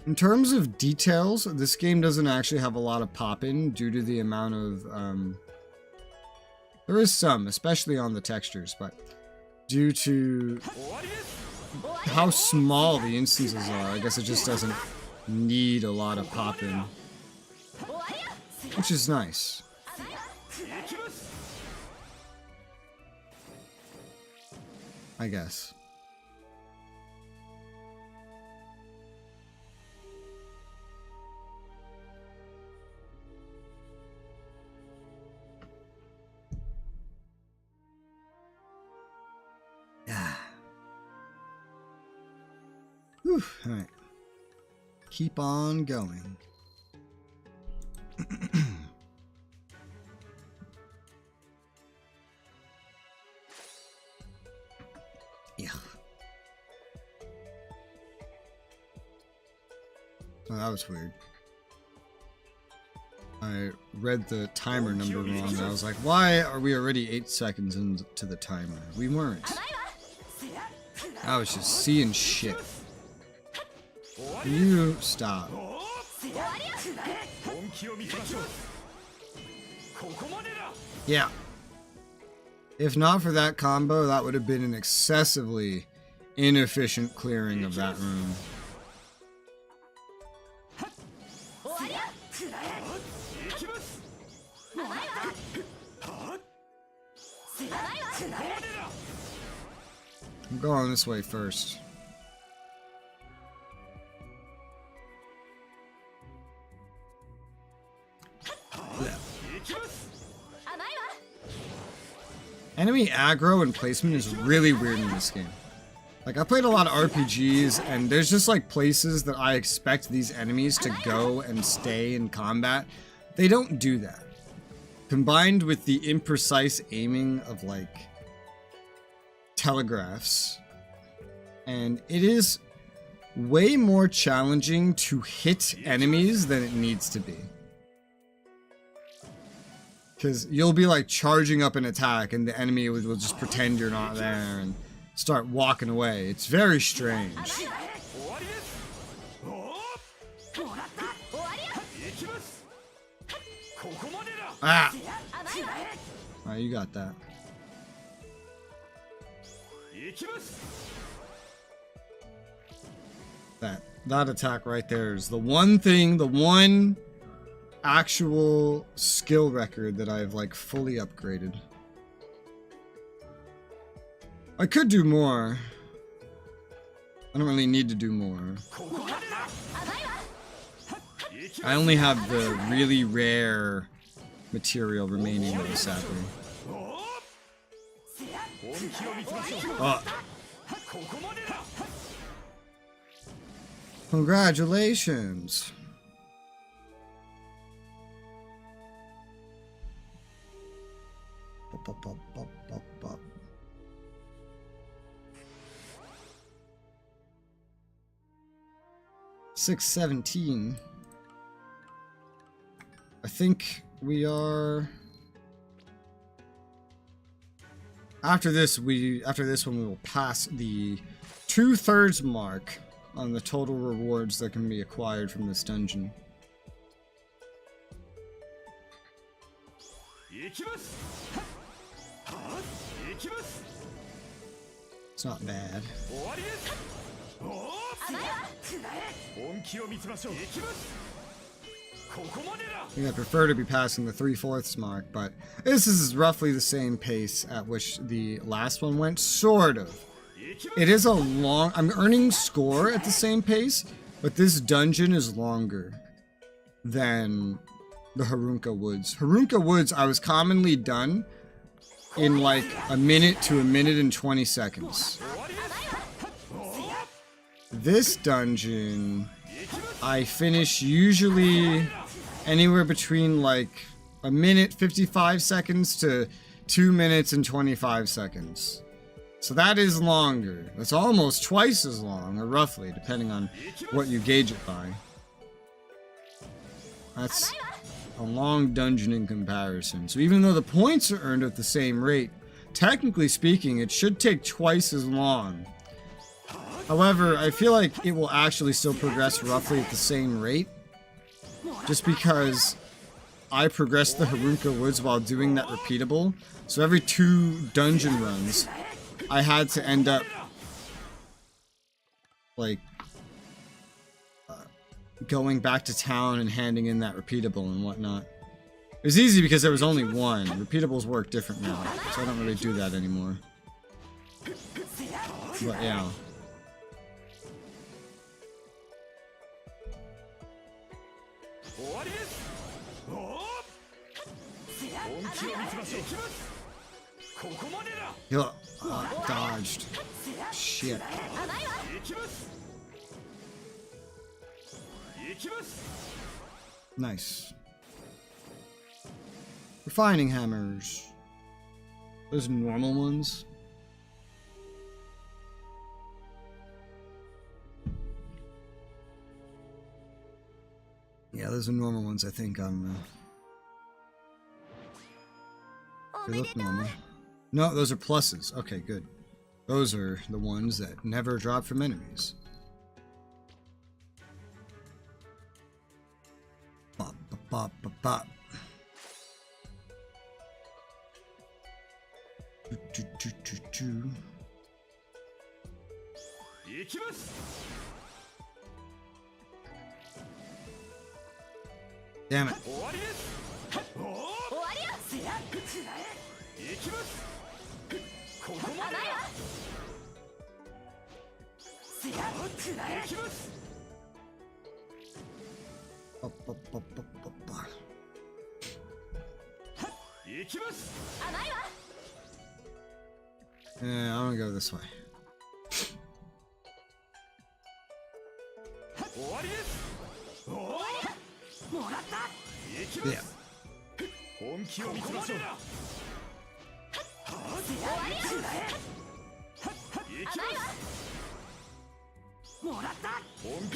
In terms of details, this game doesn't actually have a lot of pop-in due to the amount of, there is some, especially on the textures, but due to how small the instances are, I guess it just doesn't need a lot of pop-in. Which is nice. I guess. Yeah. Whew, all right. Keep on going. Yeah. Oh, that was weird. I read the timer number wrong, and I was like, why are we already 8 seconds into the timer? We weren't. I was just seeing shit. You stop. Yeah. If not for that combo, that would have been an excessively inefficient clearing of that room. I'm going this way first. Yeah. Enemy aggro and placement is really weird in this game. Like, I played a lot of RPGs, and there's just like places that I expect these enemies to go and stay in combat. They don't do that. Combined with the imprecise aiming of like telegraphs, and it is way more challenging to hit enemies than it needs to be. Because you'll be like charging up an attack and the enemy will just pretend you're not there and start walking away. It's very strange. Ah! Alright, you got that. That attack right there is the one thing, the one actual skill record that I've like fully upgraded. I could do more. I don't really need to do more. I only have the really rare material remaining though, sadly. Oh. Congratulations. Bop, bop, bop, bop, bop. $617. I think we are. After this one, we will pass the 2/3 mark on the total rewards that can be acquired from this dungeon. It's not bad. I think I prefer to be passing the 3/4 mark, but this is roughly the same pace at which the last one went, sort of. It is a long... I'm earning score at the same pace, but this dungeon is longer than the Harunka Woods. Harunka Woods, I was commonly done in like a minute to a minute and 20 seconds. This dungeon, I finish usually anywhere between like a minute 55 seconds to 2 minutes and 25 seconds. So that is longer. That's almost twice as long, or roughly, depending on what you gauge it by. That's a long dungeon in comparison. So even though the points are earned at the same rate, technically speaking, it should take twice as long. However, I feel like it will actually still progress roughly at the same rate, just because I progressed the Harunka Woods while doing that repeatable. So every 2 dungeon runs, I had to end up like going back to town and handing in that repeatable and whatnot. It was easy because there was only one. Repeatables work different now, so I don't really do that anymore. But yeah. Yo, dodged. Shit. Nice. Refining hammers. Those normal ones. Yeah, those are normal ones, I think. I don't know. They look normal. No, those are pluses. Okay, good. Those are the ones that never drop from enemies. Bop, bop, bop, bop, bop. Damn it. Yeah, I'm gonna go this way. Yeah.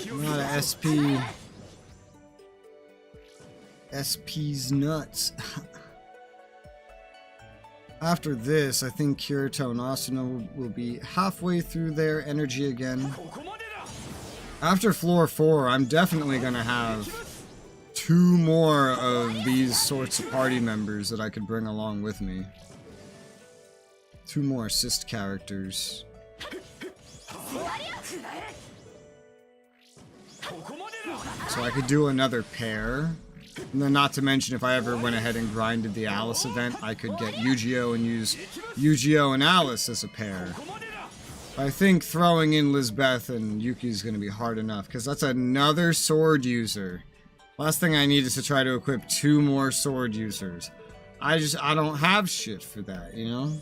Not a SP. SP's nuts. After this, I think Kirito and Asuna will be halfway through their energy again. After floor 4, I'm definitely gonna have 2 more of these sorts of party members that I could bring along with me. 2 more assist characters. So I could do another pair. And then not to mention, if I ever went ahead and grinded the Alice event, I could get Yu-Gi-Oh! And use Yu-Gi-Oh! And Alice as a pair. I think throwing in Lisbeth and Yuki is going to be hard enough, because that's another sword user. Last thing I need is to try to equip 2 more sword users. I don't have shit for that, you know?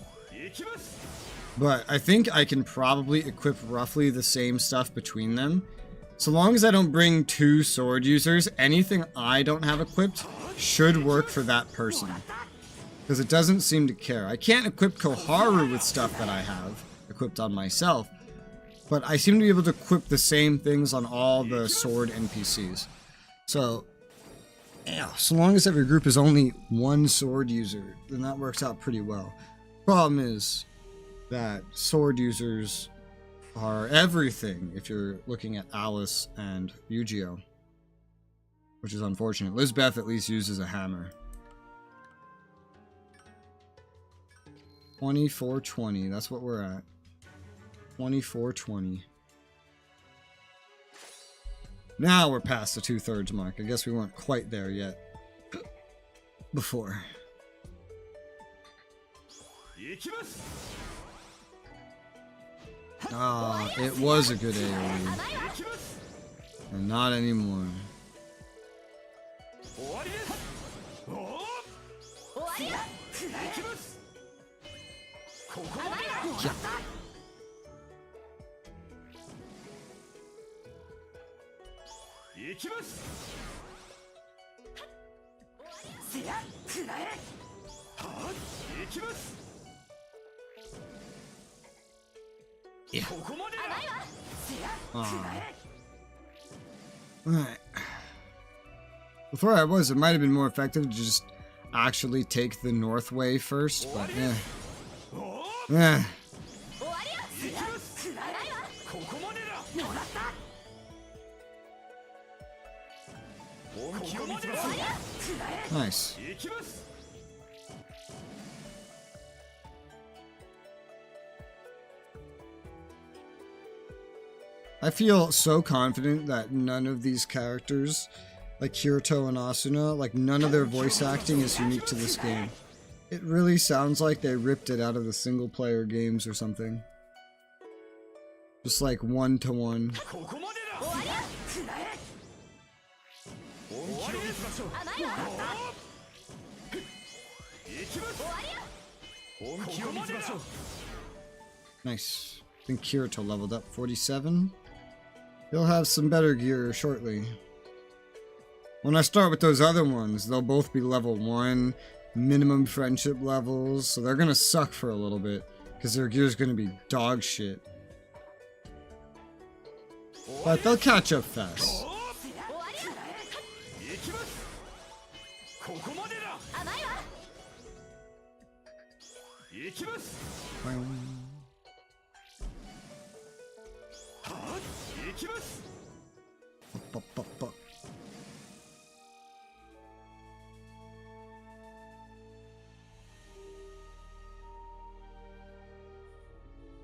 But I think I can probably equip roughly the same stuff between them. So long as I don't bring 2 sword users, anything I don't have equipped should work for that person. Because it doesn't seem to care. I can't equip Koharu with stuff that I have equipped on myself, but I seem to be able to equip the same things on all the sword NPCs. So, yeah, so long as every group is only 1 sword user, then that works out pretty well. Problem is that sword users are everything if you're looking at Alice and Yu-Gi-Oh! Which is unfortunate. Lisbeth at least uses a hammer. 2420, that's what we're at. 2420. Now we're past the 2/3 mark. I guess we weren't quite there yet. Before. Ah, it was a good AoE. And not anymore. Yeah. Yeah. Alright. Before I was, it might have been more effective to just actually take the north way first, but eh. Eh. Nice. I feel so confident that none of these characters, like Kirito and Asuna, like none of their voice acting is unique to this game. It really sounds like they ripped it out of the single player games or something. Just like 1-to-1. Nice. I think Kirito leveled up 47. He'll have some better gear shortly. When I start with those other ones, they'll both be level 1, minimum friendship levels, so they're gonna suck for a little bit, because their gear's gonna be dog shit. But they'll catch up fast.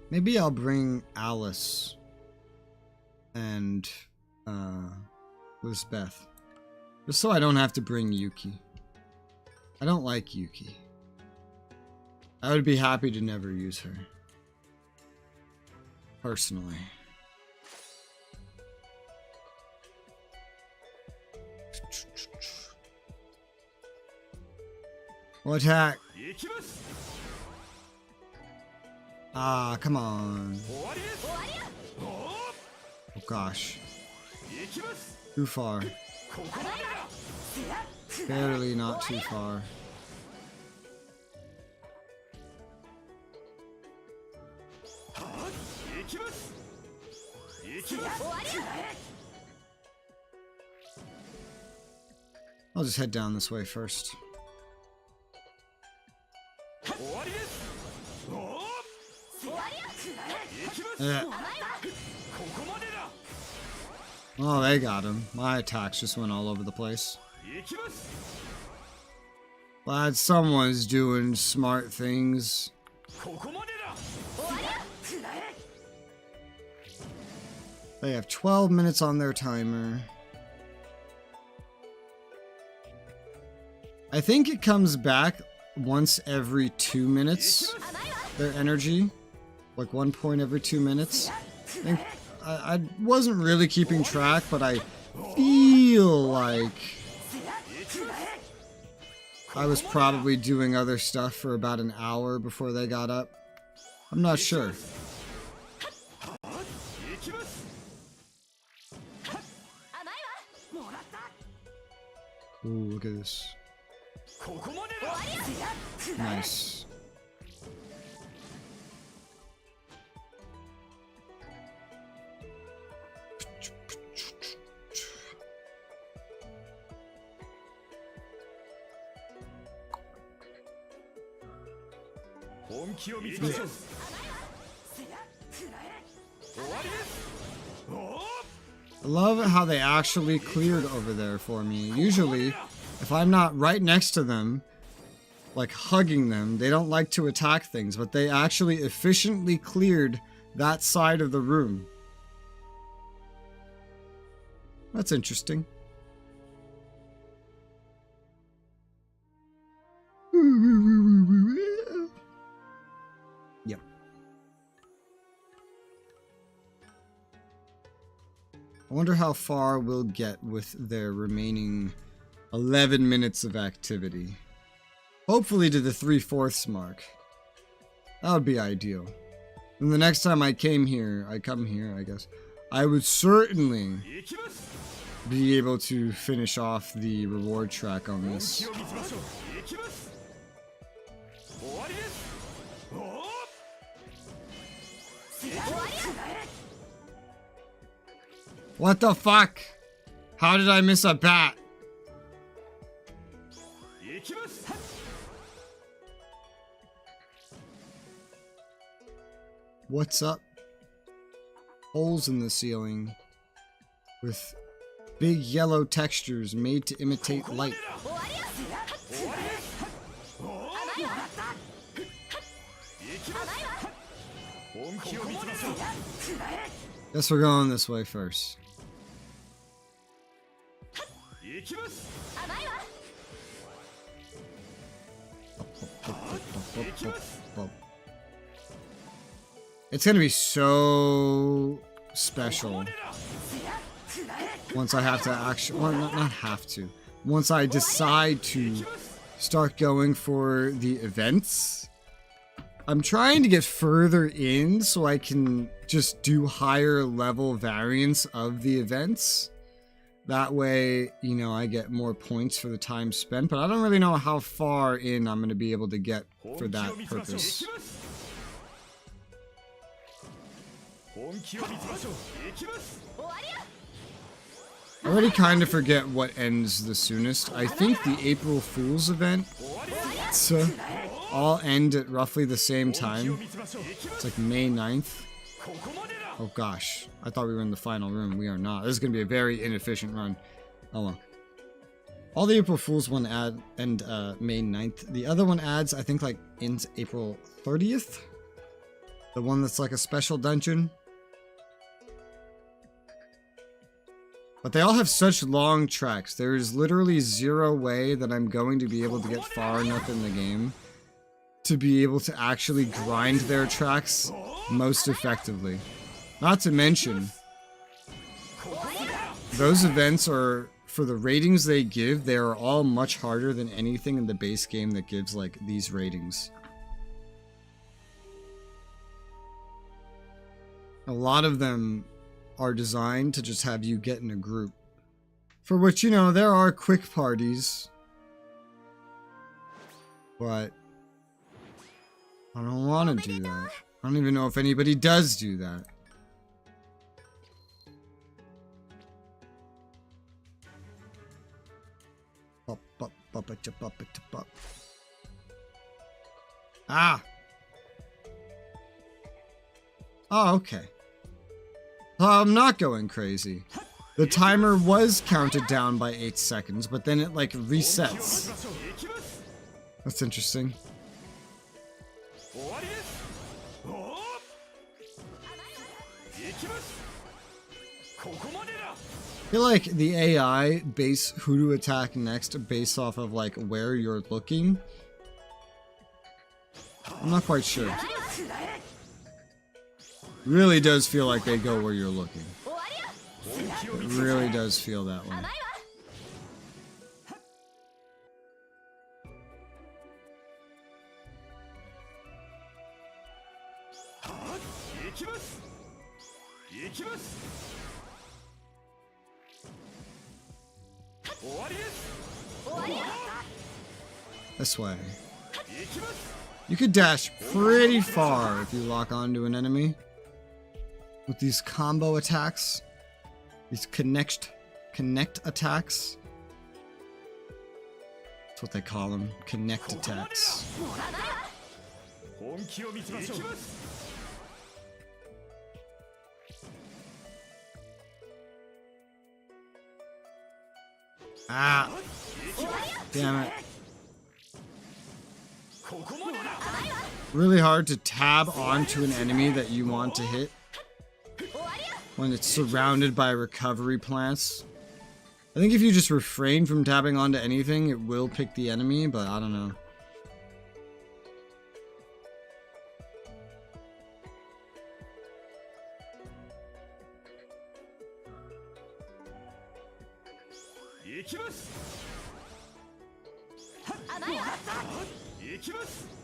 Maybe I'll bring Alice and Lisbeth. Just so I don't have to bring Yuki. I don't like Yuki. I would be happy to never use her. Personally. Well, attack. Ah, come on. Oh gosh. Too far. Barely not too far. I'll just head down this way first. Oh, they got him. My attacks just went all over the place. Glad someone's doing smart things. They have 12 minutes on their timer. I think it comes back once every 2 minutes, their energy. Like 1 point every 2 minutes. I wasn't really keeping track, but I feel like I was probably doing other stuff for about an hour before they got up. I'm not sure. Ooh, look at this. Nice. I love how they actually cleared over there for me. Usually, if I'm not right next to them, like hugging them, they don't like to attack things, but they actually efficiently cleared that side of the room. That's interesting. Yep. I wonder how far we'll get with their remaining 11 minutes of activity. Hopefully to the 3/4 mark. That would be ideal. And the next time I come here, I guess, I would certainly be able to finish off the reward track on this. What the fuck? How did I miss a bat? What's up? Holes in the ceiling with big yellow textures made to imitate light. Guess we're going this way first. It's gonna be so special once I have to actually, well, not have to, once I decide to start going for the events. I'm trying to get further in so I can just do higher level variants of the events. That way, you know, I get more points for the time spent, but I don't really know how far in I'm going to be able to get for that purpose. I already kind of forget what ends the soonest. I think the April Fool's event all end at roughly the same time. It's like May 9th. Oh gosh, I thought we were in the final room. We are not. This is going to be a very inefficient run. Oh well. All the April Fool's one end May 9th. The other one adds, I think, like ends April 30th. The one that's like a special dungeon. But they all have such long tracks. There is literally zero way that I'm going to be able to get far enough in the game to be able to actually grind their tracks most effectively. Not to mention, those events are, for the ratings they give, they are all much harder than anything in the base game that gives like these ratings. A lot of them are designed to just have you get in a group. For which, you know, there are quick parties. But I don't want to do that. I don't even know if anybody does do that. Ah! Oh, okay. I'm not going crazy. The timer was counted down by 8 seconds, but then it like resets. That's interesting. I feel like the AI base who to attack next based off of like where you're looking. I'm not quite sure. Really does feel like they go where you're looking. It really does feel that way. This way. You could dash pretty far if you lock onto an enemy with these combo attacks, these connect attacks. That's what they call them, connect attacks. Ah! Damn it. Really hard to tab onto an enemy that you want to hit when it's surrounded by recovery plants. I think if you just refrain from tabbing onto anything, it will pick the enemy, but I don't know.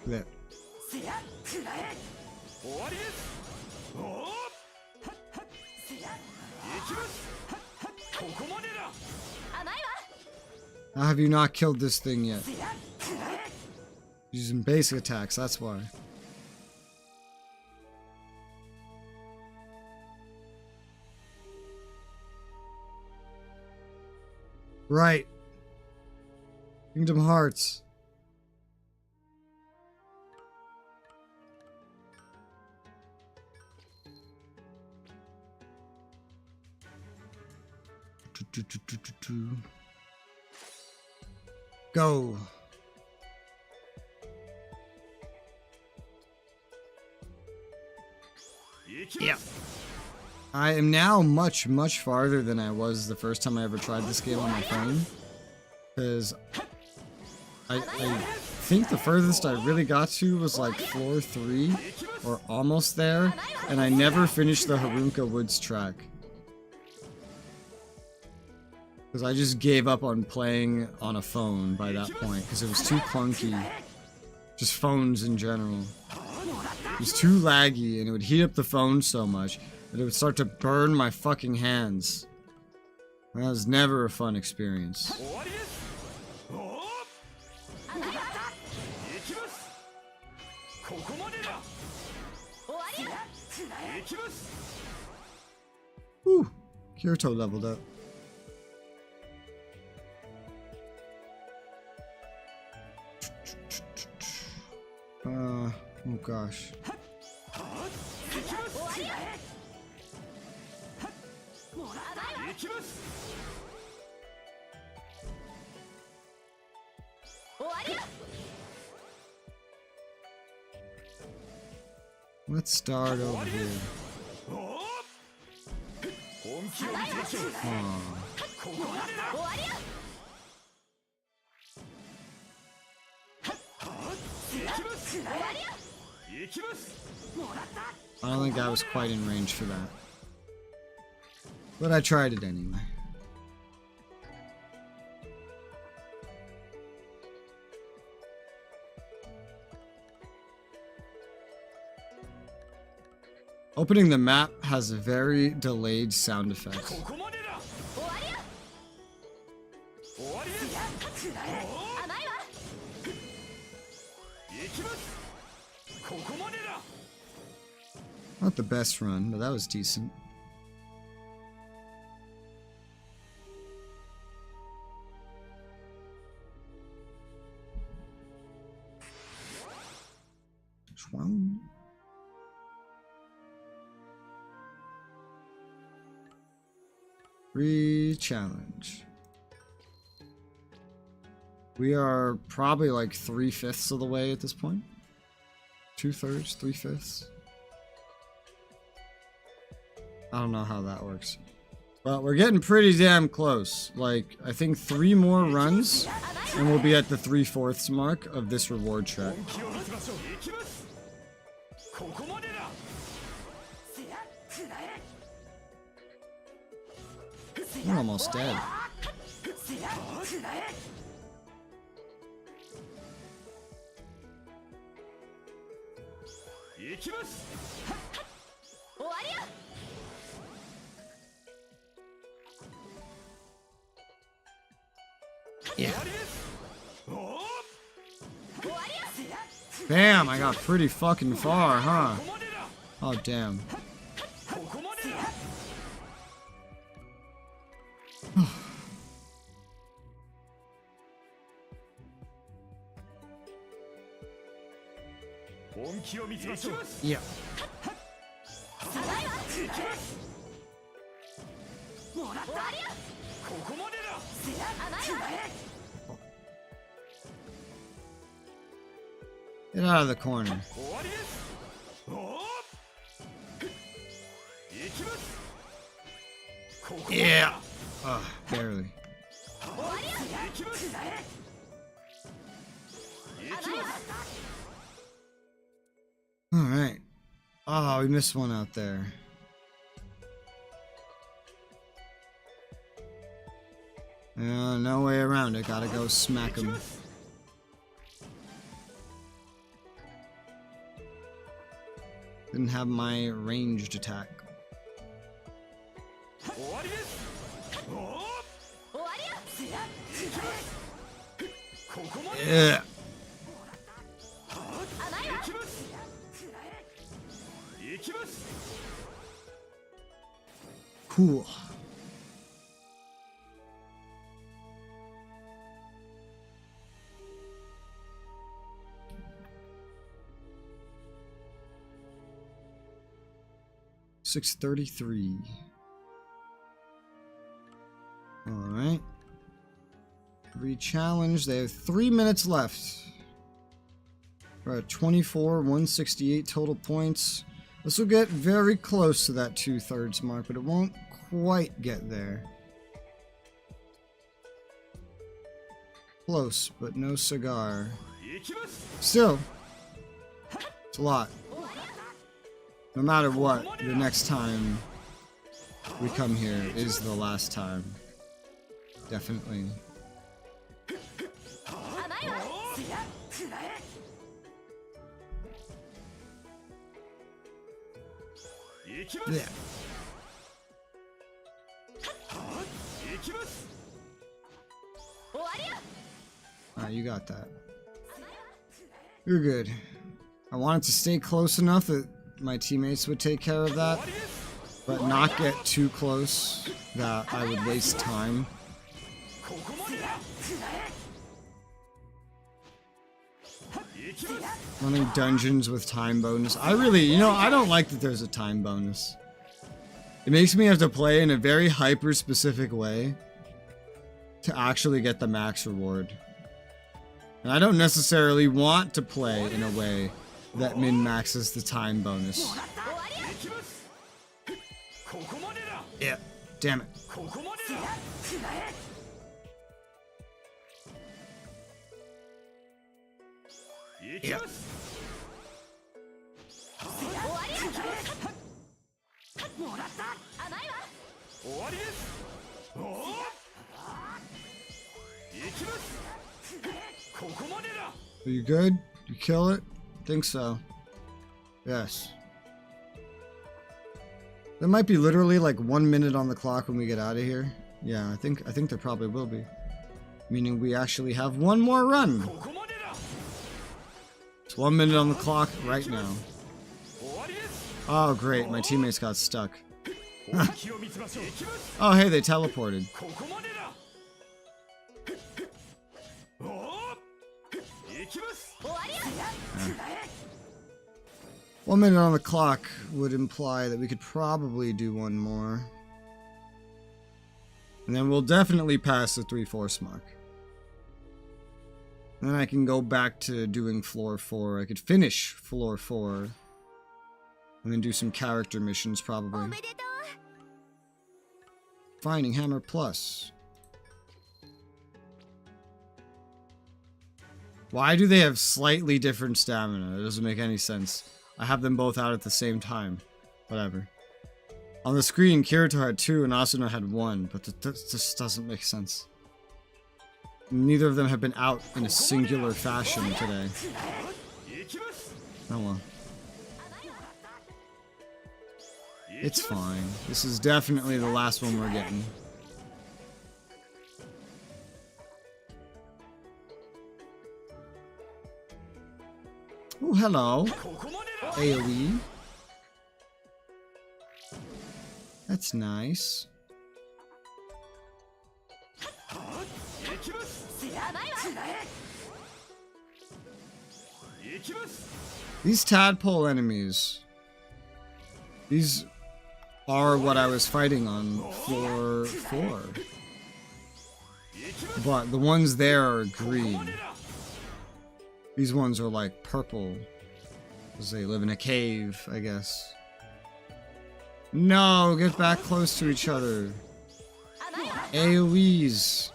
There. How have you not killed this thing yet? Using basic attacks, that's why. Right. Kingdom Hearts. Go. Yeah. I am now much farther than I was the first time I ever tried this game on my phone. Because I think the furthest I really got to was like floor 3 or almost there, and I never finished the Haruka Woods track. Because I just gave up on playing on a phone by that point, because it was too clunky. Just phones in general. It was too laggy, and it would heat up the phone so much that it would start to burn my fucking hands. That was never a fun experience. Whew, Kirito leveled up. Oh gosh. Let's start over here. Aww. I don't think I was quite in range for that. But I tried it anyway. Opening the map has a very delayed sound effect. Not the best run, but that was decent. Re-challenge. We are probably like 3/5 of the way at this point. 2/3, 3/5. I don't know how that works. But we're getting pretty damn close. Like, I think 3 more runs, and we'll be at the 3/4 mark of this reward track. We're almost dead. Yeah. Bam, I got pretty fucking far, huh? Oh, damn. Yeah. Get out of the corner. Yeah. Barely. Alright. Oh, we missed one out there. No way around it. Gotta go smack him. Didn't have my ranged attack. Yeah. Cool. $633. All right. Re-challenge. They have 3 minutes left. We're at 24, 168 total points. This will get very close to that 2/3 mark, but it won't quite get there. Close, but no cigar. Still, it's a lot. No matter what, the next time we come here is the last time. Definitely. Yeah. You got that. You're good. I wanted to stay close enough that my teammates would take care of that, but not get too close that I would waste time. Running dungeons with time bonus. I really, I don't like that there's a time bonus. It makes me have to play in a very hyper-specific way to actually get the max reward. And I don't necessarily want to play in a way that min-maxes the time bonus. Yeah. Damn it. Yeah. Are you good? You kill it? Think so. Yes. There might be literally like 1 minute on the clock when we get out of here. Yeah, I think there probably will be. Meaning we actually have one more run. It's 1 minute on the clock right now. Oh great, my teammates got stuck. Oh hey, they teleported. Yeah. 1 minute on the clock would imply that we could probably do one more. And then we'll definitely pass the 3/4 mark. Then I can go back to doing floor 4. I could finish floor 4. And then do some character missions probably. Finding Hammer Plus. Why do they have slightly different stamina? It doesn't make any sense. I have them both out at the same time. Whatever. On the screen, Kirito had 2 and Asuna had 1, but that just doesn't make sense. Neither of them have been out in a singular fashion today. Oh well. It's fine. This is definitely the last one we're getting. Oh, hello. AoE. That's nice. These tadpole enemies. These are what I was fighting on floor 4. But the ones there are green. These ones are like purple. Because they live in a cave, I guess. No, get back close to each other. AoEs.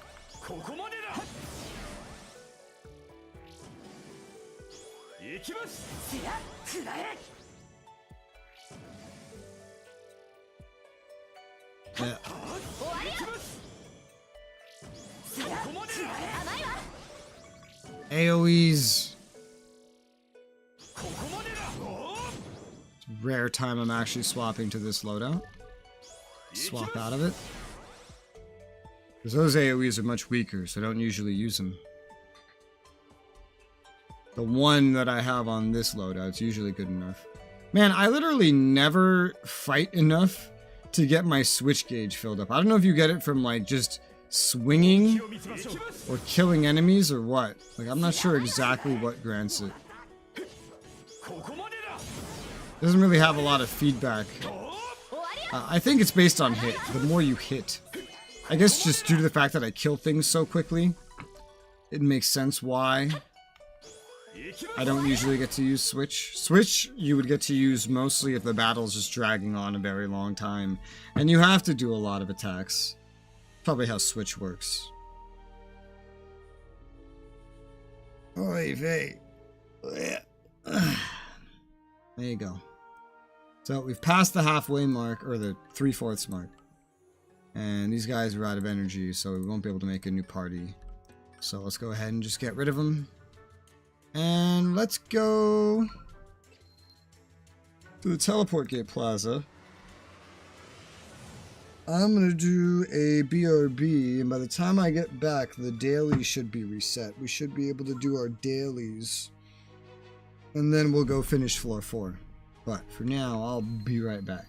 Yeah. AoEs. It's rare time I'm actually swapping to this loadout. Swap out of it. Because those AoEs are much weaker, so I don't usually use them. The one that I have on this loadout's usually good enough. Man, I literally never fight enough to get my switch gauge filled up. I don't know if you get it from like just swinging or killing enemies or what. Like, I'm not sure exactly what grants it. Doesn't really have a lot of feedback. I think it's based on hit. The more you hit. I guess just due to the fact that I kill things so quickly, it makes sense why I don't usually get to use Switch. Switch, you would get to use mostly if the battle's just dragging on a very long time. And you have to do a lot of attacks. Probably how Switch works. Oy vey. There you go. So we've passed the halfway mark, or the 3/4 mark. And these guys are out of energy, so we won't be able to make a new party. So let's go ahead and just get rid of them. And let's go to the Teleport Gate Plaza. I'm going to do a BRB, and by the time I get back, the dailies should be reset. We should be able to do our dailies. And then we'll go finish floor 4. But for now, I'll be right back.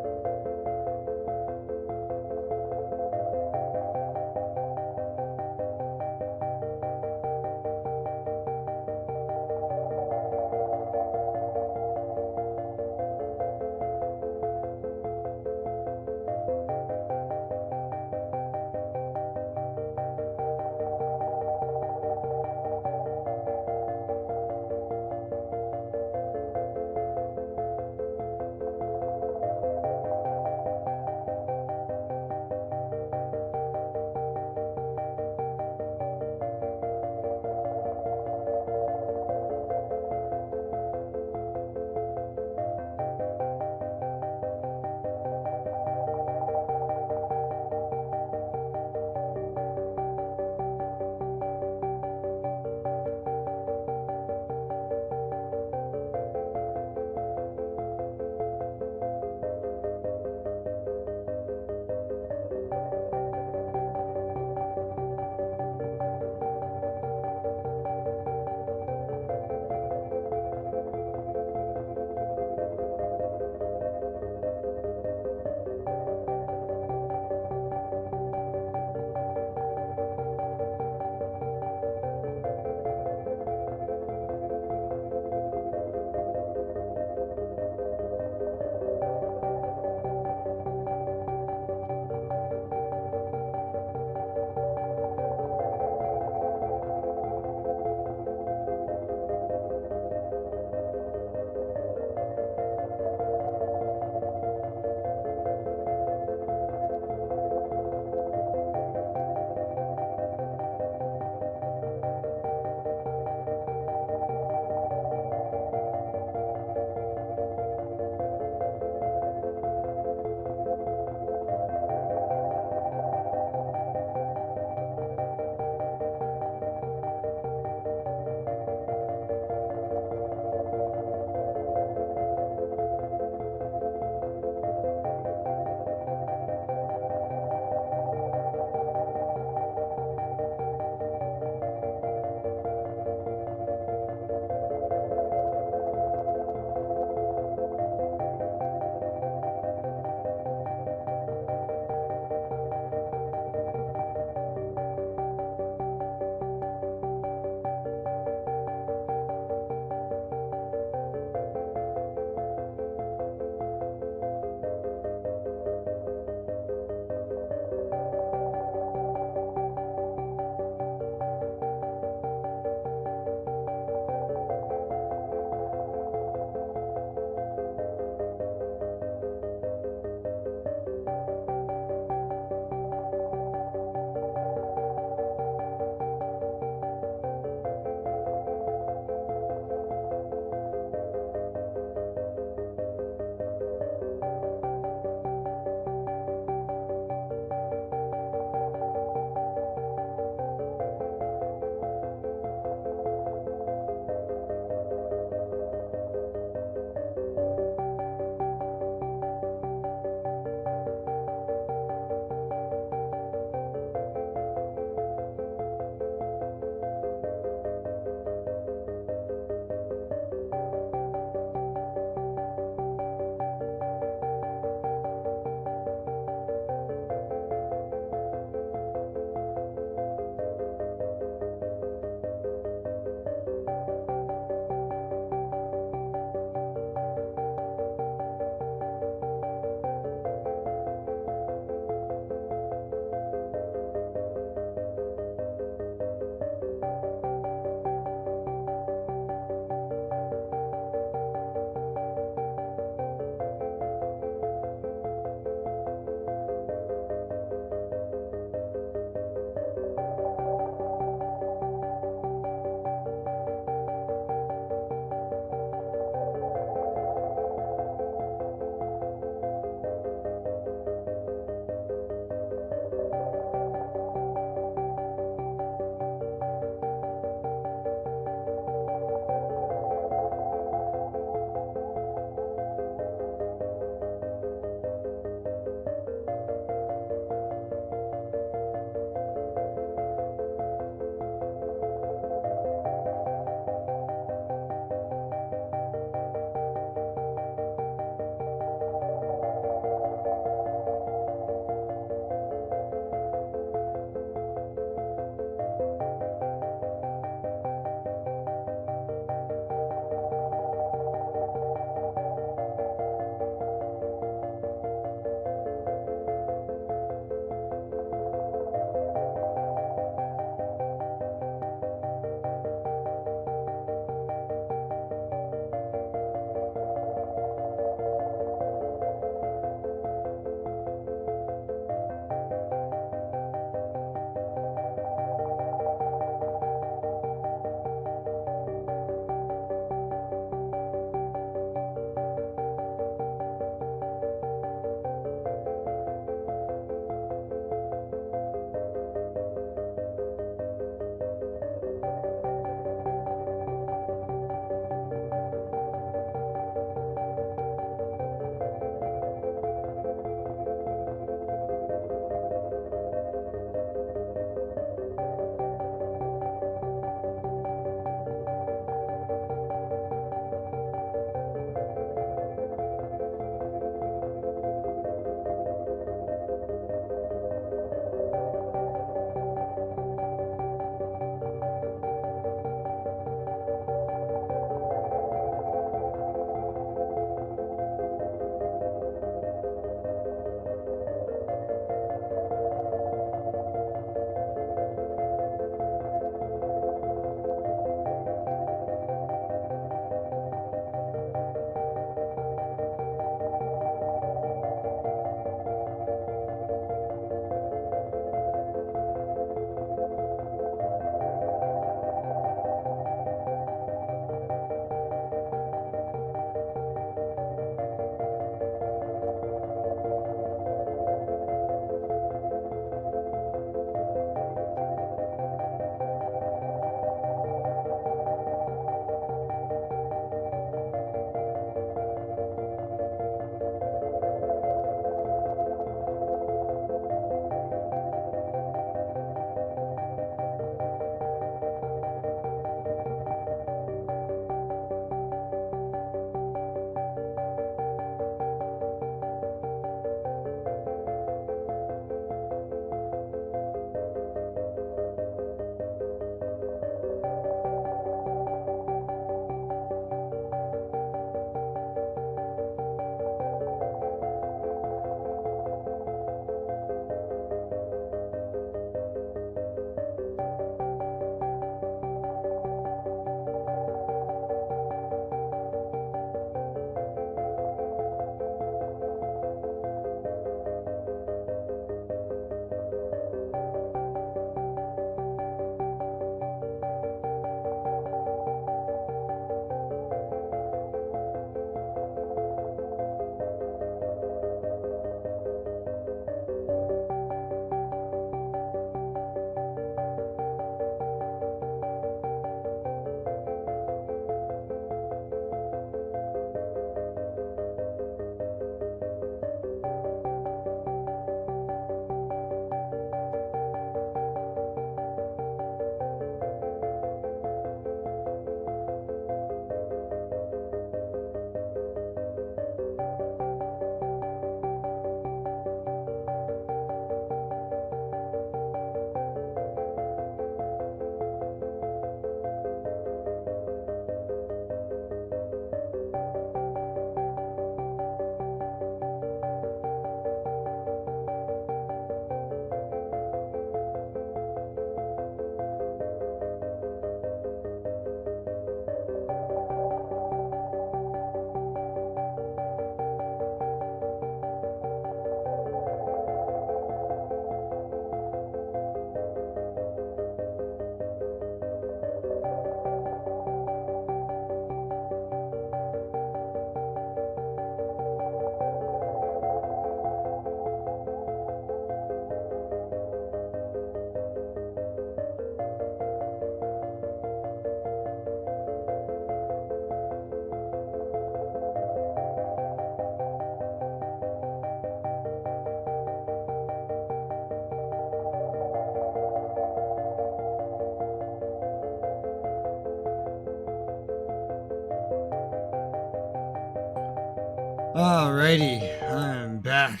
Alrighty, I'm back.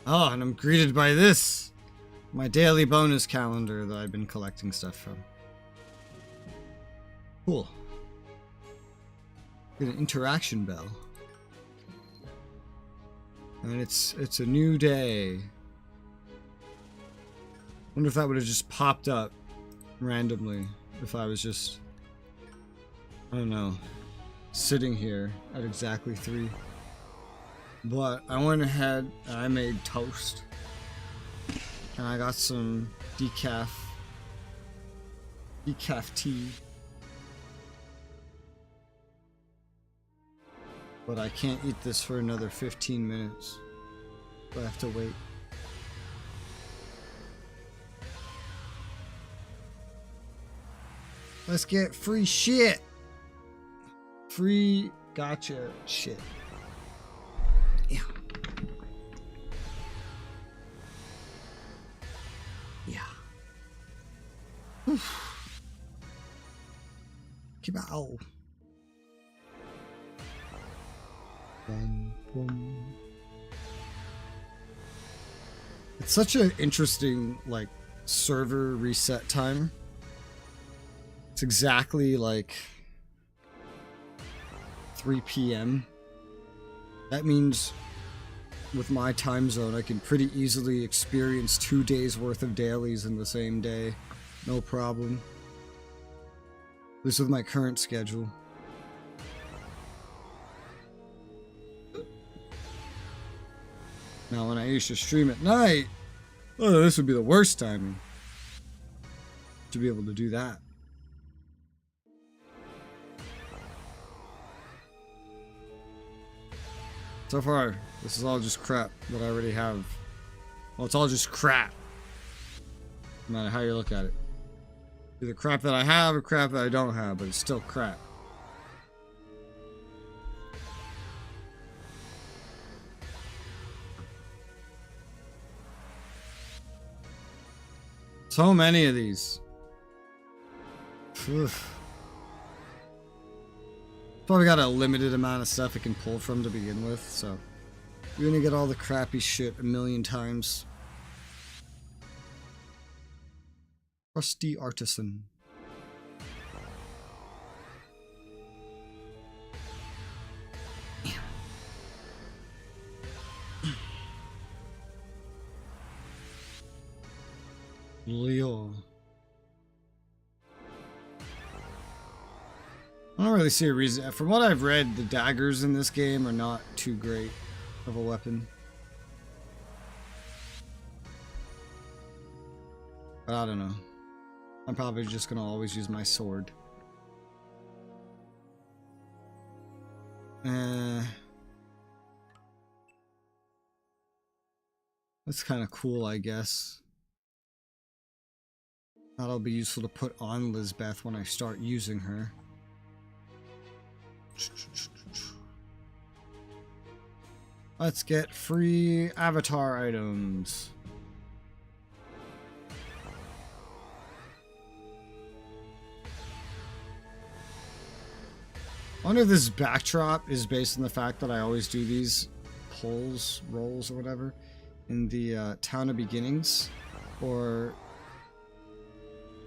Oh, and I'm greeted by this. My daily bonus calendar that I've been collecting stuff from. Cool. Get an interaction bell. And it's a new day. Wonder if that would have just popped up randomly if I was just, I don't know, sitting here at exactly 3. But I went ahead and I made toast. And I got some decaf tea. But I can't eat this for another 15 minutes. So I have to wait. Let's get free shit. Free gotcha shit. Yeah. Yeah. Keep out. Boom, boom. It's such an interesting, like, server reset time. It's exactly like 3 p.m. That means with my time zone, I can pretty easily experience 2 days worth of dailies in the same day. No problem. At least with my current schedule. Now, when I used to stream at night, oh, this would be the worst timing to be able to do that. So far, this is all just crap that I already have. Well, it's all just crap. No matter how you look at it. Either crap that I have or crap that I don't have, but it's still crap. So many of these. Oof. Probably got a limited amount of stuff it can pull from to begin with, so you're gonna get all the crappy shit a million times. Rusty artisan. Leo. I don't really see a reason. From what I've read, the daggers in this game are not too great of a weapon. But I don't know. I'm probably just gonna always use my sword. That's kind of cool, I guess. That'll be useful to put on Lizbeth when I start using her. Let's get free avatar items. I wonder if this backdrop is based on the fact that I always do these rolls or whatever in the Town of Beginnings, or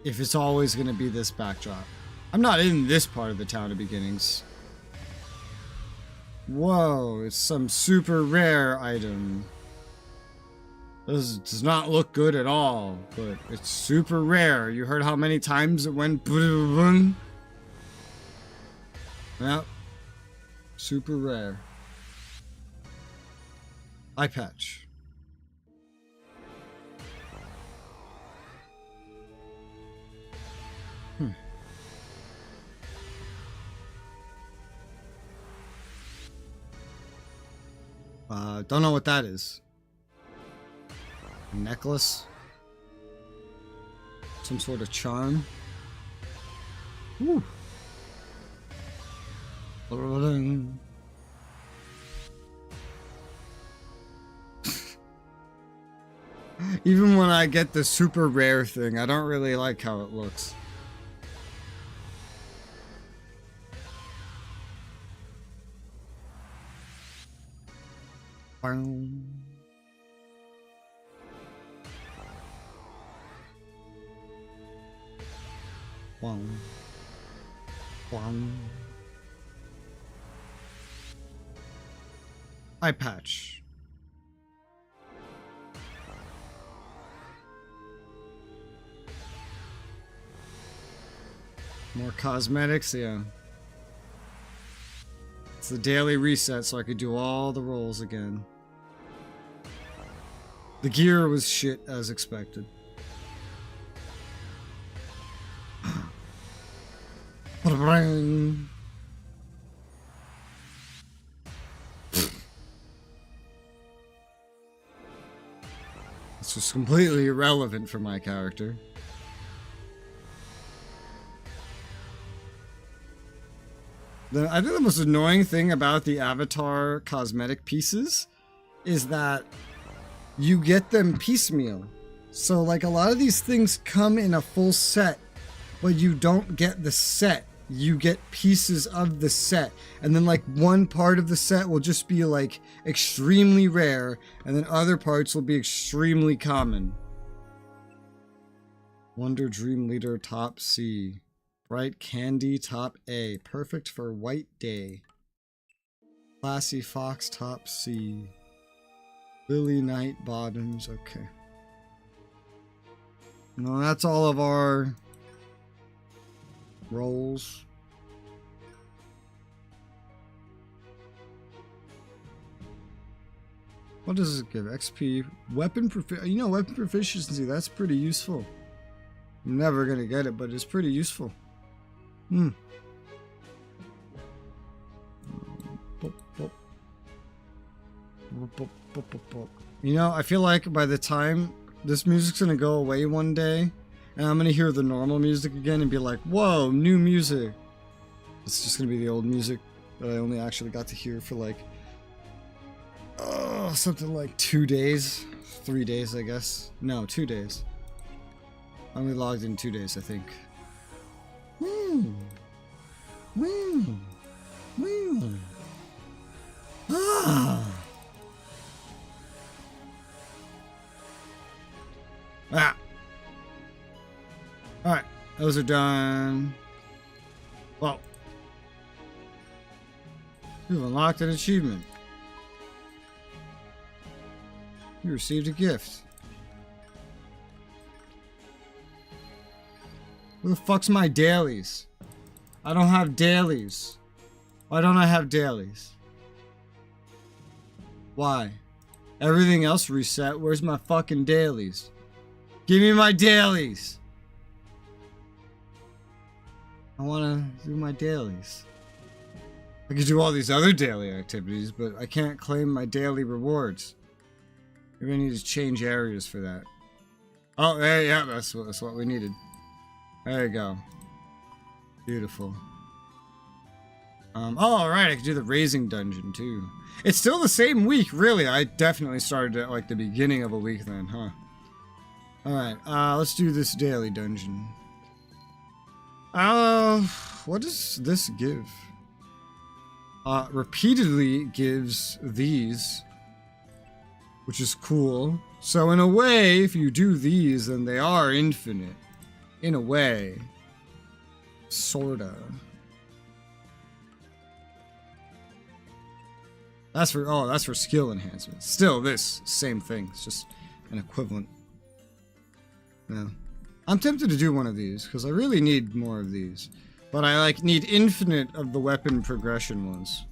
if it's always going to be this backdrop. I'm not in this part of the Town of Beginnings. Whoa, it's some super rare item. This does not look good at all, but it's super rare. You heard how many times it went boom? Yep. Super rare. Eye patch. Don't know what that is. A necklace? Some sort of charm? Woo. Even when I get the super rare thing, I don't really like how it looks. Bang. Bang. Bang. Eye patch. More cosmetics, yeah. It's the daily reset so I could do all the rolls again. The gear was shit as expected. This was completely irrelevant for my character. I think the most annoying thing about the avatar cosmetic pieces is that you get them piecemeal. So like a lot of these things come in a full set, but you don't get the set. You get pieces of the set. And then like one part of the set will just be like extremely rare, and then other parts will be extremely common. Wonder Dream Leader top C. Bright Candy top A. Perfect for White Day. Classy Fox top C. Lily Night bottoms. Okay. No, that's all of our rolls. What does it give? XP. Weapon proficiency. You know, weapon proficiency. That's pretty useful. I'm never gonna get it, but it's pretty useful. You know, I feel like by the time this music's gonna go away one day, and I'm gonna hear the normal music again and be like, whoa, new music. It's just gonna be the old music that I only actually got to hear for like, something like 2 days, 3 days, I guess. No, 2 days. I only logged in 2 days, I think. Woo! Woo! Woo! Ah! Ah! Alright, those are done. Well, you've unlocked an achievement. You received a gift. Who the fuck's my dailies? I don't have dailies. Why don't I have dailies? Why? Everything else reset. Where's my fucking dailies? Give me my dailies. I want to do my dailies. I could do all these other daily activities, but I can't claim my daily rewards. Maybe I need to change areas for that. Oh, yeah, that's what we needed. There you go. Beautiful. Oh, alright, I can do the raising dungeon, too. It's still the same week, really. I definitely started at, like, the beginning of a week then, huh? Alright, let's do this daily dungeon. What does this give? Repeatedly gives these, which is cool. So in a way, if you do these, then they are infinite. In a way. Sorta. That's for skill enhancement. Still, this, same thing. It's just an equivalent. Yeah. I'm tempted to do one of these, because I really need more of these. But I, like, need infinite of the weapon progression ones.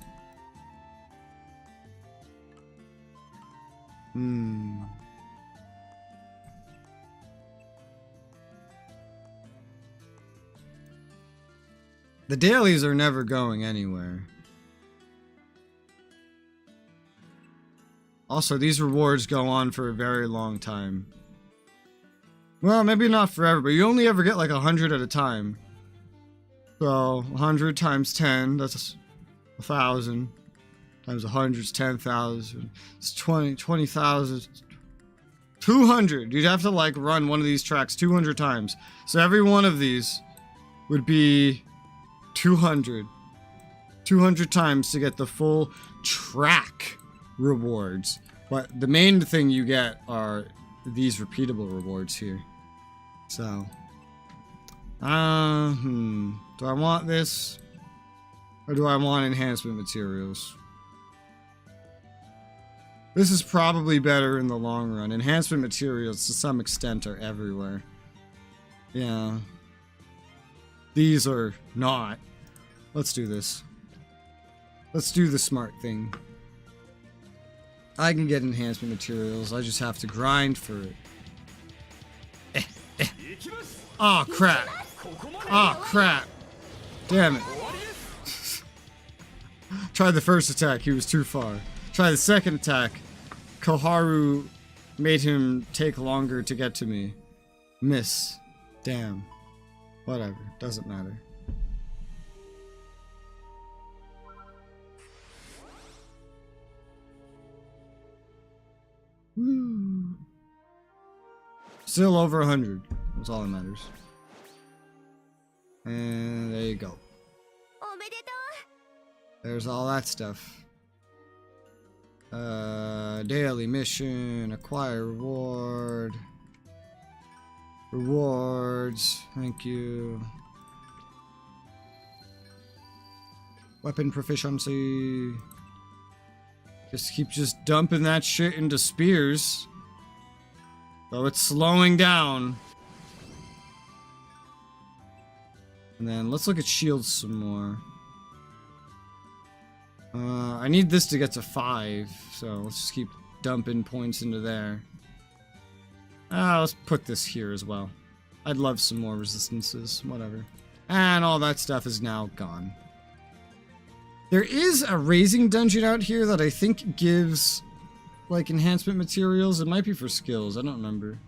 The dailies are never going anywhere. Also, these rewards go on for a very long time. Well, maybe not forever, but you only ever get like 100 at a time. So, 100 times 10, that's 1,000. Times 100 is 10,000. It's 20,000. 200! You'd have to like run one of these tracks 200 times. So every one of these would be 200. 200 times to get the full track. rewards. But the main thing you get are these repeatable rewards here. So, do I want this? Or do I want enhancement materials? This is probably better in the long run. Enhancement materials, to some extent, are everywhere. Yeah. These are not. Let's do this. Let's do the smart thing. I can get enhancement materials. I just have to grind for it. Oh, crap. Oh, crap. Damn it. Tried the first attack. He was too far. Try the second attack. Koharu made him take longer to get to me. Miss. Damn. Whatever. Doesn't matter. Woo. Still over 100. That's all that matters. And there you go. There's all that stuff. Daily mission, acquire reward. Rewards, thank you. Weapon proficiency. Just dumping that shit into spears. Though it's slowing down. And then let's look at shields some more. I need this to get to 5, so let's just keep dumping points into there. Let's put this here as well. I'd love some more resistances, whatever. And all that stuff is now gone. There is a raising dungeon out here that I think gives, like, enhancement materials. It might be for skills, I don't remember.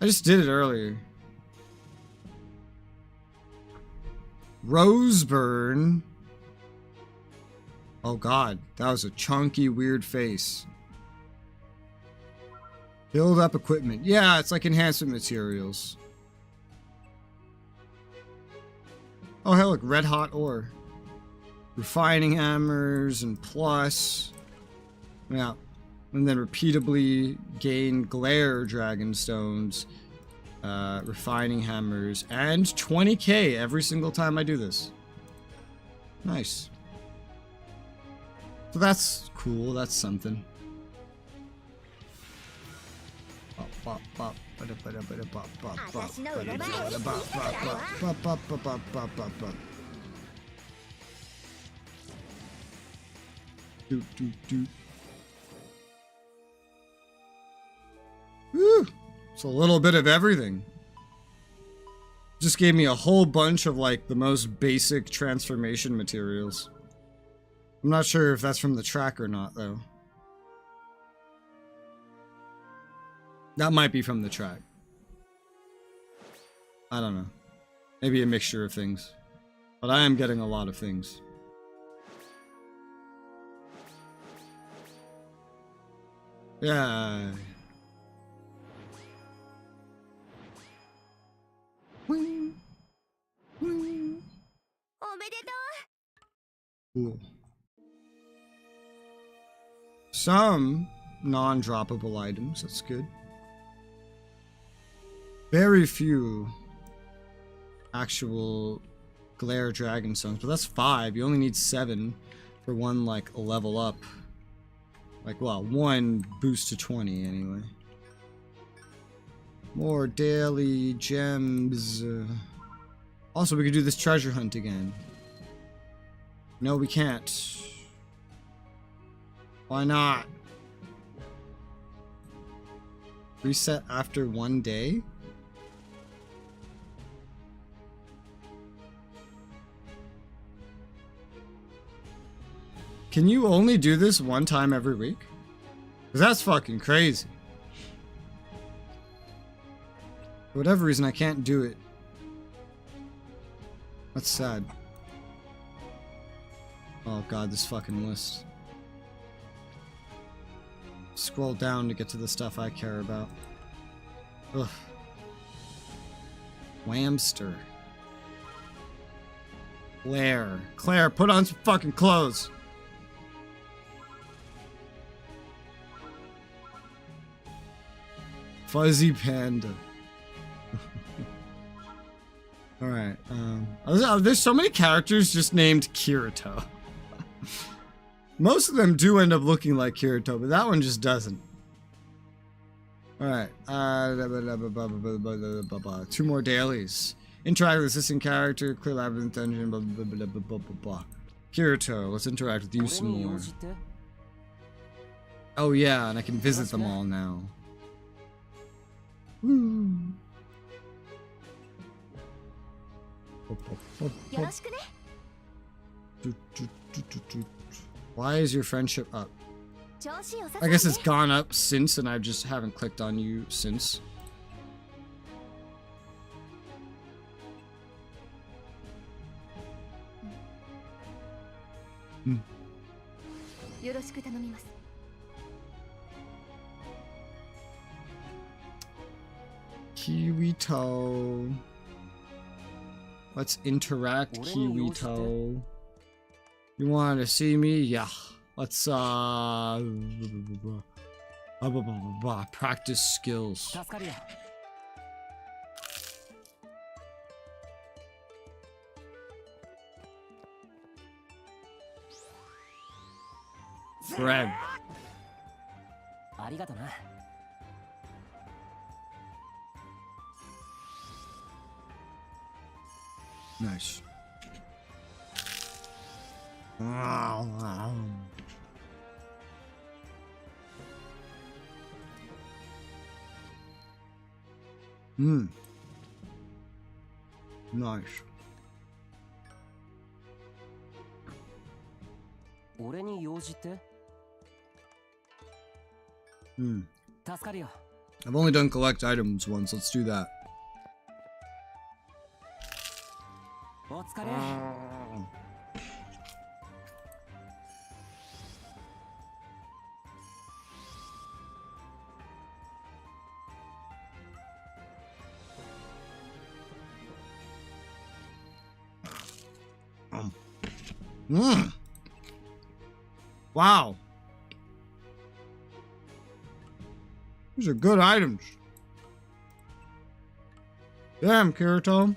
I just did it earlier. Roseburn. Oh god, that was a chunky, weird face. Build up equipment. Yeah, it's like enhancement materials. Oh hell, look, red hot ore. Refining hammers and plus. Yeah. And then repeatably gain glare dragon stones. Refining hammers. And 20k every single time I do this. Nice. So that's cool, that's something. Woo! It's a little bit of everything. Just gave me a whole bunch of like the most basic transformation materials. I'm not sure if that's from the track or not, though. That might be from the track. I don't know. Maybe a mixture of things. But I am getting a lot of things. Yeah. Wing. Wing. Cool. Some non-droppable items, that's good. Very few actual glare dragon stones, but that's 5. You only need 7 for one, like, level up. Like, well, 1 boost to 20 anyway. More daily gems. Also, we could do this treasure hunt again. No, we can't. Why not? Reset after 1 day? Can you only do this 1 time every week? Because that's fucking crazy. For whatever reason, I can't do it. That's sad. Oh god, this fucking list. Scroll down to get to the stuff I care about. Ugh. Whamster. Claire, put on some fucking clothes. Fuzzy panda. Alright, there's so many characters just named Kirito. Most of them do end up looking like Kirito, but that one just doesn't. Alright, 2 more dailies. Interact with assistant character, clear labyrinth dungeon, blah blah blah blah blah blah blah. Kirito, let's interact with you some more. Oh yeah, and I can visit them all now. Woo. Why is your friendship up? I guess it's gone up since, and I just haven't clicked on you since. Kirito. Let's interact, Kirito. You want to see me? Yeah. Let's practice skills. Greg. Nice. Nice. I've only done collect items once. Let's do that. Wow. These are good items. Damn, Kirito.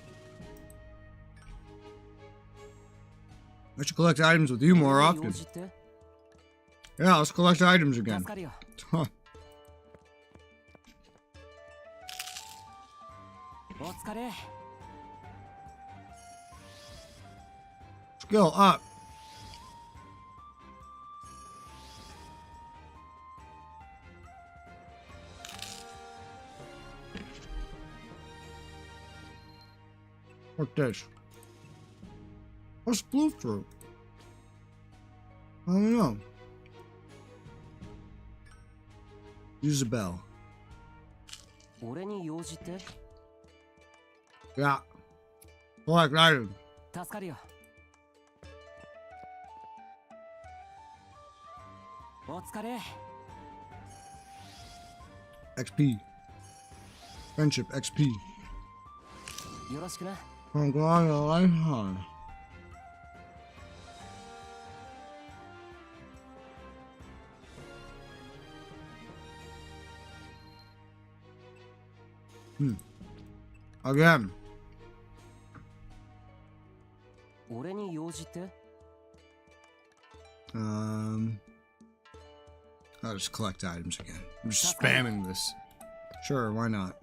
I should collect items with you more often. Yeah, let's collect items again. Huh. Skill up. What's this? What's blue fruit? I don't know. Use a bell. Yeah. Collect item. XP. Friendship XP. Conglomerat. Again. I'll just collect items again. I'm just spamming this. Sure, why not?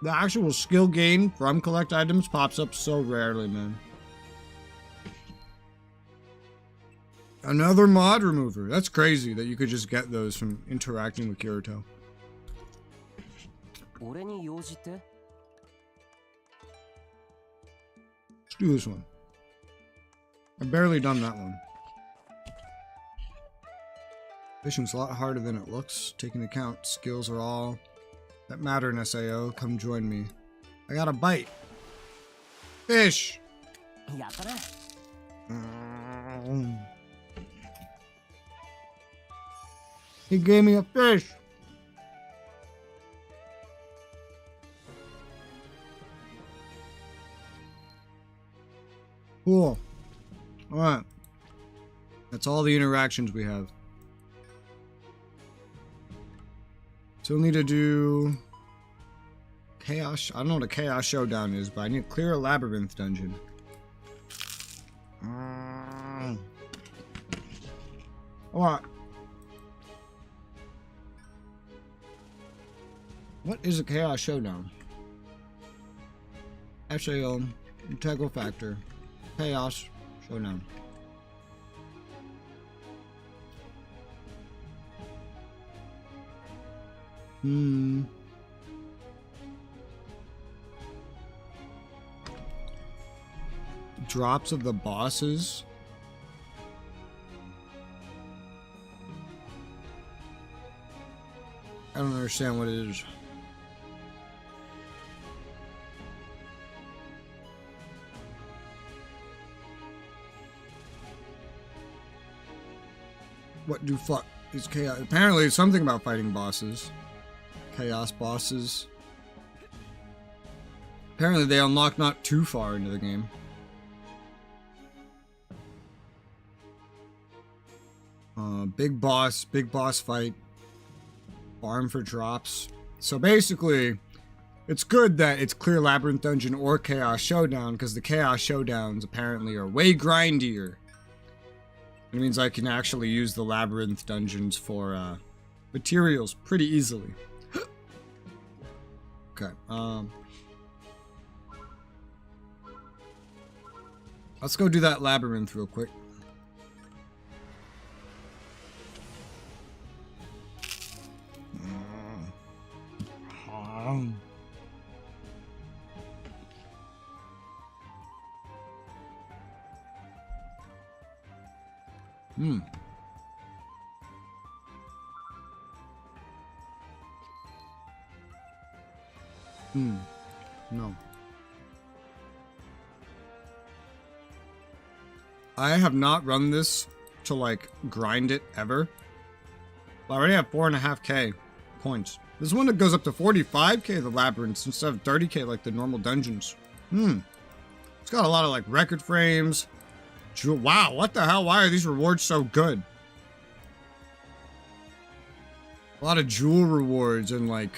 The actual skill gain from collect items pops up so rarely, man. Another mod remover. That's crazy that you could just get those from interacting with Kirito. Let's do this one. I've barely done that one. Fishing's a lot harder than it looks. Taking into account skills are all that matter in SAO. Come join me. I got a bite. Fish. He gave me a fish. Cool. Alright. That's all the interactions we have. Still need to do... Chaos... I don't know what a Chaos Showdown is, but I need to clear a Labyrinth dungeon. Alright. What is a Chaos Showdown? SAO, Integral Factor, Chaos Showdown. Drops of the bosses. I don't understand what it is. What do fuck is chaos? Apparently it's something about fighting bosses. Chaos bosses. Apparently they unlock not too far into the game. Big boss fight. Farm for drops. So basically, it's good that it's clear Labyrinth Dungeon or Chaos Showdown, because the Chaos Showdowns apparently are way grindier. It means I can actually use the Labyrinth Dungeons for materials pretty easily. Okay, let's go do that Labyrinth real quick. No. I have not run this to like grind it ever. I already have 4.5k points. This one that goes up to 45k the labyrinths instead of 30k like the normal dungeons. It's got a lot of like record frames. Wow, what the hell? Why are these rewards so good? A lot of jewel rewards and like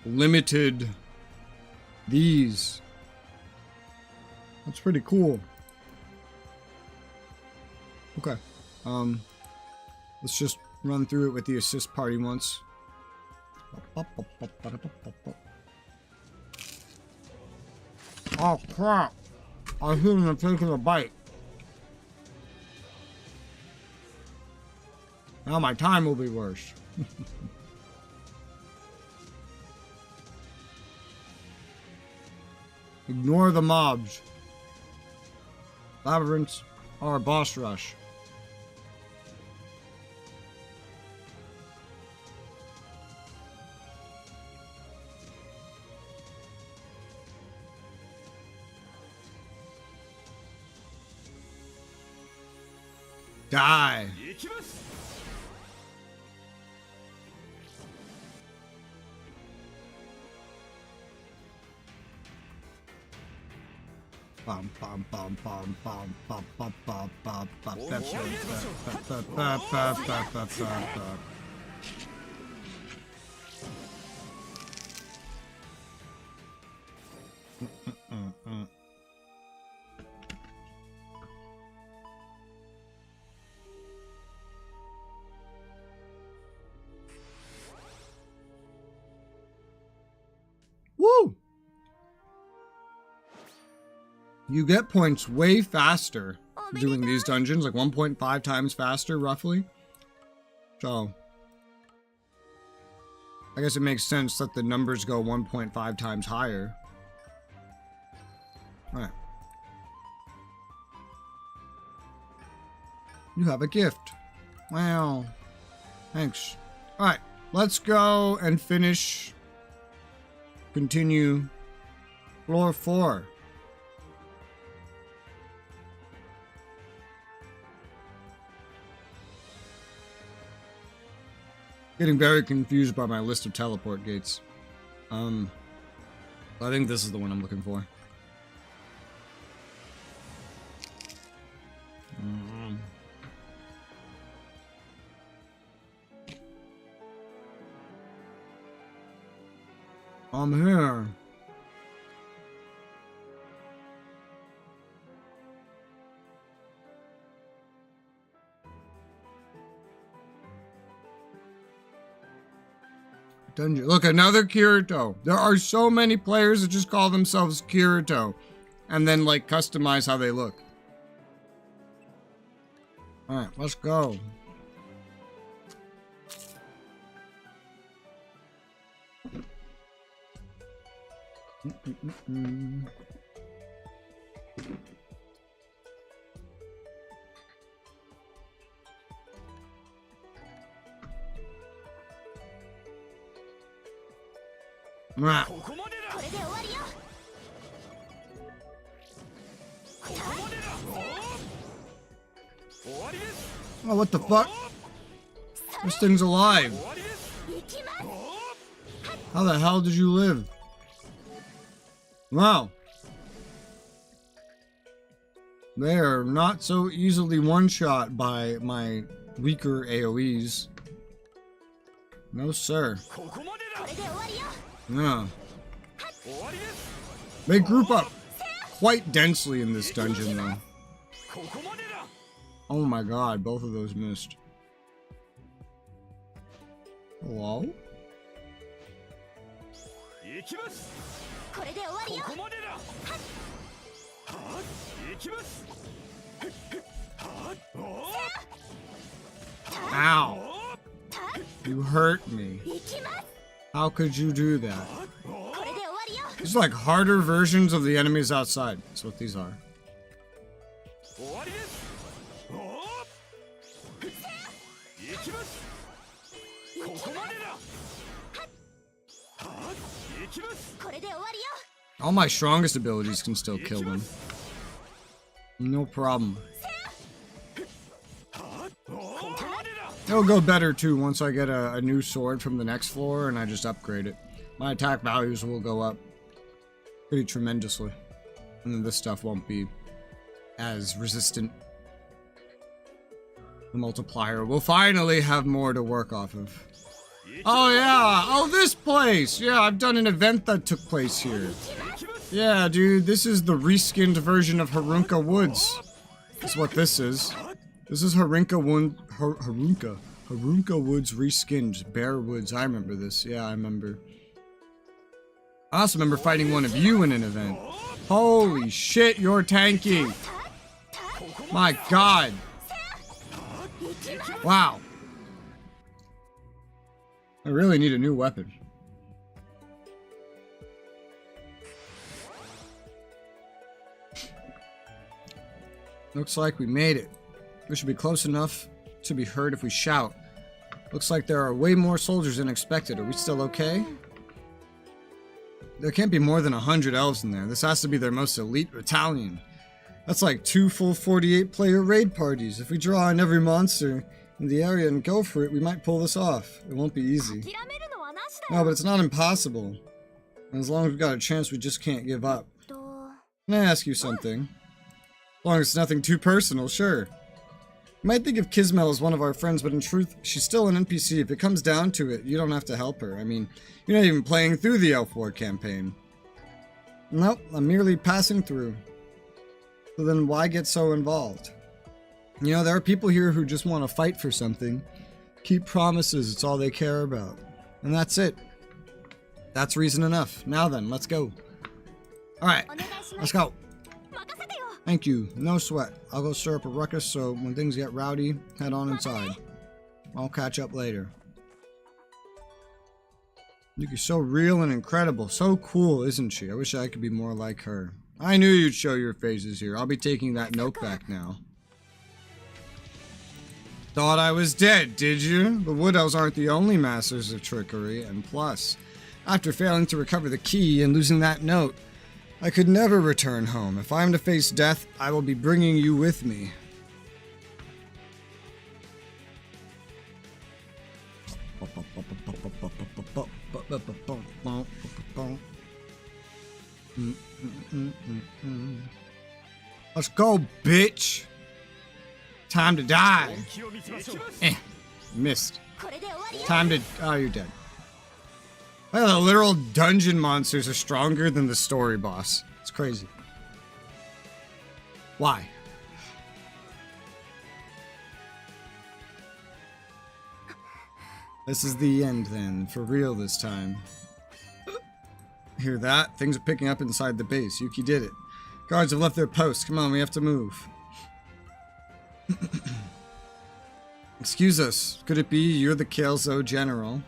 limited these. That's pretty cool. Okay. Let's just run through it with the assist party once. Oh crap! I shouldn't have taken a bite. Now my time will be worse. Ignore the mobs. Labyrinths are a boss rush. Die. Bum bum bum bum bum bum bum bum bum bum. Woo! You get points way faster doing these dungeons, like 1.5 times faster, roughly. So, I guess it makes sense that the numbers go 1.5 times higher. Alright. You have a gift. Wow. Thanks. Alright, let's go and finish. Continue. Floor 4. Getting very confused by my list of teleport gates. I think this is the one I'm looking for. I'm here. Dungeon. Look, another Kirito. There are so many players that just call themselves Kirito and then like customize how they look. Alright, let's go. Oh, what the fuck? This thing's alive. How the hell did you live? Wow. They are not so easily one-shot by my weaker AoEs. No, sir. Yeah. They group up quite densely in this dungeon, though. Oh my god, both of those missed. Hello? Ow! You hurt me. How could you do that? These are like harder versions of the enemies outside. That's what these are. All my strongest abilities can still kill them. No problem. It'll go better too once I get a new sword from the next floor and I just upgrade it. My attack values will go up pretty tremendously. And then this stuff won't be as resistant. The multiplier will finally have more to work off of. Oh yeah! Oh, this place! Yeah, I've done an event that took place here. Yeah, dude, this is the reskinned version of Harunka Woods. That's what this is. This is Harunka Woods reskinned. Bear Woods. I remember this. Yeah, I remember. I also remember fighting one of you in an event. Holy shit, you're tanky. My god. Wow. I really need a new weapon. Looks like we made it. We should be close enough to be heard if we shout. Looks like there are way more soldiers than expected. Are we still okay? There can't be more than 100 elves in there. This has to be their most elite battalion. That's like 2 full 48-player raid parties. If we draw on every monster in the area and go for it, we might pull this off. It won't be easy. No, but it's not impossible. And as long as we've got a chance, we just can't give up. Can I ask you something? As long as it's nothing too personal, sure. You might think of Kismel as one of our friends, but in truth, she's still an NPC. If it comes down to it, you don't have to help her. I mean, you're not even playing through the Elf War campaign. Nope, I'm merely passing through. So then why get so involved? You know, there are people here who just want to fight for something. Keep promises, it's all they care about. And that's it. That's reason enough. Now then, let's go. Alright, let's go. Thank you. No sweat. I'll go stir up a ruckus so when things get rowdy, head on inside. I'll catch up later. Yuki's so real and incredible. So cool, isn't she? I wish I could be more like her. I knew you'd show your faces here. I'll be taking that note back now. Thought I was dead, did you? The Wood Elves aren't the only masters of trickery, and plus, after failing to recover the key and losing that note, I could never return home. If I am to face death, I will be bringing you with me. Let's go, bitch! Time to die! Missed. Time to... Oh, you're dead. The literal dungeon monsters are stronger than the story boss. It's crazy. Why? This is the end then, for real this time. Hear that? Things are picking up inside the base. Yuki did it. Guards have left their posts. Come on, we have to move. Excuse us. Could it be you're the Kelso General?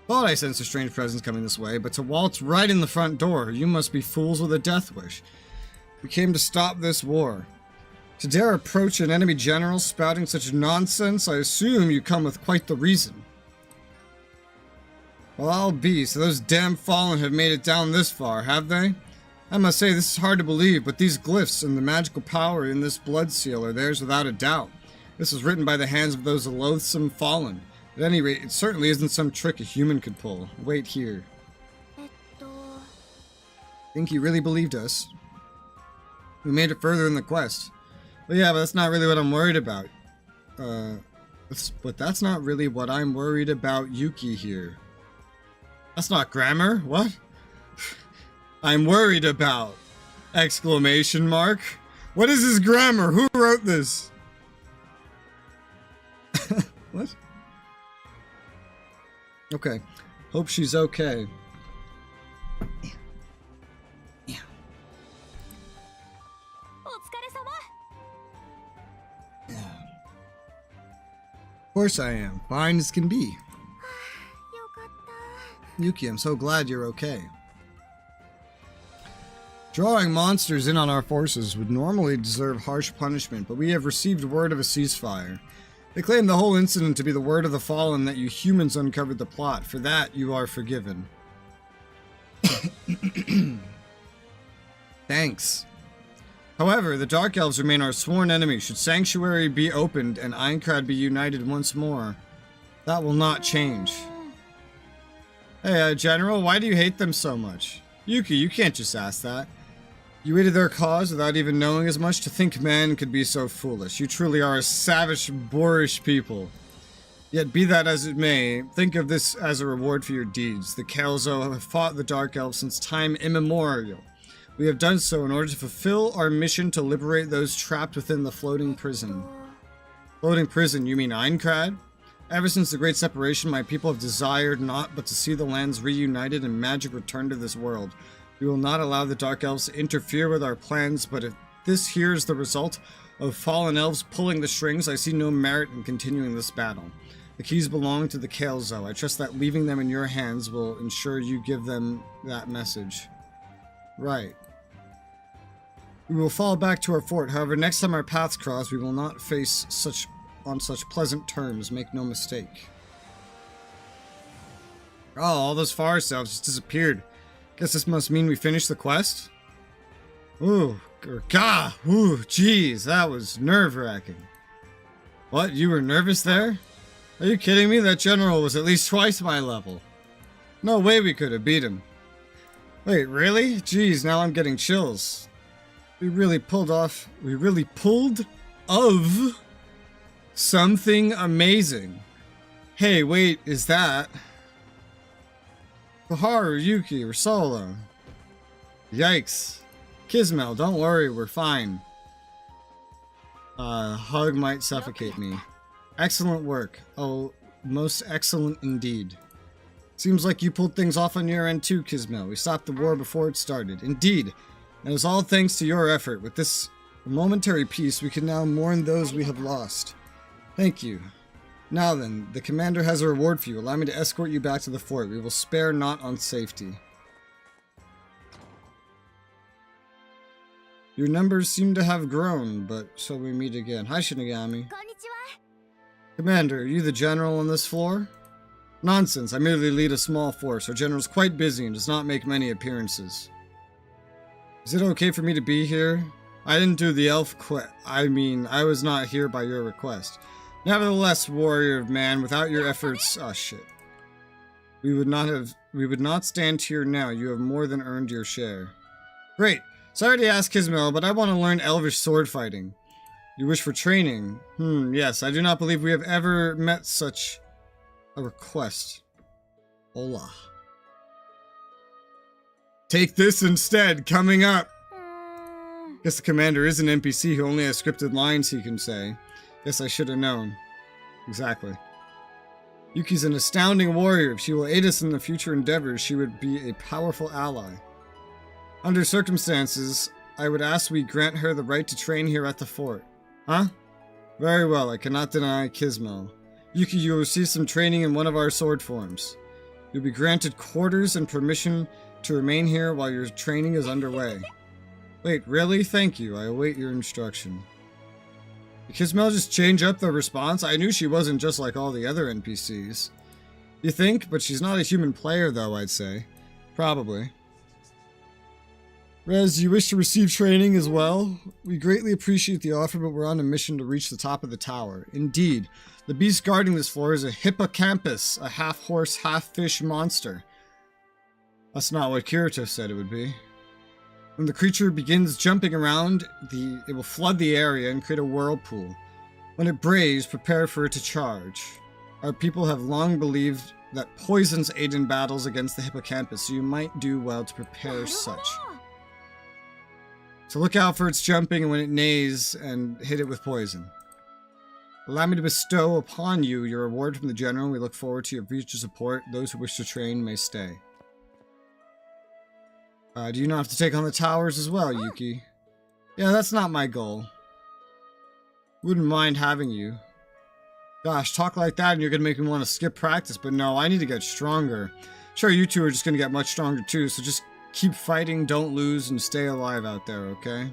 Thought I sensed a strange presence coming this way, but to waltz right in the front door, you must be fools with a death wish. We came to stop this war. To dare approach an enemy general spouting such nonsense, I assume you come with quite the reason. Well, I'll be, so those damn fallen have made it down this far, have they? I must say, this is hard to believe, but these glyphs and the magical power in this blood seal are theirs without a doubt. This was written by the hands of those loathsome fallen. At any rate, it certainly isn't some trick a human could pull. Wait here. Think you really believed us? We made it further in the quest. But yeah, but that's not really what I'm worried about. But that's not really what I'm worried about Yuki here. That's not grammar. What? I'm worried about! Exclamation mark. What is this grammar? Who wrote this? What? Okay. Hope she's okay. Yeah. Yeah. Of course I am. Fine as can be. Yuki, I'm so glad you're okay. Drawing monsters in on our forces would normally deserve harsh punishment, but we have received word of a ceasefire. They claim the whole incident to be the word of the fallen that you humans uncovered the plot. For that, you are forgiven. Thanks. However, the Dark Elves remain our sworn enemy. Should Sanctuary be opened and Aincrad be united once more, that will not change. Hey, General, why do you hate them so much? Yuki, you can't just ask that. You aided their cause without even knowing as much. To think man could be so foolish. You truly are a savage, boorish people. Yet be that as it may, think of this as a reward for your deeds. The Kelso have fought the Dark Elves since time immemorial. We have done so in order to fulfill our mission to liberate those trapped within the floating prison. Floating prison, you mean Aincrad? Ever since the Great Separation, my people have desired naught but to see the lands reunited and magic return to this world. We will not allow the Dark Elves to interfere with our plans, but if this here is the result of fallen elves pulling the strings, I see no merit in continuing this battle. The keys belong to the Kelso. I trust that leaving them in your hands will ensure you give them that message. Right. We will fall back to our fort. However, next time our paths cross, we will not face on such pleasant terms. Make no mistake. Oh, all those forest elves just disappeared. Guess this must mean we finished the quest? Ooh, gah! Ooh, jeez, that was nerve-wracking. What, you were nervous there? Are you kidding me? That general was at least twice my level. No way we could have beat him. Wait, really? Jeez, now I'm getting chills. We really pulled of something amazing. Hey, wait, is that Koharu, Yuki, Resoula? Yikes. Kismel, don't worry, we're fine. Hug might suffocate me. Excellent work. Oh, most excellent indeed. Seems like you pulled things off on your end too, Kismel. We stopped the war before it started. Indeed. And it was all thanks to your effort. With this momentary peace, we can now mourn those we have lost. Thank you. Now then, the commander has a reward for you. Allow me to escort you back to the fort. We will spare not on safety. Your numbers seem to have grown, but shall we meet again? Hi, Shinigami. Commander, are you the general on this floor? Nonsense, I merely lead a small force. Our general's quite busy and does not make many appearances. Is it okay for me to be here? I didn't do the elf I was not here by your request. Nevertheless, warrior of man, without your efforts... Oh, shit. We would not stand here now. You have more than earned your share. Great. Sorry to ask Kismel, but I want to learn elvish sword fighting. You wish for training? Yes. I do not believe we have ever met such a request. Hola. Take this instead, coming up. Guess the commander is an NPC who only has scripted lines he can say. Guess I should have known. Exactly. Yuki's an astounding warrior. If she will aid us in the future endeavors, she would be a powerful ally. Under circumstances, I would ask we grant her the right to train here at the fort. Huh? Very well, I cannot deny Kismo. Yuki, you will receive some training in one of our sword forms. You'll be granted quarters and permission to remain here while your training is underway. Wait, really? Thank you. I await your instruction. Did Kismel just change up the response? I knew she wasn't just like all the other NPCs. You think? But she's not a human player, though, I'd say. Probably. Rez, you wish to receive training as well? We greatly appreciate the offer, but we're on a mission to reach the top of the tower. Indeed, the beast guarding this floor is a hippocampus, a half-horse, half-fish monster. That's not what Kirito said it would be. When the creature begins jumping around, it will flood the area and create a whirlpool. When it brays, prepare for it to charge. Our people have long believed that poisons aid in battles against the hippocampus, so you might do well to prepare such. So look out for its jumping and when it neighs, and hit it with poison. Allow me to bestow upon you your reward from the general. We look forward to your future support. Those who wish to train may stay. Do you not have to take on the towers as well, Yuki? Yeah, that's not my goal. Wouldn't mind having you. Gosh, talk like that and you're gonna make me want to skip practice, but no, I need to get stronger. Sure, you two are just gonna get much stronger too, so just keep fighting, don't lose, and stay alive out there, okay?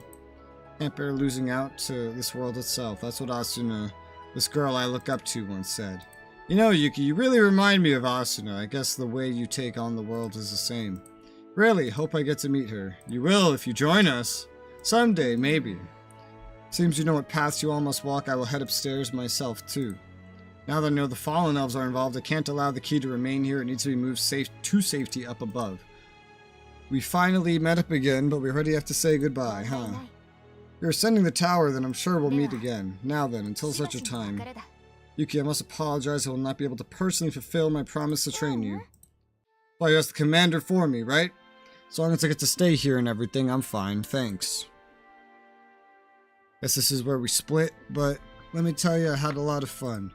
Can't bear losing out to this world itself. That's what Asuna, this girl I look up to, once said. You know, Yuki, you really remind me of Asuna. I guess the way you take on the world is the same. Really, hope I get to meet her. You will if you join us. Someday, maybe. Seems you know what paths you all must walk. I will head upstairs myself, too. Now that I know the fallen elves are involved, I can't allow the key to remain here. It needs to be moved to safety up above. We finally met up again, but we already have to say goodbye, huh? You're ascending the tower, then I'm sure we'll meet again. Now then, until such a time. Yuki, I must apologize. I will not be able to personally fulfill my promise to train you. Well, you asked the commander for me, right? As long as I get to stay here and everything, I'm fine, thanks. Guess this is where we split, but let me tell you, I had a lot of fun.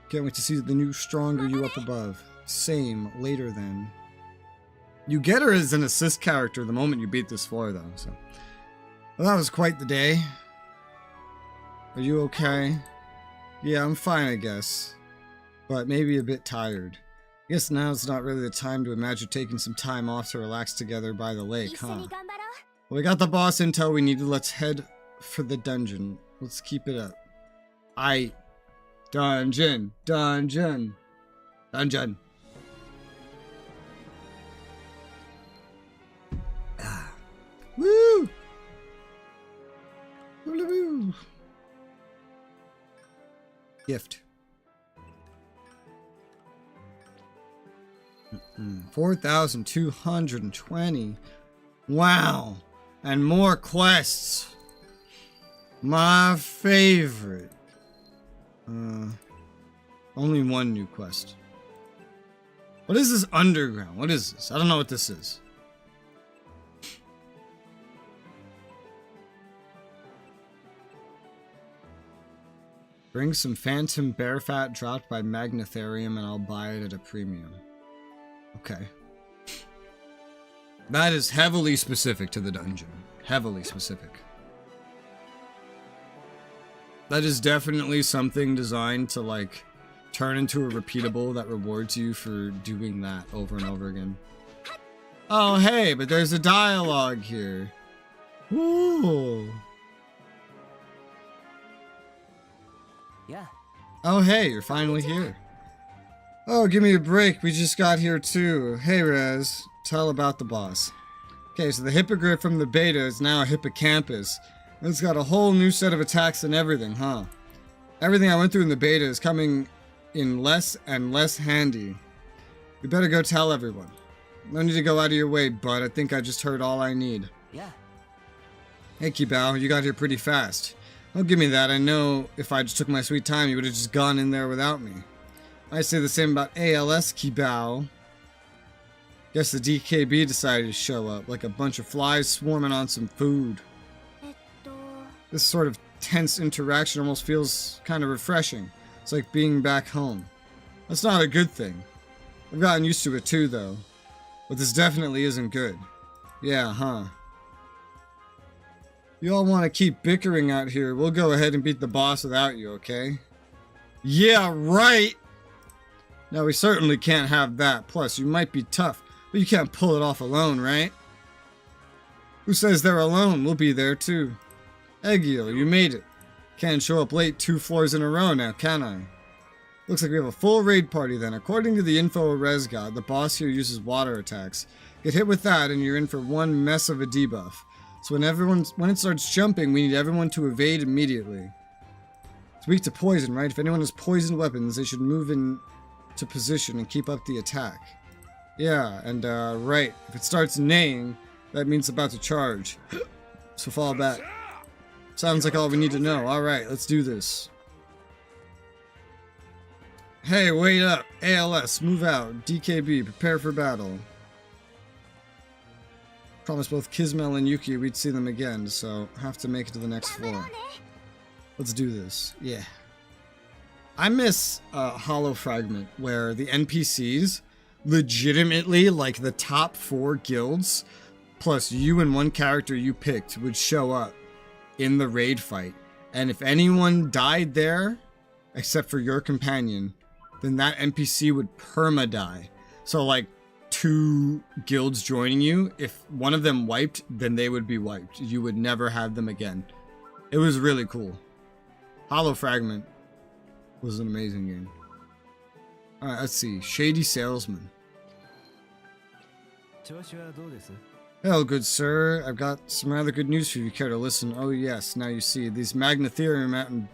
Can't wait to see the new, stronger you up above. Same, later then. You get her as an assist character the moment you beat this floor, though, so. Well, that was quite the day. Are you okay? Yeah, I'm fine, I guess. But maybe a bit tired. I guess now's not really the time to imagine taking some time off to relax together by the lake, huh? Well, we got the boss intel we needed. Let's head for the dungeon. Let's keep it up. Dungeon. Dungeon. Dungeon. Woo! Woo! Gift. 4,220. Wow. And more quests. My favorite. Only one new quest. What is this underground? What is this? I don't know what this is. Bring some phantom bear fat dropped by Magnatharium and I'll buy it at a premium. Okay. That is heavily specific to the dungeon. Heavily specific. That is definitely something designed to, like, turn into a repeatable that rewards you for doing that over and over again. Oh, hey, but there's a dialogue here. Ooh. Yeah. Oh, hey, you're finally here. Oh, give me a break. We just got here too. Hey, Rez. Tell about the boss. Okay, so the hippogriff from the beta is now a hippocampus. It's got a whole new set of attacks and everything, huh? Everything I went through in the beta is coming in less and less handy. You better go tell everyone. No need to go out of your way, bud. I think I just heard all I need. Yeah. Hey, Kibao, you got here pretty fast. Don't give me that. I know if I just took my sweet time, you would have just gone in there without me. I say the same about ALS, Kibao. Guess the DKB decided to show up, like a bunch of flies swarming on some food. This sort of tense interaction almost feels kind of refreshing. It's like being back home. That's not a good thing. I've gotten used to it too, though. But this definitely isn't good. Yeah, huh? You all want to keep bickering out here, we'll go ahead and beat the boss without you, okay? Yeah, right! Now, we certainly can't have that. Plus, you might be tough, but you can't pull it off alone, right? Who says they're alone? We'll be there, too. Egil, you made it. Can't show up late 2 floors in a row now, can I? Looks like we have a full raid party then. According to the info of ResGod, the boss here uses water attacks. Get hit with that and you're in for one mess of a debuff. So when it starts jumping, we need everyone to evade immediately. It's weak to poison, right? If anyone has poisoned weapons, they should move into position and keep up the attack. Yeah, and right. If it starts neighing, that means it's about to charge. So fall back. Sounds like all we need to know. Alright, let's do this. Hey, wait up. ALS, move out. DKB, prepare for battle. Promised both Kismel and Yuki we'd see them again, so have to make it to the next floor. Let's do this. Yeah. I miss Hollow Fragment, where the NPCs legitimately, like the top 4 guilds, plus you and one character you picked, would show up in the raid fight. And if anyone died there, except for your companion, then that NPC would perma-die. So like 2 guilds joining you, if one of them wiped, then they would be wiped. You would never have them again. It was really cool. Hollow Fragment was an amazing game. Alright, let's see. Shady Salesman. Hello, good sir. I've got some rather good news for you if you care to listen. Oh yes, now you see. These Magnatherium Mountain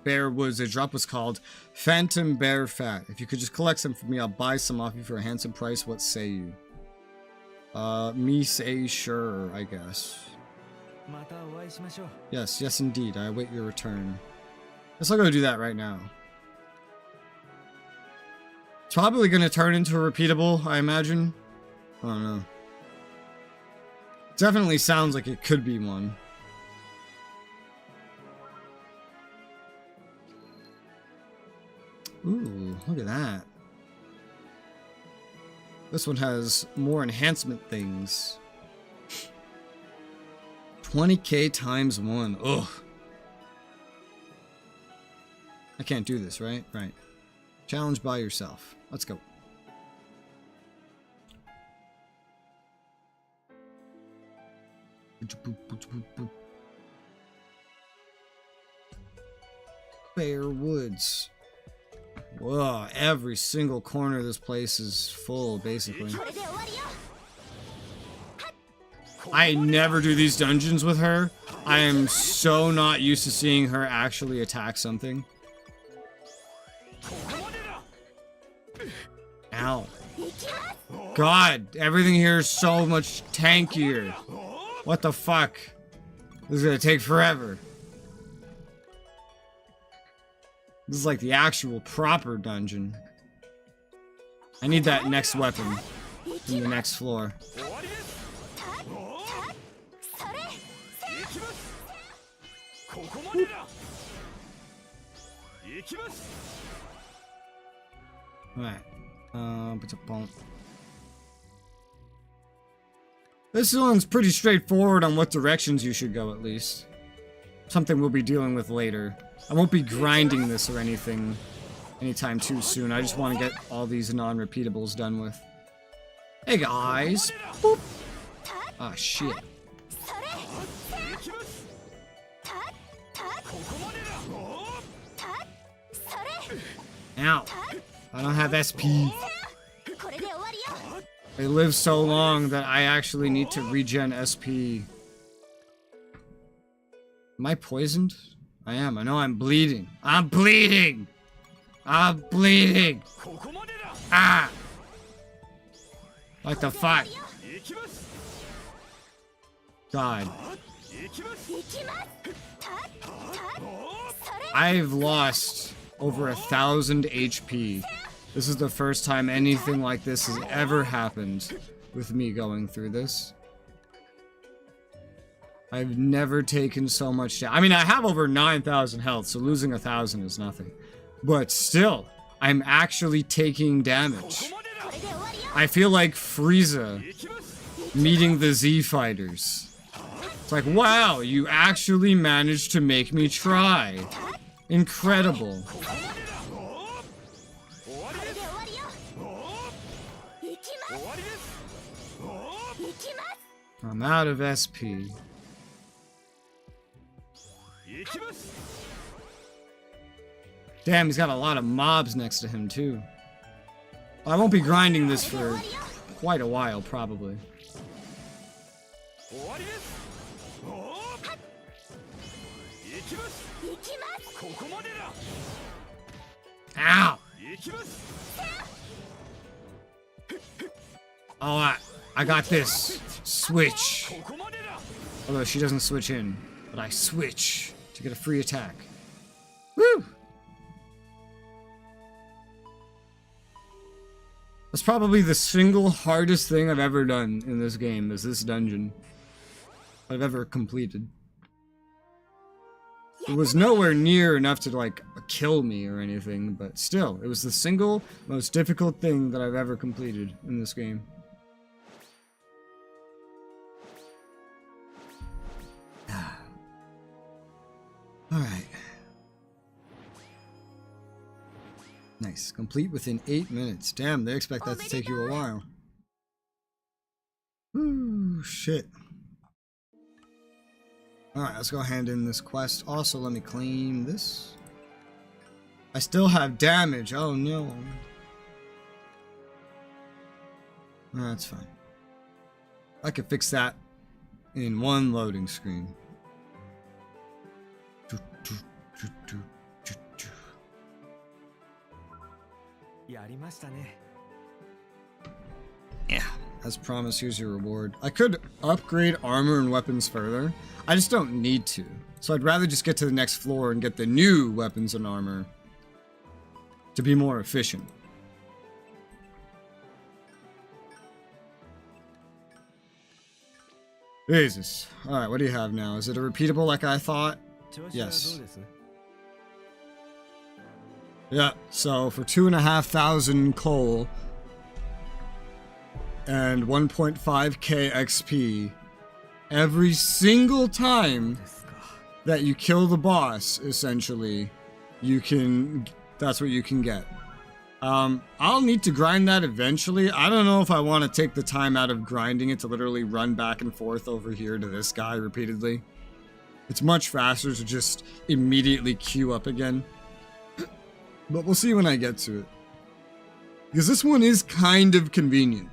Bear Woods, they drop what's called Phantom Bear Fat. If you could just collect some for me, I'll buy some off you for a handsome price. What say you? Me say sure, I guess. Yes indeed. I await your return. Guess I'll go do that right now. It's probably going to turn into a repeatable, I imagine. I don't know. Definitely sounds like it could be one. Ooh, look at that. This one has more enhancement things. 20k times 1. Ugh. I can't do this, right? Right. Challenge by yourself. Let's go. Bear Woods. Whoa, every single corner of this place is full, basically. I never do these dungeons with her. I am so not used to seeing her actually attack something. Ow. God, everything here is so much tankier. What the fuck? This is gonna take forever. This is like the actual proper dungeon. I need that next weapon in the next floor. Alright. This one's pretty straightforward on what directions you should go, at least. Something we'll be dealing with later. I won't be grinding this or anything anytime too soon. I just want to get all these non-repeatables done with. Hey guys! Boop! Ah, shit. Ow. I don't have SP. They live so long that I actually need to regen SP. Am I poisoned? I am. I know I'm bleeding. I'm bleeding! I'm bleeding! Ah! What the fuck? God. I've lost over 1,000 HP This is the first time anything like this has ever happened with me going through this. I've never taken so much damage. I mean, I have over 9,000 health, so losing 1,000 is nothing. But still, I'm actually taking damage. I feel like Frieza meeting the Z Fighters. It's like, wow, you actually managed to make me try. Incredible. I'm out of SP. Damn, he's got a lot of mobs next to him, too. I won't be grinding this for quite a while, probably. Ow! Oh, I got this. Switch. Although she doesn't switch in, but I switch to get a free attack. Woo! That's probably the single hardest thing I've ever done in this game, is this dungeon. I've ever completed. It was nowhere near enough to, like, kill me or anything, but still, it was the single most difficult thing that I've ever completed in this game. Alright. Nice. Complete within 8 minutes. Damn, they expect that to take you a while. Ooh, shit. Alright, let's go hand in this quest. Also, let me claim this. I still have damage. Oh, no. That's fine. I could fix that in one loading screen. Yeah, as promised, here's your reward. I could upgrade armor and weapons further. I just don't need to. So I'd rather just get to the next floor and get the new weapons and armor to be more efficient. Jesus. Alright, what do you have now? Is it a repeatable like I thought? Yes. Yeah, so for 2,500 coal and 1.5k XP, every single time that you kill the boss, essentially, that's what you can get. I'll need to grind that eventually. I don't know if I want to take the time out of grinding it to literally run back and forth over here to this guy repeatedly. It's much faster to just immediately queue up again. But we'll see when I get to it. Because this one is kind of convenient.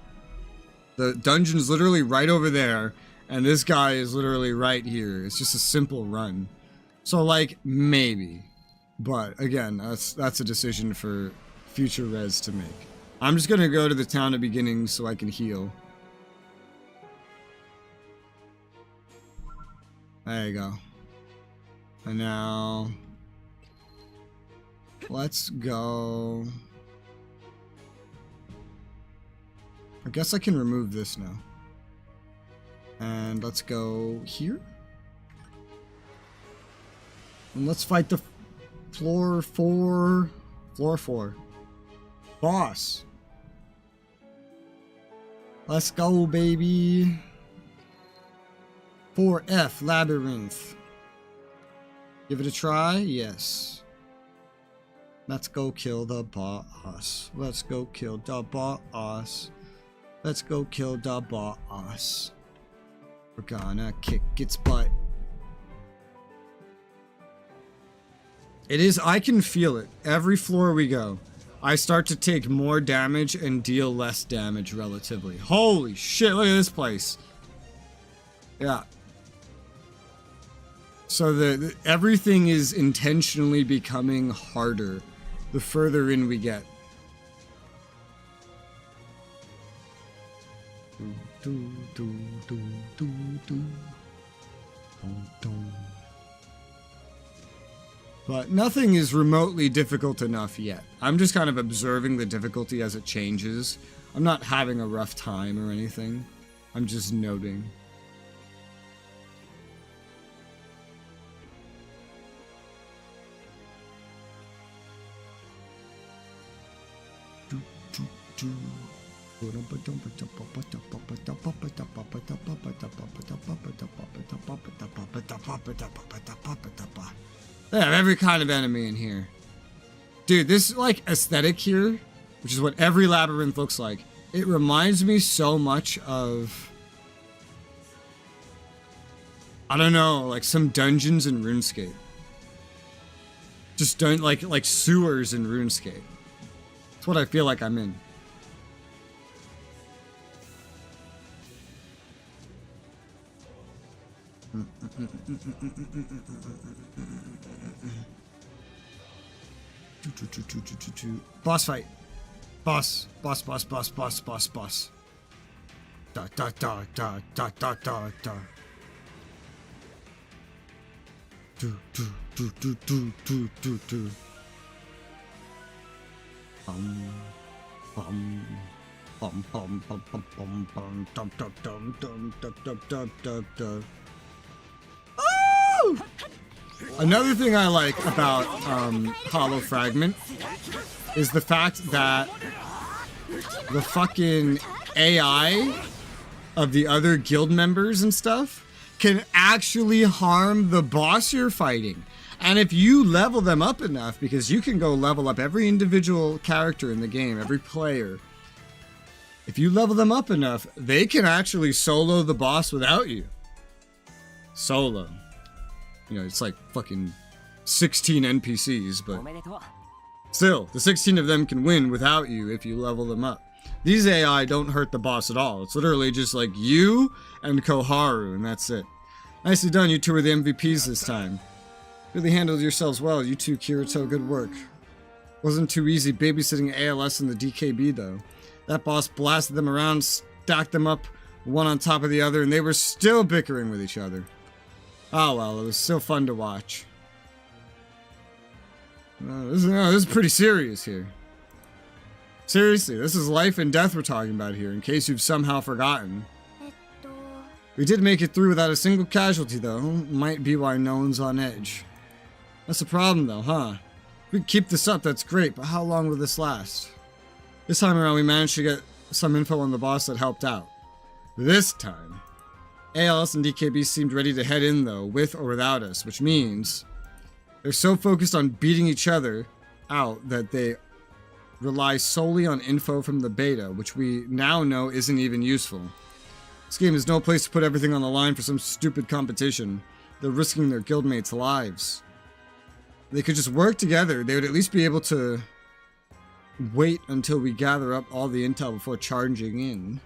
The dungeon's literally right over there, and this guy is literally right here. It's just a simple run. So, like, maybe. But, again, that's a decision for future res to make. I'm just gonna go to the town of beginnings so I can heal. There you go. And now... let's go... I guess I can remove this now. And let's go here. And let's fight the floor 4 boss. Let's go, baby. 4F Labyrinth. Give it a try? Yes. Let's go kill the boss. Let's go kill the boss. Let's go kill the boss. We're gonna kick its butt. It is, I can feel it. Every floor we go, I start to take more damage and deal less damage relatively. Holy shit, look at this place. Yeah. So everything is intentionally becoming harder the further in we get. But nothing is remotely difficult enough yet. I'm just kind of observing the difficulty as it changes. I'm not having a rough time or anything. I'm just noting. They have every kind of enemy in here. Dude, this like aesthetic here, which is what every labyrinth looks like, it reminds me so much of, I don't know, like some dungeons in RuneScape. Just don't like sewers in RuneScape. That's what I feel like I'm in. Boss fight. Boss. Da da da da da da da da. Do. Another thing I like about Hollow Fragment is the fact that the fucking AI of the other guild members and stuff can actually harm the boss you're fighting. And if you level them up enough, because you can go level up every individual character in the game, every player. If you level them up enough, they can actually solo the boss without you. Solo. You know, it's like fucking 16 NPCs, but still, the 16 of them can win without you if you level them up. These AI don't hurt the boss at all. It's literally just like you and Koharu, and that's it. Nicely done, you two were the MVPs this time. Really handled yourselves well, you two, Kirito, good work. Wasn't too easy babysitting ALS and the DKB though. That boss blasted them around, stacked them up one on top of the other, and they were still bickering with each other. Oh well, it was still fun to watch. This is pretty serious here. Seriously, this is life and death we're talking about here, in case you've somehow forgotten. We did make it through without a single casualty though. Might be why no one's on edge. That's the problem though, huh? If we keep this up, that's great, but how long will this last? This time around we managed to get some info on the boss that helped out. This time, ALS and DKB seemed ready to head in though, with or without us, which means they're so focused on beating each other out that they rely solely on info from the beta, which we now know isn't even useful. This game is no place to put everything on the line for some stupid competition. They're risking their guildmates' lives. They could just work together. They would at least be able to wait until we gather up all the intel before charging in.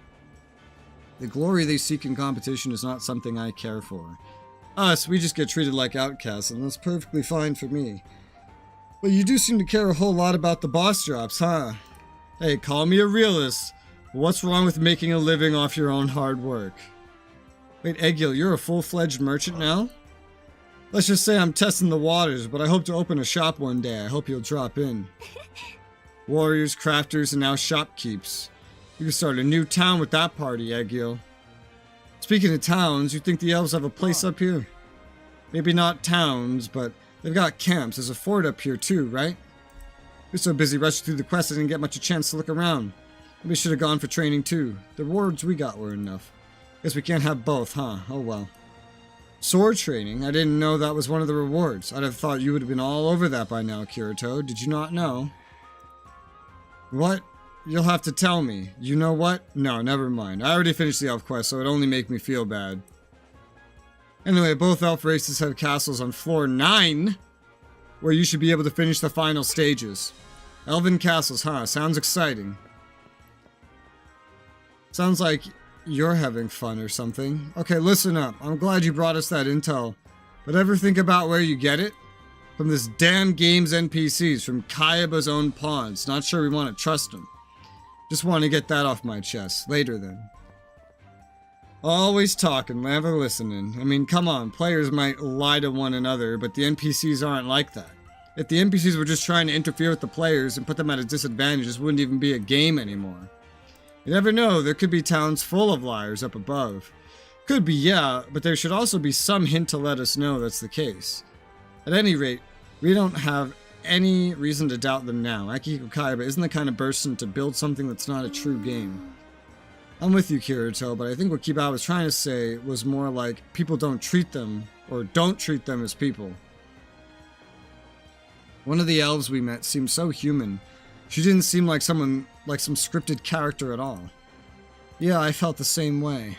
The glory they seek in competition is not something I care for. Us, we just get treated like outcasts, and that's perfectly fine for me. But you do seem to care a whole lot about the boss drops, huh? Hey, call me a realist. What's wrong with making a living off your own hard work? Wait, Egil, you're a full-fledged merchant now? Let's just say I'm testing the waters, but I hope to open a shop one day. I hope you'll drop in. Warriors, crafters, and now shopkeeps. You can start a new town with that party, Egil. Speaking of towns, you think the elves have a place up here? Maybe not towns, but they've got camps. There's a fort up here too, right? You're so busy rushing through the quest I didn't get much a chance to look around. Maybe I should have gone for training too. The rewards we got were enough. Guess we can't have both, huh? Oh well. Sword training? I didn't know that was one of the rewards. I'd have thought you would have been all over that by now, Kirito. Did you not know? What? You'll have to tell me. You know what? No, never mind. I already finished the elf quest, so it'd only make me feel bad. Anyway, both elf races have castles on floor 9, where you should be able to finish the final stages. Elven castles, huh? Sounds exciting. Sounds like you're having fun or something. Okay, listen up. I'm glad you brought us that intel. But ever think about where you get it? From this damn game's NPCs, from Kayaba's own pawns. Not sure we want to trust them. Just want to get that off my chest. Later then. Always talking, never listening. I mean, come on. Players might lie to one another, but the NPCs aren't like that. If the NPCs were just trying to interfere with the players and put them at a disadvantage, this wouldn't even be a game anymore. You never know, there could be towns full of liars up above. Could be, yeah, but there should also be some hint to let us know that's the case. At any rate, we don't have any reason to doubt them now. Akihiko Kaiba isn't the kind of person to build something that's not a true game. I'm with you, Kirito, but I think what Kiba was trying to say was more like people don't treat them, or don't treat them as people. One of the elves we met seemed so human. She didn't seem like someone, like some scripted character at all. Yeah, I felt the same way.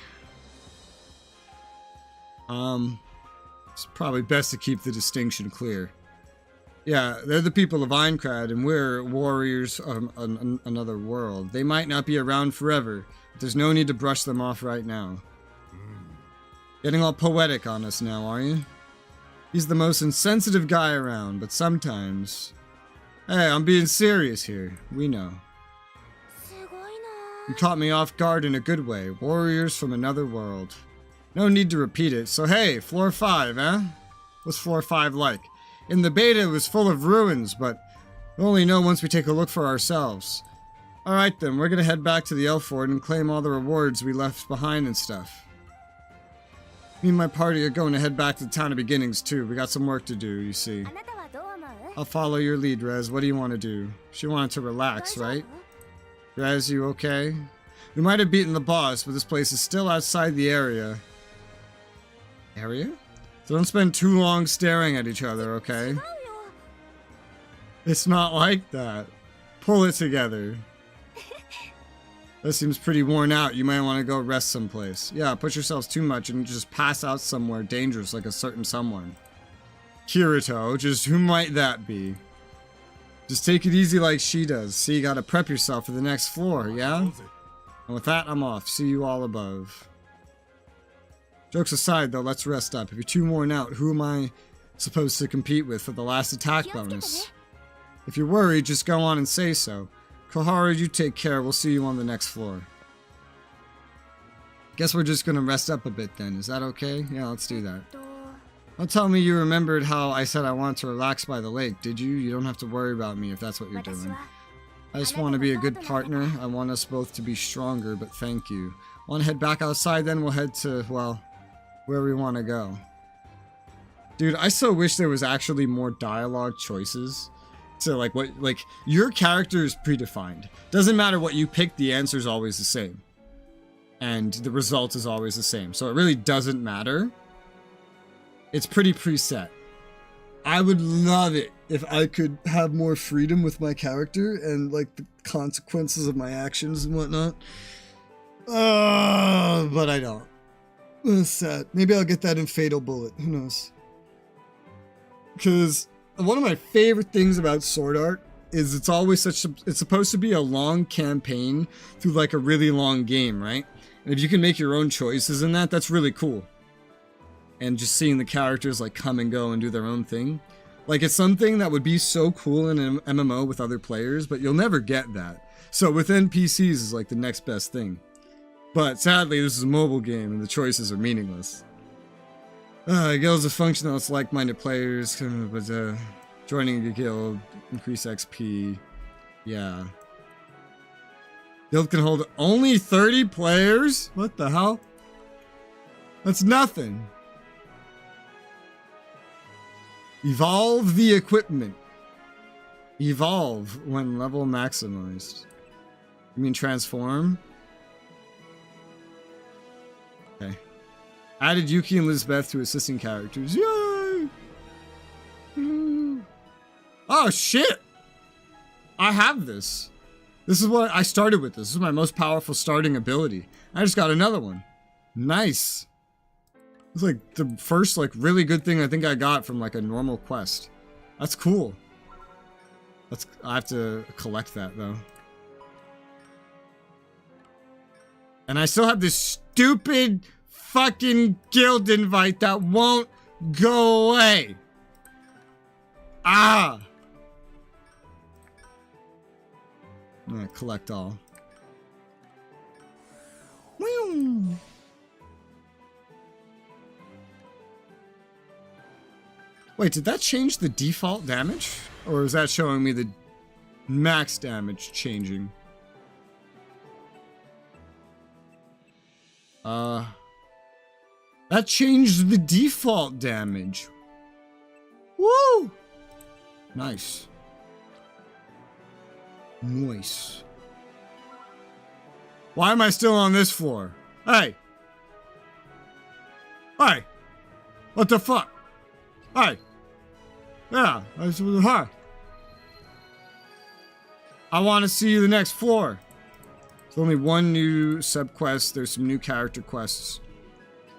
It's probably best to keep the distinction clear. Yeah, they're the people of Aincrad, and we're warriors of another world. They might not be around forever, but there's no need to brush them off right now. Getting all poetic on us now, are you? He's the most insensitive guy around, but sometimes... Hey, I'm being serious here. We know. You caught me off guard in a good way. Warriors from another world. No need to repeat it. So hey, floor 5, eh? What's floor 5 like? In the beta, it was full of ruins, but we'll only know once we take a look for ourselves. Alright then, we're gonna head back to the Elf Fort and claim all the rewards we left behind and stuff. Me and my party are going to head back to the Town of Beginnings too. We got some work to do, you see. I'll follow your lead, Rez. What do you want to do? She wanted to relax, right? Rez, you okay? We might have beaten the boss, but this place is still outside the area. Area? So don't spend too long staring at each other, okay? It's not like that. Pull it together. That seems pretty worn out. You might want to go rest someplace. Yeah, push yourselves too much and just pass out somewhere dangerous like a certain someone. Kirito, just who might that be? Just take it easy like she does. See, you gotta prep yourself for the next floor, yeah? And with that, I'm off. See you all above. Jokes aside, though, let's rest up. If you're too worn out, who am I supposed to compete with for the last attack bonus? If you're worried, just go on and say so. Koharu, you take care. We'll see you on the next floor. Guess we're just gonna rest up a bit then. Is that okay? Yeah, let's do that. Don't tell me you remembered how I said I wanted to relax by the lake, did you? You don't have to worry about me if that's what you're doing. I just want to be a good partner. I want us both to be stronger, but thank you. Want to head back outside then? We'll head to, well, where we want to go. Dude, I so wish there was actually more dialogue choices. So like your character is predefined. Doesn't matter what you pick, the answer is always the same. And the result is always the same. So it really doesn't matter. It's pretty preset. I would love it if I could have more freedom with my character and like the consequences of my actions and whatnot. But I don't. That's sad. Maybe I'll get that in Fatal Bullet. Who knows? Because one of my favorite things about Sword Art is it's always it's supposed to be a long campaign through like a really long game, right? And if you can make your own choices in that, that's really cool. And just seeing the characters like come and go and do their own thing. Like it's something that would be so cool in an MMO with other players, but you'll never get that. So with NPCs is like the next best thing. But sadly, this is a mobile game and the choices are meaningless. Guilds of function that lets like-minded players, but joining a guild, increase XP, yeah. Guild can hold only 30 players? What the hell? That's nothing. Evolve the equipment. Evolve when level maximized. You mean transform? Okay. Added Yuki and Lizbeth to assisting characters. Yay! Oh shit! I have this. This is what I started with. This is my most powerful starting ability. I just got another one. Nice. It's like the first like really good thing I think I got from like a normal quest. That's cool. I have to collect that though. And I still have this stupid fucking guild invite that won't go away. Ah! I'm gonna collect all. Wait, did that change the default damage? Or is that showing me the max damage changing? That changed the default damage. Woo! Nice. Nice. Why am I still on this floor? Hey! Hey! What the fuck? Hey! Yeah, hi. I want to see the next floor. There's only one new sub-quest. There's some new character quests.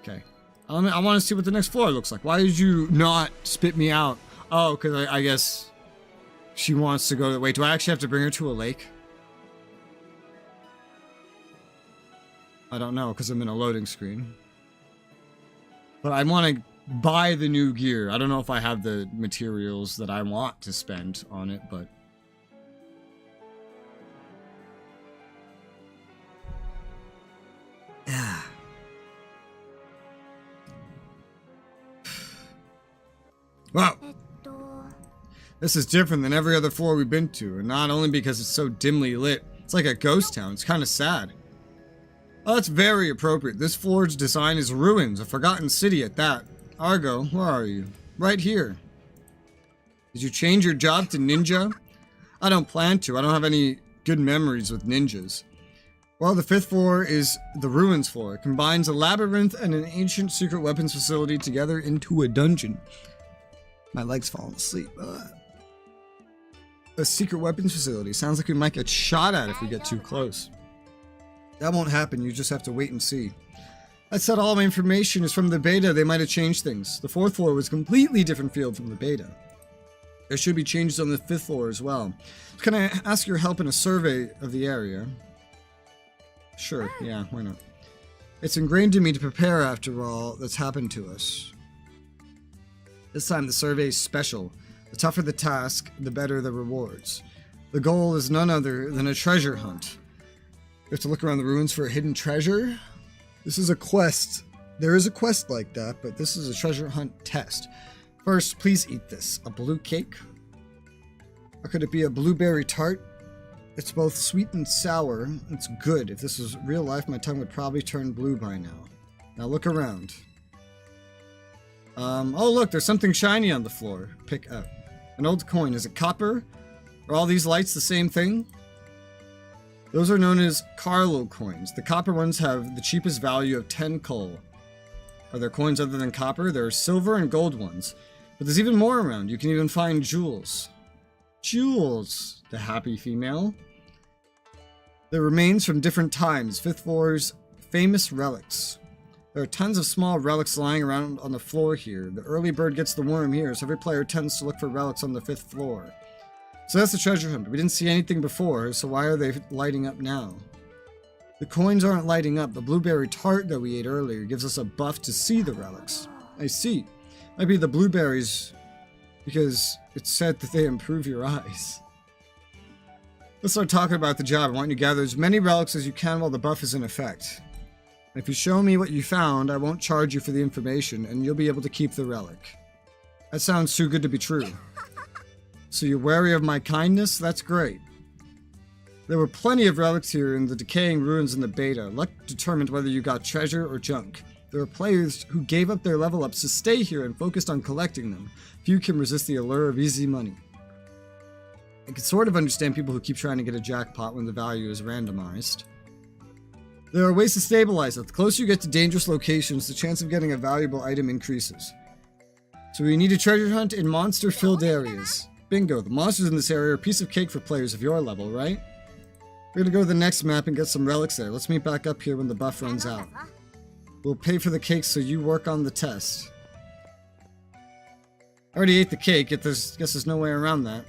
Okay. I want to see what the next floor looks like. Why did you not spit me out? Oh, because I guess she wants to go to... Wait, do I actually have to bring her to a lake? I don't know, because I'm in a loading screen. But I want to buy the new gear. I don't know if I have the materials that I want to spend on it, but... Yeah. Wow. This is different than every other floor we've been to, and not only because it's so dimly lit. It's like a ghost town. It's kind of sad. Oh, that's very appropriate. This floor's design is ruins, a forgotten city at that. Argo, where are you? Right here. Did you change your job to ninja? I don't plan to. I don't have any good memories with ninjas. Well, the 5th floor is the ruins floor. It combines a labyrinth and an ancient secret weapons facility together into a dungeon. My leg's falling asleep. A secret weapons facility. Sounds like we might get shot at if we get too close. That won't happen. You just have to wait and see. I said all my information is from the beta. They might have changed things. The 4th floor was a completely different field from the beta. There should be changes on the 5th floor as well. Can I ask your help in a survey of the area? Sure, yeah, why not? It's ingrained in me to prepare after all that's happened to us. This time the survey is special. The tougher the task, the better the rewards. The goal is none other than a treasure hunt. You have to look around the ruins for a hidden treasure? This is a quest. There is a quest like that, but this is a treasure hunt test. First, please eat this. A blue cake? Or could it be a blueberry tart? It's both sweet and sour. It's good. If this was real life, my tongue would probably turn blue by now. Now look around. Oh look, there's something shiny on the floor. Pick up. An old coin. Is it copper? Are all these lights the same thing? Those are known as Carlo coins. The copper ones have the cheapest value of 10 coal. Are there coins other than copper? There are silver and gold ones. But there's even more around. You can even find jewels. Jewels, the happy female. The remains from different times. 5th floor's famous relics. There are tons of small relics lying around on the floor here. The early bird gets the worm here, so every player tends to look for relics on the 5th floor. So that's the treasure hunt. We didn't see anything before, so why are they lighting up now? The coins aren't lighting up. The blueberry tart that we ate earlier gives us a buff to see the relics. I see. Might be the blueberries because it's said that they improve your eyes. Let's start talking about the job. I want you to gather as many relics as you can while the buff is in effect. If you show me what you found, I won't charge you for the information, and you'll be able to keep the relic. That sounds too good to be true. So you're wary of my kindness? That's great. There were plenty of relics here in the decaying ruins in the beta. Luck determined whether you got treasure or junk. There are players who gave up their level ups to stay here and focused on collecting them. Few can resist the allure of easy money. I can sort of understand people who keep trying to get a jackpot when the value is randomized. There are ways to stabilize it. The closer you get to dangerous locations, the chance of getting a valuable item increases. So we need a treasure hunt in monster-filled areas. Bingo, the monsters in this area are a piece of cake for players of your level, right? We're gonna go to the next map and get some relics there. Let's meet back up here when the buff runs out. We'll pay for the cake so you work on the test. I already ate the cake, guess there's no way around that.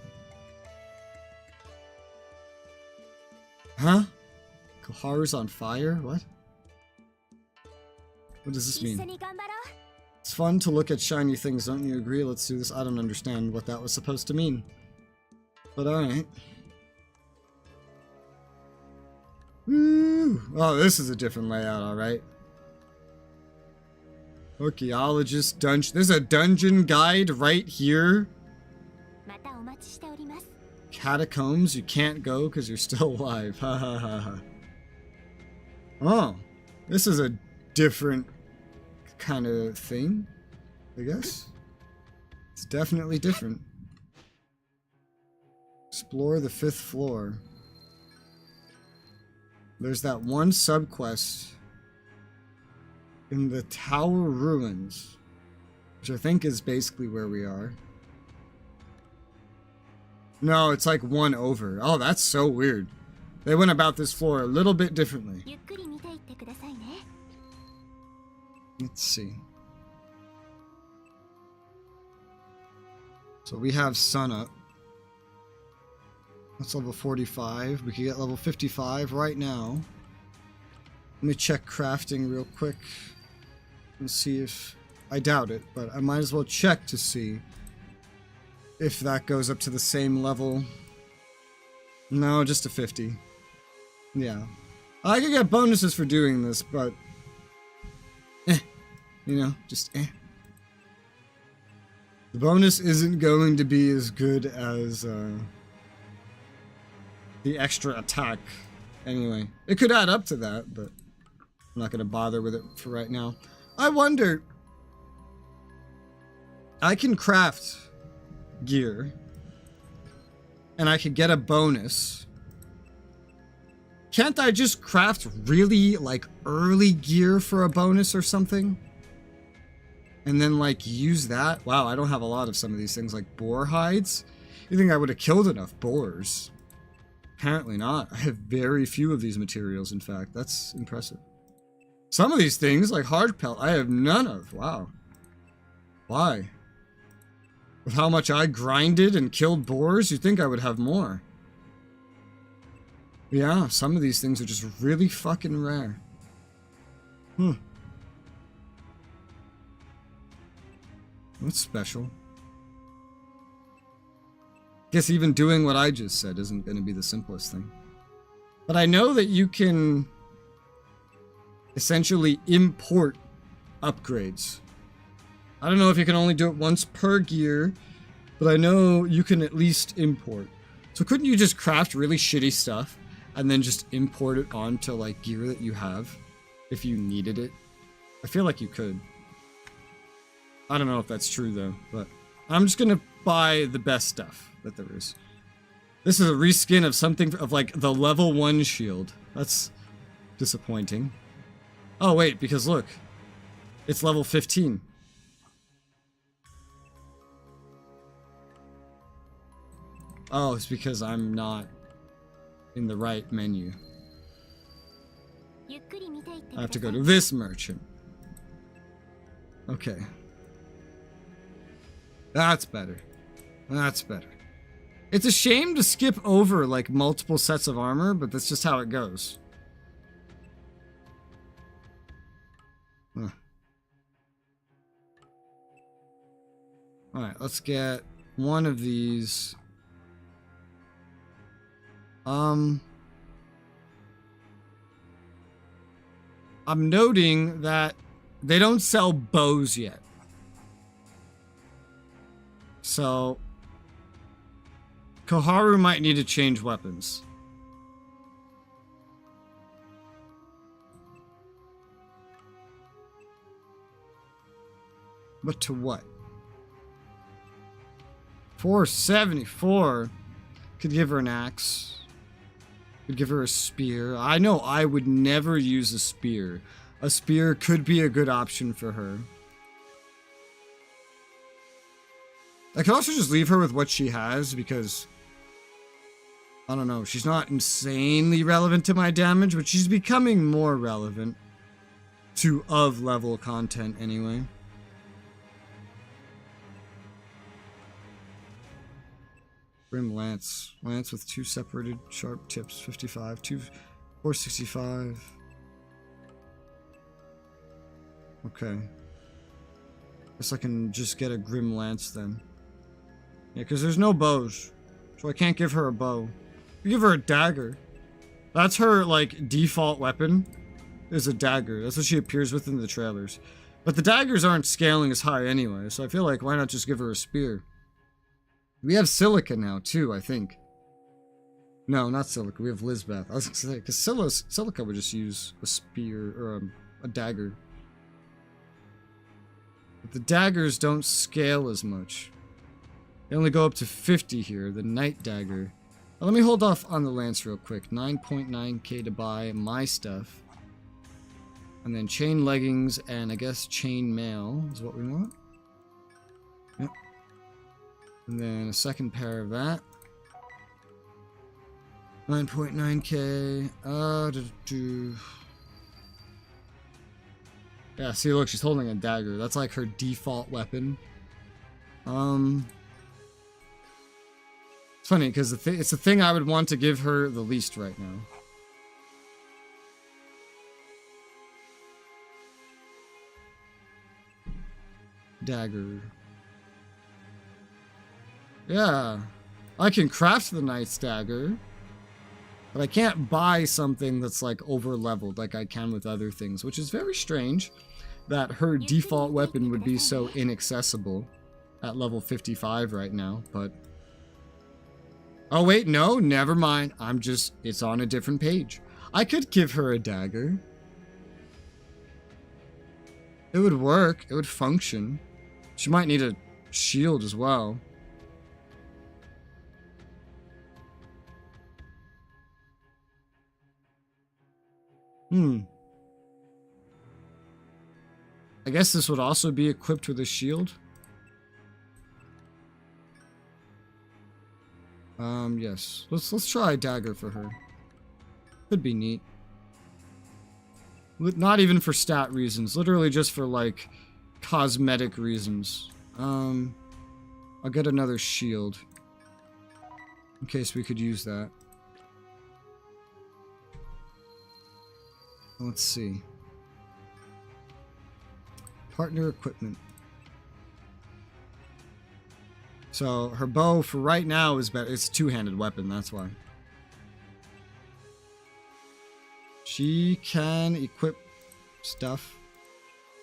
Huh? Koharu's on fire? What? What does this mean? It's fun to look at shiny things, don't you agree? Let's do this. I don't understand what that was supposed to mean. But alright. Woo! Oh, this is a different layout, alright. Archaeologist, dungeon. There's a dungeon guide right here. Catacombs, you can't go because you're still alive. Ha ha ha ha. Oh, this is a different kind of thing, I guess. It's definitely different. Explore the 5th floor. There's that one subquest in the Tower Ruins, which I think is basically where we are. No, it's like one over. Oh, that's so weird. They went about this floor a little bit differently. Let's see. So we have sun up. That's level 45. We can get level 55 right now. Let me check crafting real quick and see if... I doubt it, but I might as well check to see if that goes up to the same level. No, just a 50. Yeah. I could get bonuses for doing this, but... You know, just The bonus isn't going to be as good as the extra attack. Anyway, it could add up to that, but I'm not going to bother with it for right now. I wonder... I can craft gear, and I could get a bonus. Can't I just craft really, like, early gear for a bonus or something? And then, like, use that? Wow, I don't have a lot of some of these things, like boar hides. You think I would have killed enough boars? Apparently not. I have very few of these materials, in fact. That's impressive. Some of these things, like hard pelt, I have none of. Wow. Why? With how much I grinded and killed boars, you'd think I would have more. Yeah, some of these things are just really fucking rare. What's special? Guess even doing what I just said isn't going to be the simplest thing. But I know that you can essentially import upgrades. I don't know if you can only do it once per gear, but I know you can at least import. So couldn't you just craft really shitty stuff and then just import it onto like gear that you have if you needed it? I feel like you could. I don't know if that's true though, but I'm just gonna buy the best stuff that there is. This is a reskin of something of like the level 1 shield. That's disappointing. Oh wait, because look, it's level 15. Oh, it's because I'm not in the right menu. I have to go to this merchant. Okay. That's better. That's better. It's a shame to skip over like multiple sets of armor, but that's just how it goes. Huh. Alright, let's get one of these. I'm noting that they don't sell bows yet. So Koharu might need to change weapons. But to what? 474 could give her an axe. Could give her a spear. I know I would never use a spear. A spear could be a good option for her. I could also just leave her with what she has because, I don't know, she's not insanely relevant to my damage, but she's becoming more relevant to of-level content anyway. Grim Lance. Lance with 2 separated sharp tips. 55. 465. Okay. Guess I can just get a Grim Lance then. Yeah, because there's no bows. So I can't give her a bow. I give her a dagger. That's her, like, default weapon. Is a dagger. That's what she appears with in the trailers. But the daggers aren't scaling as high anyway, so I feel like why not just give her a spear? We have silica now too, I think. No, not silica. We have Lisbeth. I was gonna say, because silica would just use a spear or a dagger. But the daggers don't scale as much. They only go up to 50 here, the Night Dagger. Now, let me hold off on the lance real quick. 9.9k to buy my stuff. And then chain leggings and I guess chain mail is what we want. Yep. And then a second pair of that. 9.9k. Yeah, see, look, she's holding a dagger. That's like her default weapon. It's funny because it's the thing I would want to give her the least right now. Dagger. Yeah, I can craft the Knight's Dagger, but I can't buy something that's like over leveled like I can with other things, which is very strange that her default weapon would be so inaccessible at level 55 right now, but oh wait, no, never mind. It's on a different page. I could give her a dagger. It would work, it would function. She might need a shield as well. I guess this would also be equipped with a shield. Yes. Let's try a dagger for her. Could be neat. Not even for stat reasons, literally just for like cosmetic reasons. I'll get another shield in case we could use that. Let's see. Partner equipment. So her bow for right now is better. It's a two-handed weapon, that's why. She can equip stuff.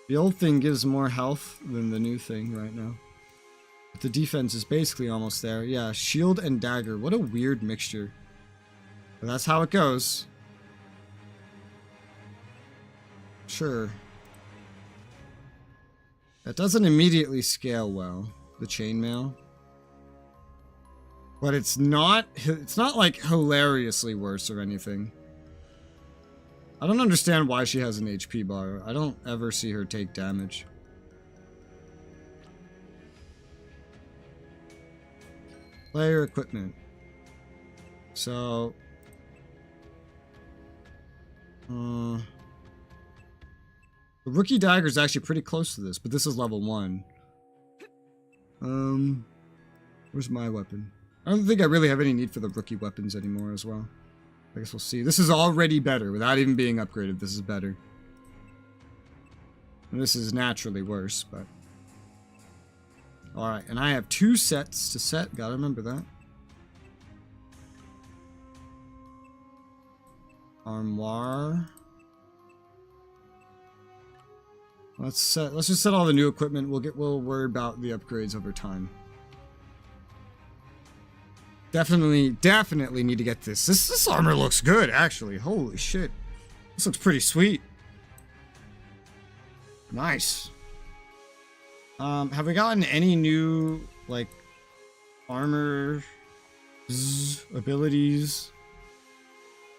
The old thing gives more health than the new thing right now. But the defense is basically almost there. Yeah, shield and dagger. What a weird mixture. But that's how it goes. Sure. That doesn't immediately scale well, the chainmail. But it's not like hilariously worse or anything. I don't understand why she has an HP bar. I don't ever see her take damage. Player equipment. So... the rookie dagger is actually pretty close to this, but this is level 1. Where's my weapon? I don't think I really have any need for the rookie weapons anymore as well. I guess we'll see. This is already better. Without even being upgraded, this is better. And this is naturally worse, but... Alright, and I have 2 sets to set. Gotta remember that. Armoire. Let's just set all the new equipment. We'll worry about the upgrades over time. Definitely need to get this. This armor looks good, actually. Holy shit. This looks pretty sweet. Nice. Have we gotten any new, like, armor abilities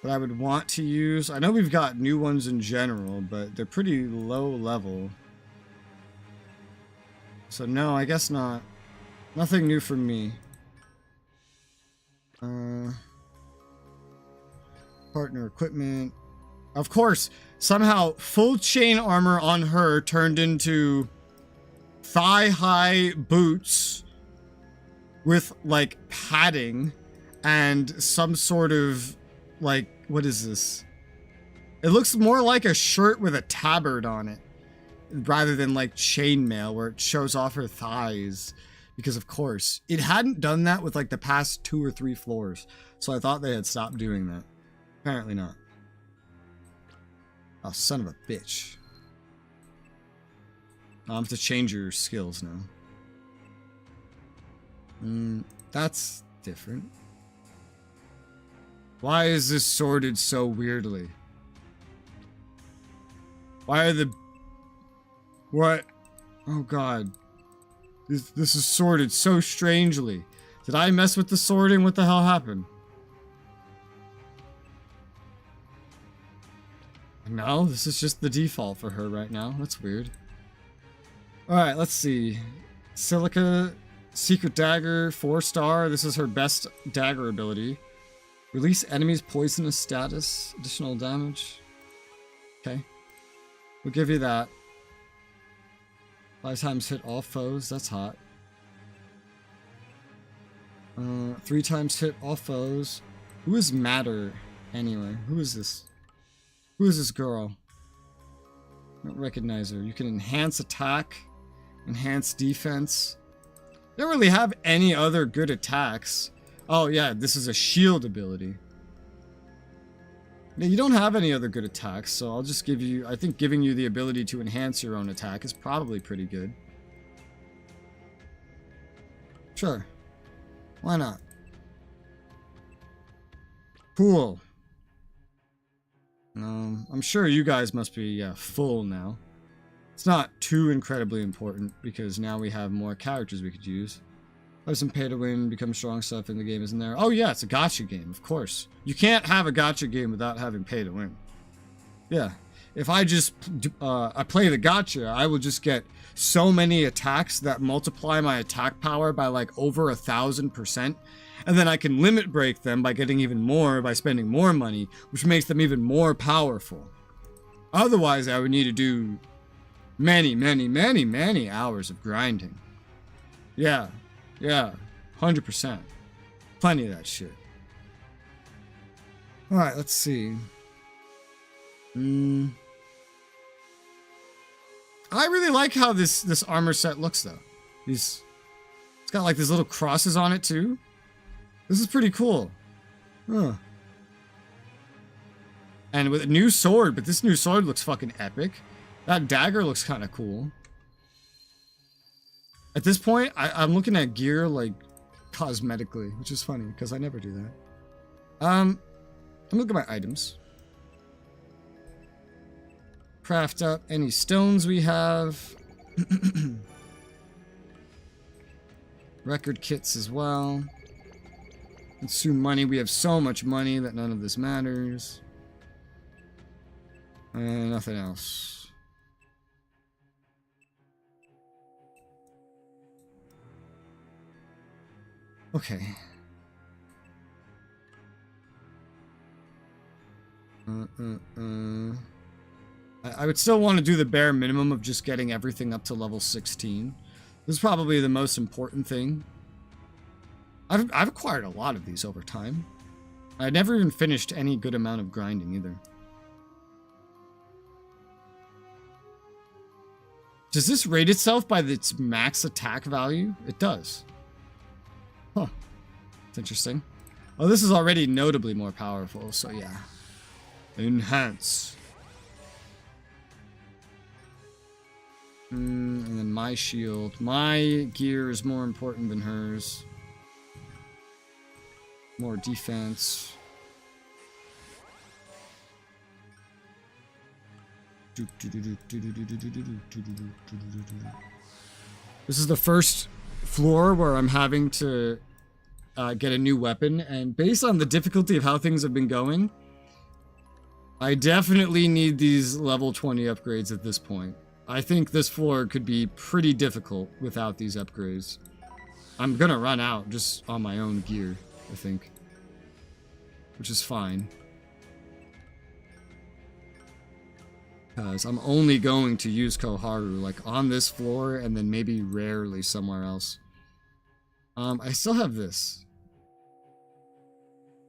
that I would want to use? I know we've got new ones in general, but they're pretty low level. So no, I guess not. Nothing new for me. Partner equipment. Of course, somehow full chain armor on her turned into thigh-high boots with, like, padding and some sort of, like, what is this? It looks more like a shirt with a tabard on it rather than, like, chainmail where it shows off her thighs. Because, of course, it hadn't done that with, like, the past 2 or 3 floors. So I thought they had stopped doing that. Apparently not. Oh, son of a bitch. I'll have to change your skills now. That's different. Why is this sorted so weirdly? Why are the... What? Oh god. This is sorted so strangely. Did I mess with the sorting? What the hell happened? No, this is just the default for her right now. That's weird. Alright, let's see. Silica, Secret Dagger, 4-star. This is her best dagger ability. Release enemies poisonous status. Additional damage. Okay. We'll give you that. 5 times hit all foes. That's hot. 3 times hit all foes. Who is Matter anyway? Who is this? Who is this girl? I don't recognize her. You can enhance attack, enhance defense. Don't really have any other good attacks. Oh yeah, this is a shield ability. Yeah, you don't have any other good attacks, so I'll just give you... I think giving you the ability to enhance your own attack is probably pretty good. Sure. Why not? Cool. I'm sure you guys must be full now. It's not too incredibly important because now we have more characters we could use. Have some pay to win, become strong stuff in the game, isn't there? Oh yeah, it's a gacha game, of course. You can't have a gacha game without having pay to win. Yeah. If I just I play the gacha, I will just get so many attacks that multiply my attack power by like over 1,000%. And then I can limit break them by getting even more by spending more money, which makes them even more powerful. Otherwise, I would need to do many hours of grinding. Yeah, 100%. Plenty of that shit. Alright, let's see. I really like how this armor set looks, though. It's got like these little crosses on it, too. This is pretty cool. Huh. And with a new sword, but this new sword looks fucking epic. That dagger looks kind of cool. At this point, I'm looking at gear, like, cosmetically, which is funny, because I never do that. I'm looking at my items. Craft up any stones we have. Record kits as well. Consume money. We have so much money that none of this matters. Nothing else. Okay. I would still want to do the bare minimum of just getting everything up to level 16. This is probably the most important thing. I've acquired a lot of these over time. I never even finished any good amount of grinding either. Does this rate itself by its max attack value? It does. Huh. That's interesting. Oh, this is already notably more powerful, so yeah. Enhance. And then my shield. My gear is more important than hers. More defense. This is the first floor where I'm having to get a new weapon, and based on the difficulty of how things have been going, I definitely need these level 20 upgrades at this point. I think this floor could be pretty difficult without these upgrades. I'm gonna run out just on my own gear, I think. Which is fine. Because I'm only going to use Koharu, like, on this floor, and then maybe rarely somewhere else. I still have this.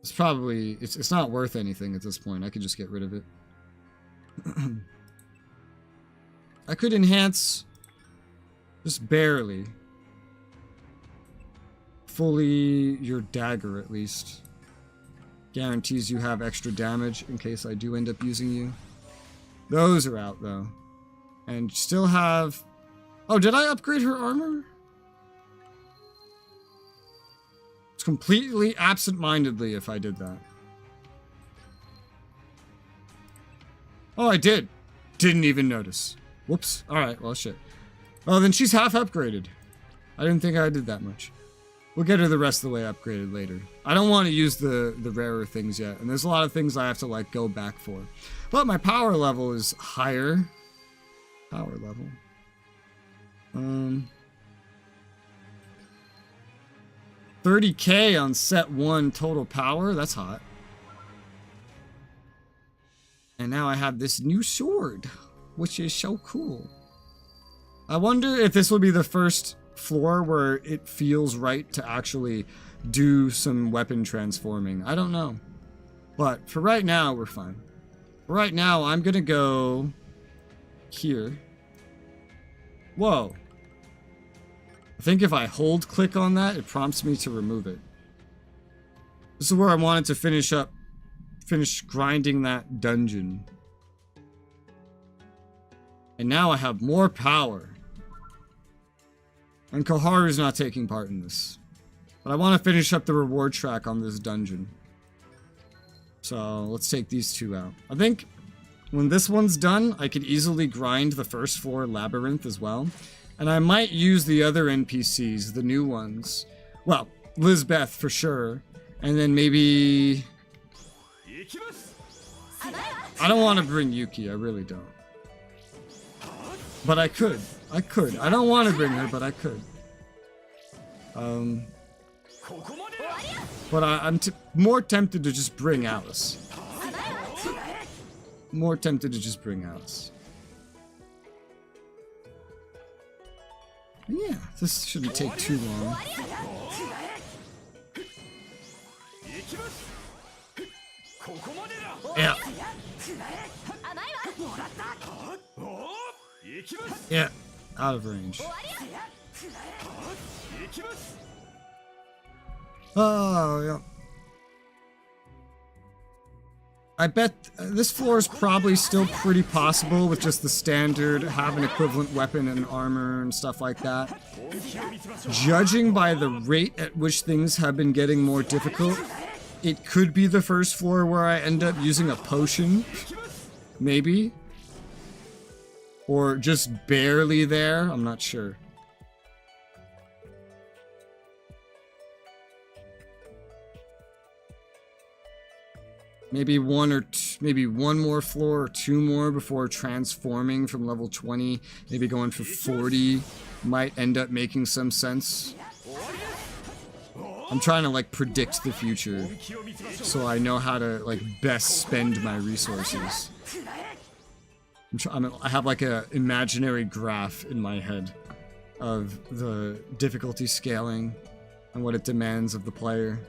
It's probably... It's not worth anything at this point. I could just get rid of it. I could enhance... just barely. Fully your dagger, at least. Guarantees you have extra damage in case I do end up using you. Those are out, though. And still have Oh, did I upgrade her armor? It's completely absent-mindedly if I did that. Oh, I did. Didn't even notice. Whoops. Alright, well, shit. Oh, then she's half upgraded. I didn't think I did that much. We'll get her the rest of the way upgraded later. I don't want to use the rarer things yet, and there's a lot of things I have to, like, go back for. But my power level is higher. Power level. 30k on set 1 total power. That's hot. And now I have this new sword, which is so cool. I wonder if this will be the first floor where it feels right to actually do some weapon transforming. I don't know. But for right now, we're fine. For right now, I'm gonna go here. Whoa. I think if I hold click on that, it prompts me to remove it. This is where I wanted to finish grinding that dungeon. And now I have more power. And Koharu's not taking part in this. But I want to finish up the reward track on this dungeon. So let's take these two out. I think when this one's done, I could easily grind the first floor labyrinth as well. And I might use the other NPCs, the new ones. Well, Lizbeth for sure. And then maybe... I don't want to bring Yuki, I really don't. But I could. I could. I don't want to bring her, but I could. But I'm more tempted to just bring Alice. More tempted to just bring Alice. Yeah, this shouldn't take too long. Yeah. Yeah, out of range. Oh, yeah. I bet this floor is probably still pretty possible with just the standard, have an equivalent weapon and armor and stuff like that. Judging by the rate at which things have been getting more difficult, it could be the first floor where I end up using a potion. Maybe. Or just barely there, I'm not sure. Maybe maybe one more floor or two more before transforming from level 20, maybe going for 40 might end up making some sense. I'm trying to like predict the future so I know how to like best spend my resources. I have like a imaginary graph in my head of the difficulty scaling and what it demands of the player.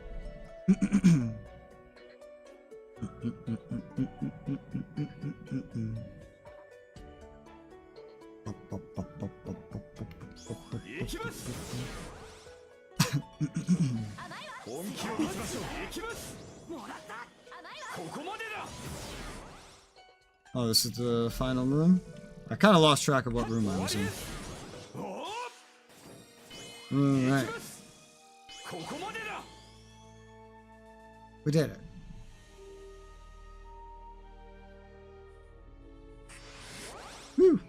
Oh, this is the final room? I kind of lost track of what room I was in. Alright. We did it. Whew.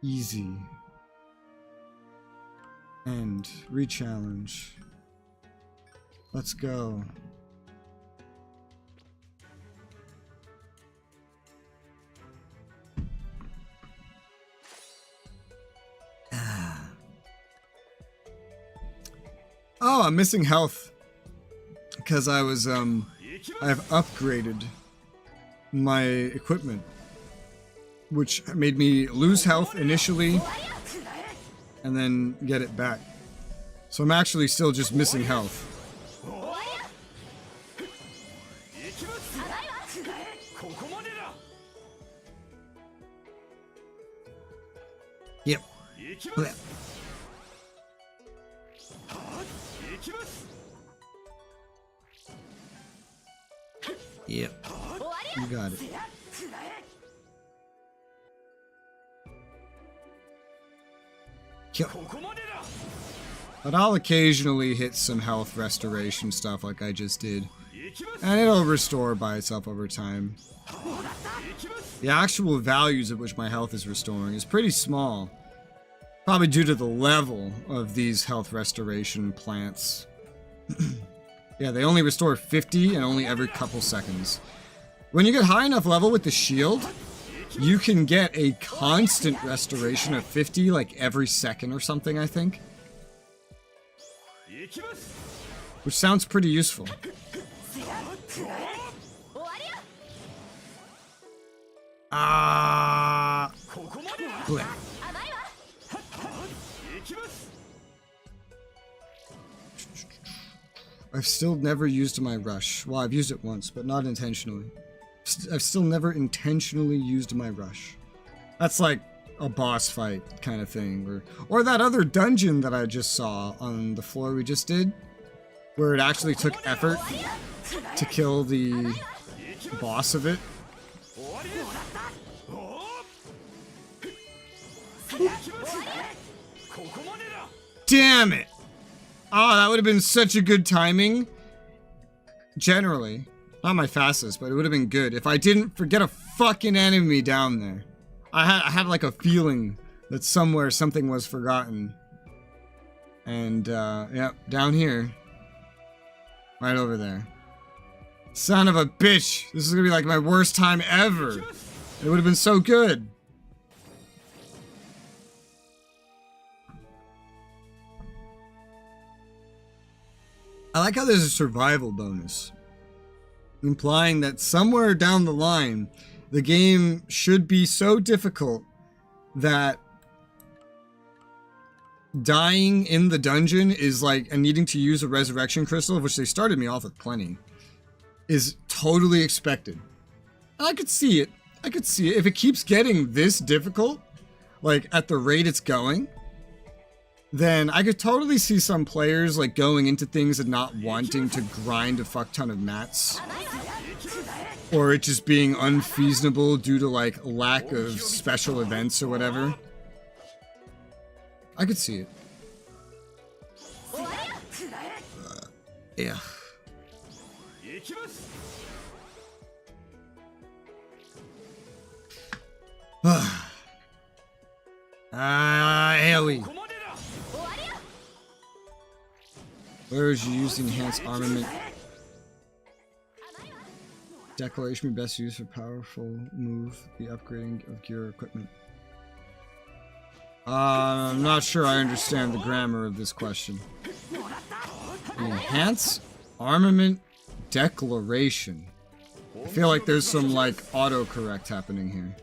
Easy. And re-challenge. Let's go. Oh, I'm missing health because I was I've upgraded my equipment, which made me lose health initially and then get it back. So I'm actually still just missing health. Yep. Blech. Yep. You got it. But I'll occasionally hit some health restoration stuff like I just did. And it'll restore by itself over time. The actual values at which my health is restoring is pretty small. Probably due to the level of these health restoration plants. Yeah, they only restore 50 and only every couple seconds. When you get high enough level with the shield, you can get a constant restoration of 50 like every second or something, I think. Which sounds pretty useful. I've still never used my rush. Well, I've used it once, but not intentionally. I've still never intentionally used my rush. That's like a boss fight kind of thing. Or that other dungeon that I just saw on the floor we just did, where it actually took effort to kill the boss of it. Damn it! Oh, that would have been such a good timing. Generally. Not my fastest, but it would have been good if I didn't forget a fucking enemy down there. I had like a feeling that somewhere something was forgotten. And, yeah, down here. Right over there. Son of a bitch! This is gonna be like my worst time ever. It would have been so good. I like how there's a survival bonus, implying that somewhere down the line, the game should be so difficult that dying in the dungeon is like, and needing to use a resurrection crystal, of which they started me off with plenty, is totally expected. I could see it. I could see it. If it keeps getting this difficult, like at the rate it's going, then I could totally see some players like going into things and not wanting to grind a fuck ton of mats. Or it just being unfeasible due to like lack of special events or whatever. I could see it. Yeah. AoE. Where is you using enhanced armament? Declaration be best used for powerful move, the upgrading of gear equipment. I'm not sure I understand the grammar of this question. Enhance armament declaration. I feel like there's some like autocorrect happening here.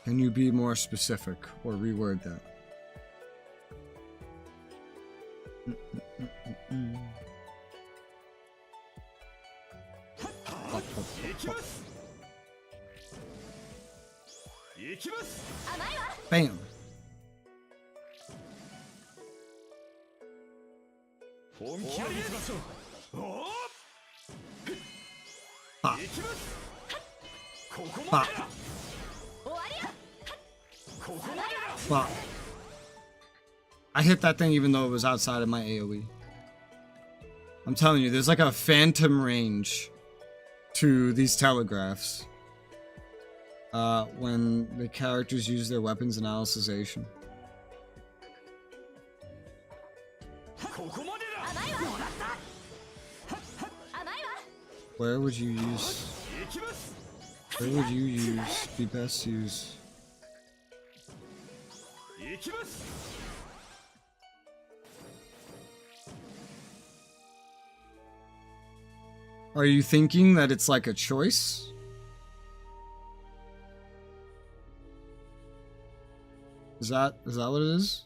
Can you be more specific or reword that? Bam. Pop. Pop. Pop. I hit that thing even though it was outside of my AoE. I'm telling you, there's like a phantom range to these telegraphs when the characters use their weapons analysization. Where would you use? Where would you use? Be best use? Are you thinking that it's like a choice? Is that what it is?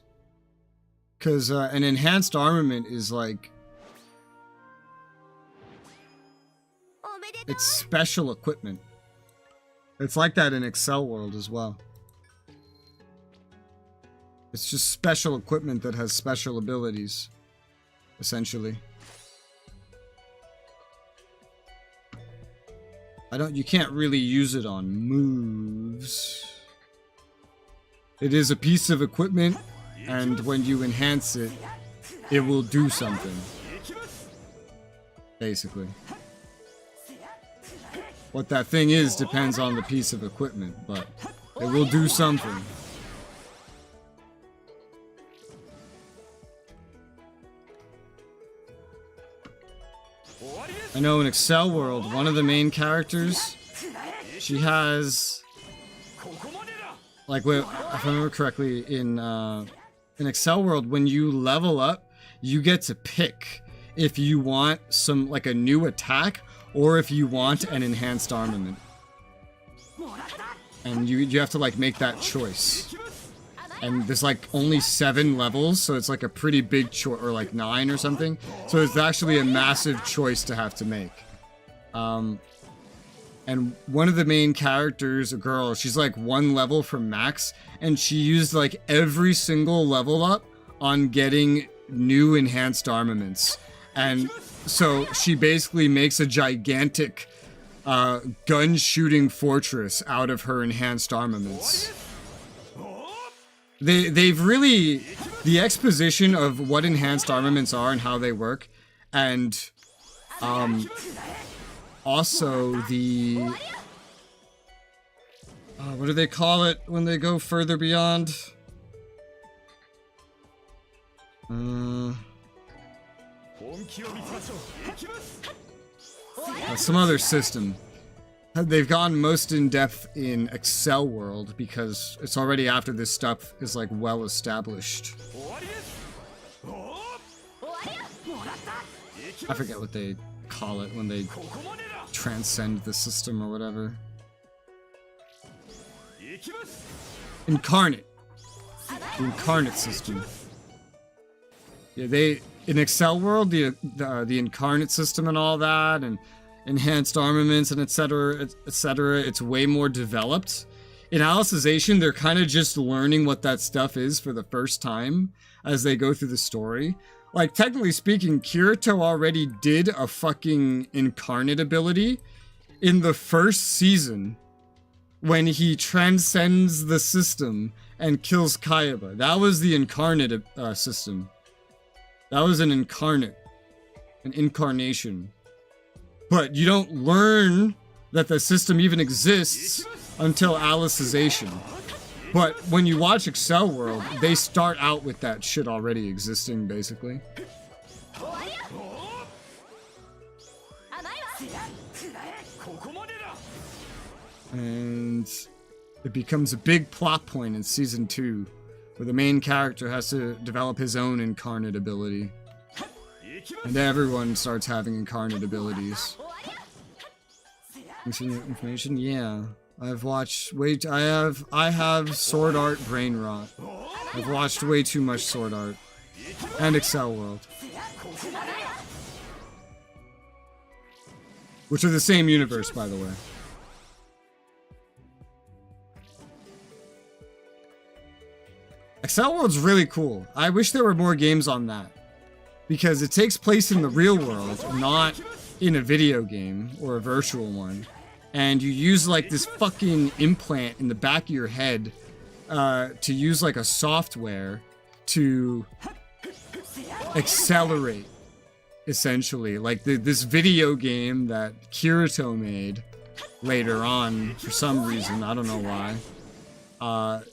Because an enhanced armament is like, it's special equipment. It's like that in Excel World as well. It's just special equipment that has special abilities, essentially. You can't really use it on moves. It is a piece of equipment, and when you enhance it, it will do something. Basically. What that thing is depends on the piece of equipment, but it will do something. I know in Excel World, one of the main characters, she has, like, if I remember correctly, in Excel World, when you level up, you get to pick if you want some, like, a new attack, or if you want an enhanced armament. And you have to, like, make that choice. And there's, like, only 7 levels, so it's, like, a pretty big choice, or, like, 9 or something. So it's actually a massive choice to have to make. And one of the main characters, a girl, she's, like, 1 level from max, and she used, like, every single level up on getting new enhanced armaments. And so she basically makes a gigantic gun-shooting fortress out of her enhanced armaments. They've really... The exposition of what enhanced armaments are and how they work, and also the... what do they call it when they go further beyond? Some other system. They've gone most in depth in Excel World because it's already after this stuff is like well established. I forget what they call it when they transcend the system or whatever. Incarnate. The incarnate system. Yeah, in Excel World, the incarnate system and all that, and enhanced armaments and etc., it's way more developed. In Alicization, they're kind of just learning what that stuff is for the first time as they go through the story. Like, technically speaking, Kirito already did a fucking incarnate ability in the first season when he transcends the system and kills Kayaba. That was the incarnate system. That was an incarnation. But you don't learn that the system even exists until Alicization. But when you watch Excel World, they start out with that shit already existing, basically. And it becomes a big plot point in Season 2, where the main character has to develop his own incarnate ability. And everyone starts having incarnate abilities. Information? Yeah. I've watched I have Sword Art brain rot. I've watched way too much Sword Art. And Excel World. Which are the same universe, by the way. Excel World's really cool. I wish there were more games on that. Because it takes place in the real world, not in a video game or a virtual one. And you use like this fucking implant in the back of your head to use like a software to accelerate, essentially. Like this video game that Kirito made later on, for some reason, I don't know why,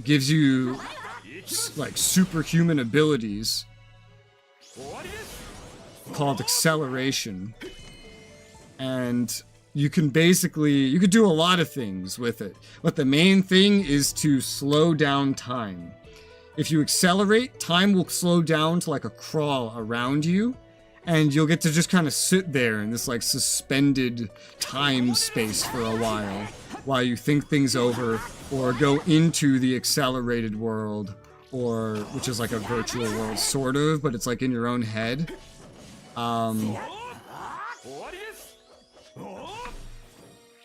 gives you like superhuman abilities called acceleration, and you could do a lot of things with it, but the main thing is to slow down time. If you accelerate, time will slow down to like a crawl around you, and you'll get to just kind of sit there in this like suspended time space for a while you think things over or go into the accelerated world, or which is like a virtual world sort of, but it's like in your own head.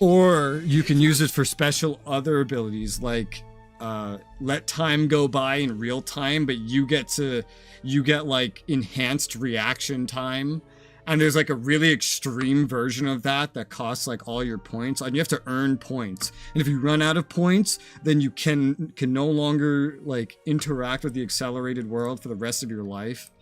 Or you can use it for special other abilities, like let time go by in real time, but you get like enhanced reaction time And there's like a really extreme version of that that costs like all your points, and you have to earn points. And if you run out of points, then you can no longer like interact with the accelerated world for the rest of your life.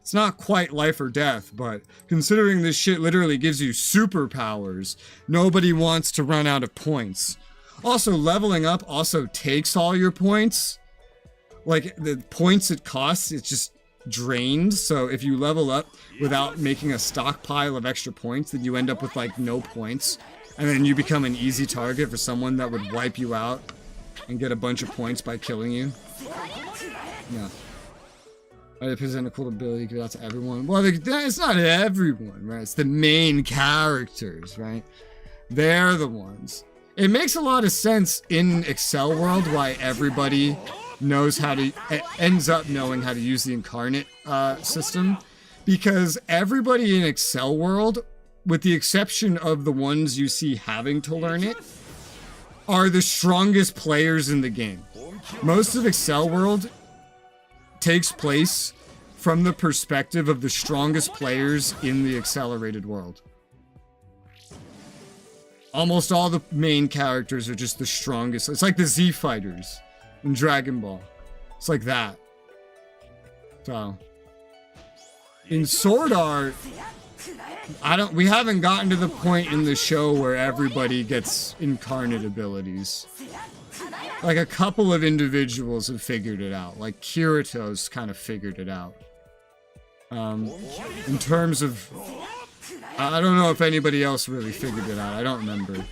It's not quite life or death, but considering this shit literally gives you superpowers, nobody wants to run out of points. Also, leveling up also takes all your points. Like, the points it costs, it's just drained. So if you level up without making a stockpile of extra points, then you end up with, like, no points. And then you become an easy target for someone that would wipe you out and get a bunch of points by killing you. Yeah. I present a cool ability, give it out to everyone. Well, it's not everyone, right? It's the main characters, right? They're the ones. It makes a lot of sense in Excel World why everybody knows how to, ends up knowing how to use the incarnate system. Because everybody in Excel World, with the exception of the ones you see having to learn it, are the strongest players in the game. Most of Excel World takes place from the perspective of the strongest players in the accelerated world. Almost all the main characters are just the strongest. It's like the Z Fighters in Dragon Ball. It's like that. So in Sword Art, we haven't gotten to the point in the show where everybody gets incarnate abilities. Like, a couple of individuals have figured it out. Like, Kirito's kind of figured it out. In terms of... I don't know if anybody else really figured it out. I don't remember.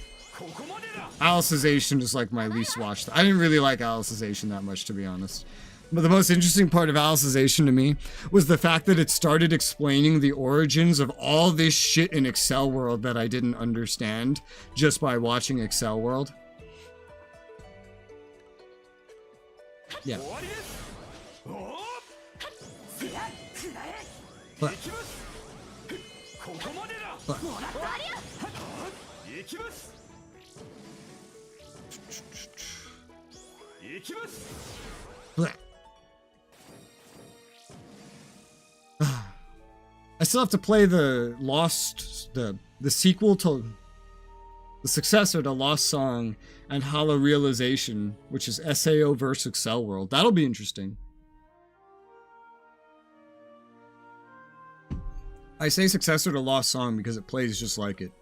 Alicization is like my least watched. I didn't really like Alicization that much, to be honest. But the most interesting part of Alicization to me was the fact that it started explaining the origins of all this shit in Excel World that I didn't understand just by watching Excel World. Yeah. But. I still have to play the sequel to the successor to Lost Song and Hollow Realization, which is SAO vs. Excel World. That'll be interesting. I say successor to Lost Song because it plays just like it.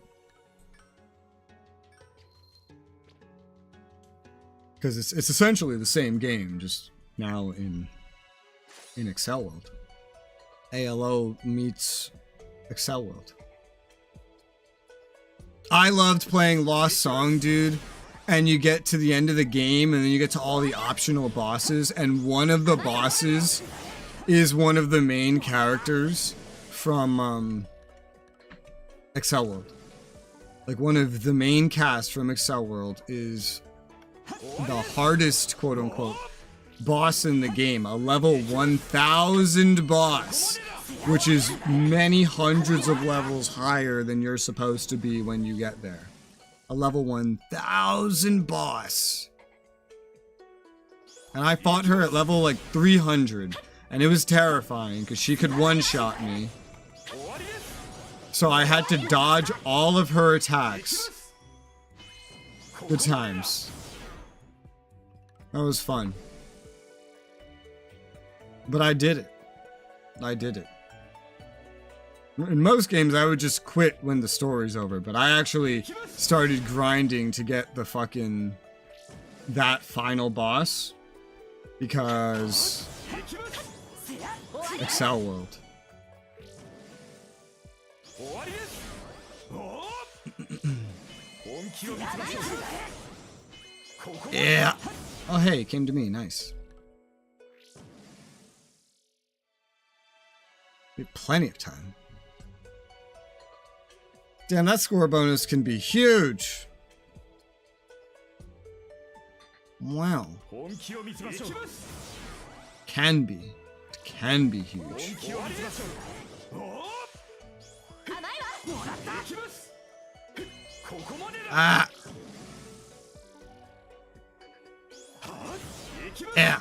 Because it's essentially the same game, just now in Excel World. ALO meets Excel World. I loved playing Lost Song, dude. And you get to the end of the game, and then you get to all the optional bosses, and one of the bosses is one of the main characters from Excel World. Like, one of the main cast from Excel World is the hardest, quote-unquote, boss in the game. A level 1000 boss, which is many hundreds of levels higher than you're supposed to be when you get there. A level 1000 boss. And I fought her at level like 300, and it was terrifying because she could one-shot me. So I had to dodge all of her attacks. Good times. That was fun. But I did it. I did it. In most games, I would just quit when the story's over, but I actually started grinding to get the fucking... that final boss. Because... Excel World. Yeah! Oh hey, it came to me, nice. We have plenty of time. Damn, that score bonus can be huge. Wow. Can be. It can be huge. Ah! Yeah.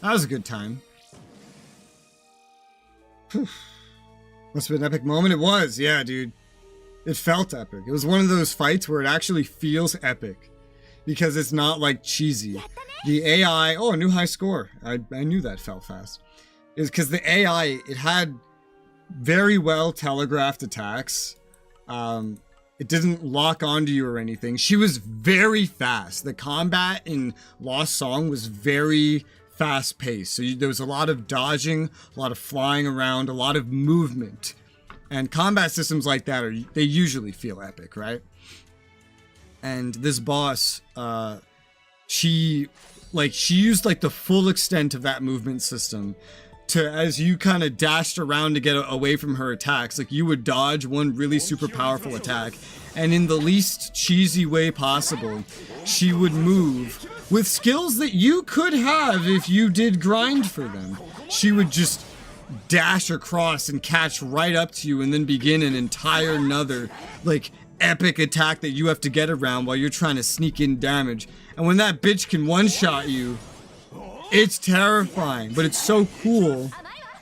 That was a good time. Whew. Must have been an epic moment. It was, yeah, dude. It felt epic. It was one of those fights where it actually feels epic. Because it's not like cheesy. The AI, oh, a new high score. I knew that fell fast. Is because the AI, it had very well telegraphed attacks. It didn't lock onto you or anything. She was very fast. The combat in Lost Song was very fast paced. So there was a lot of dodging, a lot of flying around, a lot of movement. And combat systems like that they usually feel epic, right? And this boss, she used like the full extent of that movement system to, as you kind of dashed around to get away from her attacks, like you would dodge one really super powerful attack, and in the least cheesy way possible, she would move with skills that you could have if you did grind for them. She would just dash across and catch right up to you and then begin an entire another, like, epic attack that you have to get around while you're trying to sneak in damage. And when that bitch can one-shot you, it's terrifying, but it's so cool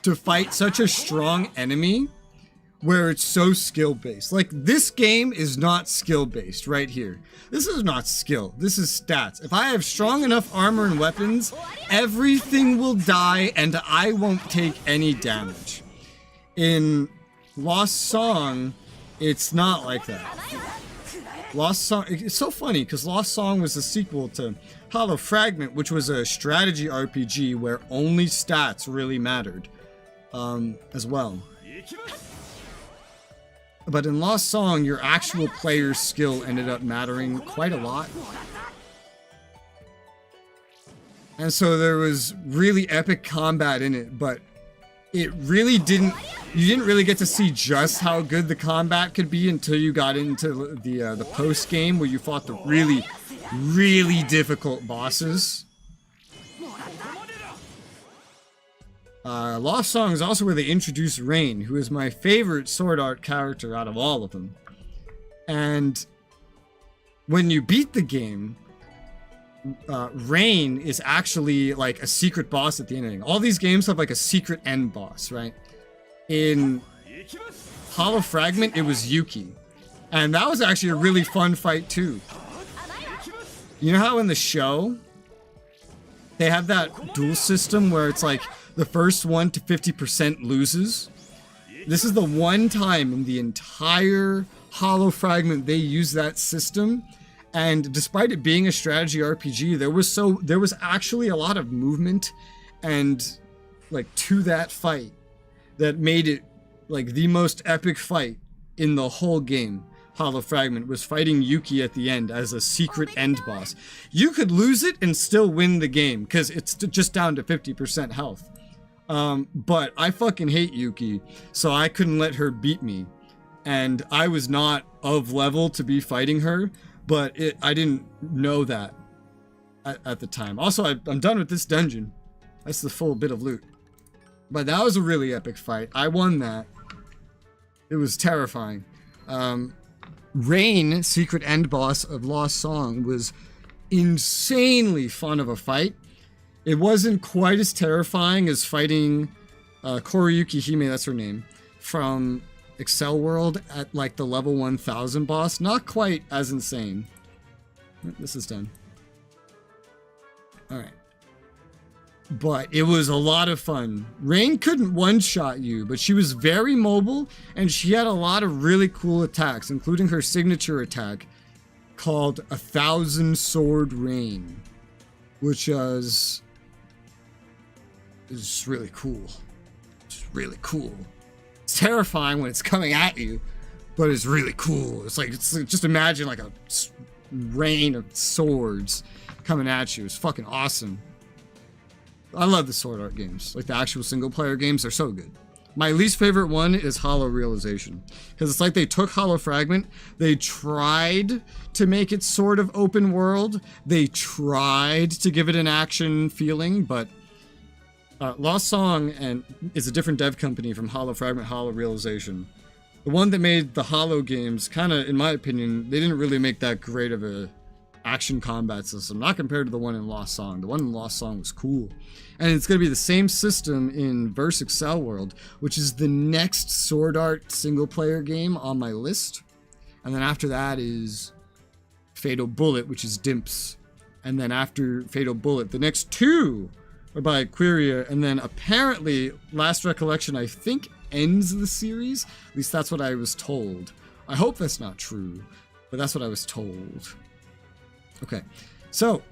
to fight such a strong enemy where it's so skill-based. Like, this game is not skill-based right here. This is not skill. This is stats. If I have strong enough armor and weapons, everything will die and I won't take any damage. In Lost Song, it's not like that. Lost Song, it's so funny because Lost Song was a sequel to Hollow Fragment, which was a strategy RPG where only stats really mattered, as well. But in Lost Song, your actual player's skill ended up mattering quite a lot. And so there was really epic combat in it, but it really didn't, you didn't really get to see just how good the combat could be until you got into the post game where you fought the really, really difficult bosses. Lost Song is also where they introduced Rain, who is my favorite Sword Art character out of all of them. And when you beat the game, Rain is actually like a secret boss at the end. All these games have like a secret end boss, right? In Hollow Fragment, it was Yuki. And that was actually a really fun fight too. You know how in the show, they have that duel system where it's like the first one to 50% loses? This is the one time in the entire Hollow Fragment they use that system. And despite it being a strategy RPG, there was actually a lot of movement and like to that fight that made it like the most epic fight in the whole game. Hollow Fragment was fighting Yuki at the end as a secret end boss. You could lose it and still win the game because it's just down to 50% health. But I fucking hate Yuki, so I couldn't let her beat me. And I was not of level to be fighting her, but I didn't know that at the time. Also, I'm done with this dungeon. That's the full bit of loot. But that was a really epic fight. I won that. It was terrifying. Rain, secret end boss of Lost Song, was insanely fun of a fight. It wasn't quite as terrifying as fighting Koriyuki Hime, that's her name, from Excel World at like the level 1000 boss. Not quite as insane. This is done. Alright. But it was a lot of fun. Rain couldn't one-shot you, but she was very mobile, and she had a lot of really cool attacks, including her signature attack called 1000 Sword Rain, which is really cool. It's really cool. It's terrifying when it's coming at you, but it's really cool. It's like just imagine like a rain of swords coming at you. It's fucking awesome. I love the Sword Art games. Like the actual single player games, they're so good. My least favorite one is Hollow Realization. Because it's like they took Hollow Fragment, they tried to make it sort of open world, they tried to give it an action feeling, but Lost Song is a different dev company from Hollow Fragment, Hollow Realization. The one that made the Hollow games, kind of, in my opinion, they didn't really make that great of a action combat system, not compared to the one in Lost Song. The one in Lost Song was cool. And it's going to be the same system in Verse Excel World, which is the next Sword Art single-player game on my list. And then after that is Fatal Bullet, which is Dimps. And then after Fatal Bullet, the next two are by Quiria. And then apparently, Last Recollection, I think, ends the series. At least that's what I was told. I hope that's not true, but that's what I was told. Okay, so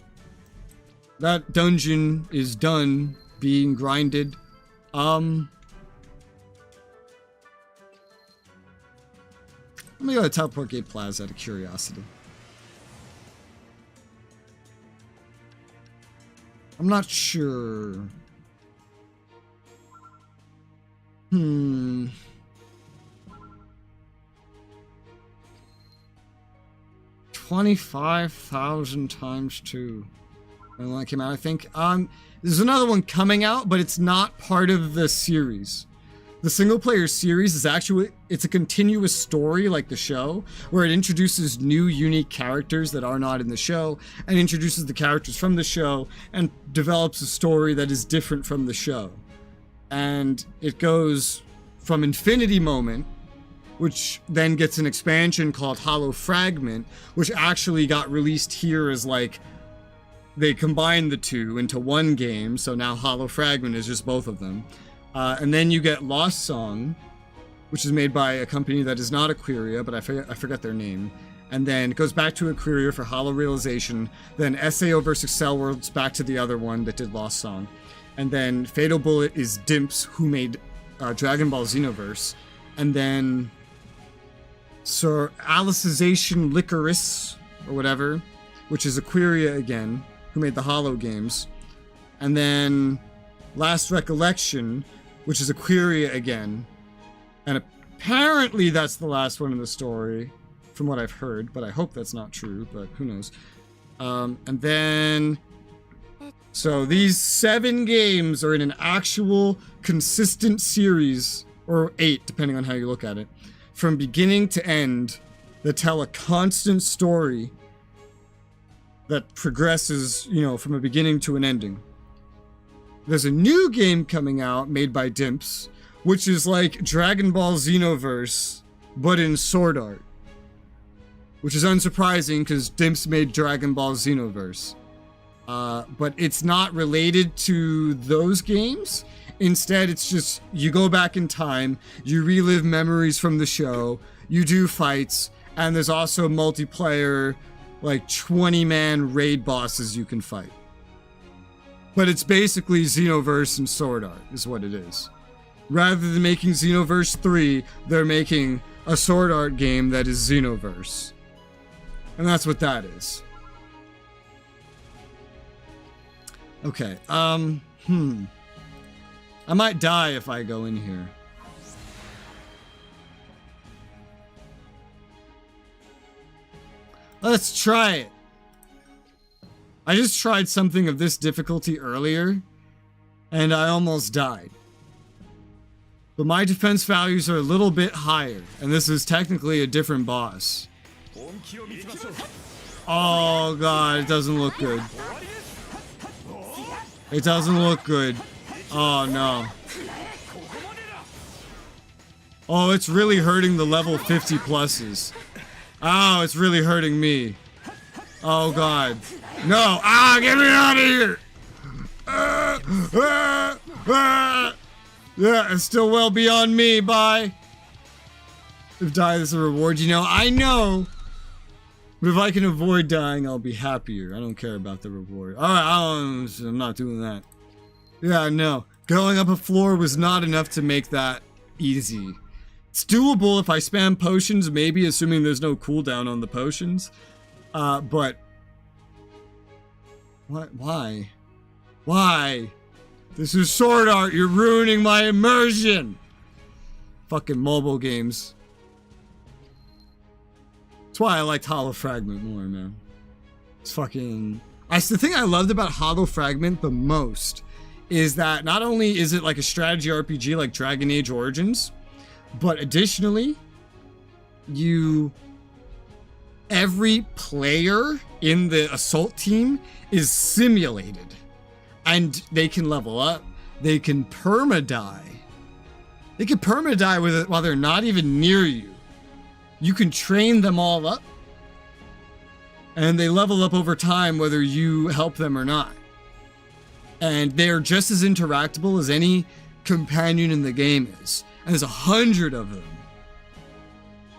that dungeon is done being grinded. Let me go to Teleport Gate Plaza out of curiosity. I'm not sure. 25,000 times 2. And when it came out, I think. There's another one coming out, but it's not part of the series. The single player series is actually, it's a continuous story like the show, where it introduces new unique characters that are not in the show, and introduces the characters from the show, and develops a story that is different from the show. And it goes from Infinity Moment, which then gets an expansion called Hollow Fragment, which actually got released here as like, they combined the two into one game, so now Hollow Fragment is just both of them. And then you get Lost Song, which is made by a company that is not Quiria, but I forget their name. And then it goes back to Quiria for Hollow Realization. Then SAO vs. Excel World's back to the other one that did Lost Song. And then Fatal Bullet is Dimps, who made Dragon Ball Xenoverse. And then Sir Alicization Licorice, or whatever, which is Quiria again, who made the Hollow games. And then Last Recollection, which is Quiria again. And apparently that's the last one in the story, from what I've heard, but I hope that's not true, but who knows. And then, so these 7 games are in an actual consistent series, or 8, depending on how you look at it, from beginning to end, that tell a constant story that progresses, you know, from a beginning to an ending. There's a new game coming out made by Dimps, which is like Dragon Ball Xenoverse, but in Sword Art. Which is unsurprising because Dimps made Dragon Ball Xenoverse. But it's not related to those games. Instead, it's just, you go back in time, you relive memories from the show, you do fights, and there's also multiplayer, like 20-man raid bosses you can fight. But it's basically Xenoverse and Sword Art, is what it is. Rather than making Xenoverse 3, they're making a Sword Art game that is Xenoverse. And that's what that is. Okay, I might die if I go in here. Let's try it. I just tried something of this difficulty earlier, and I almost died. But my defense values are a little bit higher, and this is technically a different boss. Oh god, it doesn't look good. It doesn't look good. Oh no. Oh, it's really hurting the level 50 pluses. Oh, it's really hurting me. Oh god. No! Ah, get me out of here! Yeah, it's still well beyond me. Bye. If die is a reward, you know, I know. But if I can avoid dying, I'll be happier. I don't care about the reward. Alright, I'm not doing that. Yeah, no. Going up a floor was not enough to make that easy. It's doable if I spam potions, maybe, assuming there's no cooldown on the potions. But... What? Why? Why? This is Sword Art. You're ruining my immersion. Fucking mobile games. That's why I liked Hollow Fragment more, man. It's fucking... The thing I loved about Hollow Fragment the most is that not only is it like a strategy RPG like Dragon Age Origins, but additionally, you every player in the assault team is simulated. And they can level up. They can perma-die. They can perma-die with it while they're not even near you. You can train them all up. And they level up over time whether you help them or not. And they're just as interactable as any companion in the game is. And there's 100 of them.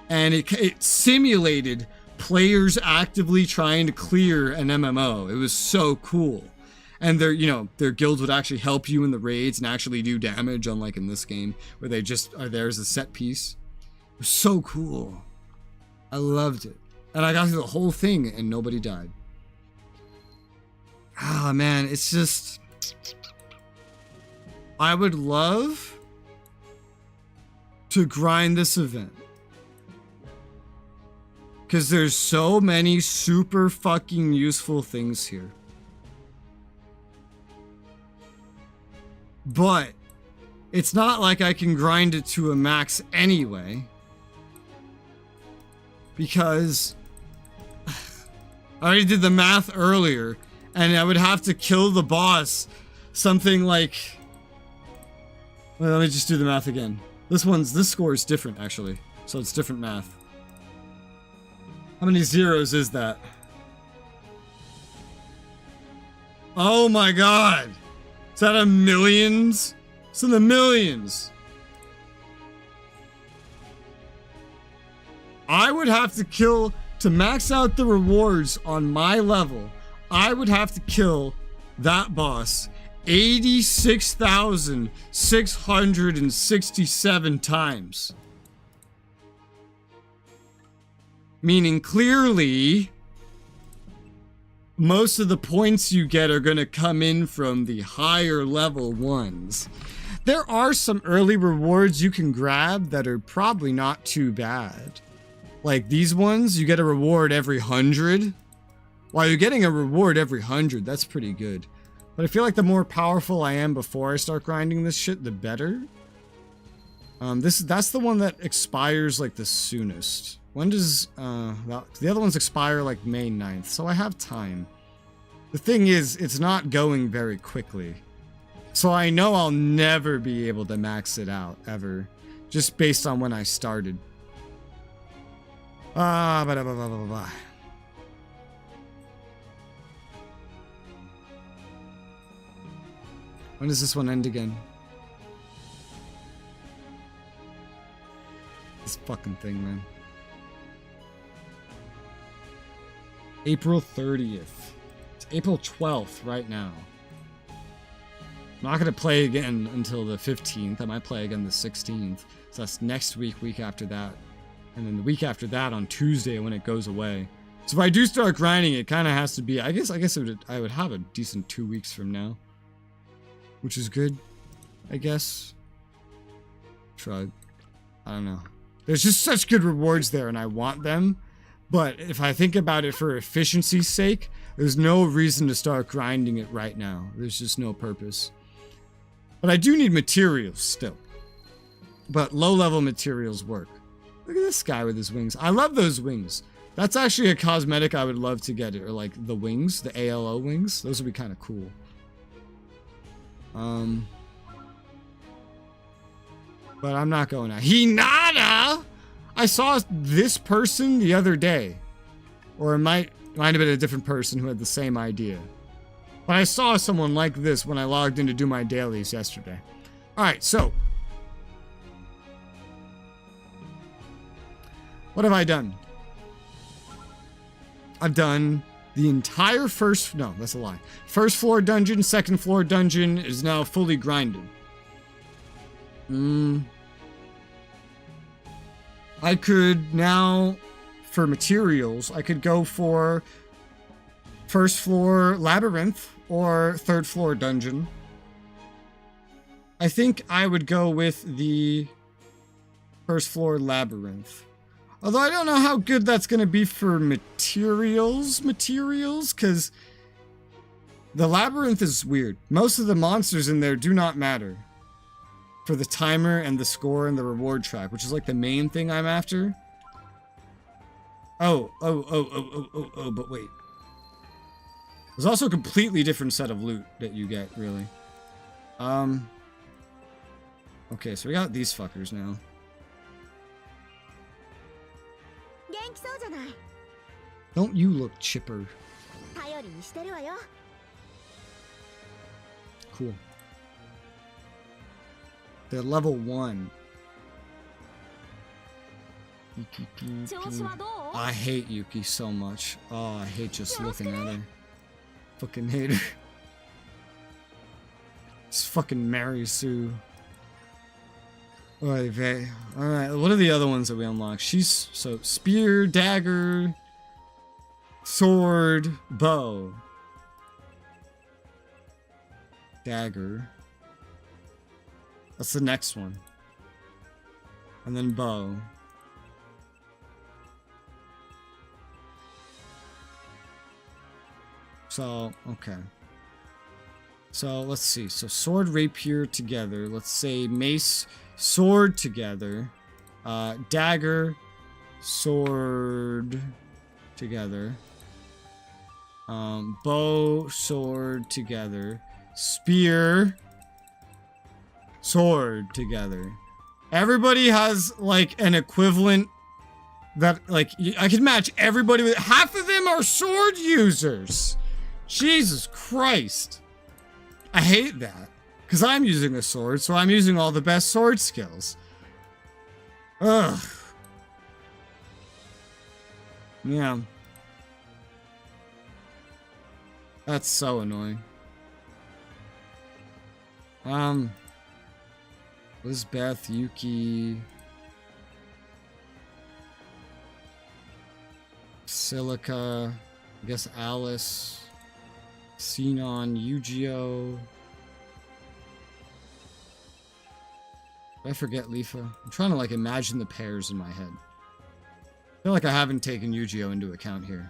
And it simulated players actively trying to clear an MMO. It was so cool. And their guilds would actually help you in the raids and actually do damage, unlike in this game, where they just are there as a set piece. It was so cool. I loved it. And I got through the whole thing and nobody died. Ah, man, it's just... I would love to grind this event. Because there's so many super fucking useful things here. But it's not like I can grind it to a max anyway. Because I already did the math earlier, and I would have to kill the boss something like... Well, let me just do the math again. This score is different, actually. So it's different math. How many zeros is that? Oh my god! Is that a millions? It's in the millions. I would have to kill, to max out the rewards on my level, I would have to kill that boss 86,667 times. Meaning clearly, most of the points you get are going to come in from the higher level ones. There are some early rewards you can grab that are probably not too bad. Like these ones, you get a reward every 100. While you're getting a reward every 100, that's pretty good. But I feel like the more powerful I am before I start grinding this shit, the better. That's the one that expires like the soonest. When does the other ones expire like May 9th, so I have time. The thing is, it's not going very quickly. So I know I'll never be able to max it out, ever. Just based on when I started. When does this one end again? This fucking thing, man. April 30th. It's April 12th right now. I'm not going to play again until the 15th. I might play again the 16th. So that's next week, week after that. And then the week after that on Tuesday when it goes away. So if I do start grinding, it kind of has to be... I guess I would have a decent 2 weeks from now. Which is good, I guess. Shrug. I don't know. There's just such good rewards there and I want them. But if I think about it for efficiency's sake, there's no reason to start grinding it right now. There's just no purpose. But I do need materials still. But low-level materials work. Look at this guy with his wings. I love those wings. That's actually a cosmetic I would love to get. Or like the wings, the ALO wings. Those would be kind of cool. But I'm not going out. Hinata! I saw this person the other day. Or it might have been a different person who had the same idea. But I saw someone like this when I logged in to do my dailies yesterday. Alright, so. What have I done? I've done the entire first... No, that's a lie. First floor dungeon, second floor dungeon is now fully grinded. I could now, for materials, I could go for first floor labyrinth or third floor dungeon. I think I would go with the first floor labyrinth. Although I don't know how good that's going to be for materials, because the labyrinth is weird. Most of the monsters in there do not matter. For the timer and the score and the reward track, which is like the main thing I'm after. Oh, but wait. There's also a completely different set of loot that you get, really. Okay, so we got these fuckers now. Don't you look chipper. Cool. They're level 1. I hate Yuki so much. Oh, I hate just looking at her. Fucking hate her. It's fucking Mary Sue. Okay. Alright, what are the other ones that we unlock? She's so spear, dagger, sword, bow. Dagger. That's the next one. And then bow. So, okay. So, let's see. So, sword, rapier together. Let's say mace, sword together. Dagger, sword together. Bow, sword together. Spear, sword together. Everybody has, like, an equivalent that, like, I can match everybody with. Half of them are sword users. Jesus Christ. I hate that. Because I'm using a sword, so I'm using all the best sword skills. Ugh. Yeah. That's so annoying. Lisbeth, Yuki... Silica... I guess Alice... Xenon, Yu-Gi-Oh! Did I forget Lifa? I'm trying to, like, imagine the pairs in my head. I feel like I haven't taken Yu-Gi-Oh! Into account here.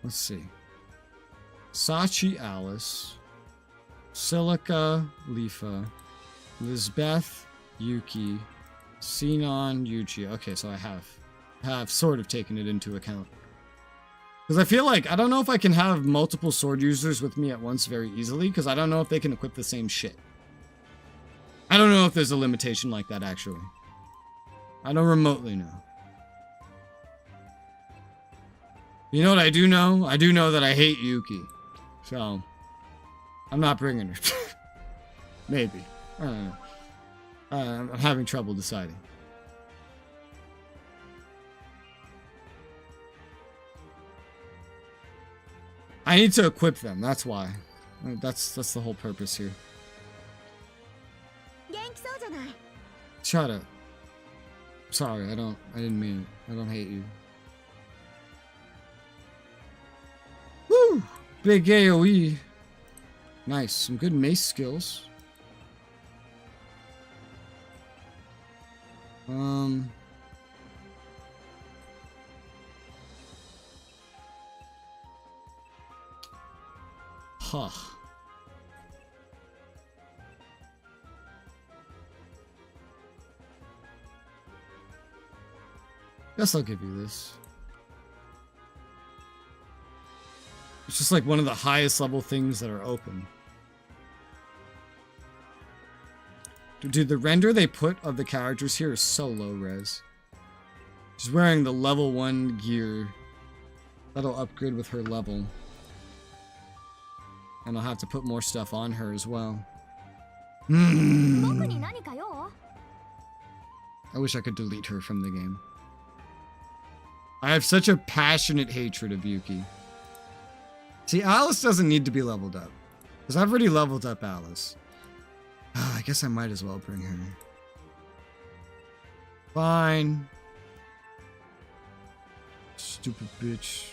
Let's see. Sachi, Alice. Silica, Lifa. Lisbeth, Yuki. Xenon, Yu-Gi-Oh! Okay, so I have sort of taken it into account. Because I feel like, I don't know if I can have multiple sword users with me at once very easily, because I don't know if they can equip the same shit. I don't know if there's a limitation like that, actually. I don't remotely know. You know what I do know? I do know that I hate Yuki. So, I'm not bringing her. Maybe. I don't know. I'm having trouble deciding. I need to equip them, that's why. That's the whole purpose here. Shut up. Sorry, I didn't mean it. I don't hate you. Woo! Big AoE. Nice, some good mace skills. Huh. Guess I'll give you this. It's just like one of the highest level things that are open. Dude, the render they put of the characters here is so low res. She's wearing the level 1 gear. That'll upgrade with her level. And I'll have to put more stuff on her as well. I wish I could delete her from the game. I have such a passionate hatred of Yuki. See, Alice doesn't need to be leveled up. Because I've already leveled up Alice. I guess I might as well bring her. Fine. Stupid bitch.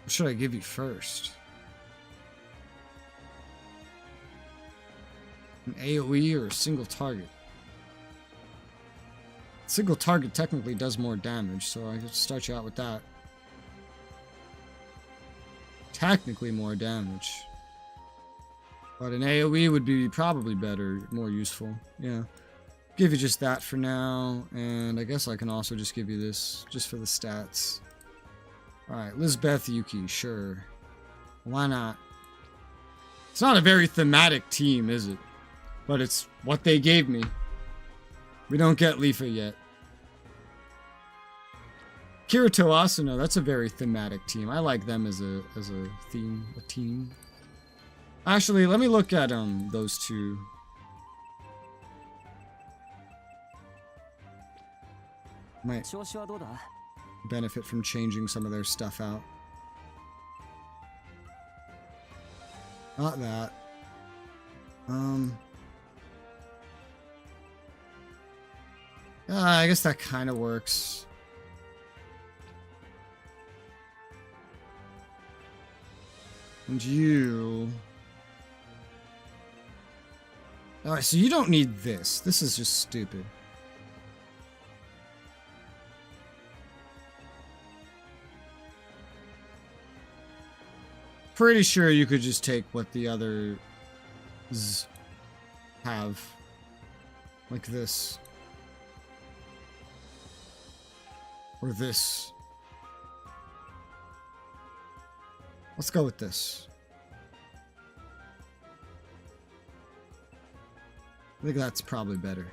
What should I give you first? An AoE or a single target? Single target technically does more damage, so I could start you out with that. Technically more damage. But an AoE would be probably better, more useful. Yeah. Give you just that for now. And I guess I can also just give you this, just for the stats. Alright, Lisbeth Yuki, sure. Why not? It's not a very thematic team, is it? But it's what they gave me. We don't get Lifa yet. Kirito Asano, that's a very thematic team. I like them as a team. Actually, let me look at those two. Might benefit from changing some of their stuff out. Not that. I guess that kind of works. And you... Alright, so you don't need this. This is just stupid. Pretty sure you could just take what the others have. Like this. Or this. Let's go with this. I think that's probably better.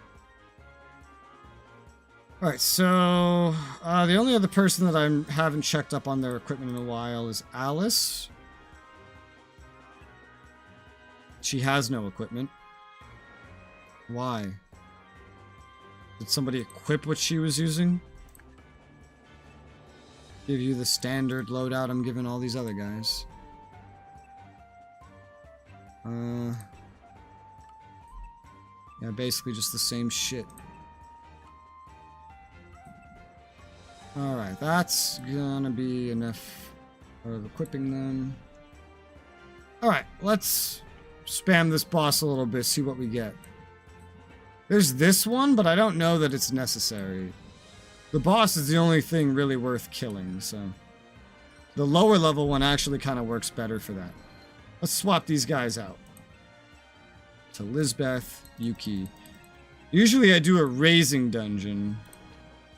Alright, so... the only other person that I haven't checked up on their equipment in a while is Alice. She has no equipment. Why? Did somebody equip what she was using? Give you the standard loadout I'm giving all these other guys. Yeah, basically just the same shit. Alright, that's gonna be enough of equipping them. Alright, let's spam this boss a little bit, see what we get. There's this one, but I don't know that it's necessary. The boss is the only thing really worth killing, so... The lower level one actually kind of works better for that. Let's swap these guys out. To Lisbeth, Yuki. Usually I do a raising dungeon,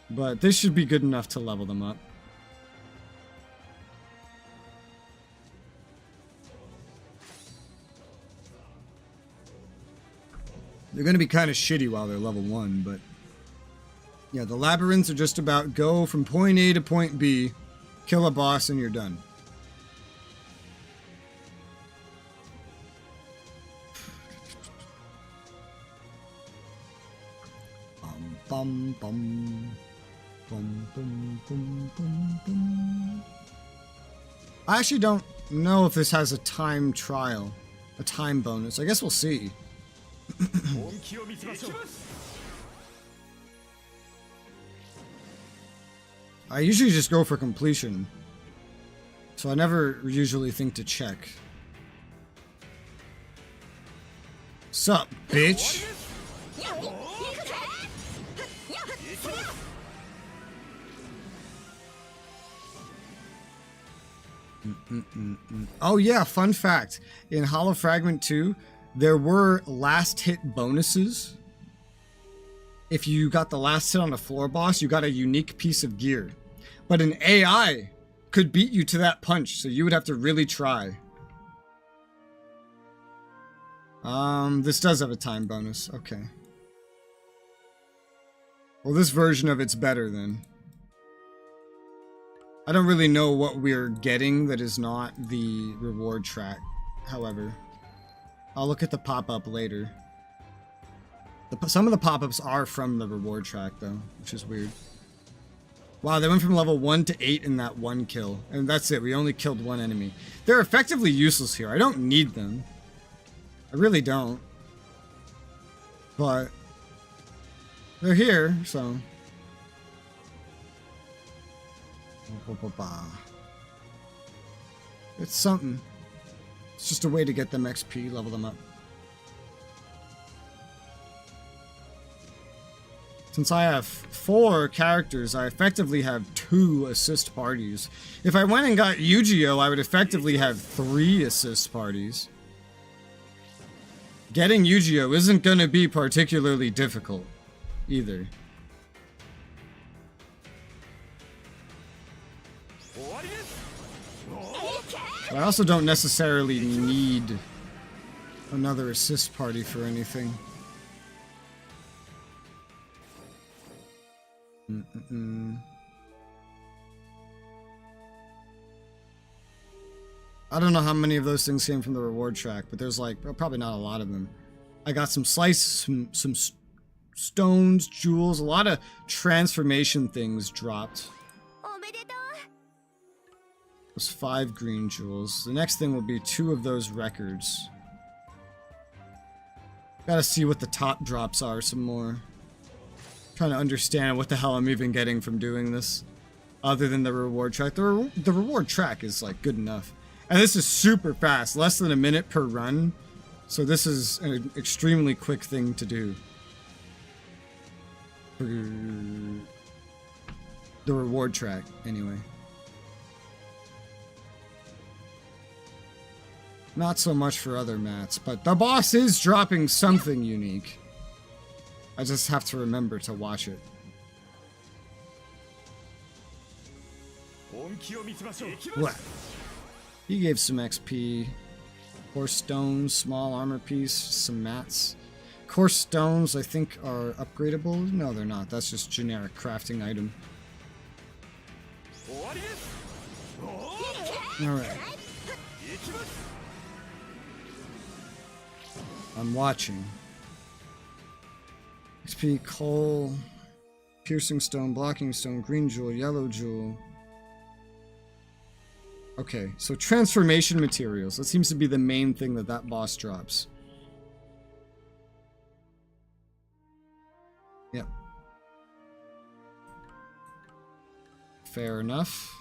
but this should be good enough to level them up. They're going to be kind of shitty while they're level 1, but... Yeah, the labyrinths are just about go from point A to point B, kill a boss, and you're done. Bum, bum, bum, bum, bum, bum, bum. I actually don't know if this has a time trial, a time bonus. I guess we'll see. I usually just go for completion, so I never usually think to check. Sup, bitch? Oh yeah, fun fact. In Hollow Fragment 2, there were last hit bonuses. If you got the last hit on a floor boss, you got a unique piece of gear. But an AI could beat you to that punch, so you would have to really try. This does have a time bonus. Okay. Well, this version of it's better then. I don't really know what we're getting that is not the reward track, however. I'll look at the pop-up later. Some of the pop-ups are from the reward track, though, which is weird. Wow, they went from level 1 to 8 in that one kill. And that's it, we only killed one enemy. They're effectively useless here. I don't need them. I really don't. But they're here, so... It's something. It's just a way to get them XP, level them up. Since I have 4 characters, I effectively have 2 assist parties. If I went and got Yu-Gi-Oh, I would effectively have 3 assist parties. getting Yu-Gi-Oh isn't gonna be particularly difficult either. But I also don't necessarily need another assist party for anything. I don't know how many of those things came from the reward track, but there's like, well, probably not a lot of them. I got some slices, some stones, jewels, a lot of transformation things dropped. There's 5 green jewels. The next thing will be 2 of those records. Gotta see what the top drops are some more. Trying to understand what the hell I'm even getting from doing this. Other than the reward track. The reward track is like good enough. And this is super fast. Less than a minute per run. So this is an extremely quick thing to do. For the reward track, anyway. Not so much for other mats, but the boss is dropping something unique. I just have to remember to watch it. What? He gave some XP. Coarse stones, small armor piece, some mats. Coarse stones, I think, are upgradable. No, they're not. That's just generic crafting item. Alright. I'm watching. XP, coal, piercing stone, blocking stone, green jewel, yellow jewel. Okay, so transformation materials. That seems to be the main thing that boss drops. Yep. Fair enough.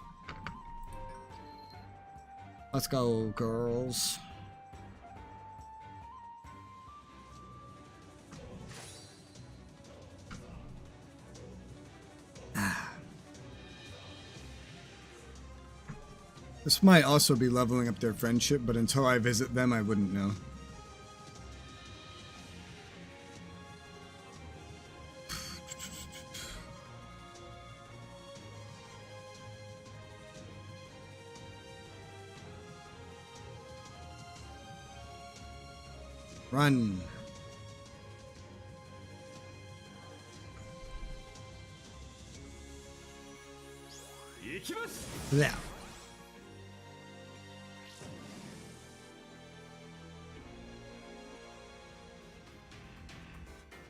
Let's go, girls. This might also be leveling up their friendship, but until I visit them, I wouldn't know. Run. Yeah.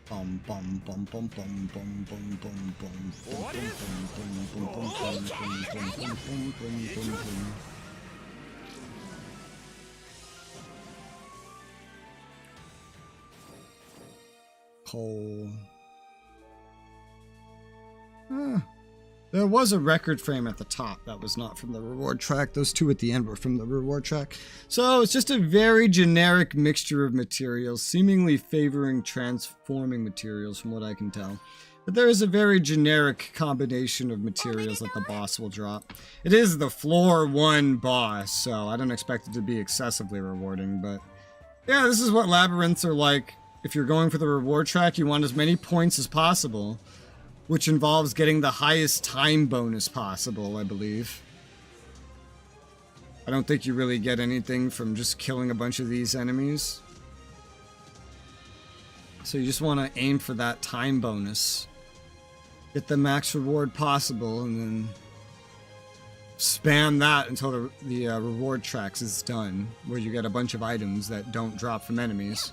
Bum bum bum bum bum bum bum bum bum coal. There was a record frame at the top that was not from the reward track. Those 2 at the end were from the reward track. So it's just a very generic mixture of materials, seemingly favoring transforming materials from what I can tell. But there is a very generic combination of materials that the boss will drop. It is the floor 1 boss, so I don't expect it to be excessively rewarding, but yeah, this is what labyrinths are like. If you're going for the reward track, you want as many points as possible, which involves getting the highest time bonus possible, I believe. I don't think you really get anything from just killing a bunch of these enemies. So you just want to aim for that time bonus. Get the max reward possible, and then spam that until the reward tracks is done, where you get a bunch of items that don't drop from enemies.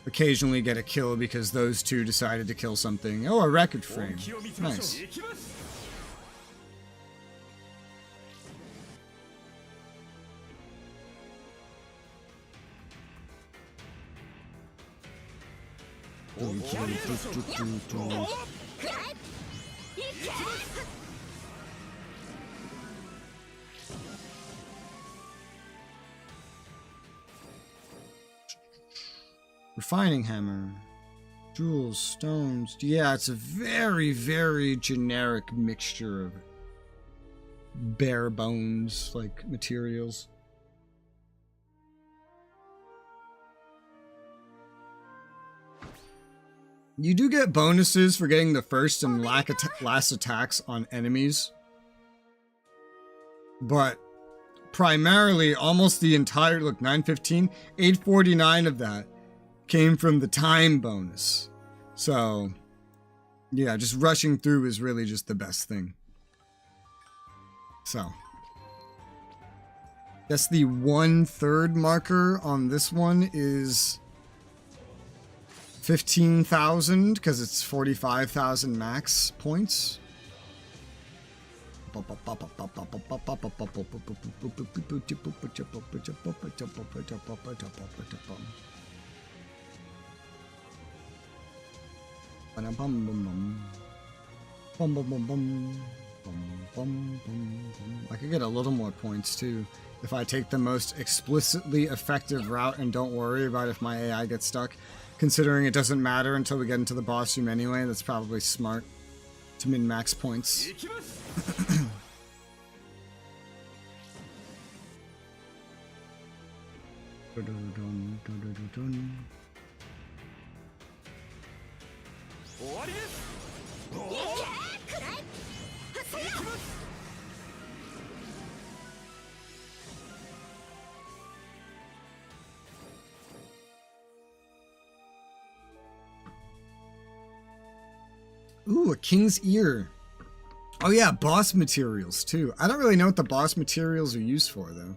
Occasionally get a kill because those 2 decided to kill something. Oh, a record frame. Nice. Refining hammer. Jewels, stones. Yeah, it's a very, very generic mixture of bare bones, like, materials. You do get bonuses for getting the first and last attacks on enemies. But primarily, almost the entire, look, 915, 849 of that came from the time bonus. So, yeah, just rushing through is really just the best thing. So, guess the 1/3 marker on this one is 15,000 because it's 45,000 max points. I could get a little more points too if I take the most explicitly effective route and don't worry about if my AI gets stuck. Considering it doesn't matter until we get into the boss room anyway, that's probably smart to min-max points. Ooh, a king's ear. Oh yeah, boss materials too. I don't really know what the boss materials are used for though.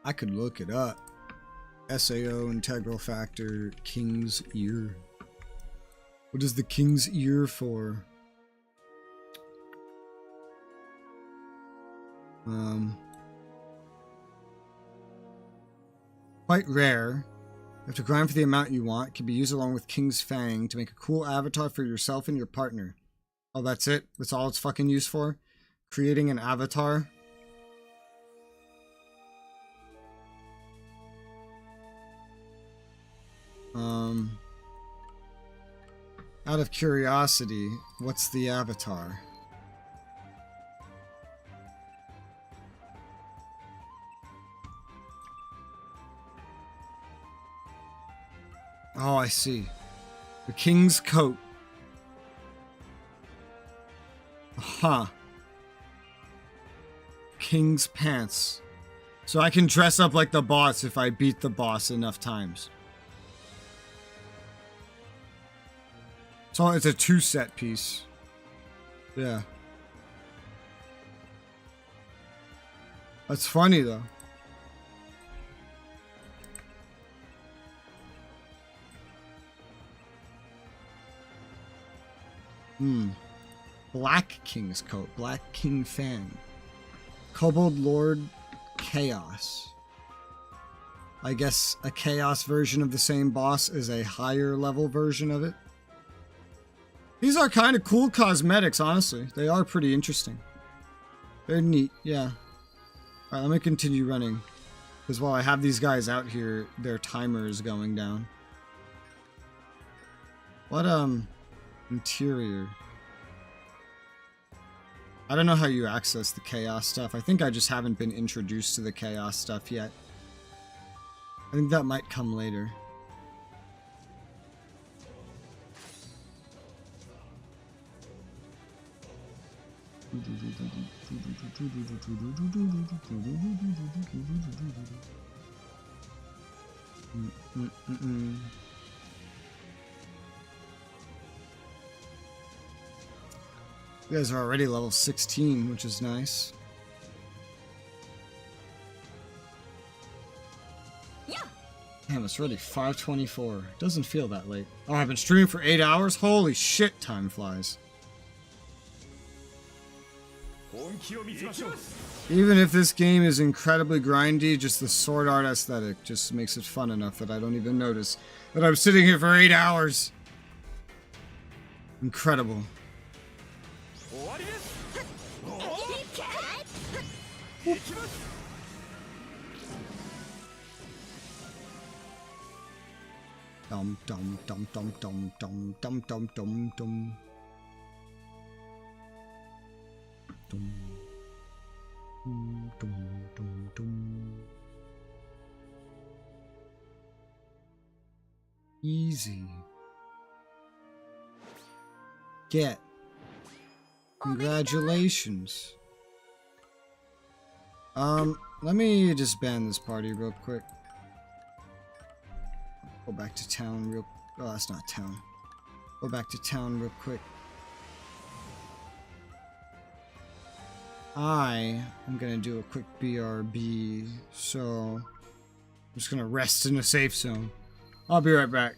I could look it up. SAO, integral factor, king's ear. What is the king's ear for? Quite rare. You have to grind for the amount you want. It can be used along with King's Fang to make a cool avatar for yourself and your partner. Oh, that's it? That's all it's fucking used for? Creating an avatar? Out of curiosity, what's the avatar? Oh, I see. The king's coat. Huh. King's pants. So I can dress up like the boss if I beat the boss enough times. So it's a 2-set piece. Yeah. That's funny though. Black King's coat. Black King Fan. Kobold Lord Chaos. I guess a Chaos version of the same boss is a higher level version of it. These are kind of cool cosmetics, honestly. They are pretty interesting. They're neat, yeah. Alright, let me continue running. Because while I have these guys out here, their timer is going down. What, interior. I don't know how you access the chaos stuff. I think I just haven't been introduced to the chaos stuff yet. I think that might come later. You guys are already level 16, which is nice. Yeah. Damn, it's already 5:24. Doesn't feel that late. Oh, I've been streaming for 8 hours? Holy shit, time flies. Even if this game is incredibly grindy, just the sword art aesthetic just makes it fun enough that I don't even notice that I'm sitting here for 8 hours. Incredible. Dum dum dum dum dum dum dum dum dum dum. Dum dum dum dum. Easy. Get. Congratulations. Let me disband this party real quick. Go back to town real... Oh, that's not town. Go back to town real quick. I am gonna do a quick BRB, so I'm just gonna rest in a safe zone. I'll be right back.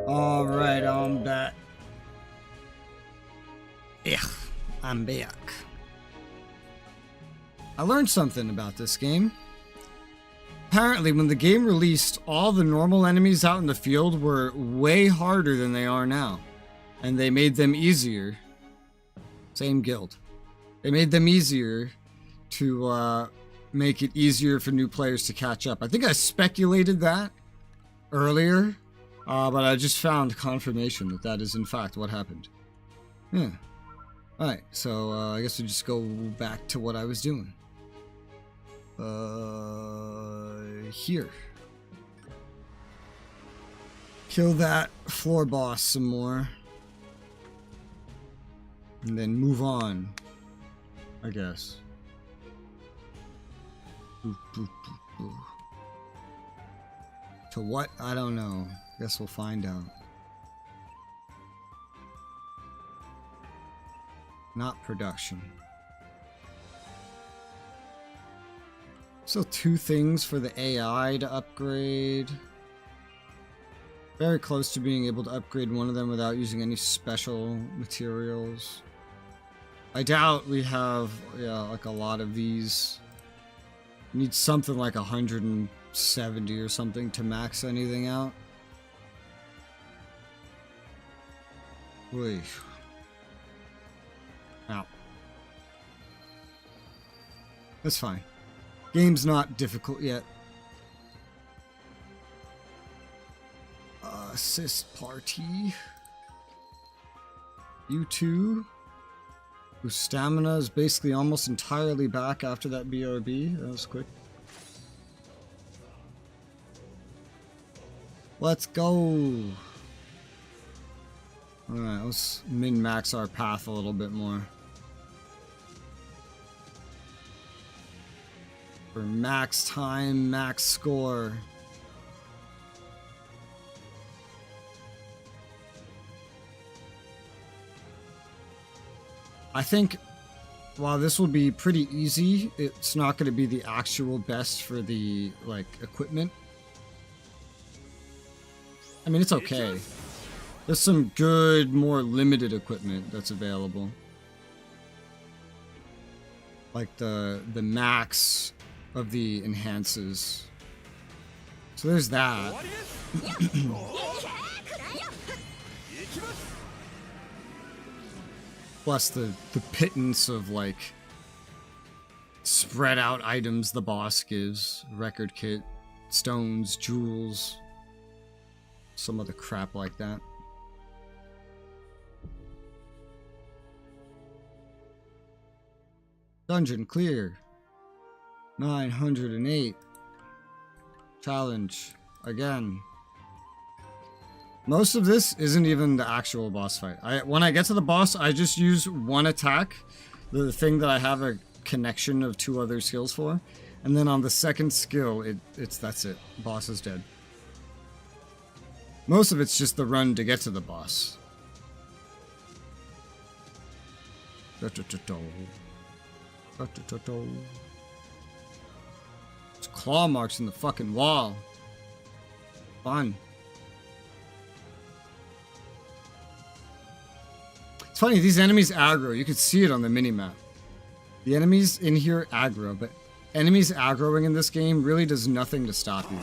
Alright, I'm back. Yeah, I'm back. I learned something about this game. Apparently, when the game released, all the normal enemies out in the field were way harder than they are now. And they made them easier. Same guild. They made them easier to make it easier for new players to catch up. I think I speculated that earlier, but I just found confirmation that that is in fact what happened. Yeah. Alright, so I guess we just go back to what I was doing. Here. Kill that floor boss some more. And then move on, I guess. To what? I don't know. Guess we'll find out. Not production. Still 2 things for the AI to upgrade. Very close to being able to upgrade one of them without using any special materials. I doubt we have, yeah, like a lot of these. Need something like 170 or something to max anything out. Wait. Ow. That's fine. Game's not difficult yet. Assist party. You two, whose stamina is basically almost entirely back after that BRB. That was quick. Let's go. Alright, let's min-max our path a little bit more. For max time, max score. I think while this will be pretty easy, it's not going to be the actual best for the, like, equipment. I mean, it's okay. There's some good, more limited equipment that's available. Like the max of the enhances. So there's that. Plus the pittance of, like, spread out items the boss gives. Record kit, stones, jewels, some other crap like that. Dungeon clear. 908. Challenge. Again. Most of this isn't even the actual boss fight. When I get to the boss, I just use one attack. The thing that I have a connection of 2 other skills for. And then on the second skill, that's it. Boss is dead. Most of it's just the run to get to the boss. There's claw marks in the fucking wall. Fun. It's funny, these enemies aggro. You can see it on the minimap. The enemies in here aggro, but enemies aggroing in this game really does nothing to stop you.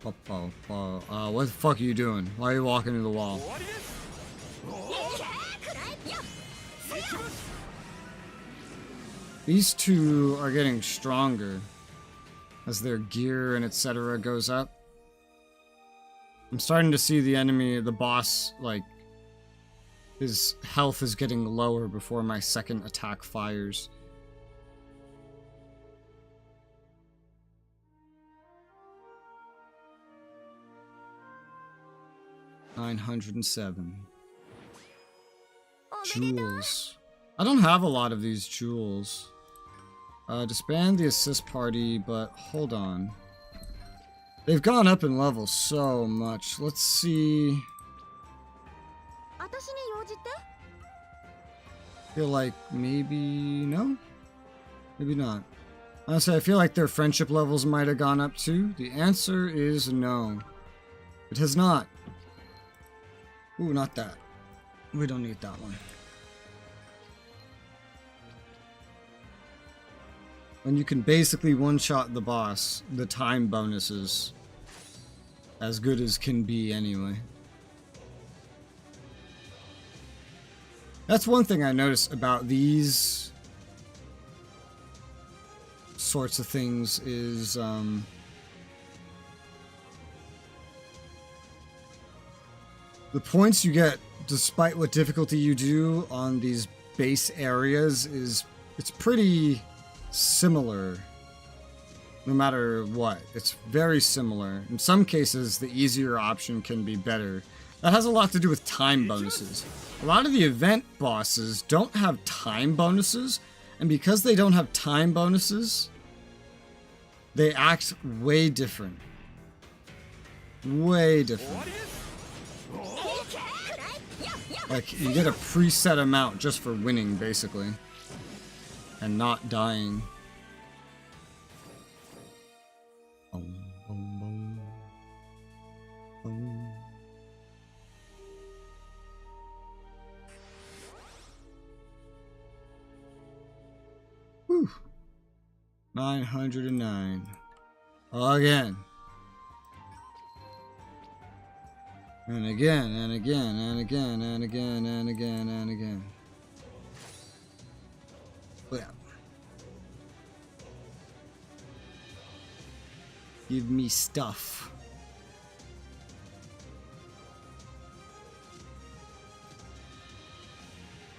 What the fuck are you doing? Why are you walking into the wall? These two are getting stronger as their gear and etc. goes up. I'm starting to see the enemy, the boss, like, his health is getting lower before my second attack fires. $907. Jewels. I don't have a lot of these jewels. Disband the assist party, but hold on. They've gone up in level so much. Let's see. Feel like maybe no? Maybe not. Honestly, I feel like their friendship levels might have gone up too. The answer is no. It has not. Ooh, not that. We don't need that one. And you can basically one-shot the boss. The time bonuses. As good as can be anyway. That's one thing I noticed about these sorts of things is the points you get despite what difficulty you do on these base areas it's pretty similar no matter what. It's very similar. In some cases the easier option can be better. That has a lot to do with time bonuses. A lot of the event bosses don't have time bonuses, and because they don't have time bonuses, they act way different. Way different. Like, you get a preset amount just for winning, basically. And not dying. Boom, boom, boom. Boom. Whew. 909. Again. And again, and again, and again, and again, and again, and again. Oh, yeah. Give me stuff.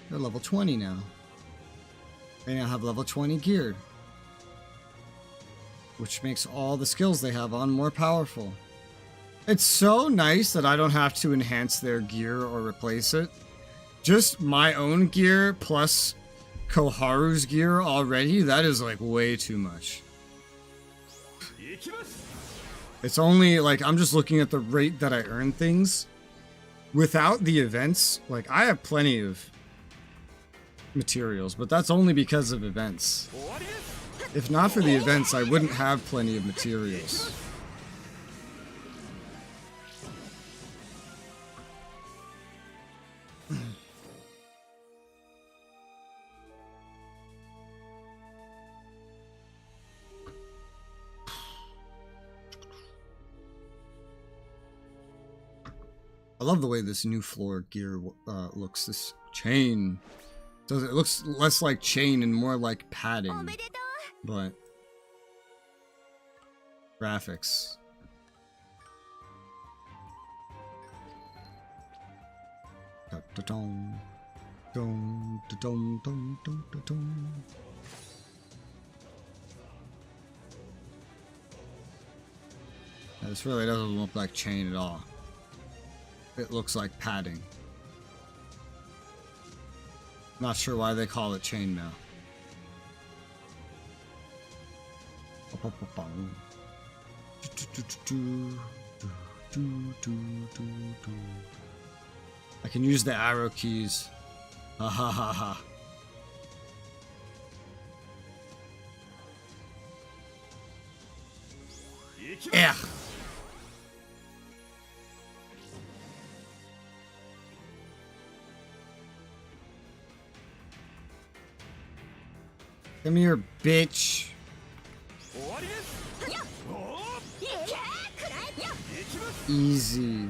They're level 20 now. They now have level 20 gear, which makes all the skills they have on more powerful. It's so nice that I don't have to enhance their gear or replace it. Just my own gear plus Koharu's gear already, that is like way too much. It's only like, I'm just looking at the rate that I earn things. Without the events, like I have plenty of materials, but that's only because of events. If not for the events, I wouldn't have plenty of materials. I love the way this new floor gear looks. This chain. So it looks less like chain and more like padding. But graphics. Da-da-dum. Dum, da-dum, dum, dum, da-dum. Yeah, this really doesn't look like chain at all. It looks like padding. Not sure why they call it chainmail. I can use the arrow keys. Ha ha ha ha. Yeah. Come here, bitch. Easy.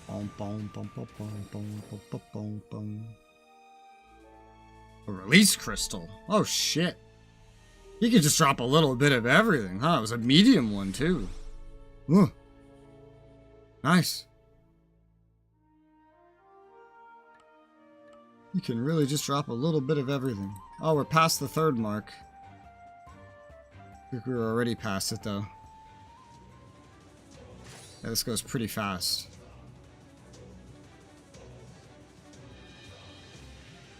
Bum, bum, bum, bum, bum, bum, bum, bum, bum. A release crystal. Oh shit. He could just drop a little bit of everything, huh? It was a medium one too. Ooh. Nice. You can really just drop a little bit of everything. Oh, we're past the third mark. I think we were already past it, though. Yeah, this goes pretty fast.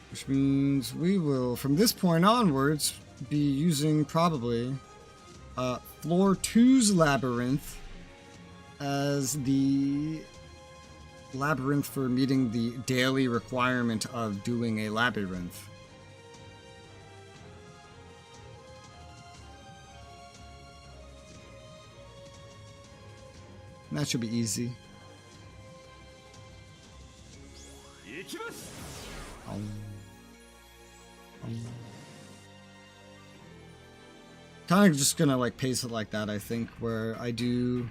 Which means we will, from this point onwards, be using probably Floor 2's Labyrinth as the labyrinth for meeting the daily requirement of doing a labyrinth. And that should be easy. Kind of just gonna like pace it like that, I think, where I do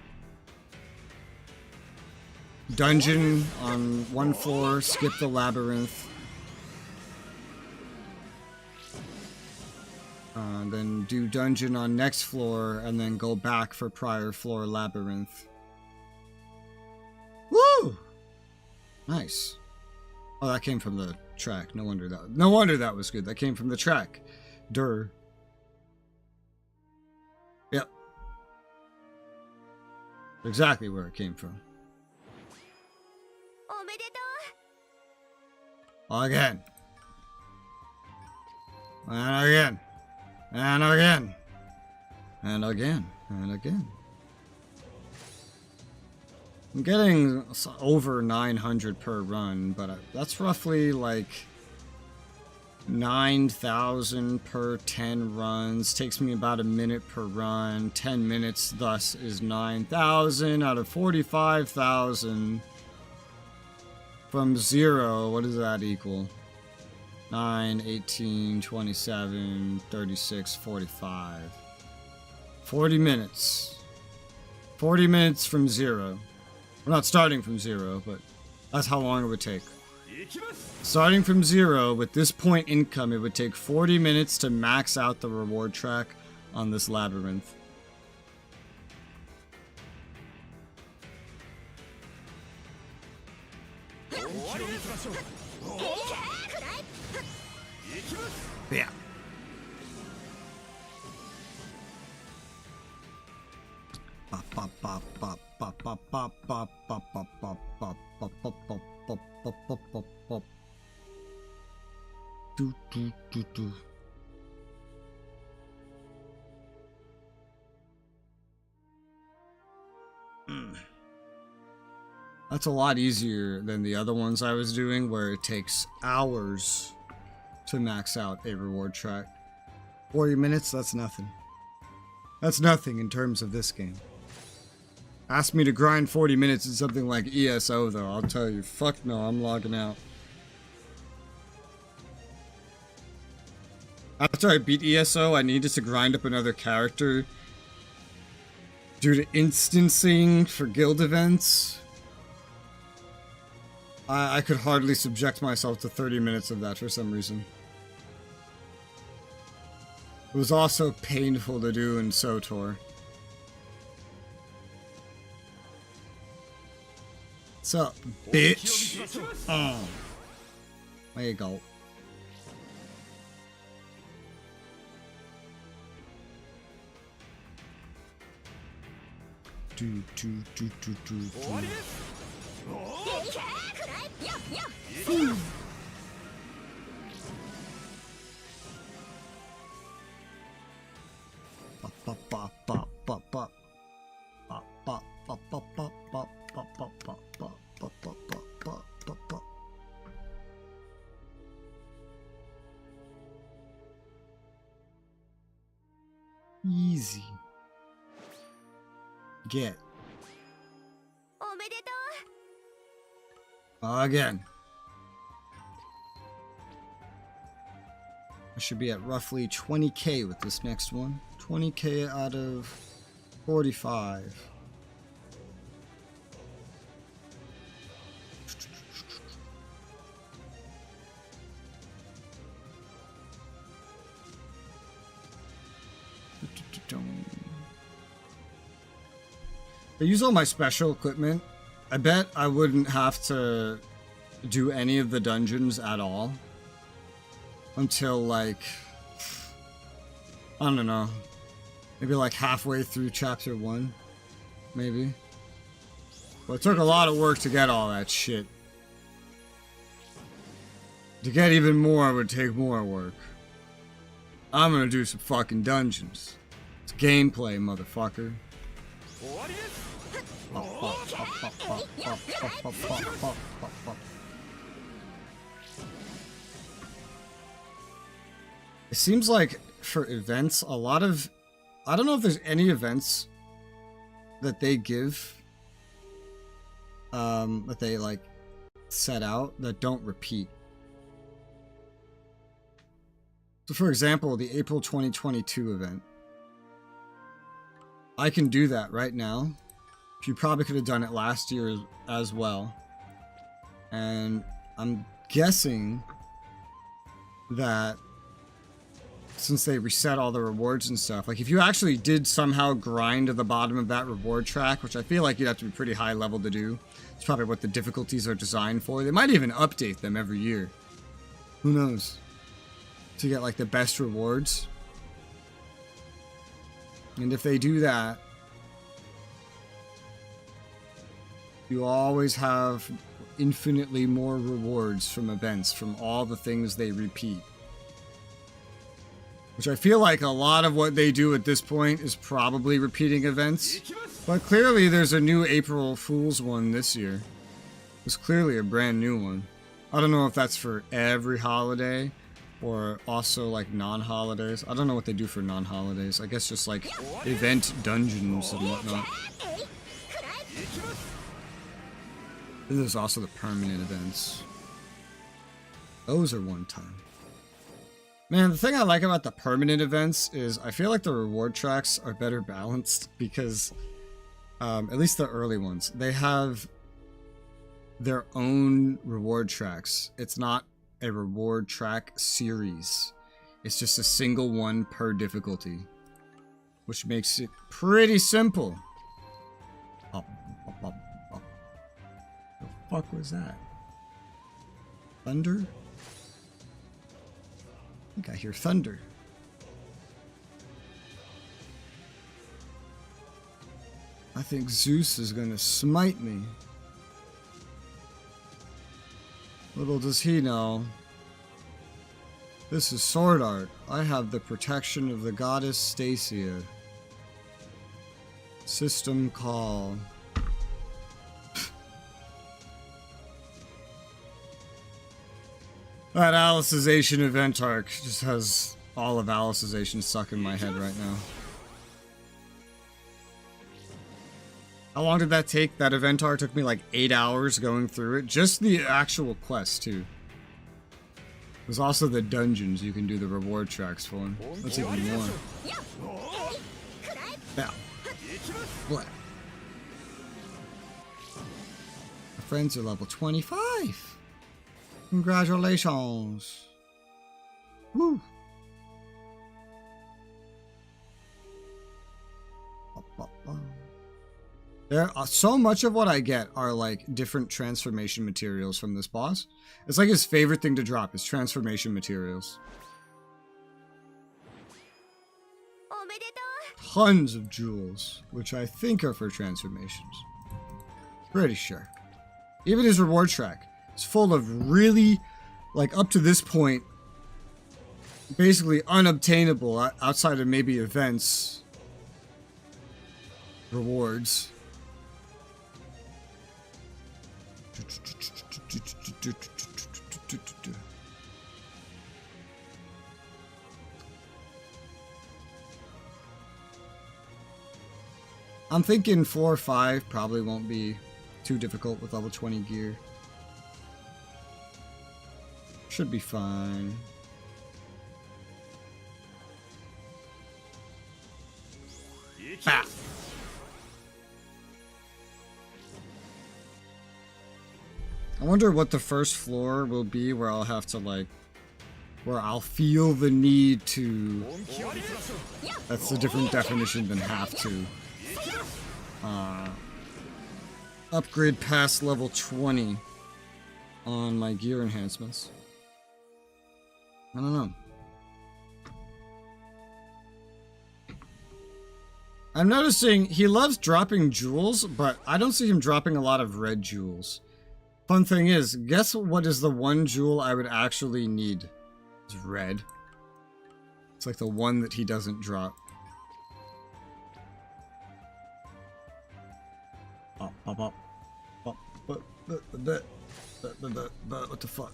dungeon on one floor, skip the labyrinth, then do dungeon on next floor, and then go back for prior floor labyrinth. Woo! Nice. Oh, that came from the track. No wonder that was good. That came from the track. Durr. Yep. Exactly where it came from. Again. And again. And again. And again. And again. I'm getting over 900 per run, but that's roughly like 9,000 per 10 runs. Takes me about a minute per run. 10 minutes thus is 9,000 out of 45,000. From 0, what does that equal? 9, 18, 27, 36, 45. 40 minutes. 40 minutes from 0. We're not starting from 0, but that's how long it would take. Starting from 0, with this point income, it would take 40 minutes to max out the reward track on this labyrinth. Yeah. That's a lot easier than the other ones I was doing, where it takes hours to max out a reward track. 40 minutes, that's nothing. That's nothing in terms of this game. Ask me to grind 40 minutes in something like ESO, though. I'll tell you, fuck no, I'm logging out. After I beat ESO, I needed to grind up another character due to instancing for guild events. I could hardly subject myself to 30 minutes of that for some reason. It was also painful to do in SOTOR. What's up, bitch? Oh. There you go. Do. Easy. Get. Again. I should be at roughly 20k with this next one. 20k out of 45. I use all my special equipment. I bet I wouldn't have to do any of the dungeons at all until, like, I don't know, maybe like halfway through chapter 1, maybe. But it took a lot of work to get all that shit. To get even more would take more work. I'm gonna do some fucking dungeons. It's gameplay, motherfucker. It seems like for events, a lot of... I don't know if there's any events that they give, that they like set out that don't repeat. So for example, the April 2022 event. I can do that right now. You probably could have done it last year as well. And I'm guessing that since they reset all the rewards and stuff, like if you actually did somehow grind to the bottom of that reward track, which I feel like you'd have to be pretty high level to do. It's probably what the difficulties are designed for. They might even update them every year. Who knows? To get like the best rewards. And if they do that, you always have infinitely more rewards from events, from all the things they repeat. Which I feel like a lot of what they do at this point is probably repeating events. But clearly there's a new April Fool's one this year. It's clearly a brand new one. I don't know if that's for every holiday or also like non-holidays. I don't know what they do for non-holidays. I guess just like event dungeons and whatnot. Then there's also the permanent events. Those are one time. Man, the thing I like about the permanent events is I feel like the reward tracks are better balanced because, at least the early ones, they have their own reward tracks. It's not a reward track series. It's just a single one per difficulty, which makes it pretty simple. The fuck was that? Thunder? I think I hear thunder. I think Zeus is gonna smite me. Little does he know. This is sword art. I have the protection of the goddess Stacia. System call. That Alicization event arc just has all of Alicization stuck in my head right now. How long did that take? That event arc took me like 8 hours going through it. Just the actual quest, too. There's also the dungeons you can do the reward tracks for. That's even more. Yeah. What? My friends are level 25. Congratulations. Woo. There are so much of what I get are like different transformation materials from this boss. It's like his favorite thing to drop is transformation materials. Tons of jewels, which I think are for transformations. Pretty sure. Even his reward track. It's full of really, like up to this point, basically unobtainable outside of maybe events, rewards. I'm thinking 4 or 5 probably won't be too difficult with level 20 gear. Should be fine. Ah. I wonder what the first floor will be where I'll have to like, where I'll feel the need to, that's a different definition than have to, upgrade past level 20 on my gear enhancements. I don't know. I'm noticing he loves dropping jewels, but I don't see him dropping a lot of red jewels. Fun thing is, guess what is the one jewel I would actually need? It's red. It's like the one that he doesn't drop. What the fuck?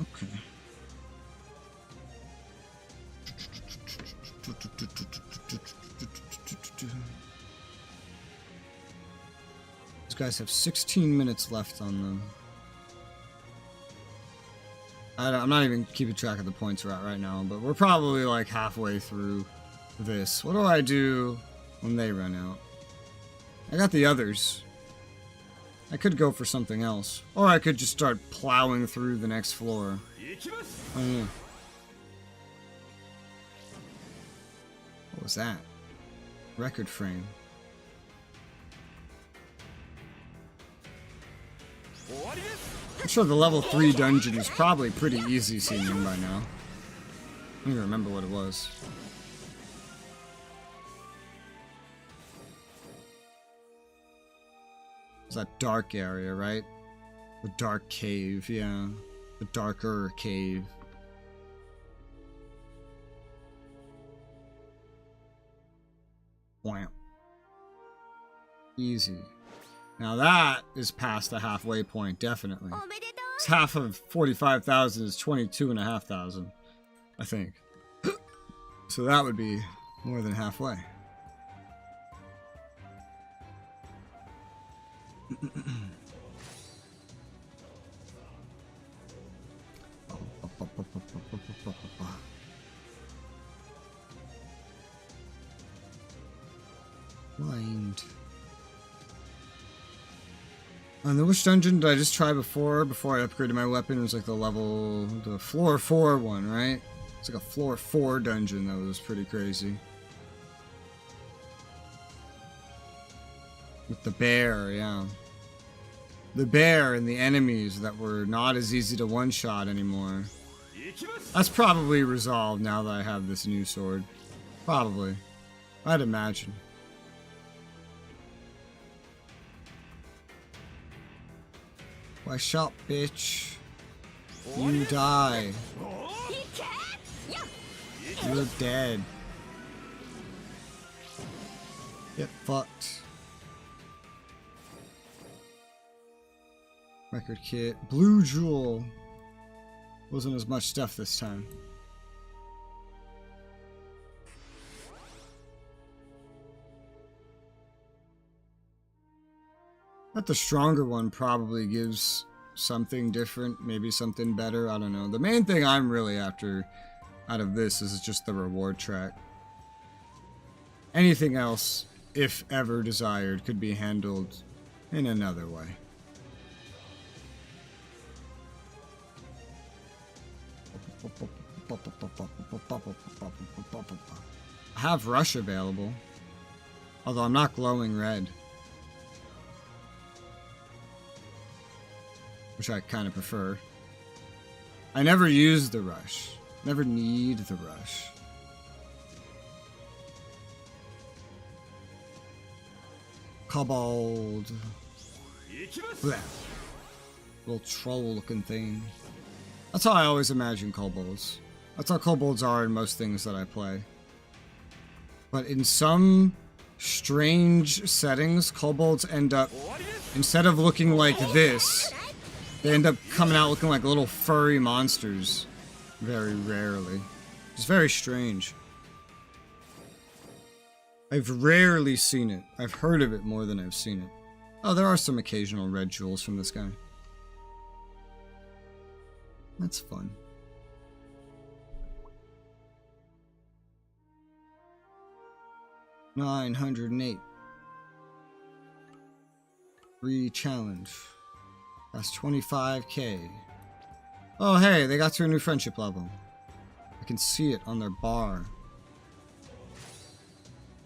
Okay. These guys have 16 minutes left on them. I'm not even keeping track of the points we're at right now, but we're probably like halfway through this. What do I do when they run out? I got the others. I could go for something else. Or I could just start plowing through the next floor. Oh yeah. What was that? Record frame. I'm sure the level 3 dungeon is probably pretty easy seeming by now. I don't even remember what it was. It's that dark area, right? The dark cave, yeah. The darker cave. Wham. Easy. Now that is past the halfway point, definitely. It's half of 45,000 is 22,500, I think. So that would be more than halfway. Blind. And which dungeon did I just try before I upgraded my weapon? It was like the floor 4 one, right? It's like a floor 4 dungeon that was pretty crazy. With the bear, yeah. The bear and the enemies that were not as easy to one-shot anymore. That's probably resolved now that I have this new sword. Probably. I'd imagine. Why shot, bitch? You die. You're dead. Get fucked. Record kit. Blue jewel. Wasn't as much stuff this time. But the stronger one probably gives something different, maybe something better, I don't know. The main thing I'm really after out of this is just the reward track. Anything else, if ever desired, could be handled in another way. I have Rush available, although I'm not glowing red, which I kind of prefer. I never use the Rush. Never need the Rush. Kobold. Blech. Little troll looking thing. That's how I always imagine kobolds. That's how kobolds are in most things that I play. But in some strange settings, kobolds end up, instead of looking like this, they end up coming out looking like little furry monsters. Very rarely. It's very strange. I've rarely seen it. I've heard of it more than I've seen it. Oh, there are some occasional red jewels from this guy. That's fun. $908. Free challenge. That's 25k. Oh hey, they got to a new friendship level. I can see it on their bar.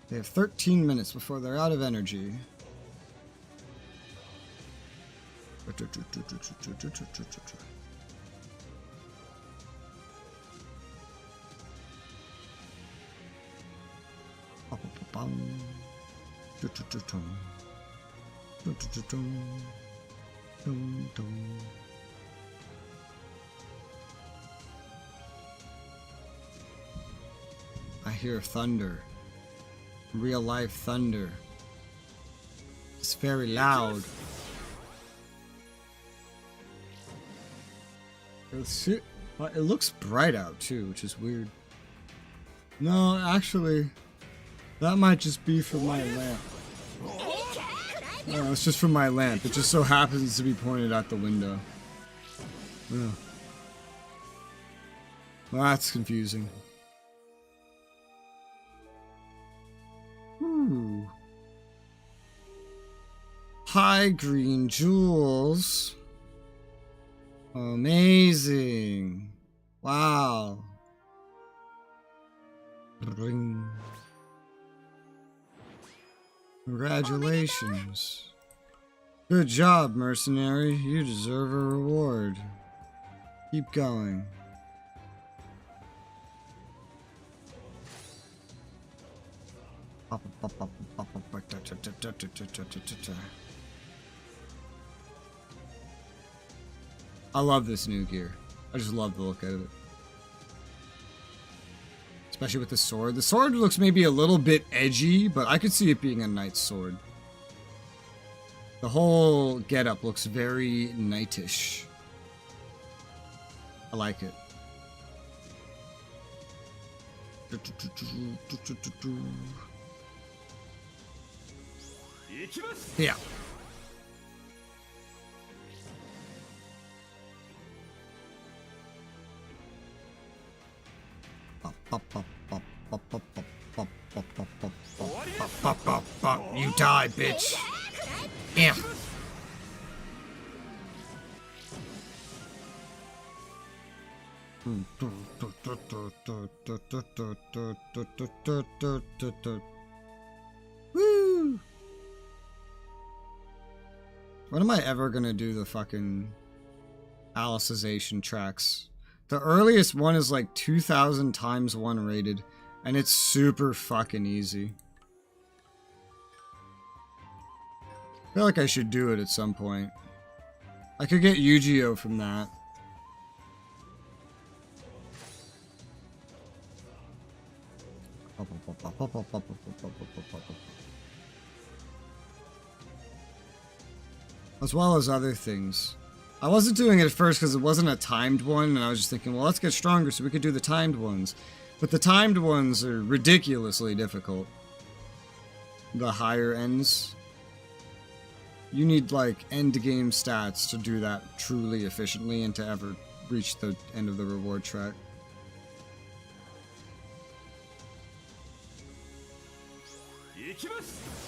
They have 13 minutes before they're out of energy. I hear thunder. Real life thunder. It's very loud. It looks bright out too, which is weird. No, actually, that might just be from my lamp. No, it's just from my lamp. It just so happens to be pointed out the window. Yeah. Well, that's confusing. Ooh. High green jewels. Amazing. Wow. Ring. Congratulations. Good job, mercenary. You deserve a reward. Keep going. I love this new gear. I just love the look of it. Especially with the sword. The sword looks maybe a little bit edgy, but I could see it being a knight's sword. The whole getup looks very knightish. I like it. Yeah. You die, bitch. Yeah. Woo! When am I ever gonna do the fucking Alicization tracks? The earliest one is like 2000 times 1 rated, and it's super fucking easy. I feel like I should do it at some point. I could get Yu-Gi-Oh from that. As well as other things. I wasn't doing it at first because it wasn't a timed one, and I was just thinking, well, let's get stronger so we could do the timed ones. But the timed ones are ridiculously difficult. The higher ends. You need, like, end-game stats to do that truly efficiently and to ever reach the end of the reward track.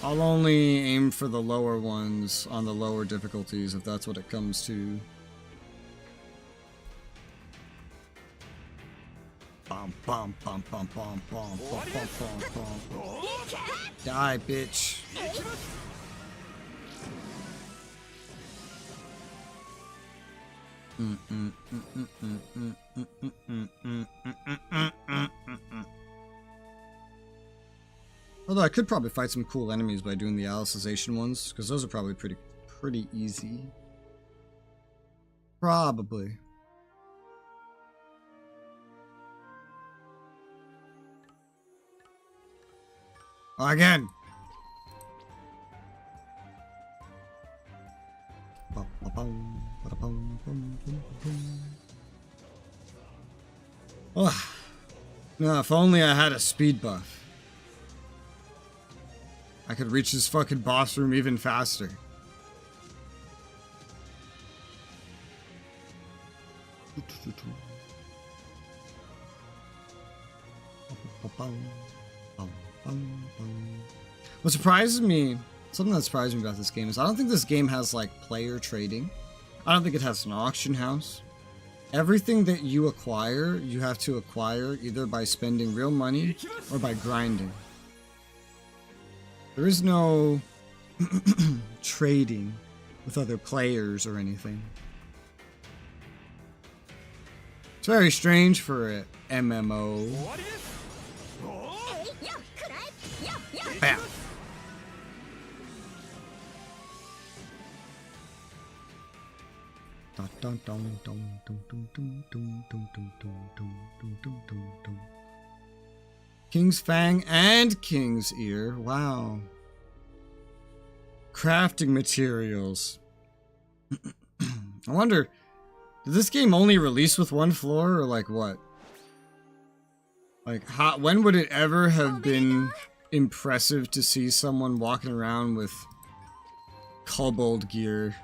I'll only aim for the lower ones on the lower difficulties if that's what it comes to. Bum bum bum bum bum bum bum bum bum bum. Die, bitch. Although I could probably fight some cool enemies by doing the Alicization ones, because those are probably pretty easy. Probably. Again. Oh. No, if only I had a speed buff. I could reach this fucking boss room even faster. What surprises me, something that surprised me about this game is I don't think this game has like player trading. I don't think it has an auction house. Everything that you acquire, you have to acquire either by spending real money or by grinding. There is no trading with other players or anything. It's very strange for an MMO. Bam. King's Fang and King's Ear. Wow. Crafting materials. I wonder, did this game only release with one floor or like what? Like, when would it ever have been impressive to see someone walking around with kobold gear?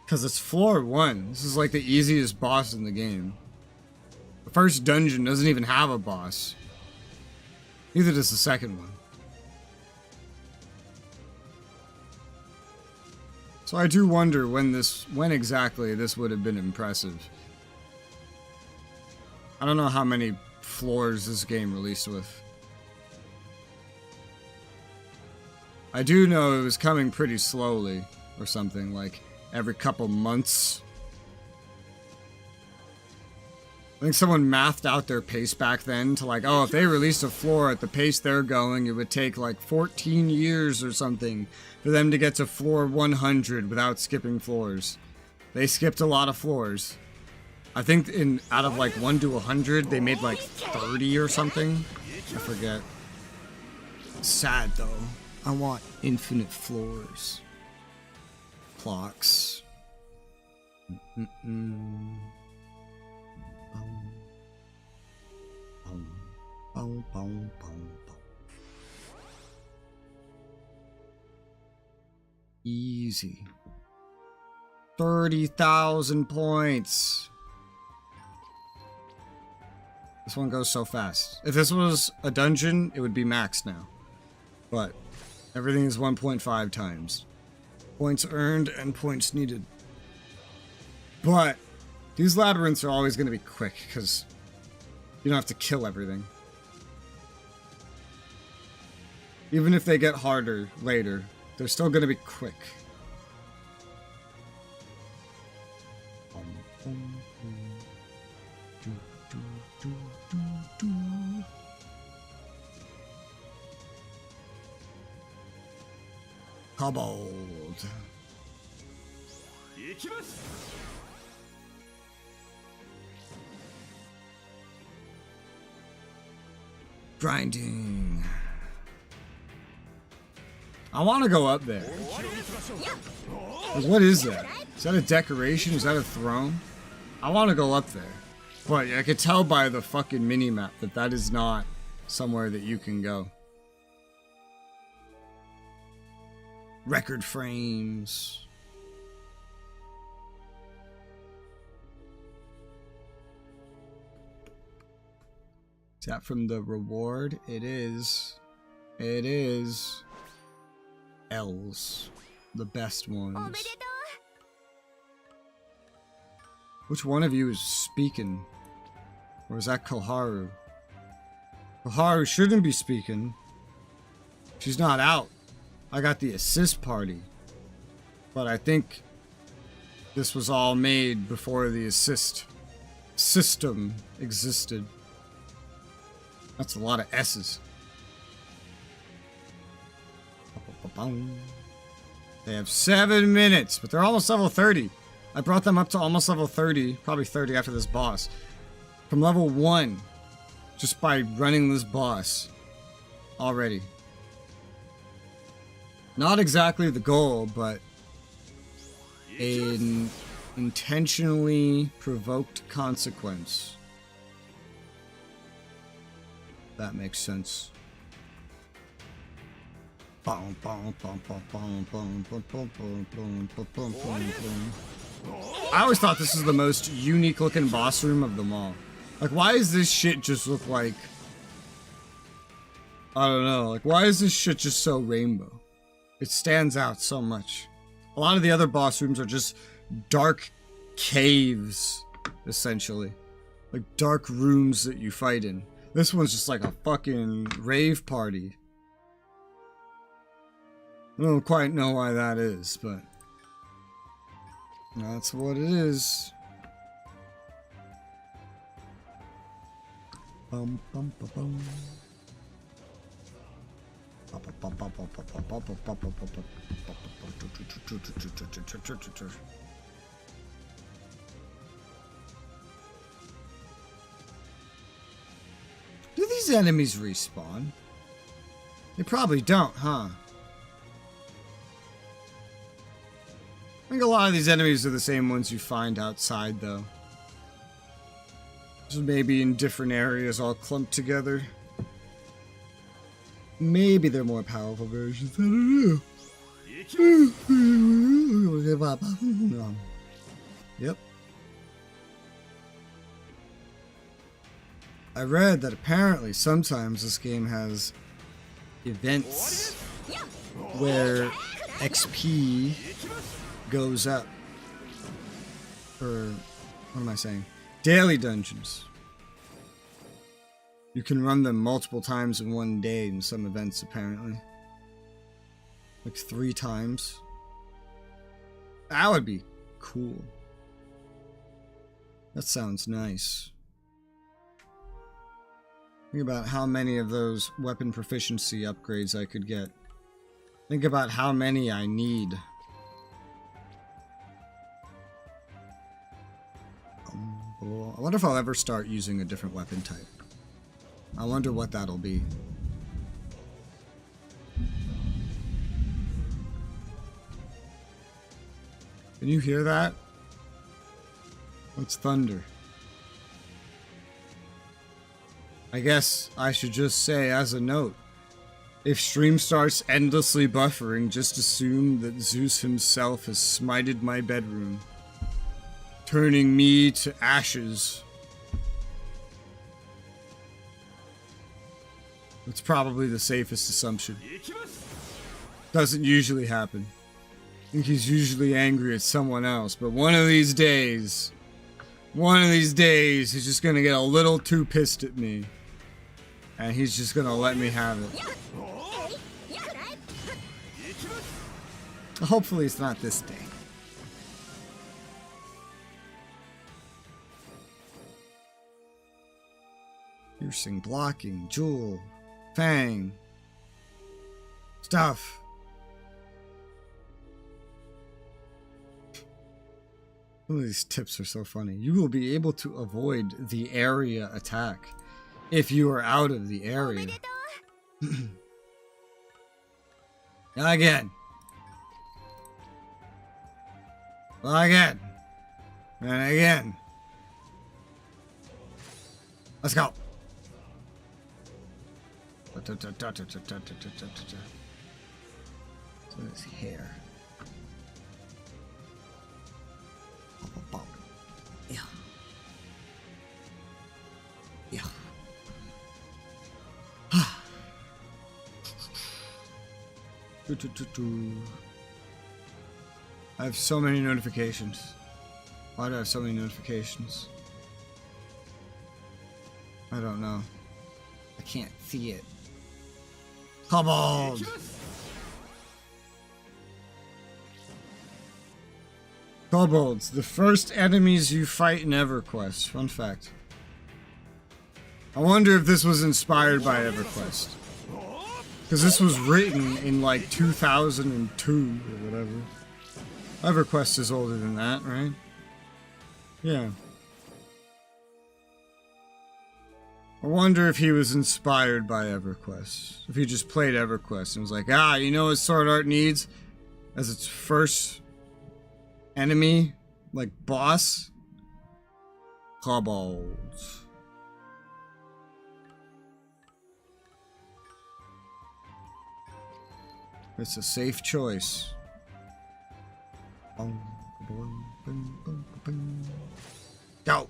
Because it's floor 1. This is like the easiest boss in the game. The first dungeon doesn't even have a boss. Neither does the second one. So I do wonder when exactly this would have been impressive. I don't know how many floors this game released with. I do know it was coming pretty slowly or something, like every couple months. I think someone mathed out their pace back then to like, oh, if they released a floor at the pace they're going, it would take like 14 years or something for them to get to floor 100 without skipping floors. They skipped a lot of floors. I think out of like 1 to 100, they made like 30 or something. I forget. Sad though. I want infinite floors. Clocks. Easy. 30,000 points. This one goes so fast. If this was a dungeon, it would be maxed now. But everything is 1.5 times. Points earned and points needed. But these labyrinths are always going to be quick because you don't have to kill everything. Even if they get harder later, they're still going to be quick. Kobold. Grinding. I want to go up there. What is that? Is that a decoration? Is that a throne? I want to go up there. But I could tell by the fucking minimap that that is not somewhere that you can go. Record frames. Is that from the reward? It is. It is. L's. The best ones. Which one of you is speaking? Or is that Koharu? Koharu shouldn't be speaking. She's not out. I got the assist party. But I think this was all made before the assist system existed. That's a lot of S's. They have 7 minutes, but they're almost level 30. I brought them up to almost level 30, probably 30 after this boss. From level 1, just by running this boss already. Not exactly the goal, but an intentionally provoked consequence. That makes sense. I always thought this was the most unique looking boss room of them all. Like, why does this shit just look like... I don't know, like, why is this shit just so rainbow? It stands out so much. A lot of the other boss rooms are just dark caves, essentially. Like, dark rooms that you fight in. This one's just like a fucking rave party. I don't quite know why that is, but that's what it is. Bum, bum, bum, bum. these enemies respawn? They probably don't, huh? I think a lot of these enemies are the same ones you find outside, though. Just maybe in different areas all clumped together. Maybe they're more powerful versions. I don't know. Yep. I read that apparently sometimes this game has events where XP goes up. Or, what am I saying? Daily dungeons. You can run them multiple times in one day in some events, apparently. Like 3 times. That would be cool. That sounds nice. Think about how many of those weapon proficiency upgrades I could get. Think about how many I need. I wonder if I'll ever start using a different weapon type. I wonder what that'll be. Can you hear that? What's thunder? I guess I should just say as a note, if stream starts endlessly buffering, just assume that Zeus himself has smited my bedroom, turning me to ashes. That's probably the safest assumption. Doesn't usually happen. I think he's usually angry at someone else, but one of these days, he's just gonna get a little too pissed at me. And he's just gonna let me have it. Hopefully it's not this day. Piercing, blocking, jewel, fang, stuff. Some of these tips are so funny. You will be able to avoid the area attack if you are out of the area. Again. Again. And again. Let's go. So his hair. Yeah. Yeah. I have so many notifications. Why do I have so many notifications? I don't know. I can't see it. Kobold! Kobolds, the first enemies you fight in EverQuest. Fun fact. I wonder if this was inspired by EverQuest. Because this was written in like 2002 or whatever. EverQuest is older than that, right? Yeah. I wonder if he was inspired by EverQuest. If he just played EverQuest and was like, ah, you know what Sword Art needs as its first enemy, like boss? Kobolds. It's a safe choice. Go!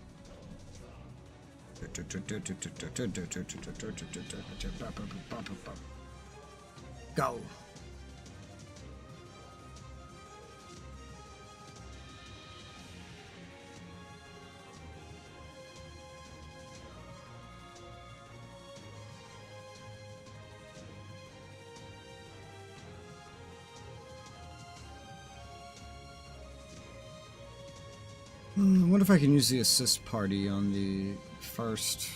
Go! What if I can use the assist party on the first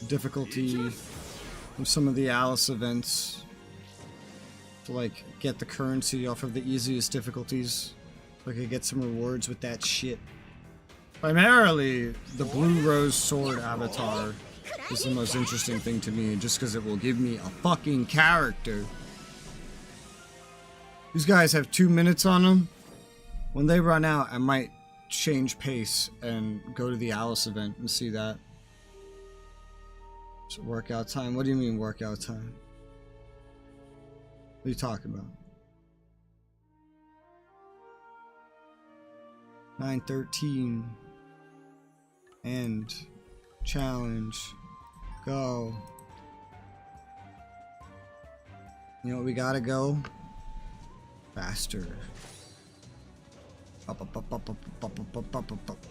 difficulty of some of the Alice events to like get the currency off of the easiest difficulties so I could get some rewards with that shit. Primarily the Blue Rose Sword avatar is the most interesting thing to me, just because it will give me a fucking character. These guys have 2 minutes on them. When they run out, I might change pace and go to the Alice event and see that. So workout time? What do you mean workout time? What are you talking about? 9:13. End. Challenge. Go. You know what, we gotta go faster. Up, up, up, up, up, up, up, up, up, up, up.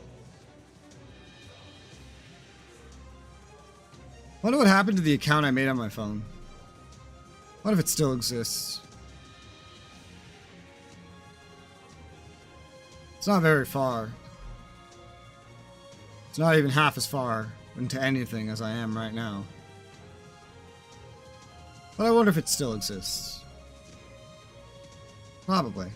Wonder what happened to the account I made on my phone. What if it still exists? It's not very far. It's not even half as far into anything as I am right now. But I wonder if it still exists. Probably.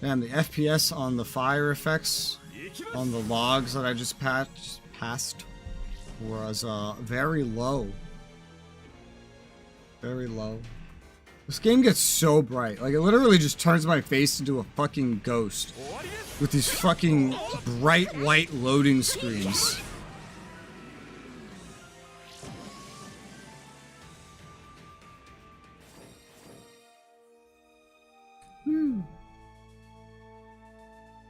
Damn, the FPS on the fire effects on the logs that I just passed was very low. Very low. This game gets so bright. Like, it literally just turns my face into a fucking ghost with these fucking bright white loading screens.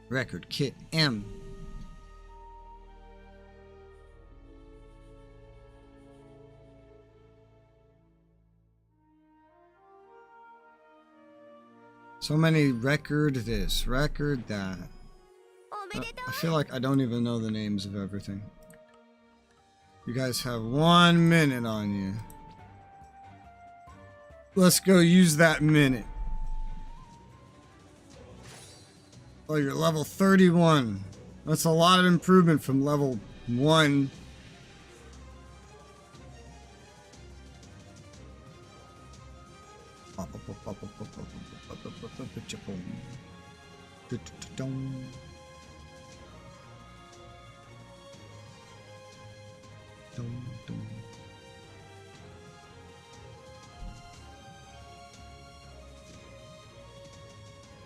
Record Kit M. So many record this, record that. I feel like I don't even know the names of everything. You guys have 1 minute on you. Let's go use that minute. Oh, you're level 31. That's a lot of improvement from level 1.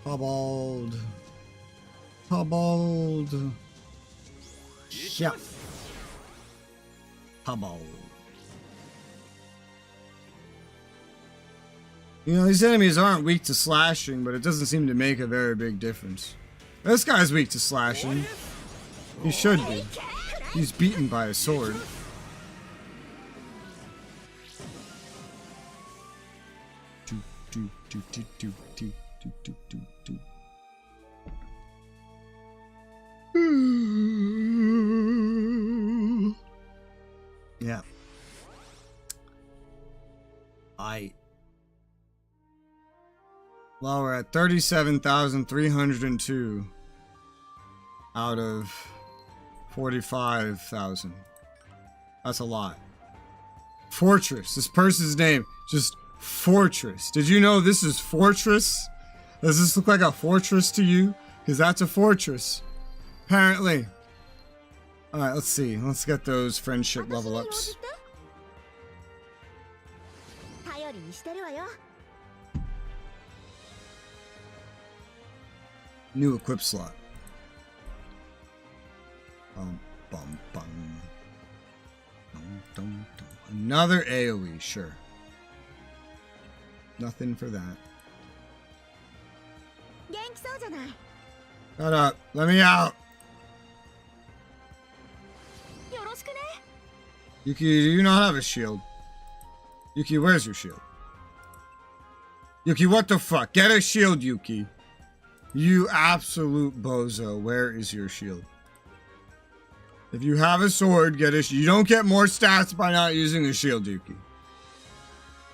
Cobbled. Cobbled. Yeah. Cobbled. You know, these enemies aren't weak to slashing, but it doesn't seem to make a very big difference. This guy's weak to slashing. He should be. He's beaten by a sword. Yeah. Well, we're at 37,302 out of 45,000. That's a lot. Fortress. This person's name, just Fortress. Did you know this is Fortress? Does this look like a fortress to you? Because that's a fortress. Apparently. Alright, let's see. Let's get those friendship level ups. New equip slot. Bum, bum, bum. Dum, dum, dum. Another AoE, sure. Nothing for that. Shut up. Let me out. Yuki, do you not have a shield? Yuki, where's your shield? Yuki, what the fuck? Get a shield, Yuki. You absolute bozo. Where is your shield? If you have a sword, get a shield. You don't get more stats by not using a shield, Yuki.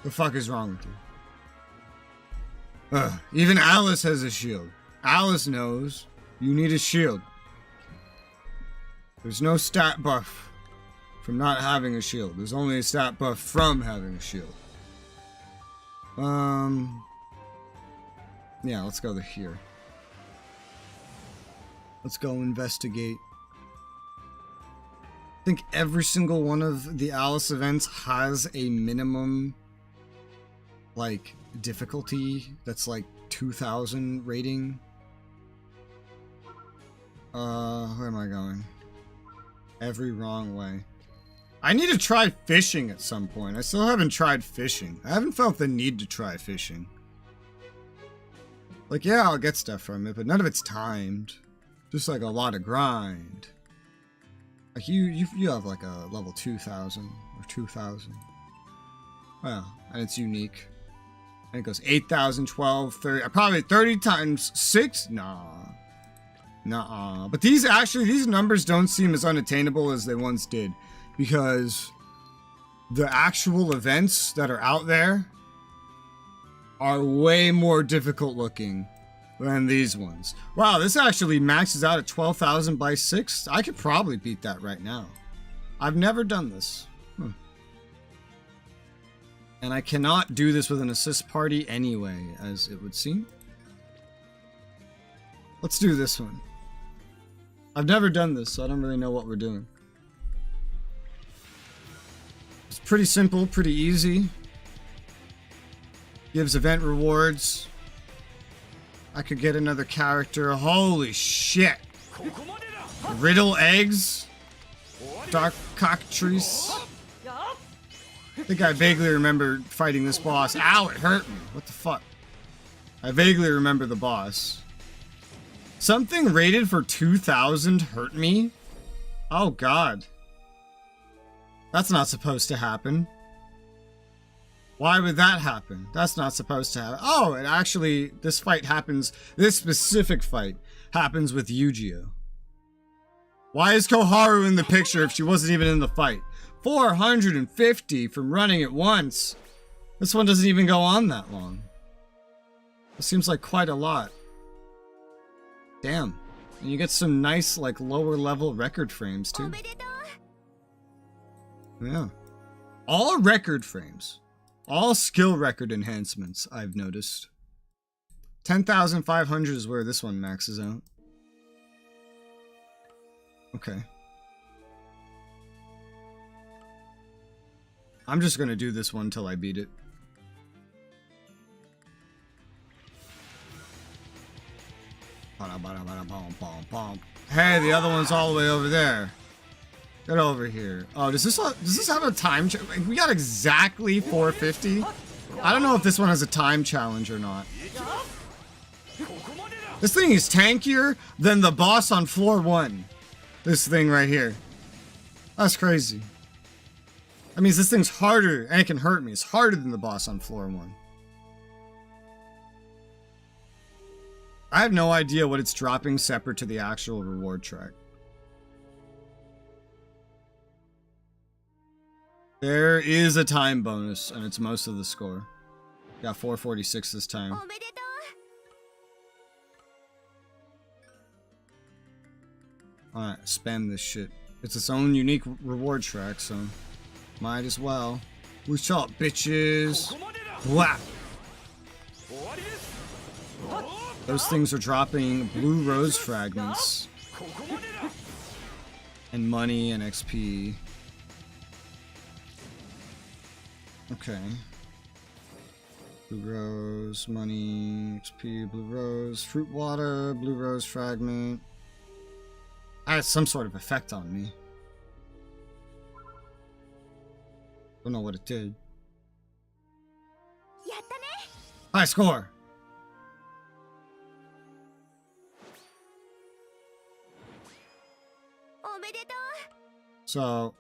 The fuck is wrong with you? Ugh. Even Alice has a shield. Alice knows you need a shield. There's no stat buff from not having a shield. There's only a stat buff from having a shield. Yeah, let's go to here. Let's go investigate. I think every single one of the Alice events has a minimum, like, difficulty that's like 2000 rating. Where am I going? Every wrong way. I need to try fishing at some point. I still haven't tried fishing. I haven't felt the need to try fishing. Like, yeah, I'll get stuff from it, but none of it's timed. Just like a lot of grind. Like you have like a level 2000 or 2000. Well, and it's unique. And it goes 8,000, 12, 30, probably 30 times 6? Nah. Nuh-uh. But these numbers don't seem as unattainable as they once did. Because the actual events that are out there are way more difficult looking than these ones. Wow, this actually maxes out at 12,000 by 6. I could probably beat that right now. I've never done this. And I cannot do this with an assist party anyway, as it would seem. Let's do this one. I've never done this, so I don't really know what we're doing. It's pretty simple, pretty easy. Gives event rewards. I could get another character. Holy shit! Riddle eggs? Dark cockatrice? I think I vaguely remember fighting this boss. Ow, it hurt me. What the fuck? I vaguely remember the boss. Something rated for 2000 hurt me? Oh god. That's not supposed to happen. Why would that happen? That's not supposed to happen. Oh, it actually, this fight happens, this specific fight happens with Yu-Gi-Oh! Why is Koharu in the picture if she wasn't even in the fight? 450 from running it once. This one doesn't even go on that long. It seems like quite a lot. Damn. And you get some nice, like, lower level record frames, too. Yeah. All record frames. All skill record enhancements, I've noticed. 10,500 is where this one maxes out. Okay. I'm just gonna do this one till I beat it. Hey, the other one's all the way over there. Get over here. Oh, does this have a time challenge? We got exactly 450. I don't know if this one has a time challenge or not. This thing is tankier than the boss on floor 1. This thing right here. That's crazy. That means this thing's harder and it can hurt me. It's harder than the boss on floor 1. I have no idea what it's dropping separate to the actual reward track. There is a time bonus, and it's most of the score. Got 446 this time. Alright, spam this shit. It's its own unique reward track, so might as well. What's up, bitches? Whap! Those things are dropping blue rose fragments. And money and XP. Okay. Blue rose, money, XP, blue rose, fruit water, blue rose fragment. That has some sort of effect on me. Don't know what it did. High score! So,